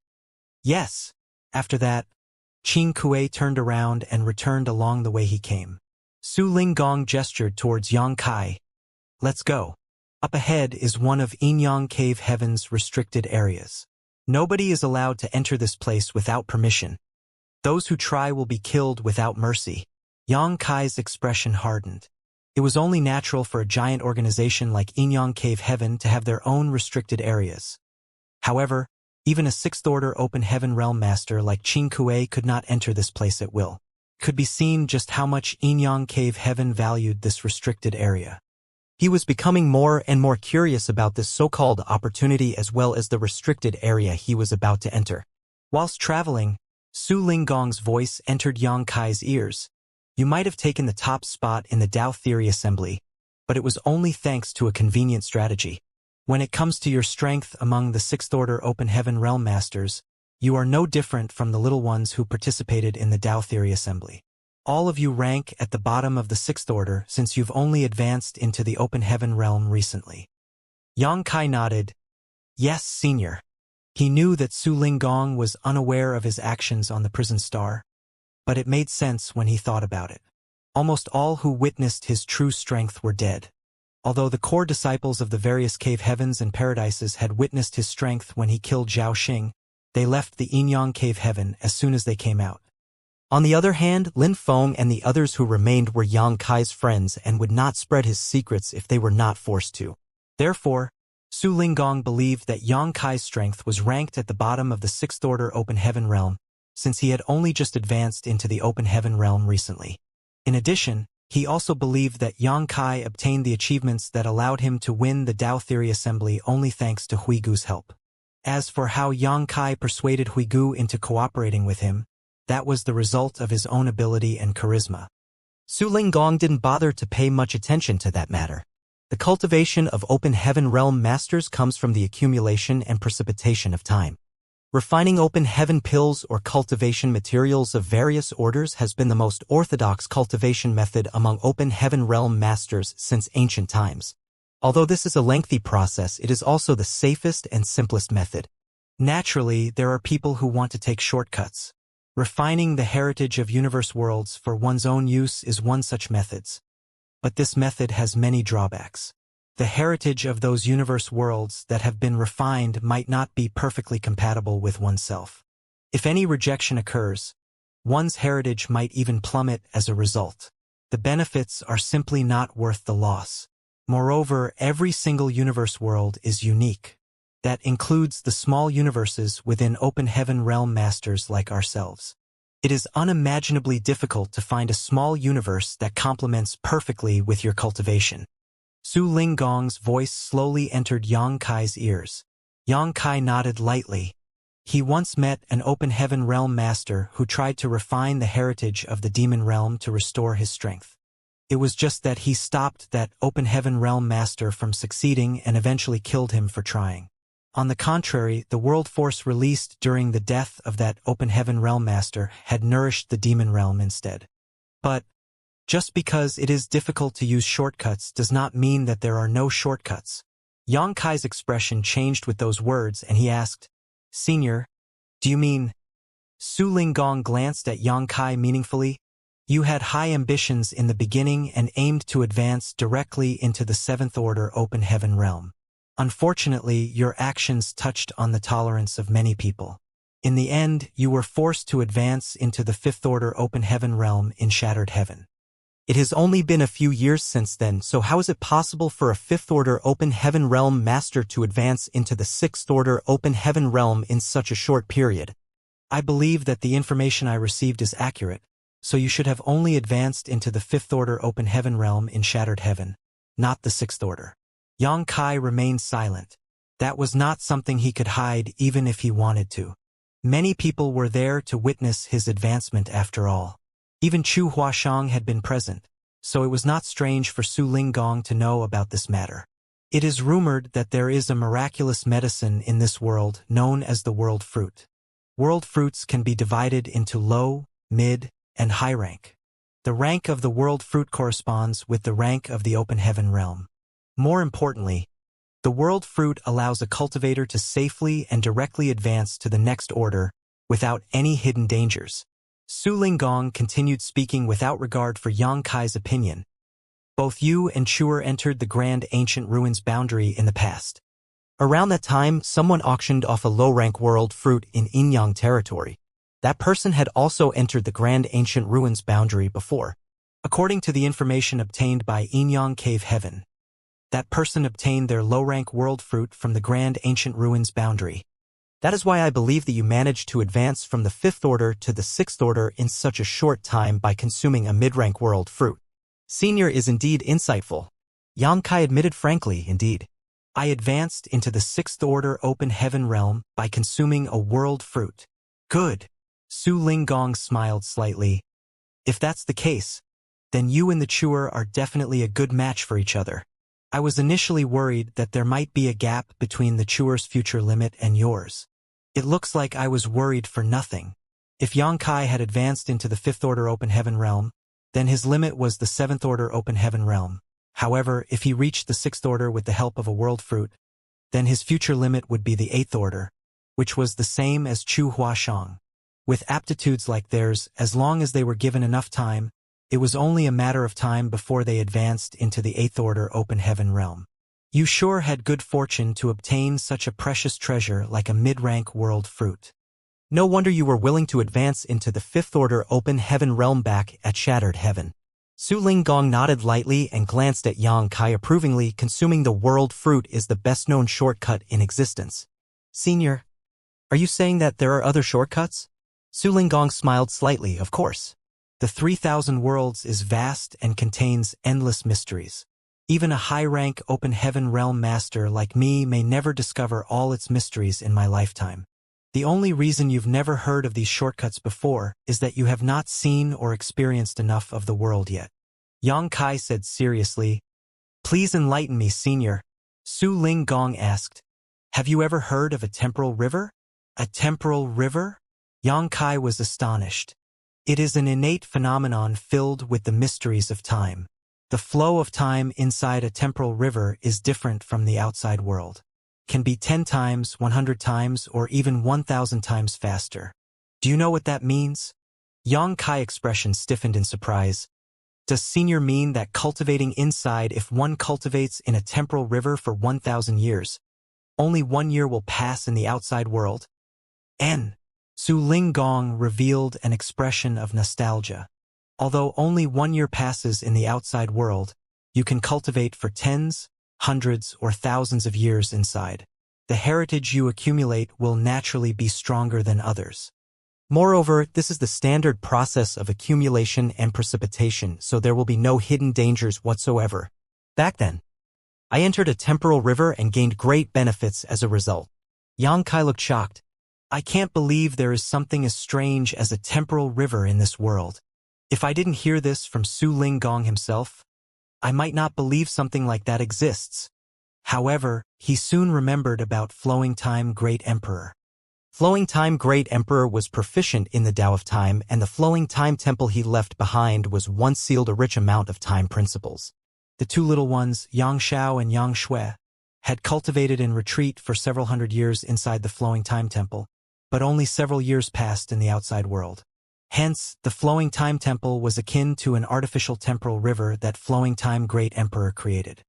"Yes." After that, Qin Kuei turned around and returned along the way he came. Su Linggong gestured towards Yang Kai. "Let's go. Up ahead is one of Inyang Cave Heaven's restricted areas. Nobody is allowed to enter this place without permission. Those who try will be killed without mercy." Yang Kai's expression hardened. It was only natural for a giant organization like Inyang Cave Heaven to have their own restricted areas. However, even a sixth-order open heaven realm master like Qin Kuei could not enter this place at will. It could be seen just how much Inyang Cave Heaven valued this restricted area. He was becoming more and more curious about this so-called opportunity as well as the restricted area he was about to enter. Whilst traveling, Su Linggong's voice entered Yang Kai's ears. "You might have taken the top spot in the Tao Theory Assembly, but it was only thanks to a convenient strategy. When it comes to your strength among the sixth-order open heaven realm masters, you are no different from the little ones who participated in the Tao Theory Assembly. All of you rank at the bottom of the sixth order since you've only advanced into the open heaven realm recently." Yang Kai nodded. "Yes, senior. He knew that Su Linggong was unaware of his actions on the prison star, but it made sense when he thought about it. Almost all who witnessed his true strength were dead. Although the core disciples of the various cave heavens and paradises had witnessed his strength when he killed Zhao Xing, they left the Yinyang cave heaven as soon as they came out. On the other hand, Lin Feng and the others who remained were Yang Kai's friends and would not spread his secrets if they were not forced to. Therefore, Su Linggong believed that Yang Kai's strength was ranked at the bottom of the sixth order open heaven realm, since he had only just advanced into the open heaven realm recently. In addition, he also believed that Yang Kai obtained the achievements that allowed him to win the Tao Theory Assembly only thanks to Huigu's help. As for how Yang Kai persuaded Huigu into cooperating with him, that was the result of his own ability and charisma. Su Linggong didn't bother to pay much attention to that matter. The cultivation of open heaven realm masters comes from the accumulation and precipitation of time. Refining open heaven pills or cultivation materials of various orders has been the most orthodox cultivation method among open heaven realm masters since ancient times. Although this is a lengthy process, it is also the safest and simplest method. Naturally, there are people who want to take shortcuts. Refining the heritage of universe worlds for one's own use is one such methods. But this method has many drawbacks. The heritage of those universe worlds that have been refined might not be perfectly compatible with oneself. If any rejection occurs, one's heritage might even plummet as a result. The benefits are simply not worth the loss. Moreover, every single universe world is unique. That includes the small universes within open heaven realm masters like ourselves. It is unimaginably difficult to find a small universe that complements perfectly with your cultivation. Su Linggong's voice slowly entered Yang Kai's ears. Yang Kai nodded lightly. He once met an open heaven realm master who tried to refine the heritage of the demon realm to restore his strength. It was just that he stopped that open heaven realm master from succeeding and eventually killed him for trying. On the contrary, the world force released during the death of that open heaven realm master had nourished the demon realm instead. But just because it is difficult to use shortcuts does not mean that there are no shortcuts. Yang Kai's expression changed with those words and he asked, "Senior, do you mean?" Su Linggong glanced at Yang Kai meaningfully. "You had high ambitions in the beginning and aimed to advance directly into the seventh order open heaven realm. Unfortunately, your actions touched on the tolerance of many people. In the end, you were forced to advance into the fifth order open heaven realm in Shattered Heaven. It has only been a few years since then, so how is it possible for a fifth order open heaven realm master to advance into the sixth order open heaven realm in such a short period? I believe that the information I received is accurate, so you should have only advanced into the fifth order open heaven realm in Shattered Heaven, not the sixth order." Yang Kai remained silent. That was not something he could hide even if he wanted to. Many people were there to witness his advancement after all. Even Chu Huashang had been present, so it was not strange for Su Linggong to know about this matter. It is rumored that there is a miraculous medicine in this world known as the world fruit. World fruits can be divided into low, mid, and high rank. The rank of the world fruit corresponds with the rank of the open heaven realm. More importantly, the world fruit allows a cultivator to safely and directly advance to the next order without any hidden dangers. Su Linggong continued speaking without regard for Yang Kai's opinion. "Both you and Chuer entered the Grand Ancient Ruins boundary in the past. Around that time, someone auctioned off a low-rank world fruit in Inyang territory. That person had also entered the Grand Ancient Ruins boundary before. According to the information obtained by Inyang Cave Heaven, that person obtained their low-rank world fruit from the Grand Ancient Ruins boundary. That is why I believe that you managed to advance from the fifth order to the sixth order in such a short time by consuming a mid-rank world fruit." Senior is indeed insightful. Yang Kai admitted frankly, indeed. "I advanced into the sixth order open heaven realm by consuming a world fruit." "Good." Su Linggong smiled slightly. "If that's the case, then you and the Chuer are definitely a good match for each other. I was initially worried that there might be a gap between the Chuer's future limit and yours. It looks like I was worried for nothing. If Yang Kai had advanced into the fifth order open heaven realm, then his limit was the seventh order open heaven realm. However, if he reached the sixth order with the help of a world fruit, then his future limit would be the eighth order, which was the same as Chu Huashang. With aptitudes like theirs, as long as they were given enough time, it was only a matter of time before they advanced into the 8th order open heaven realm. You sure had good fortune to obtain such a precious treasure like a mid-rank world fruit. No wonder you were willing to advance into the 5th order open heaven realm back at Shattered Heaven. Su Linggong nodded lightly and glanced at Yang Kai approvingly. Consuming the world fruit is the best-known shortcut in existence. Senior, are you saying that there are other shortcuts? Su Linggong smiled slightly. Of course. The 3,000 worlds is vast and contains endless mysteries. Even a high-rank open heaven realm master like me may never discover all its mysteries in my lifetime. The only reason you've never heard of these shortcuts before is that you have not seen or experienced enough of the world yet. Yang Kai said seriously. Please enlighten me, Senior. Su Linggong asked. Have you ever heard of a temporal river? A temporal river? Yang Kai was astonished. It is an innate phenomenon filled with the mysteries of time. The flow of time inside a temporal river is different from the outside world. Can be 10 times, 100 times, or even 1,000 times faster. Do you know what that means? Yang Kai expression stiffened in surprise. Does Senior mean that cultivating inside, if one cultivates in a temporal river for 1,000 years, only 1 year will pass in the outside world? Su Linggong revealed an expression of nostalgia. Although only 1 year passes in the outside world, you can cultivate for tens, hundreds, or thousands of years inside. The heritage you accumulate will naturally be stronger than others. Moreover, this is the standard process of accumulation and precipitation, so there will be no hidden dangers whatsoever. Back then, I entered a temporal river and gained great benefits as a result. Yang Kai looked shocked. I can't believe there is something as strange as a temporal river in this world. If I didn't hear this from Su Linggong himself, I might not believe something like that exists. However, he soon remembered about Flowing Time Great Emperor. Flowing Time Great Emperor was proficient in the Tao of Time, and the Flowing Time Temple he left behind was once sealed a rich amount of time principles. The two little ones, Yang Xiao and Yang Shui, had cultivated in retreat for several hundred years inside the Flowing Time Temple, but only several years passed in the outside world. Hence, the Flowing Time Temple was akin to an artificial temporal river that Flowing Time Great Emperor created.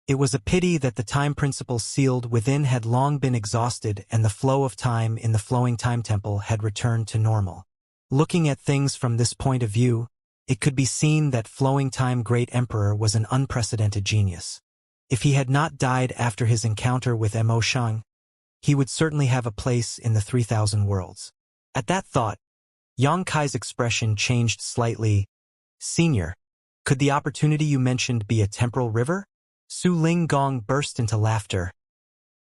It was a pity that the time principles sealed within had long been exhausted and the flow of time in the Flowing Time Temple had returned to normal. Looking at things from this point of view, it could be seen that Flowing Time Great Emperor was an unprecedented genius. If he had not died after his encounter with Mo Shang, he would certainly have a place in the 3,000 worlds. At that thought, Yang Kai's expression changed slightly. Senior, could the opportunity you mentioned be a temporal river? Su Linggong burst into laughter.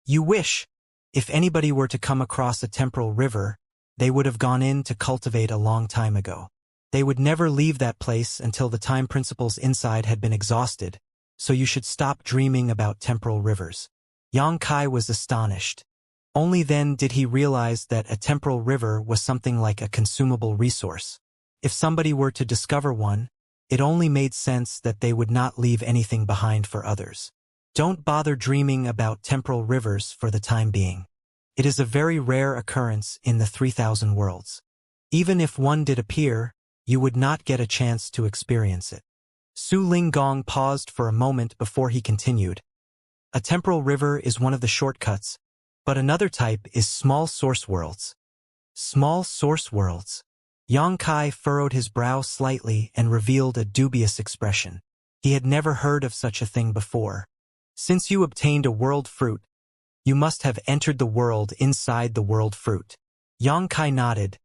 You wish. If anybody were to come across a temporal river, they would have gone in to cultivate a long time ago. They would never leave that place until the time principles inside had been exhausted, so you should stop dreaming about temporal rivers. Yang Kai was astonished. Only then did he realize that a temporal river was something like a consumable resource. If somebody were to discover one, it only made sense that they would not leave anything behind for others. Don't bother dreaming about temporal rivers for the time being. It is a very rare occurrence in the 3,000 worlds. Even if one did appear, you would not get a chance to experience it. Su Linggong paused for a moment before he continued. A temporal river is one of the shortcuts, but another type is small source worlds. Small source worlds. Yang Kai furrowed his brow slightly and revealed a dubious expression. He had never heard of such a thing before. Since you obtained a world fruit, you must have entered the world inside the world fruit. Yang Kai nodded.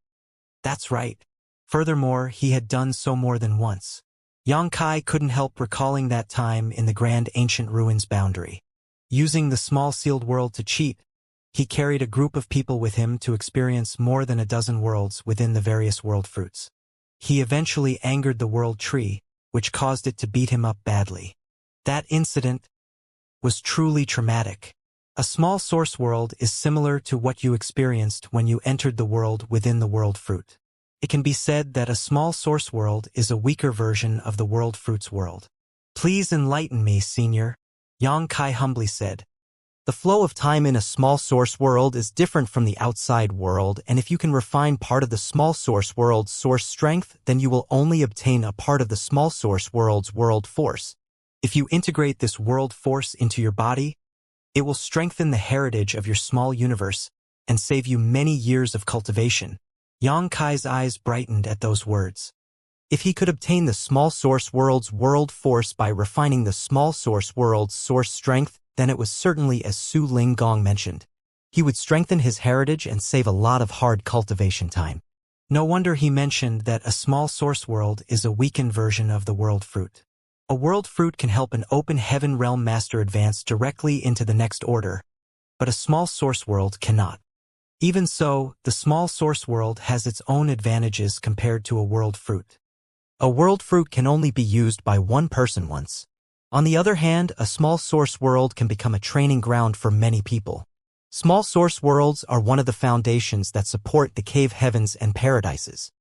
That's right. Furthermore, he had done so more than once. Yang Kai couldn't help recalling that time in the grand ancient ruins boundary. Using the small sealed world to cheat, he carried a group of people with him to experience more than a dozen worlds within the various world fruits. He eventually angered the world tree, which caused it to beat him up badly. That incident was truly traumatic. A small source world is similar to what you experienced when you entered the world within the world fruit. It can be said that a small source world is a weaker version of the world fruits world. Please enlighten me, Senior, Yang Kai humbly said. The flow of time in a small source world is different from the outside world, and if you can refine part of the small source world's source strength, then you will only obtain a part of the small source world's world force. If you integrate this world force into your body, it will strengthen the heritage of your small universe and save you many years of cultivation. Yang Kai's eyes brightened at those words. If he could obtain the small source world's world force by refining the small source world's source strength, then it was certainly as Su Linggong mentioned. He would strengthen his heritage and save a lot of hard cultivation time. No wonder he mentioned that a small source world is a weakened version of the world fruit. A world fruit can help an open heaven realm master advance directly into the next order, but a small source world cannot. Even so, the small source world has its own advantages compared to a world fruit. A world fruit can only be used by one person once. On the other hand, a small source world can become a training ground for many people. Small source worlds are one of the foundations that support the cave heavens and paradises.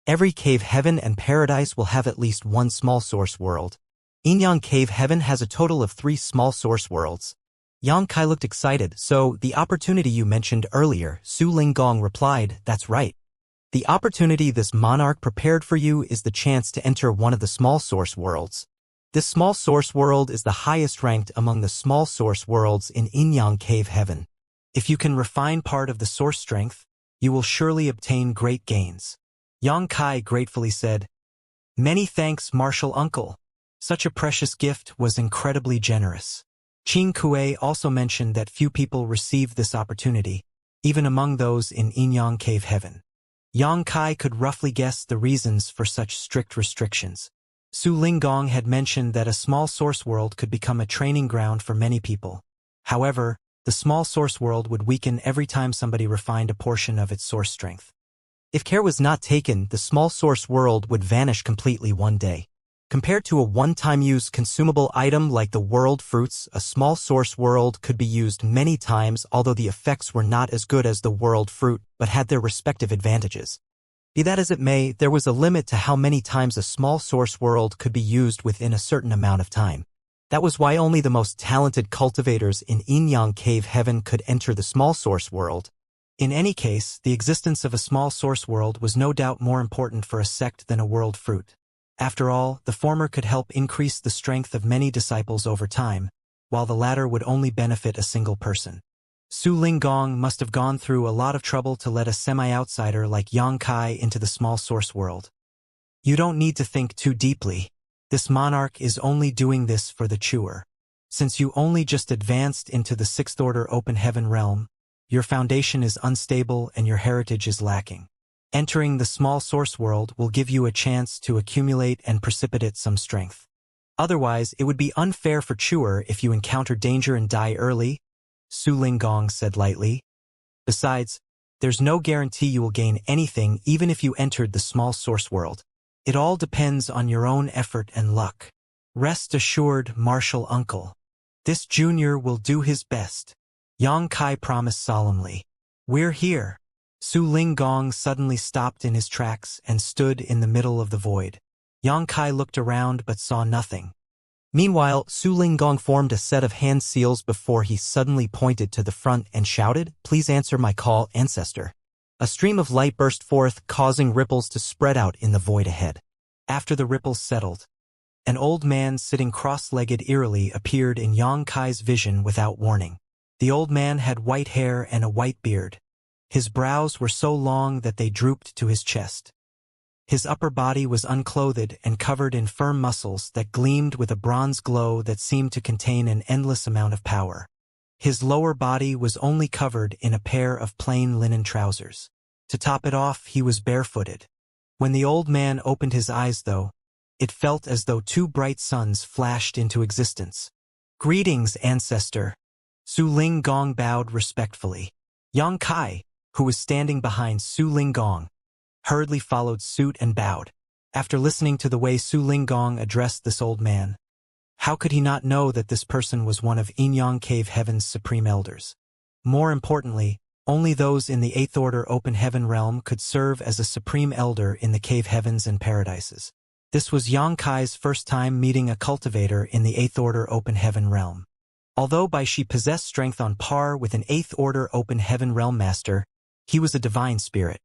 Every cave heaven and paradise will have at least one small source world. Inyang Cave Heaven has a total of 3 small source worlds. Yang Kai looked excited. So, the opportunity you mentioned earlier, Su Linggong replied, that's right. The opportunity this monarch prepared for you is the chance to enter one of the small source worlds. This small source world is the highest ranked among the small source worlds in Inyang Cave Heaven. If you can refine part of the source strength, you will surely obtain great gains. Yang Kai gratefully said, Many thanks, Martial Uncle. Such a precious gift was incredibly generous. Qing Kuei also mentioned that few people received this opportunity, even among those in Inyang Cave Heaven. Yang Kai could roughly guess the reasons for such strict restrictions. Su Linggong had mentioned that a small source world could become a training ground for many people. However, the small source world would weaken every time somebody refined a portion of its source strength. If care was not taken, the small source world would vanish completely one day. Compared to a one-time use consumable item like the world fruits, a small source world could be used many times, although the effects were not as good as the world fruit, but had their respective advantages. Be that as it may, there was a limit to how many times a small source world could be used within a certain amount of time. That was why only the most talented cultivators in Inyang Cave Heaven could enter the small source world. In any case, the existence of a small source world was no doubt more important for a sect than a world fruit. After all, the former could help increase the strength of many disciples over time, while the latter would only benefit a single person. Su Linggong must have gone through a lot of trouble to let a semi-outsider like Yang Kai into the small source world. You don't need to think too deeply. This monarch is only doing this for the chewer. Since you only just advanced into the 6th order open heaven realm, your foundation is unstable and your heritage is lacking. Entering the small source world will give you a chance to accumulate and precipitate some strength. Otherwise, it would be unfair for chewer if you encounter danger and die early, Su Linggong said lightly. Besides, there's no guarantee you will gain anything even if you entered the small source world. It all depends on your own effort and luck. Rest assured, Martial Uncle. This junior will do his best. Yang Kai promised solemnly. We're here. Su Linggong suddenly stopped in his tracks and stood in the middle of the void. Yang Kai looked around but saw nothing. Meanwhile, Su Linggong formed a set of hand seals before he suddenly pointed to the front and shouted, Please answer my call, ancestor. A stream of light burst forth, causing ripples to spread out in the void ahead. After the ripples settled, an old man sitting cross-legged eerily appeared in Yang Kai's vision without warning. The old man had white hair and a white beard. His brows were so long that they drooped to his chest. His upper body was unclothed and covered in firm muscles that gleamed with a bronze glow that seemed to contain an endless amount of power. His lower body was only covered in a pair of plain linen trousers. To top it off, he was barefooted. When the old man opened his eyes, though, it felt as though 2 bright suns flashed into existence. Greetings, ancestor. Su Linggong bowed respectfully. Yang Kai, who was standing behind Su Linggong, hurriedly followed suit and bowed. After listening to the way Su Linggong addressed this old man, how could he not know that this person was one of Inyang Cave Heaven's supreme elders? More importantly, only those in the 8th order open heaven realm could serve as a supreme elder in the cave heavens and paradises. This was Yang Kai's first time meeting a cultivator in the 8th order open heaven realm. Although by she possessed strength on par with an 8th order open heaven realm master, he was a divine spirit.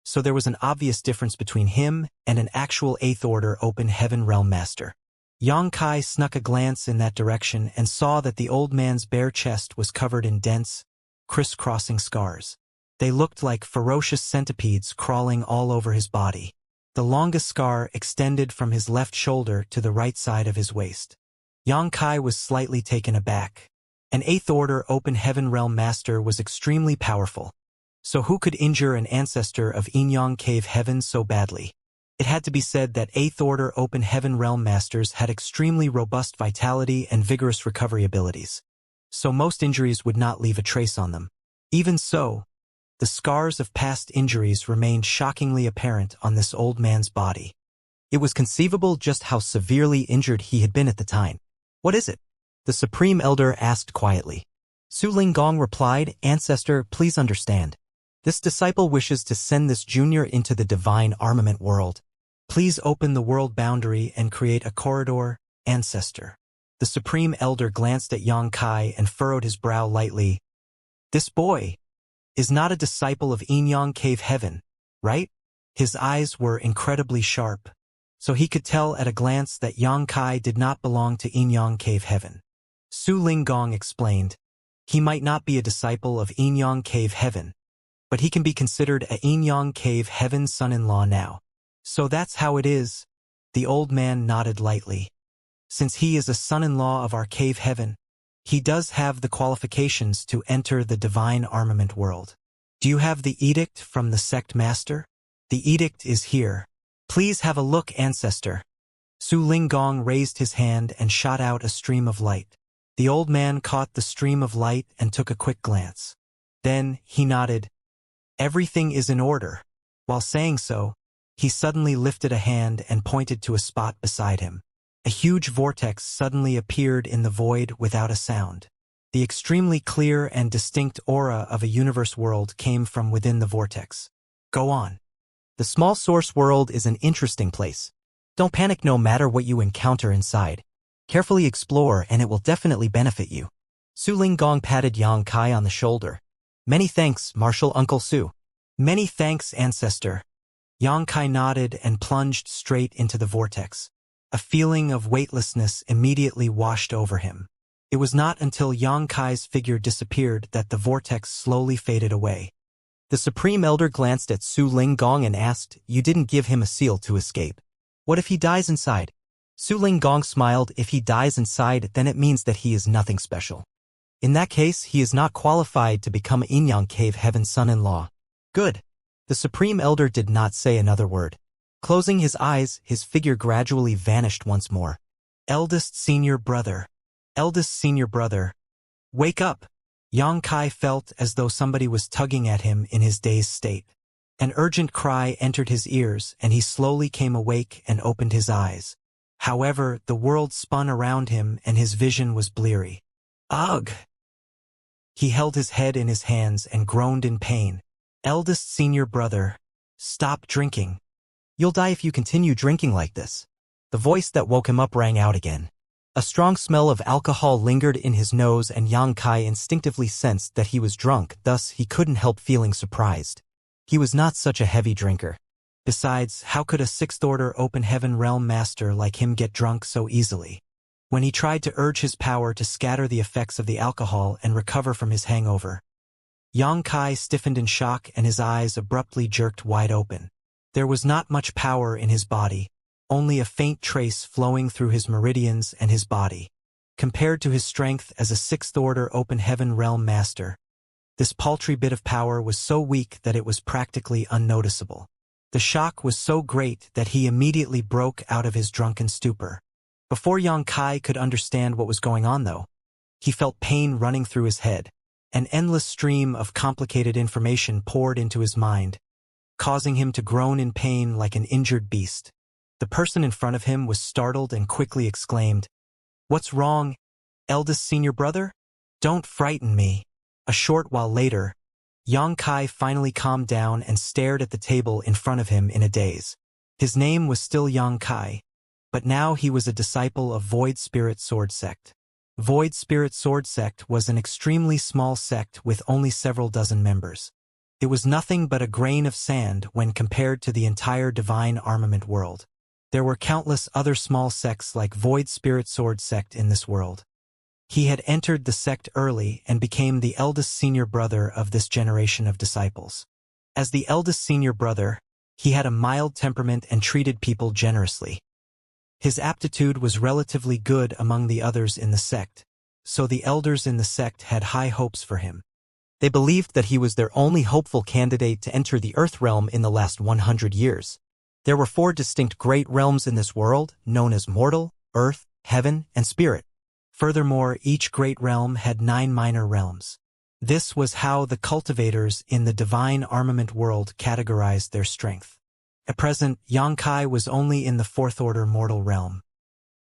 So there was an obvious difference between him and an actual 8th order open heaven realm master. Xianxia snuck a glance in that direction and saw that the old man's bare chest was covered in dense, crisscrossing scars. They looked like ferocious centipedes crawling all over his body. The longest scar extended from his left shoulder to the right side of his waist. Xianxia was slightly taken aback. An 8th order open heaven realm master was extremely powerful. So who could injure an ancestor of Inyang Cave Heaven so badly? It had to be said that 8th order open heaven realm masters had extremely robust vitality and vigorous recovery abilities. So most injuries would not leave a trace on them. Even so, the scars of past injuries remained shockingly apparent on this old man's body. It was conceivable just how severely injured he had been at the time. "What is it?" the Supreme Elder asked quietly. Su Linggong replied, "Ancestor, please understand. This disciple wishes to send this junior into the divine armament world. Please open the world boundary and create a corridor, Ancestor." The Supreme Elder glanced at Xianxia and furrowed his brow lightly. "This boy is not a disciple of Inyang Cave Heaven, right?" His eyes were incredibly sharp, so he could tell at a glance that Xianxia did not belong to Inyang Cave Heaven. Su Linggong explained, "He might not be a disciple of Inyang Cave Heaven, but he can be considered a Inyang Cave Heaven son-in-law now." "So that's how it is," the old man nodded lightly. "Since he is a son-in-law of our cave heaven, he does have the qualifications to enter the divine armament world. Do you have the edict from the sect master?" "The edict is here. Please have a look, Ancestor." Su Linggong raised his hand and shot out a stream of light. The old man caught the stream of light and took a quick glance. Then he nodded. "Everything is in order." While saying so, he suddenly lifted a hand and pointed to a spot beside him. A huge vortex suddenly appeared in the void without a sound. The extremely clear and distinct aura of a universe world came from within the vortex. "Go on. The small source world is an interesting place. Don't panic no matter what you encounter inside. Carefully explore and it will definitely benefit you." Su Linggong patted Xianxia on the shoulder. "Many thanks, Martial Uncle Su." "Many thanks, Ancestor." Xianxia nodded and plunged straight into the vortex. A feeling of weightlessness immediately washed over him. It was not until Xianxia's figure disappeared that the vortex slowly faded away. The Supreme Elder glanced at Su Linggong and asked, "You didn't give him a seal to escape. What if he dies inside?" Su Linggong smiled. "If he dies inside, then it means that he is nothing special. In that case, he is not qualified to become Inyang Cave Heaven's son-in-law." "Good." The Supreme Elder did not say another word. Closing his eyes, his figure gradually vanished once more. "Eldest senior brother. Eldest senior brother. Wake up!" Xianxia felt as though somebody was tugging at him in his dazed state. An urgent cry entered his ears and he slowly came awake and opened his eyes. However, the world spun around him and his vision was bleary. "Ugh!" He held his head in his hands and groaned in pain. "Eldest senior brother, stop drinking. You'll die if you continue drinking like this." The voice that woke him up rang out again. A strong smell of alcohol lingered in his nose and Xianxia instinctively sensed that he was drunk, thus he couldn't help feeling surprised. He was not such a heavy drinker. Besides, how could a 6th order open heaven realm master like him get drunk so easily? When he tried to urge his power to scatter the effects of the alcohol and recover from his hangover, Xianxia stiffened in shock and his eyes abruptly jerked wide open. There was not much power in his body, only a faint trace flowing through his meridians and his body. Compared to his strength as a 6th order open heaven realm master, this paltry bit of power was so weak that it was practically unnoticeable. The shock was so great that he immediately broke out of his drunken stupor. Before Xianxia could understand what was going on though, he felt pain running through his head. An endless stream of complicated information poured into his mind, causing him to groan in pain like an injured beast. The person in front of him was startled and quickly exclaimed, "What's wrong, eldest senior brother? Don't frighten me." A short while later, Xianxia finally calmed down and stared at the table in front of him in a daze. His name was still Xianxia, but now he was a disciple of Void Spirit Sword Sect. Void Spirit Sword Sect was an extremely small sect with only several dozen members. It was nothing but a grain of sand when compared to the entire divine armament world. There were countless other small sects like Void Spirit Sword Sect in this world. He had entered the sect early and became the eldest senior brother of this generation of disciples. As the eldest senior brother, he had a mild temperament and treated people generously. His aptitude was relatively good among the others in the sect, so the elders in the sect had high hopes for him. They believed that he was their only hopeful candidate to enter the Earth realm in the last 100 years. There were 4 distinct great realms in this world, known as Mortal, Earth, Heaven, and Spirit. Furthermore, each great realm had 9 minor realms. This was how the cultivators in the divine armament world categorized their strength. At present, Xianxia was only in the 4th order mortal realm.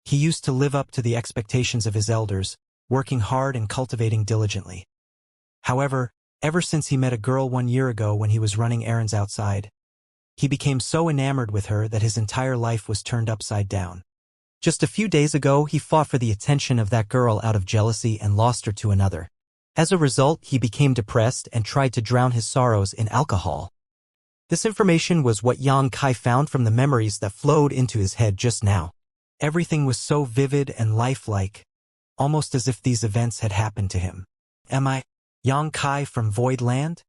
He used to live up to the expectations of his elders, working hard and cultivating diligently. However, ever since he met a girl 1 year ago when he was running errands outside, he became so enamored with her that his entire life was turned upside down. Just a few days ago, he fought for the attention of that girl out of jealousy and lost her to another. As a result, he became depressed and tried to drown his sorrows in alcohol. This information was what Xianxia found from the memories that flowed into his head just now. Everything was so vivid and lifelike, almost as if these events had happened to him. Am I Xianxia from Void Land?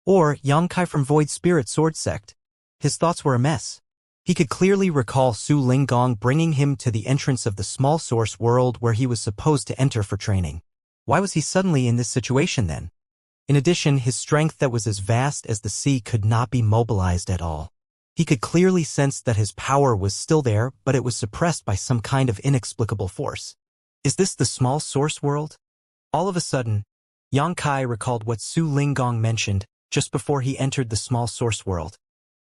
Or Xianxia from Void Spirit Sword Sect? His thoughts were a mess. He could clearly recall Su Linggong bringing him to the entrance of the small source world where he was supposed to enter for training. Why was he suddenly in this situation then? In addition, his strength that was as vast as the sea could not be mobilized at all. He could clearly sense that his power was still there, but it was suppressed by some kind of inexplicable force. Is this the small source world? All of a sudden, Xianxia recalled what Su Linggong mentioned just before he entered the small source world.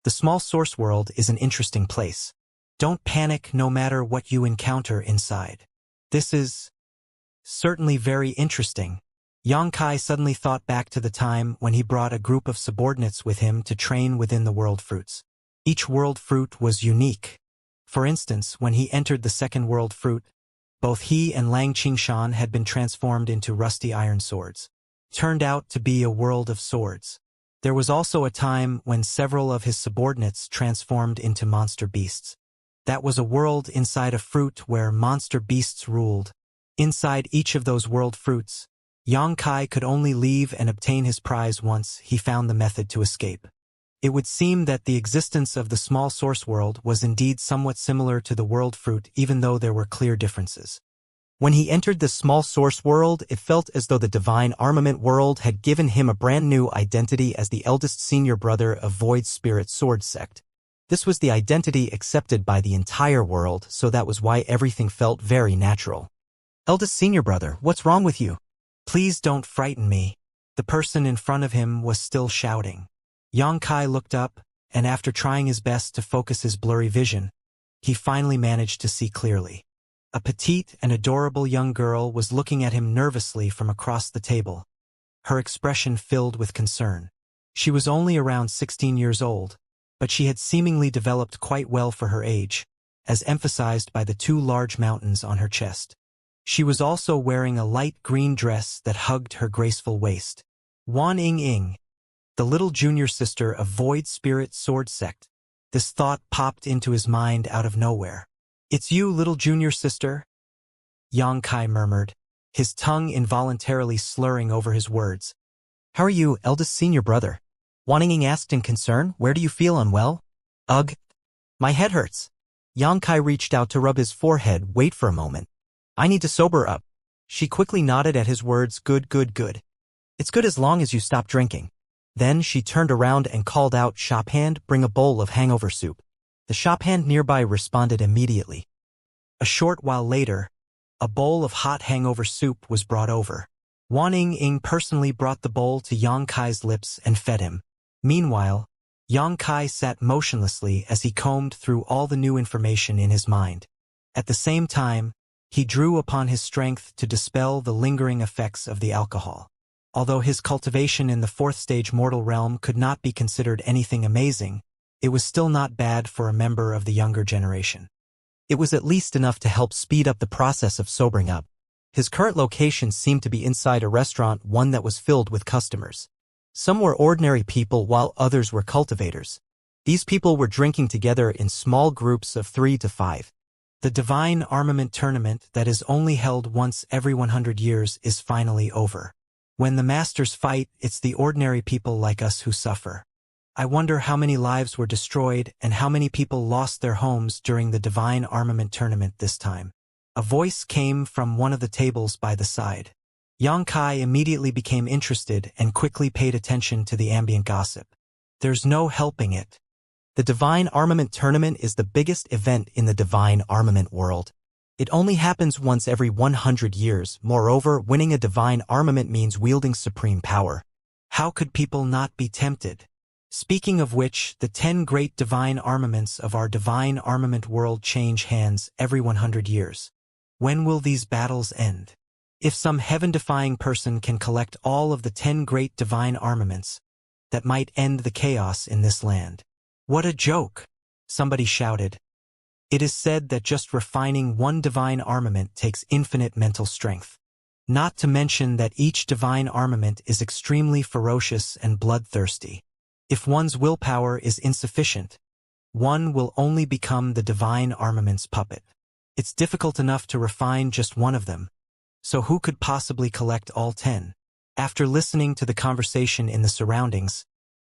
The small source world is an interesting place. Don't panic no matter what you encounter inside. This is certainly very interesting. Xianxia suddenly thought back to the time when he brought a group of subordinates with him to train within the world fruits. Each world fruit was unique. For instance, when he entered the second world fruit, both he and Lang Qingshan had been transformed into rusty iron swords. Turned out to be a world of swords. There was also a time when several of his subordinates transformed into monster beasts. That was a world inside a fruit where monster beasts ruled. Inside each of those world fruits, Xianxia could only leave and obtain his prize once he found the method to escape. It would seem that the existence of the small source world was indeed somewhat similar to the world fruit, even though there were clear differences. When he entered the small source world, it felt as though the divine armament world had given him a brand new identity as the eldest senior brother of Void Spirit Sword Sect. This was the identity accepted by the entire world, so that was why everything felt very natural. Eldest senior brother, what's wrong with you? Please don't frighten me. The person in front of him was still shouting. Xianxia looked up, and after trying his best to focus his blurry vision, he finally managed to see clearly. A petite and adorable young girl was looking at him nervously from across the table, her expression filled with concern. She was only around 16 years old, but she had seemingly developed quite well for her age, as emphasized by the 2 large mountains on her chest. She was also wearing a light green dress that hugged her graceful waist. Wan Ying, the little junior sister of Void Spirit Sword Sect. This thought popped into his mind out of nowhere. It's you, little junior sister? Xianxia murmured, his tongue involuntarily slurring over his words. How are you, eldest senior brother? Wan Ying asked in concern. Where do you feel unwell? Ugh. My head hurts. Xianxia reached out to rub his forehead. Wait for a moment. I need to sober up. She quickly nodded at his words. Good. It's good as long as you stop drinking. Then she turned around and called out, Shop hand, bring a bowl of hangover soup. The shop hand nearby responded immediately. A short while later, a bowl of hot hangover soup was brought over. Wan Ying personally brought the bowl to Xianxia's lips and fed him. Meanwhile, Xianxia sat motionlessly as he combed through all the new information in his mind. At the same time, he drew upon his strength to dispel the lingering effects of the alcohol. Although his cultivation in the 4th stage mortal realm could not be considered anything amazing, it was still not bad for a member of the younger generation. It was at least enough to help speed up the process of sobering up. His current location seemed to be inside a restaurant, one that was filled with customers. Some were ordinary people while others were cultivators. These people were drinking together in small groups of 3 to 5. The Divine Armament Tournament that is only held once every 100 years is finally over. When the masters fight, it's the ordinary people like us who suffer. I wonder how many lives were destroyed and how many people lost their homes during the Divine Armament Tournament this time. A voice came from one of the tables by the side. Xianxia immediately became interested and quickly paid attention to the ambient gossip. There's no helping it. The Divine Armament Tournament is the biggest event in the Divine Armament world. It only happens once every 100 years. Moreover, winning a Divine Armament means wielding supreme power. How could people not be tempted? Speaking of which, the 10 great divine armaments of our Divine Armament world change hands every 100 years. When will these battles end? If some heaven-defying person can collect all of the 10 great divine armaments, that might end the chaos in this land. What a joke! Somebody shouted. It is said that just refining one divine armament takes infinite mental strength. Not to mention that each divine armament is extremely ferocious and bloodthirsty. If one's willpower is insufficient, one will only become the divine armament's puppet. It's difficult enough to refine just one of them, so who could possibly collect all 10? After listening to the conversation in the surroundings,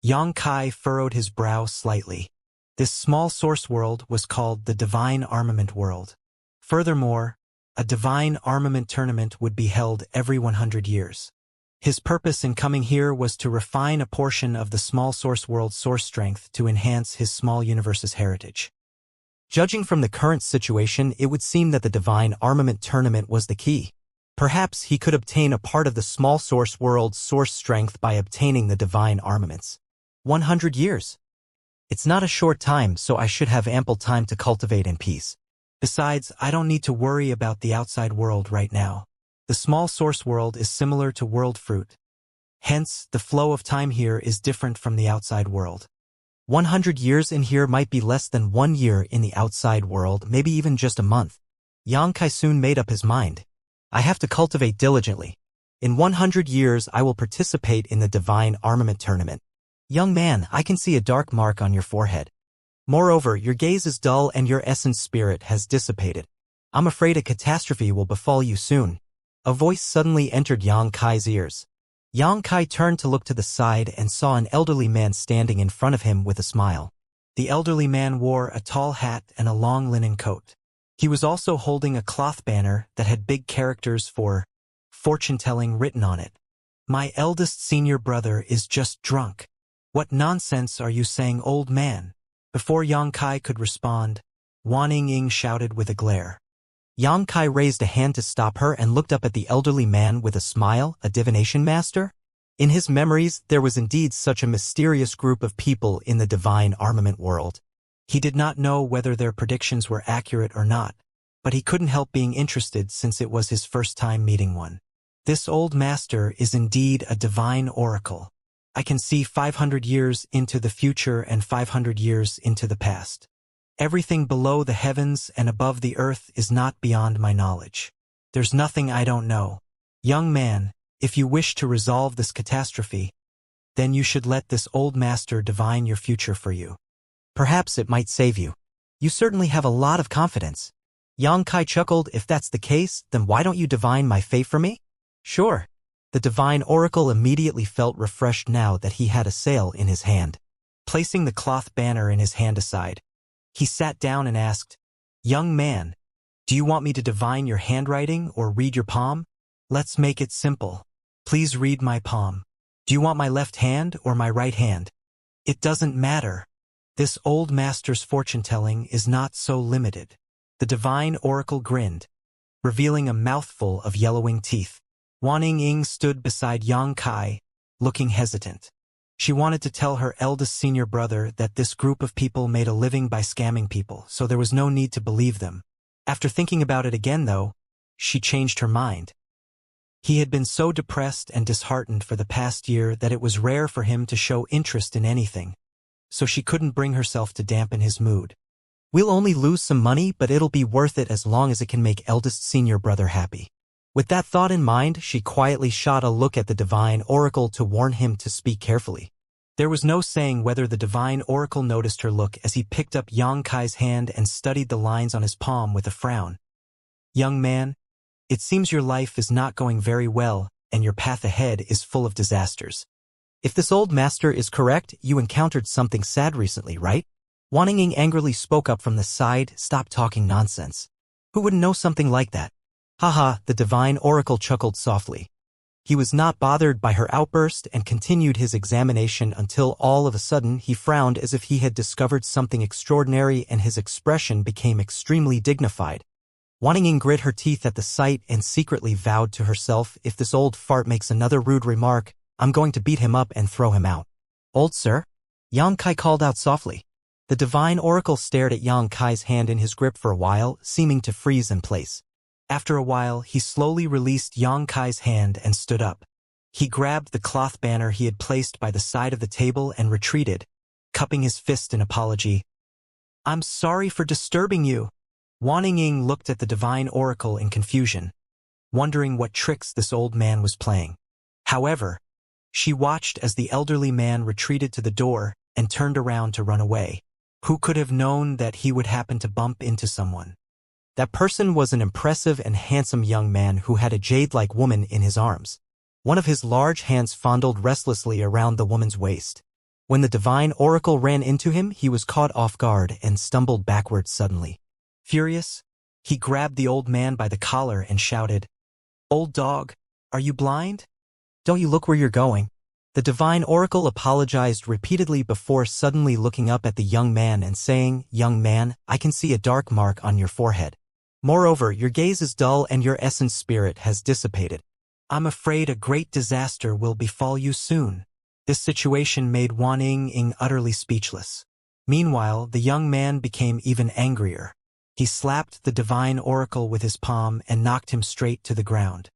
Xianxia furrowed his brow slightly. This small source world was called the Divine Armament World. Furthermore, a Divine Armament Tournament would be held every 100 years. His purpose in coming here was to refine a portion of the small source world's source strength to enhance his small universe's heritage. Judging from the current situation, it would seem that the Divine Armament Tournament was the key. Perhaps he could obtain a part of the small source world's source strength by obtaining the divine armaments. 100 years. It's not a short time, so I should have ample time to cultivate in peace. Besides, I don't need to worry about the outside world right now. The small source world is similar to world fruit. Hence, the flow of time here is different from the outside world. 100 years in here might be less than 1 year in the outside world, maybe even just a month. Xianxia soon made up his mind. I have to cultivate diligently. In 100 years I will participate in the Divine Armament Tournament. Young man, I can see a dark mark on your forehead. Moreover, your gaze is dull and your essence spirit has dissipated. I'm afraid a catastrophe will befall you soon. A voice suddenly entered Xianxia's ears. Xianxia turned to look to the side and saw an elderly man standing in front of him with a smile. The elderly man wore a tall hat and a long linen coat. He was also holding a cloth banner that had big characters for fortune-telling written on it. My eldest senior brother is just drunk. What nonsense are you saying, old man? Before Xianxia could respond, Wan Ying shouted with a glare. Xianxia raised a hand to stop her and looked up at the elderly man with a smile. A divination master? In his memories, there was indeed such a mysterious group of people in the Divine Armament world. He did not know whether their predictions were accurate or not, but he couldn't help being interested since it was his first time meeting one. This old master is indeed a divine oracle. I can see 500 years into the future and 500 years into the past. Everything below the heavens and above the earth is not beyond my knowledge. There's nothing I don't know. Young man, if you wish to resolve this catastrophe, then you should let this old master divine your future for you. Perhaps it might save you. You certainly have a lot of confidence. Xianxia chuckled. If that's the case, then why don't you divine my fate for me? Sure. The divine oracle immediately felt refreshed now that he had a sail in his hand. Placing the cloth banner in his hand aside, he sat down and asked, Young man, do you want me to divine your handwriting or read your palm? Let's make it simple. Please read my palm. Do you want my left hand or my right hand? It doesn't matter. This old master's fortune-telling is not so limited. The divine oracle grinned, revealing a mouthful of yellowing teeth. Wan Ying stood beside Xianxia, looking hesitant. She wanted to tell her eldest senior brother that this group of people made a living by scamming people, so there was no need to believe them. After thinking about it again, though, she changed her mind. He had been so depressed and disheartened for the past year that it was rare for him to show interest in anything, so she couldn't bring herself to dampen his mood. We'll only lose some money, but it'll be worth it as long as it can make eldest senior brother happy. With that thought in mind, she quietly shot a look at the divine oracle to warn him to speak carefully. There was no saying whether the divine oracle noticed her look as he picked up Yang Kai's hand and studied the lines on his palm with a frown. Young man, it seems your life is not going very well, and your path ahead is full of disasters. If this old master is correct, you encountered something sad recently, right? Wan Ying angrily spoke up from the side. Stop talking nonsense. Who wouldn't know something like that? Haha, the divine oracle chuckled softly. He was not bothered by her outburst and continued his examination until all of a sudden he frowned as if he had discovered something extraordinary and his expression became extremely dignified. Wan Ying grit her teeth at the sight and secretly vowed to herself, if this old fart makes another rude remark, I'm going to beat him up and throw him out. Old sir? Yang Kai called out softly. The divine oracle stared at Yang Kai's hand in his grip for a while, seeming to freeze in place. After a while, he slowly released Yang Kai's hand and stood up. He grabbed the cloth banner he had placed by the side of the table and retreated, cupping his fist in apology. I'm sorry for disturbing you. Wan Ying looked at the divine oracle in confusion, wondering what tricks this old man was playing. However, she watched as the elderly man retreated to the door and turned around to run away. Who could have known that he would happen to bump into someone? That person was an impressive and handsome young man who had a jade-like woman in his arms. One of his large hands fondled restlessly around the woman's waist. When the divine oracle ran into him, he was caught off guard and stumbled backwards suddenly. Furious, he grabbed the old man by the collar and shouted, Old dog, are you blind? Don't you look where you're going? The divine oracle apologized repeatedly before suddenly looking up at the young man and saying, Young man, I can see a dark mark on your forehead. Moreover, your gaze is dull and your essence spirit has dissipated. I'm afraid a great disaster will befall you soon. This situation made Wan Ying utterly speechless. Meanwhile, the young man became even angrier. He slapped the divine oracle with his palm and knocked him straight to the ground.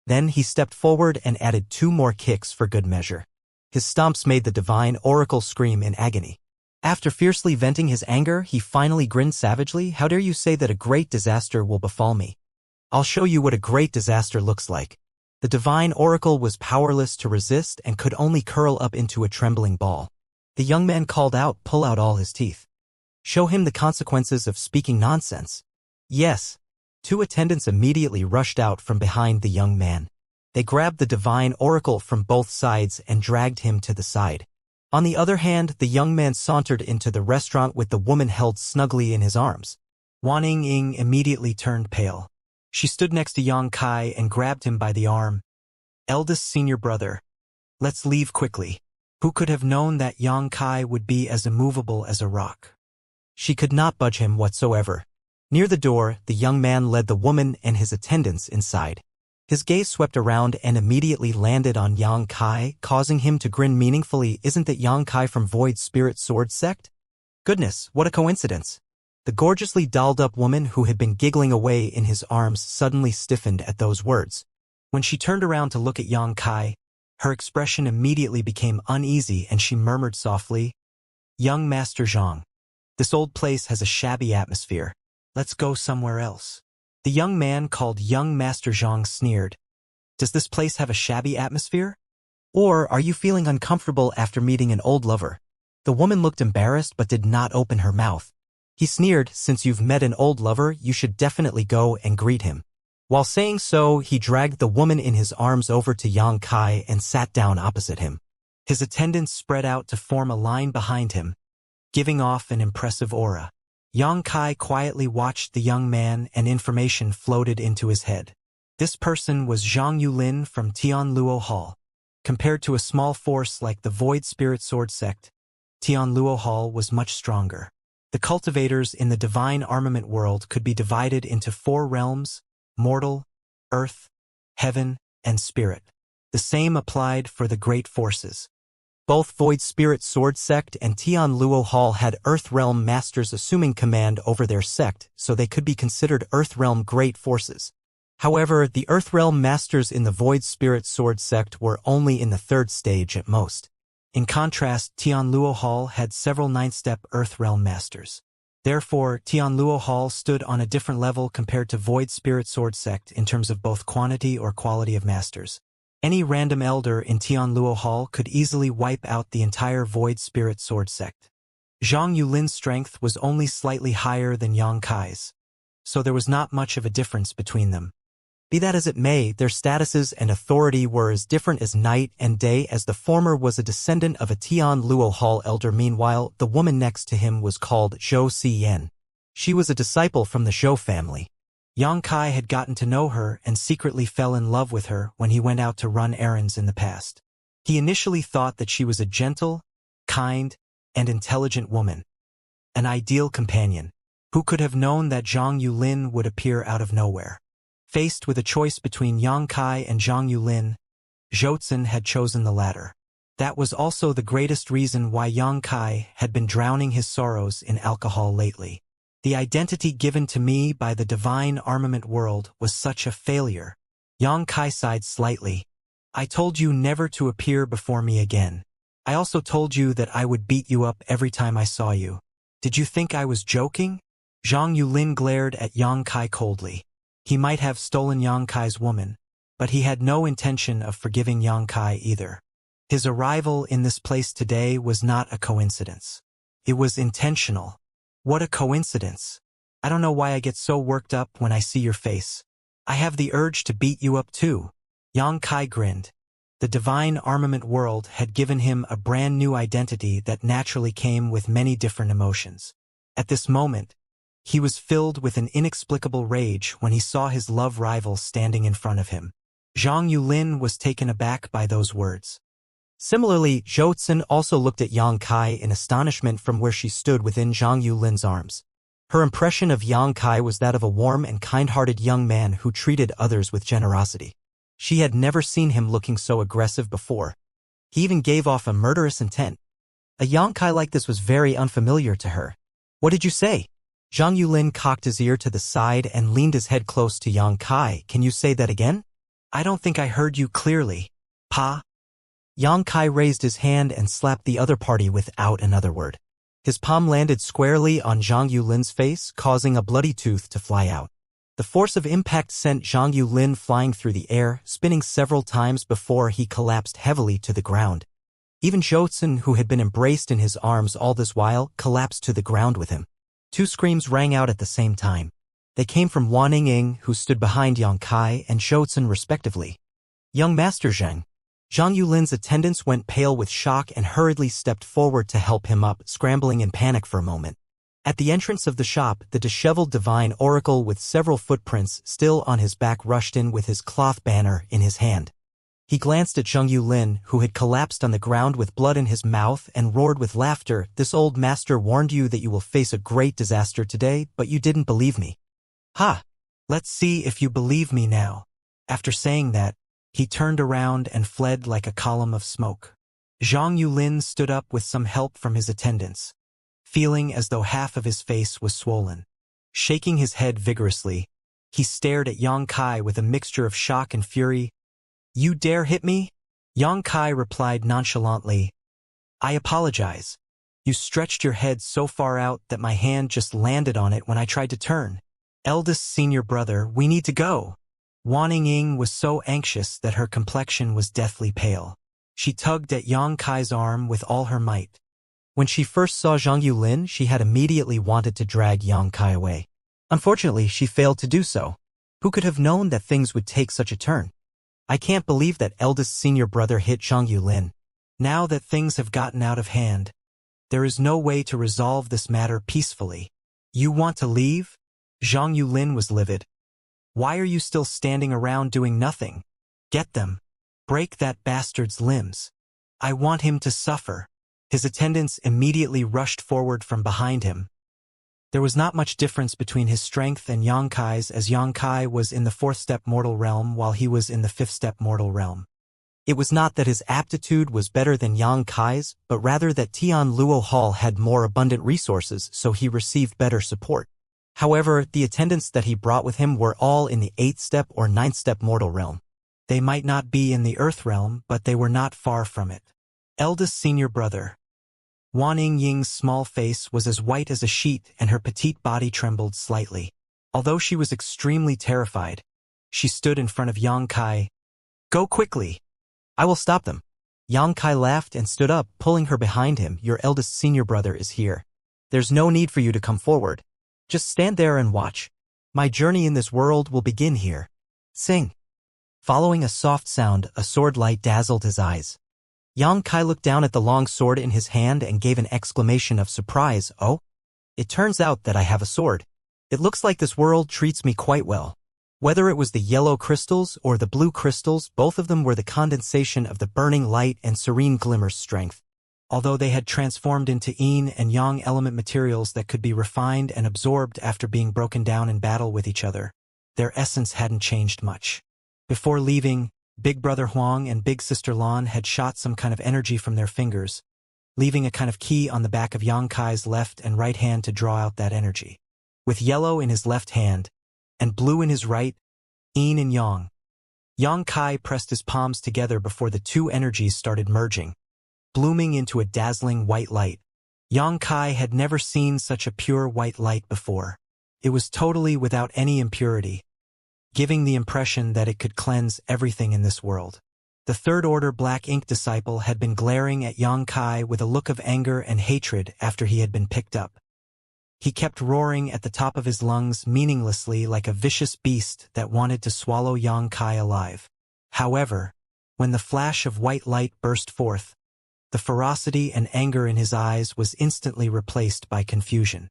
Then he stepped forward and added 2 more kicks for good measure. His stomps made the divine oracle scream in agony. After fiercely venting his anger, he finally grinned savagely. How dare you say that a great disaster will befall me? I'll show you what a great disaster looks like. The divine oracle was powerless to resist and could only curl up into a trembling ball. The young man called out, pull out all his teeth. Show him the consequences of speaking nonsense. Yes. 2 attendants immediately rushed out from behind the young man. They grabbed the divine oracle from both sides and dragged him to the side. On the other hand, the young man sauntered into the restaurant with the woman held snugly in his arms. Wan Ying immediately turned pale. She stood next to Yang Kai and grabbed him by the arm. Eldest senior brother, let's leave quickly. Who could have known that Yang Kai would be as immovable as a rock? She could not budge him whatsoever. Near the door, the young man led the woman and his attendants inside. His gaze swept around and immediately landed on Yang Kai, causing him to grin meaningfully. Isn't that Yang Kai from Void Spirit Sword Sect? Goodness, what a coincidence. The gorgeously dolled-up woman who had been giggling away in his arms suddenly stiffened at those words. When she turned around to look at Yang Kai, her expression immediately became uneasy and she murmured softly, Young Master Zhang, this old place has a shabby atmosphere. Let's go somewhere else. The young man called young Master Zhang sneered. Does this place have a shabby atmosphere? Or are you feeling uncomfortable after meeting an old lover? The woman looked embarrassed but did not open her mouth. He sneered, since you've met an old lover, you should definitely go and greet him. While saying so, he dragged the woman in his arms over to Yang Kai and sat down opposite him. His attendants spread out to form a line behind him, giving off an impressive aura. Yang Kai quietly watched the young man and information floated into his head. This person was Zhang Yulin from Tianluo Hall. Compared to a small force like the Void Spirit Sword Sect, Tianluo Hall was much stronger. The cultivators in the divine armament world could be divided into 4 realms: mortal, earth, heaven, and spirit. The same applied for the great forces. Both Void Spirit Sword Sect and Tianluo Hall had Earth Realm Masters assuming command over their sect, so they could be considered Earth Realm Great Forces. However, the Earth Realm Masters in the Void Spirit Sword Sect were only in the 3rd stage at most. In contrast, Tianluo Hall had several 9th-step Earth Realm Masters. Therefore, Tianluo Hall stood on a different level compared to Void Spirit Sword Sect in terms of both quantity or quality of masters. Any random elder in Tianluo Hall could easily wipe out the entire Void Spirit Sword Sect. Zhang Yulin's strength was only slightly higher than Yang Kai's, so there was not much of a difference between them. Be that as it may, their statuses and authority were as different as night and day, as the former was a descendant of a Tianluo Hall elder. Meanwhile, the woman next to him was called Zhou Xiyan. She was a disciple from the Zhou family. Yang Kai had gotten to know her and secretly fell in love with her when he went out to run errands in the past. He initially thought that she was a gentle, kind, and intelligent woman, an ideal companion. Who could have known that Zhang Yulin would appear out of nowhere? Faced with a choice between Yang Kai and Zhang Yulin, Zhou had chosen the latter. That was also the greatest reason why Yang Kai had been drowning his sorrows in alcohol lately. The identity given to me by the divine armament world was such a failure. Yang Kai sighed slightly. I told you never to appear before me again. I also told you that I would beat you up every time I saw you. Did you think I was joking? Zhang Yulin glared at Yang Kai coldly. He might have stolen Yang Kai's woman, but he had no intention of forgiving Yang Kai either. His arrival in this place today was not a coincidence. It was intentional. What a coincidence. I don't know why I get so worked up when I see your face. I have the urge to beat you up too. Yang Kai grinned. The divine armament world had given him a brand new identity that naturally came with many different emotions. At this moment, he was filled with an inexplicable rage when he saw his love rival standing in front of him. Zhang Yulin was taken aback by those words. Similarly, Zhou also looked at Yang Kai in astonishment from where she stood within Zhang Yulin's arms. Her impression of Yang Kai was that of a warm and kind-hearted young man who treated others with generosity. She had never seen him looking so aggressive before. He even gave off a murderous intent. A Yang Kai like this was very unfamiliar to her. What did you say? Zhang Yulin cocked his ear to the side and leaned his head close to Yang Kai. Can you say that again? I don't think I heard you clearly. Pa? Yang Kai raised his hand and slapped the other party without another word. His palm landed squarely on Zhang Yulin's face, causing a bloody tooth to fly out. The force of impact sent Zhang Yulin flying through the air, spinning several times before he collapsed heavily to the ground. Even Zhou, who had been embraced in his arms all this while, collapsed to the ground with him. Two screams rang out at the same time. They came from Wan Ying, who stood behind Yang Kai and Zhou respectively. Young Master Zheng. Zhang Yulin's attendants went pale with shock and hurriedly stepped forward to help him up, scrambling in panic for a moment. At the entrance of the shop, the disheveled divine oracle with several footprints still on his back rushed in with his cloth banner in his hand. He glanced at Zhang Yulin, who had collapsed on the ground with blood in his mouth, and roared with laughter. This old master warned you that you will face a great disaster today, but you didn't believe me. Ha! Let's see if you believe me now. After saying that, he turned around and fled like a column of smoke. Zhang Yulin stood up with some help from his attendants, feeling as though half of his face was swollen. Shaking his head vigorously, he stared at Yang Kai with a mixture of shock and fury. You dare hit me? Yang Kai replied nonchalantly. I apologize. You stretched your head so far out that my hand just landed on it when I tried to turn. Eldest senior brother, we need to go. Wan Ying was so anxious that her complexion was deathly pale. She tugged at Yang Kai's arm with all her might. When she first saw Zhang Yulin, she had immediately wanted to drag Yang Kai away. Unfortunately, she failed to do so. Who could have known that things would take such a turn? I can't believe that eldest senior brother hit Zhang Yulin. Now that things have gotten out of hand, there is no way to resolve this matter peacefully. You want to leave? Zhang Yulin was livid. Why are you still standing around doing nothing? Get them. Break that bastard's limbs. I want him to suffer. His attendants immediately rushed forward from behind him. There was not much difference between his strength and Yang Kai's, as Yang Kai was in the 4th-step mortal realm while he was in the 5th-step mortal realm. It was not that his aptitude was better than Yang Kai's, but rather that Tianluo Hall had more abundant resources, so he received better support. However, the attendants that he brought with him were all in the 8th-step or 9th-step mortal realm. They might not be in the Earth realm, but they were not far from it. Eldest senior brother. Wan Ying's small face was as white as a sheet and her petite body trembled slightly. Although she was extremely terrified, she stood in front of Yang Kai. "Go quickly. I will stop them." Yang Kai laughed and stood up, pulling her behind him. "Your eldest senior brother is here. There's no need for you to come forward. Just stand there and watch. My journey in this world will begin here. Sing." Following a soft sound, a sword light dazzled his eyes. Yang Kai looked down at the long sword in his hand and gave an exclamation of surprise. "Oh? It turns out that I have a sword. It looks like this world treats me quite well." Whether it was the yellow crystals or the blue crystals, both of them were the condensation of the burning light and serene glimmer's strength. Although they had transformed into yin and yang element materials that could be refined and absorbed after being broken down in battle with each other, their essence hadn't changed much. Before leaving, Big Brother Huang and Big Sister Lan had shot some kind of energy from their fingers, leaving a kind of key on the back of Yang Kai's left and right hand to draw out that energy. With yellow in his left hand and blue in his right, yin and yang. Yang Kai pressed his palms together before the two energies started merging, blooming into a dazzling white light. Yang Kai had never seen such a pure white light before. It was totally without any impurity, giving the impression that it could cleanse everything in this world. The third-order black ink disciple had been glaring at Yang Kai with a look of anger and hatred after he had been picked up. He kept roaring at the top of his lungs meaninglessly like a vicious beast that wanted to swallow Yang Kai alive. However, when the flash of white light burst forth, the ferocity and anger in his eyes was instantly replaced by confusion.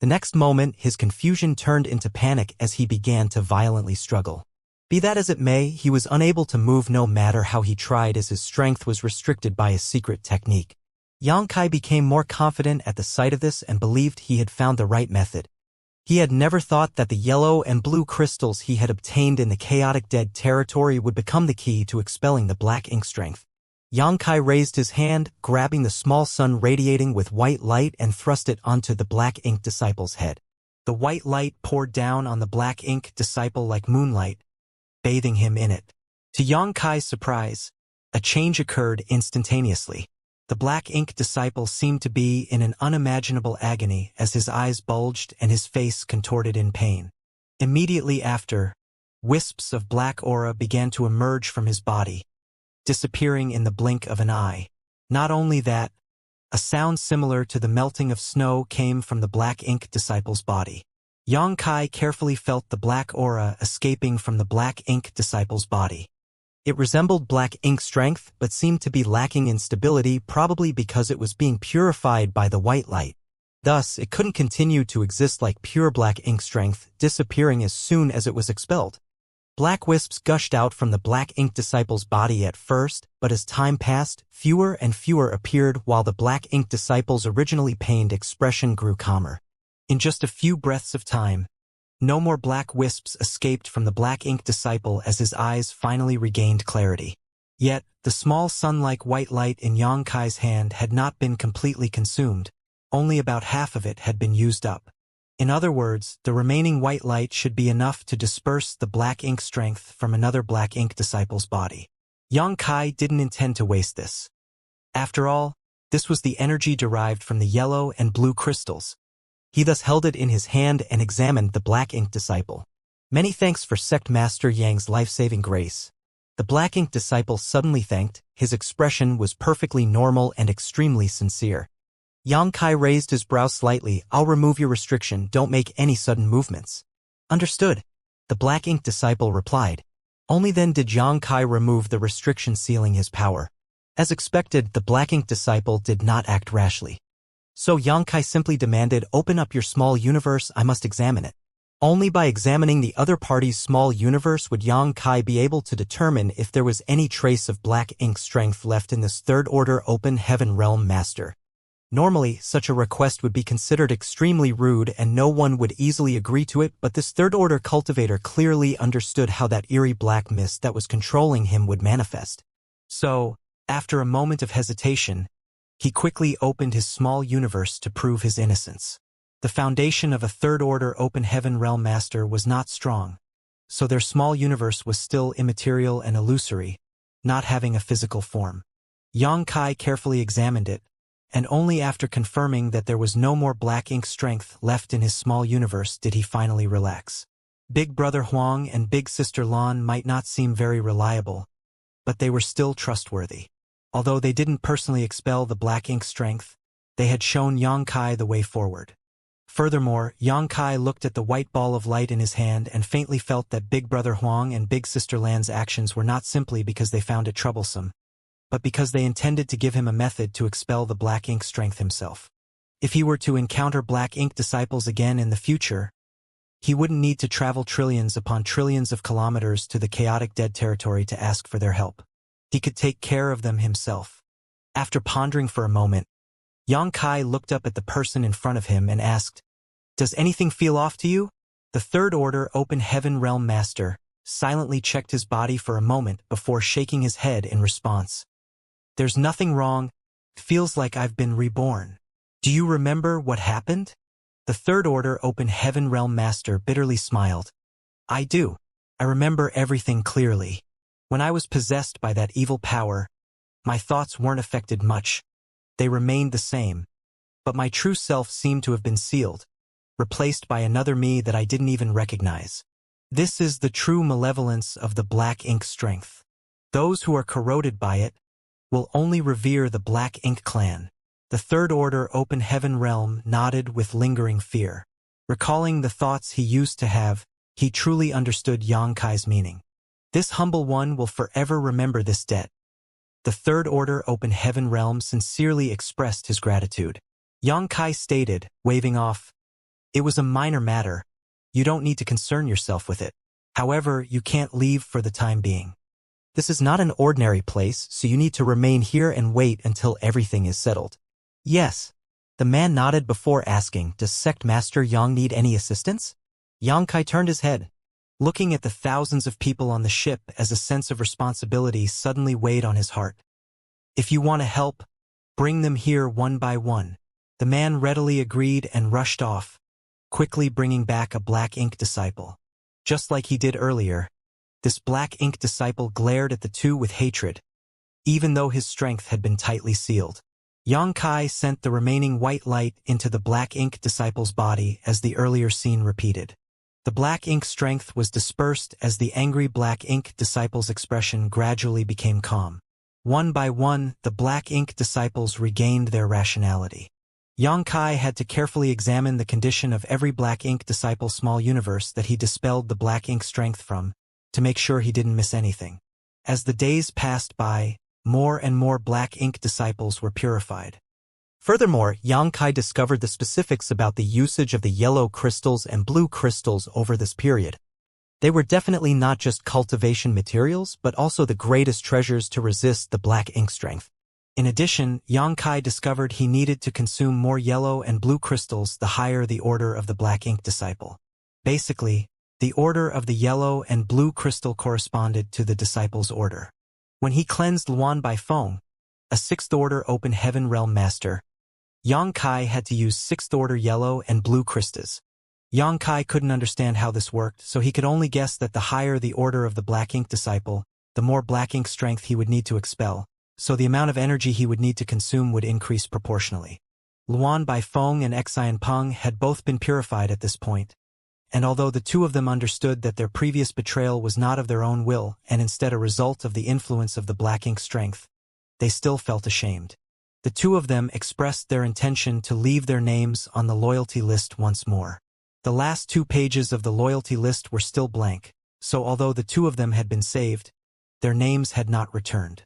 The next moment, his confusion turned into panic as he began to violently struggle. Be that as it may, he was unable to move no matter how he tried as his strength was restricted by his secret technique. Yang Kai became more confident at the sight of this and believed he had found the right method. He had never thought that the yellow and blue crystals he had obtained in the chaotic dead territory would become the key to expelling the black ink strength. Yang Kai raised his hand, grabbing the small sun radiating with white light and thrust it onto the black ink disciple's head. The white light poured down on the black ink disciple like moonlight, bathing him in it. To Yang Kai's surprise, a change occurred instantaneously. The black ink disciple seemed to be in an unimaginable agony as his eyes bulged and his face contorted in pain. Immediately after, wisps of black aura began to emerge from his body, disappearing in the blink of an eye. Not only that, a sound similar to the melting of snow came from the black ink disciple's body. Yang Kai carefully felt the black aura escaping from the black ink disciple's body. It resembled black ink strength, but seemed to be lacking in stability, probably because it was being purified by the white light. Thus, it couldn't continue to exist like pure black ink strength, disappearing as soon as it was expelled. Black wisps gushed out from the black ink disciple's body at first, but as time passed, fewer and fewer appeared while the black ink disciple's originally pained expression grew calmer. In just a few breaths of time, no more black wisps escaped from the black ink disciple as his eyes finally regained clarity. Yet, the small sun-like white light in Yang Kai's hand had not been completely consumed. Only about half of it had been used up. In other words, the remaining white light should be enough to disperse the black ink strength from another black ink disciple's body. Yang Kai didn't intend to waste this. After all, this was the energy derived from the yellow and blue crystals. He thus held it in his hand and examined the black ink disciple. "Many thanks for Sect Master Yang's life-saving grace." The black ink disciple suddenly thanked. His expression was perfectly normal and extremely sincere. Yang Kai raised his brow slightly. "I'll remove your restriction. Don't make any sudden movements." "Understood," the black ink disciple replied. Only then did Yang Kai remove the restriction sealing his power. As expected, the black ink disciple did not act rashly. So Yang Kai simply demanded, "Open up your small universe, I must examine it." Only by examining the other party's small universe would Yang Kai be able to determine if there was any trace of black ink strength left in this third-order open heaven realm master. Normally, such a request would be considered extremely rude and no one would easily agree to it, but this third-order cultivator clearly understood how that eerie black mist that was controlling him would manifest. So, after a moment of hesitation, he quickly opened his small universe to prove his innocence. The foundation of a third-order open heaven realm master was not strong, so their small universe was still immaterial and illusory, not having a physical form. Yang Kai carefully examined it, and only after confirming that there was no more black ink strength left in his small universe did he finally relax. Big Brother Huang and Big Sister Lan might not seem very reliable, but they were still trustworthy. Although they didn't personally expel the black ink strength, they had shown Yang Kai the way forward. Furthermore, Yang Kai looked at the white ball of light in his hand and faintly felt that Big Brother Huang and Big Sister Lan's actions were not simply because they found it troublesome, but because they intended to give him a method to expel the black ink strength himself. If he were to encounter black ink disciples again in the future, he wouldn't need to travel trillions upon trillions of kilometers to the chaotic dead territory to ask for their help. He could take care of them himself. After pondering for a moment, Yang Kai looked up at the person in front of him and asked, "Does anything feel off to you?" The Third Order Open Heaven Realm Master silently checked his body for a moment before shaking his head in response. "There's nothing wrong. Feels like I've been reborn." "Do you remember what happened?" The Third Order Open Heaven Realm Master bitterly smiled. "I do. I remember everything clearly. When I was possessed by that evil power, my thoughts weren't affected much. They remained the same, but my true self seemed to have been sealed, replaced by another me that I didn't even recognize. This is the true malevolence of the black ink strength. Those who are corroded by it will only revere the Black Ink Clan." The Third Order Open Heaven Realm nodded with lingering fear. Recalling the thoughts he used to have, he truly understood Yang Kai's meaning. "This humble one will forever remember this debt." The Third Order Open Heaven Realm sincerely expressed his gratitude. Yang Kai stated, waving off, "It was a minor matter. You don't need to concern yourself with it. However, you can't leave for the time being. This is not an ordinary place, so you need to remain here and wait until everything is settled." "Yes." The man nodded before asking, "Does Sect Master Yang need any assistance?" Yang Kai turned his head, looking at the thousands of people on the ship as a sense of responsibility suddenly weighed on his heart. "If you want to help, bring them here one by one." The man readily agreed and rushed off, quickly bringing back a black ink disciple. Just like he did earlier, this black ink disciple glared at the two with hatred, even though his strength had been tightly sealed. Yang Kai sent the remaining white light into the black ink disciple's body as the earlier scene repeated. The black ink strength was dispersed as the angry black ink disciple's expression gradually became calm. One by one, the black ink disciples regained their rationality. Yang Kai had to carefully examine the condition of every black ink disciple's small universe that he dispelled the black ink strength from, to make sure he didn't miss anything. As the days passed by, more and more black ink disciples were purified. Furthermore, Yang Kai discovered the specifics about the usage of the yellow crystals and blue crystals over this period. They were definitely not just cultivation materials, but also the greatest treasures to resist the black ink strength. In addition, Yang Kai discovered he needed to consume more yellow and blue crystals the higher the order of the black ink disciple. Basically, the order of the yellow and blue crystal corresponded to the disciple's order. When he cleansed Luan by Feng, a sixth-order Open Heaven Realm Master, Yang Kai had to use sixth-order yellow and blue crystals. Yang Kai couldn't understand how this worked, so he could only guess that the higher the order of the black ink disciple, the more black ink strength he would need to expel, so the amount of energy he would need to consume would increase proportionally. Luan Bai Feng and Xian Peng had both been purified at this point, and although the two of them understood that their previous betrayal was not of their own will and instead a result of the influence of the black ink strength, they still felt ashamed. The two of them expressed their intention to leave their names on the loyalty list once more. The last 2 pages of the loyalty list were still blank, so although the two of them had been saved, their names had not returned.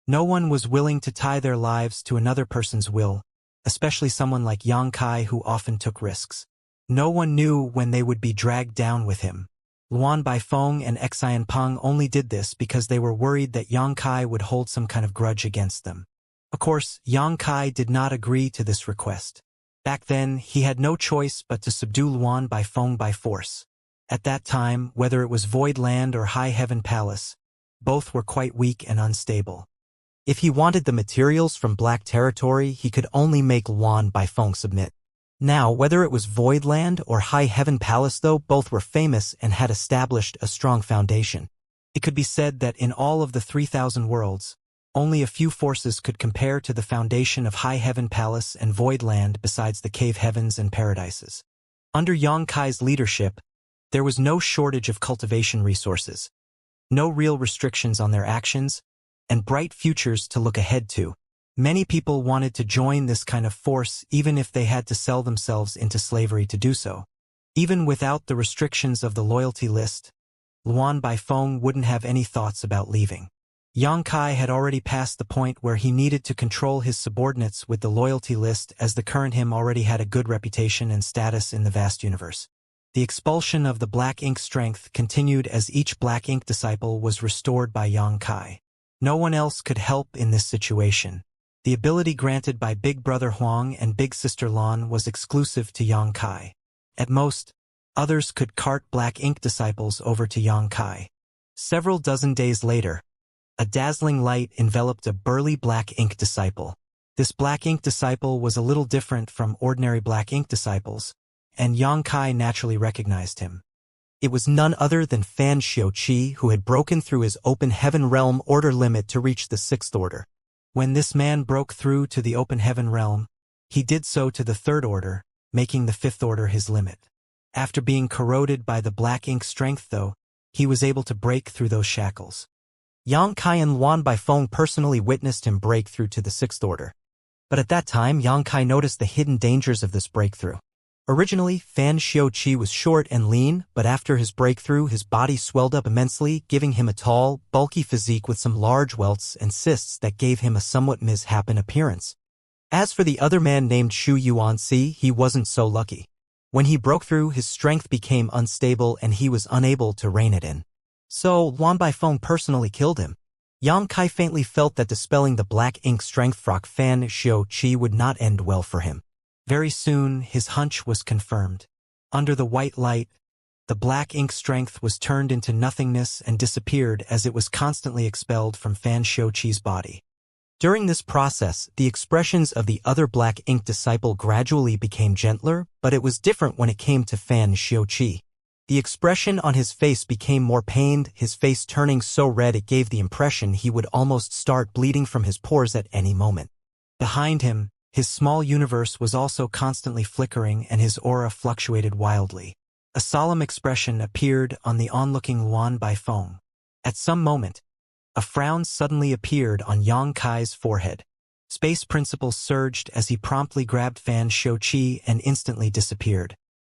No one was willing to tie their lives to another person's will, especially someone like Yang Kai who often took risks. No one knew when they would be dragged down with him. Luan Bai Feng and Xian Peng only did this because they were worried that Yang Kai would hold some kind of grudge against them. Of course, Yang Kai did not agree to this request. Back then, he had no choice but to subdue Luan Bai Feng by force. At that time, whether it was Void Land or High Heaven Palace, both were quite weak and unstable. If he wanted the materials from Black Territory, he could only make Luan Bai Feng submit. Now, whether it was Void Land or High Heaven Palace though, both were famous and had established a strong foundation. It could be said that in all of the 3,000 worlds, Only a few forces could compare to the foundation of High Heaven Palace and Void Land besides the Cave Heavens and Paradises. Under Yang Kai's leadership, there was no shortage of cultivation resources, no real restrictions on their actions, and bright futures to look ahead to. Many people wanted to join this kind of force even if they had to sell themselves into slavery to do so. Even without the restrictions of the loyalty list, Luan Baifeng wouldn't have any thoughts about leaving. Yang Kai had already passed the point where he needed to control his subordinates with the loyalty list, as the current him already had a good reputation and status in the vast universe. The expulsion of the black ink strength continued as each black ink disciple was restored by Yang Kai. No one else could help in this situation. The ability granted by Big Brother Huang and Big Sister Lan was exclusive to Yang Kai. At most, others could cart black ink disciples over to Yang Kai. Several dozen days later, a dazzling light enveloped a burly black ink disciple. This black ink disciple was a little different from ordinary black ink disciples, and Yang Kai naturally recognized him. It was none other than Fan Xiuqi, who had broken through his open heaven realm order limit to reach the 6th order. When this man broke through to the open heaven realm, he did so to the 3rd order, making the 5th order his limit. After being corroded by the black ink strength, though, he was able to break through those shackles. Yang Kai and Luan Baifeng personally witnessed him break through to the 6th order. But at that time, Yang Kai noticed the hidden dangers of this breakthrough. Originally, Fan Xiuqi was short and lean, but after his breakthrough, his body swelled up immensely, giving him a tall, bulky physique with some large welts and cysts that gave him a somewhat misshapen appearance. As for the other man named Shu Yuanxi, he wasn't so lucky. When he broke through, his strength became unstable and he was unable to rein it in. So, Luan Baifeng personally killed him. Yang Kai faintly felt that dispelling the black ink strength frock Fan Xiuqi would not end well for him. Very soon, his hunch was confirmed. Under the white light, the black ink strength was turned into nothingness and disappeared as it was constantly expelled from Fan Xiuqi's body. During this process, the expressions of the other black ink disciple gradually became gentler, but it was different when it came to Fan Xiuqi. The expression on his face became more pained, his face turning so red it gave the impression he would almost start bleeding from his pores at any moment. Behind him, his small universe was also constantly flickering and his aura fluctuated wildly. A solemn expression appeared on the onlooking Luan Baifeng. At some moment, a frown suddenly appeared on Yang Kai's forehead. Space principle surged as he promptly grabbed Fan Xiuqi and instantly disappeared.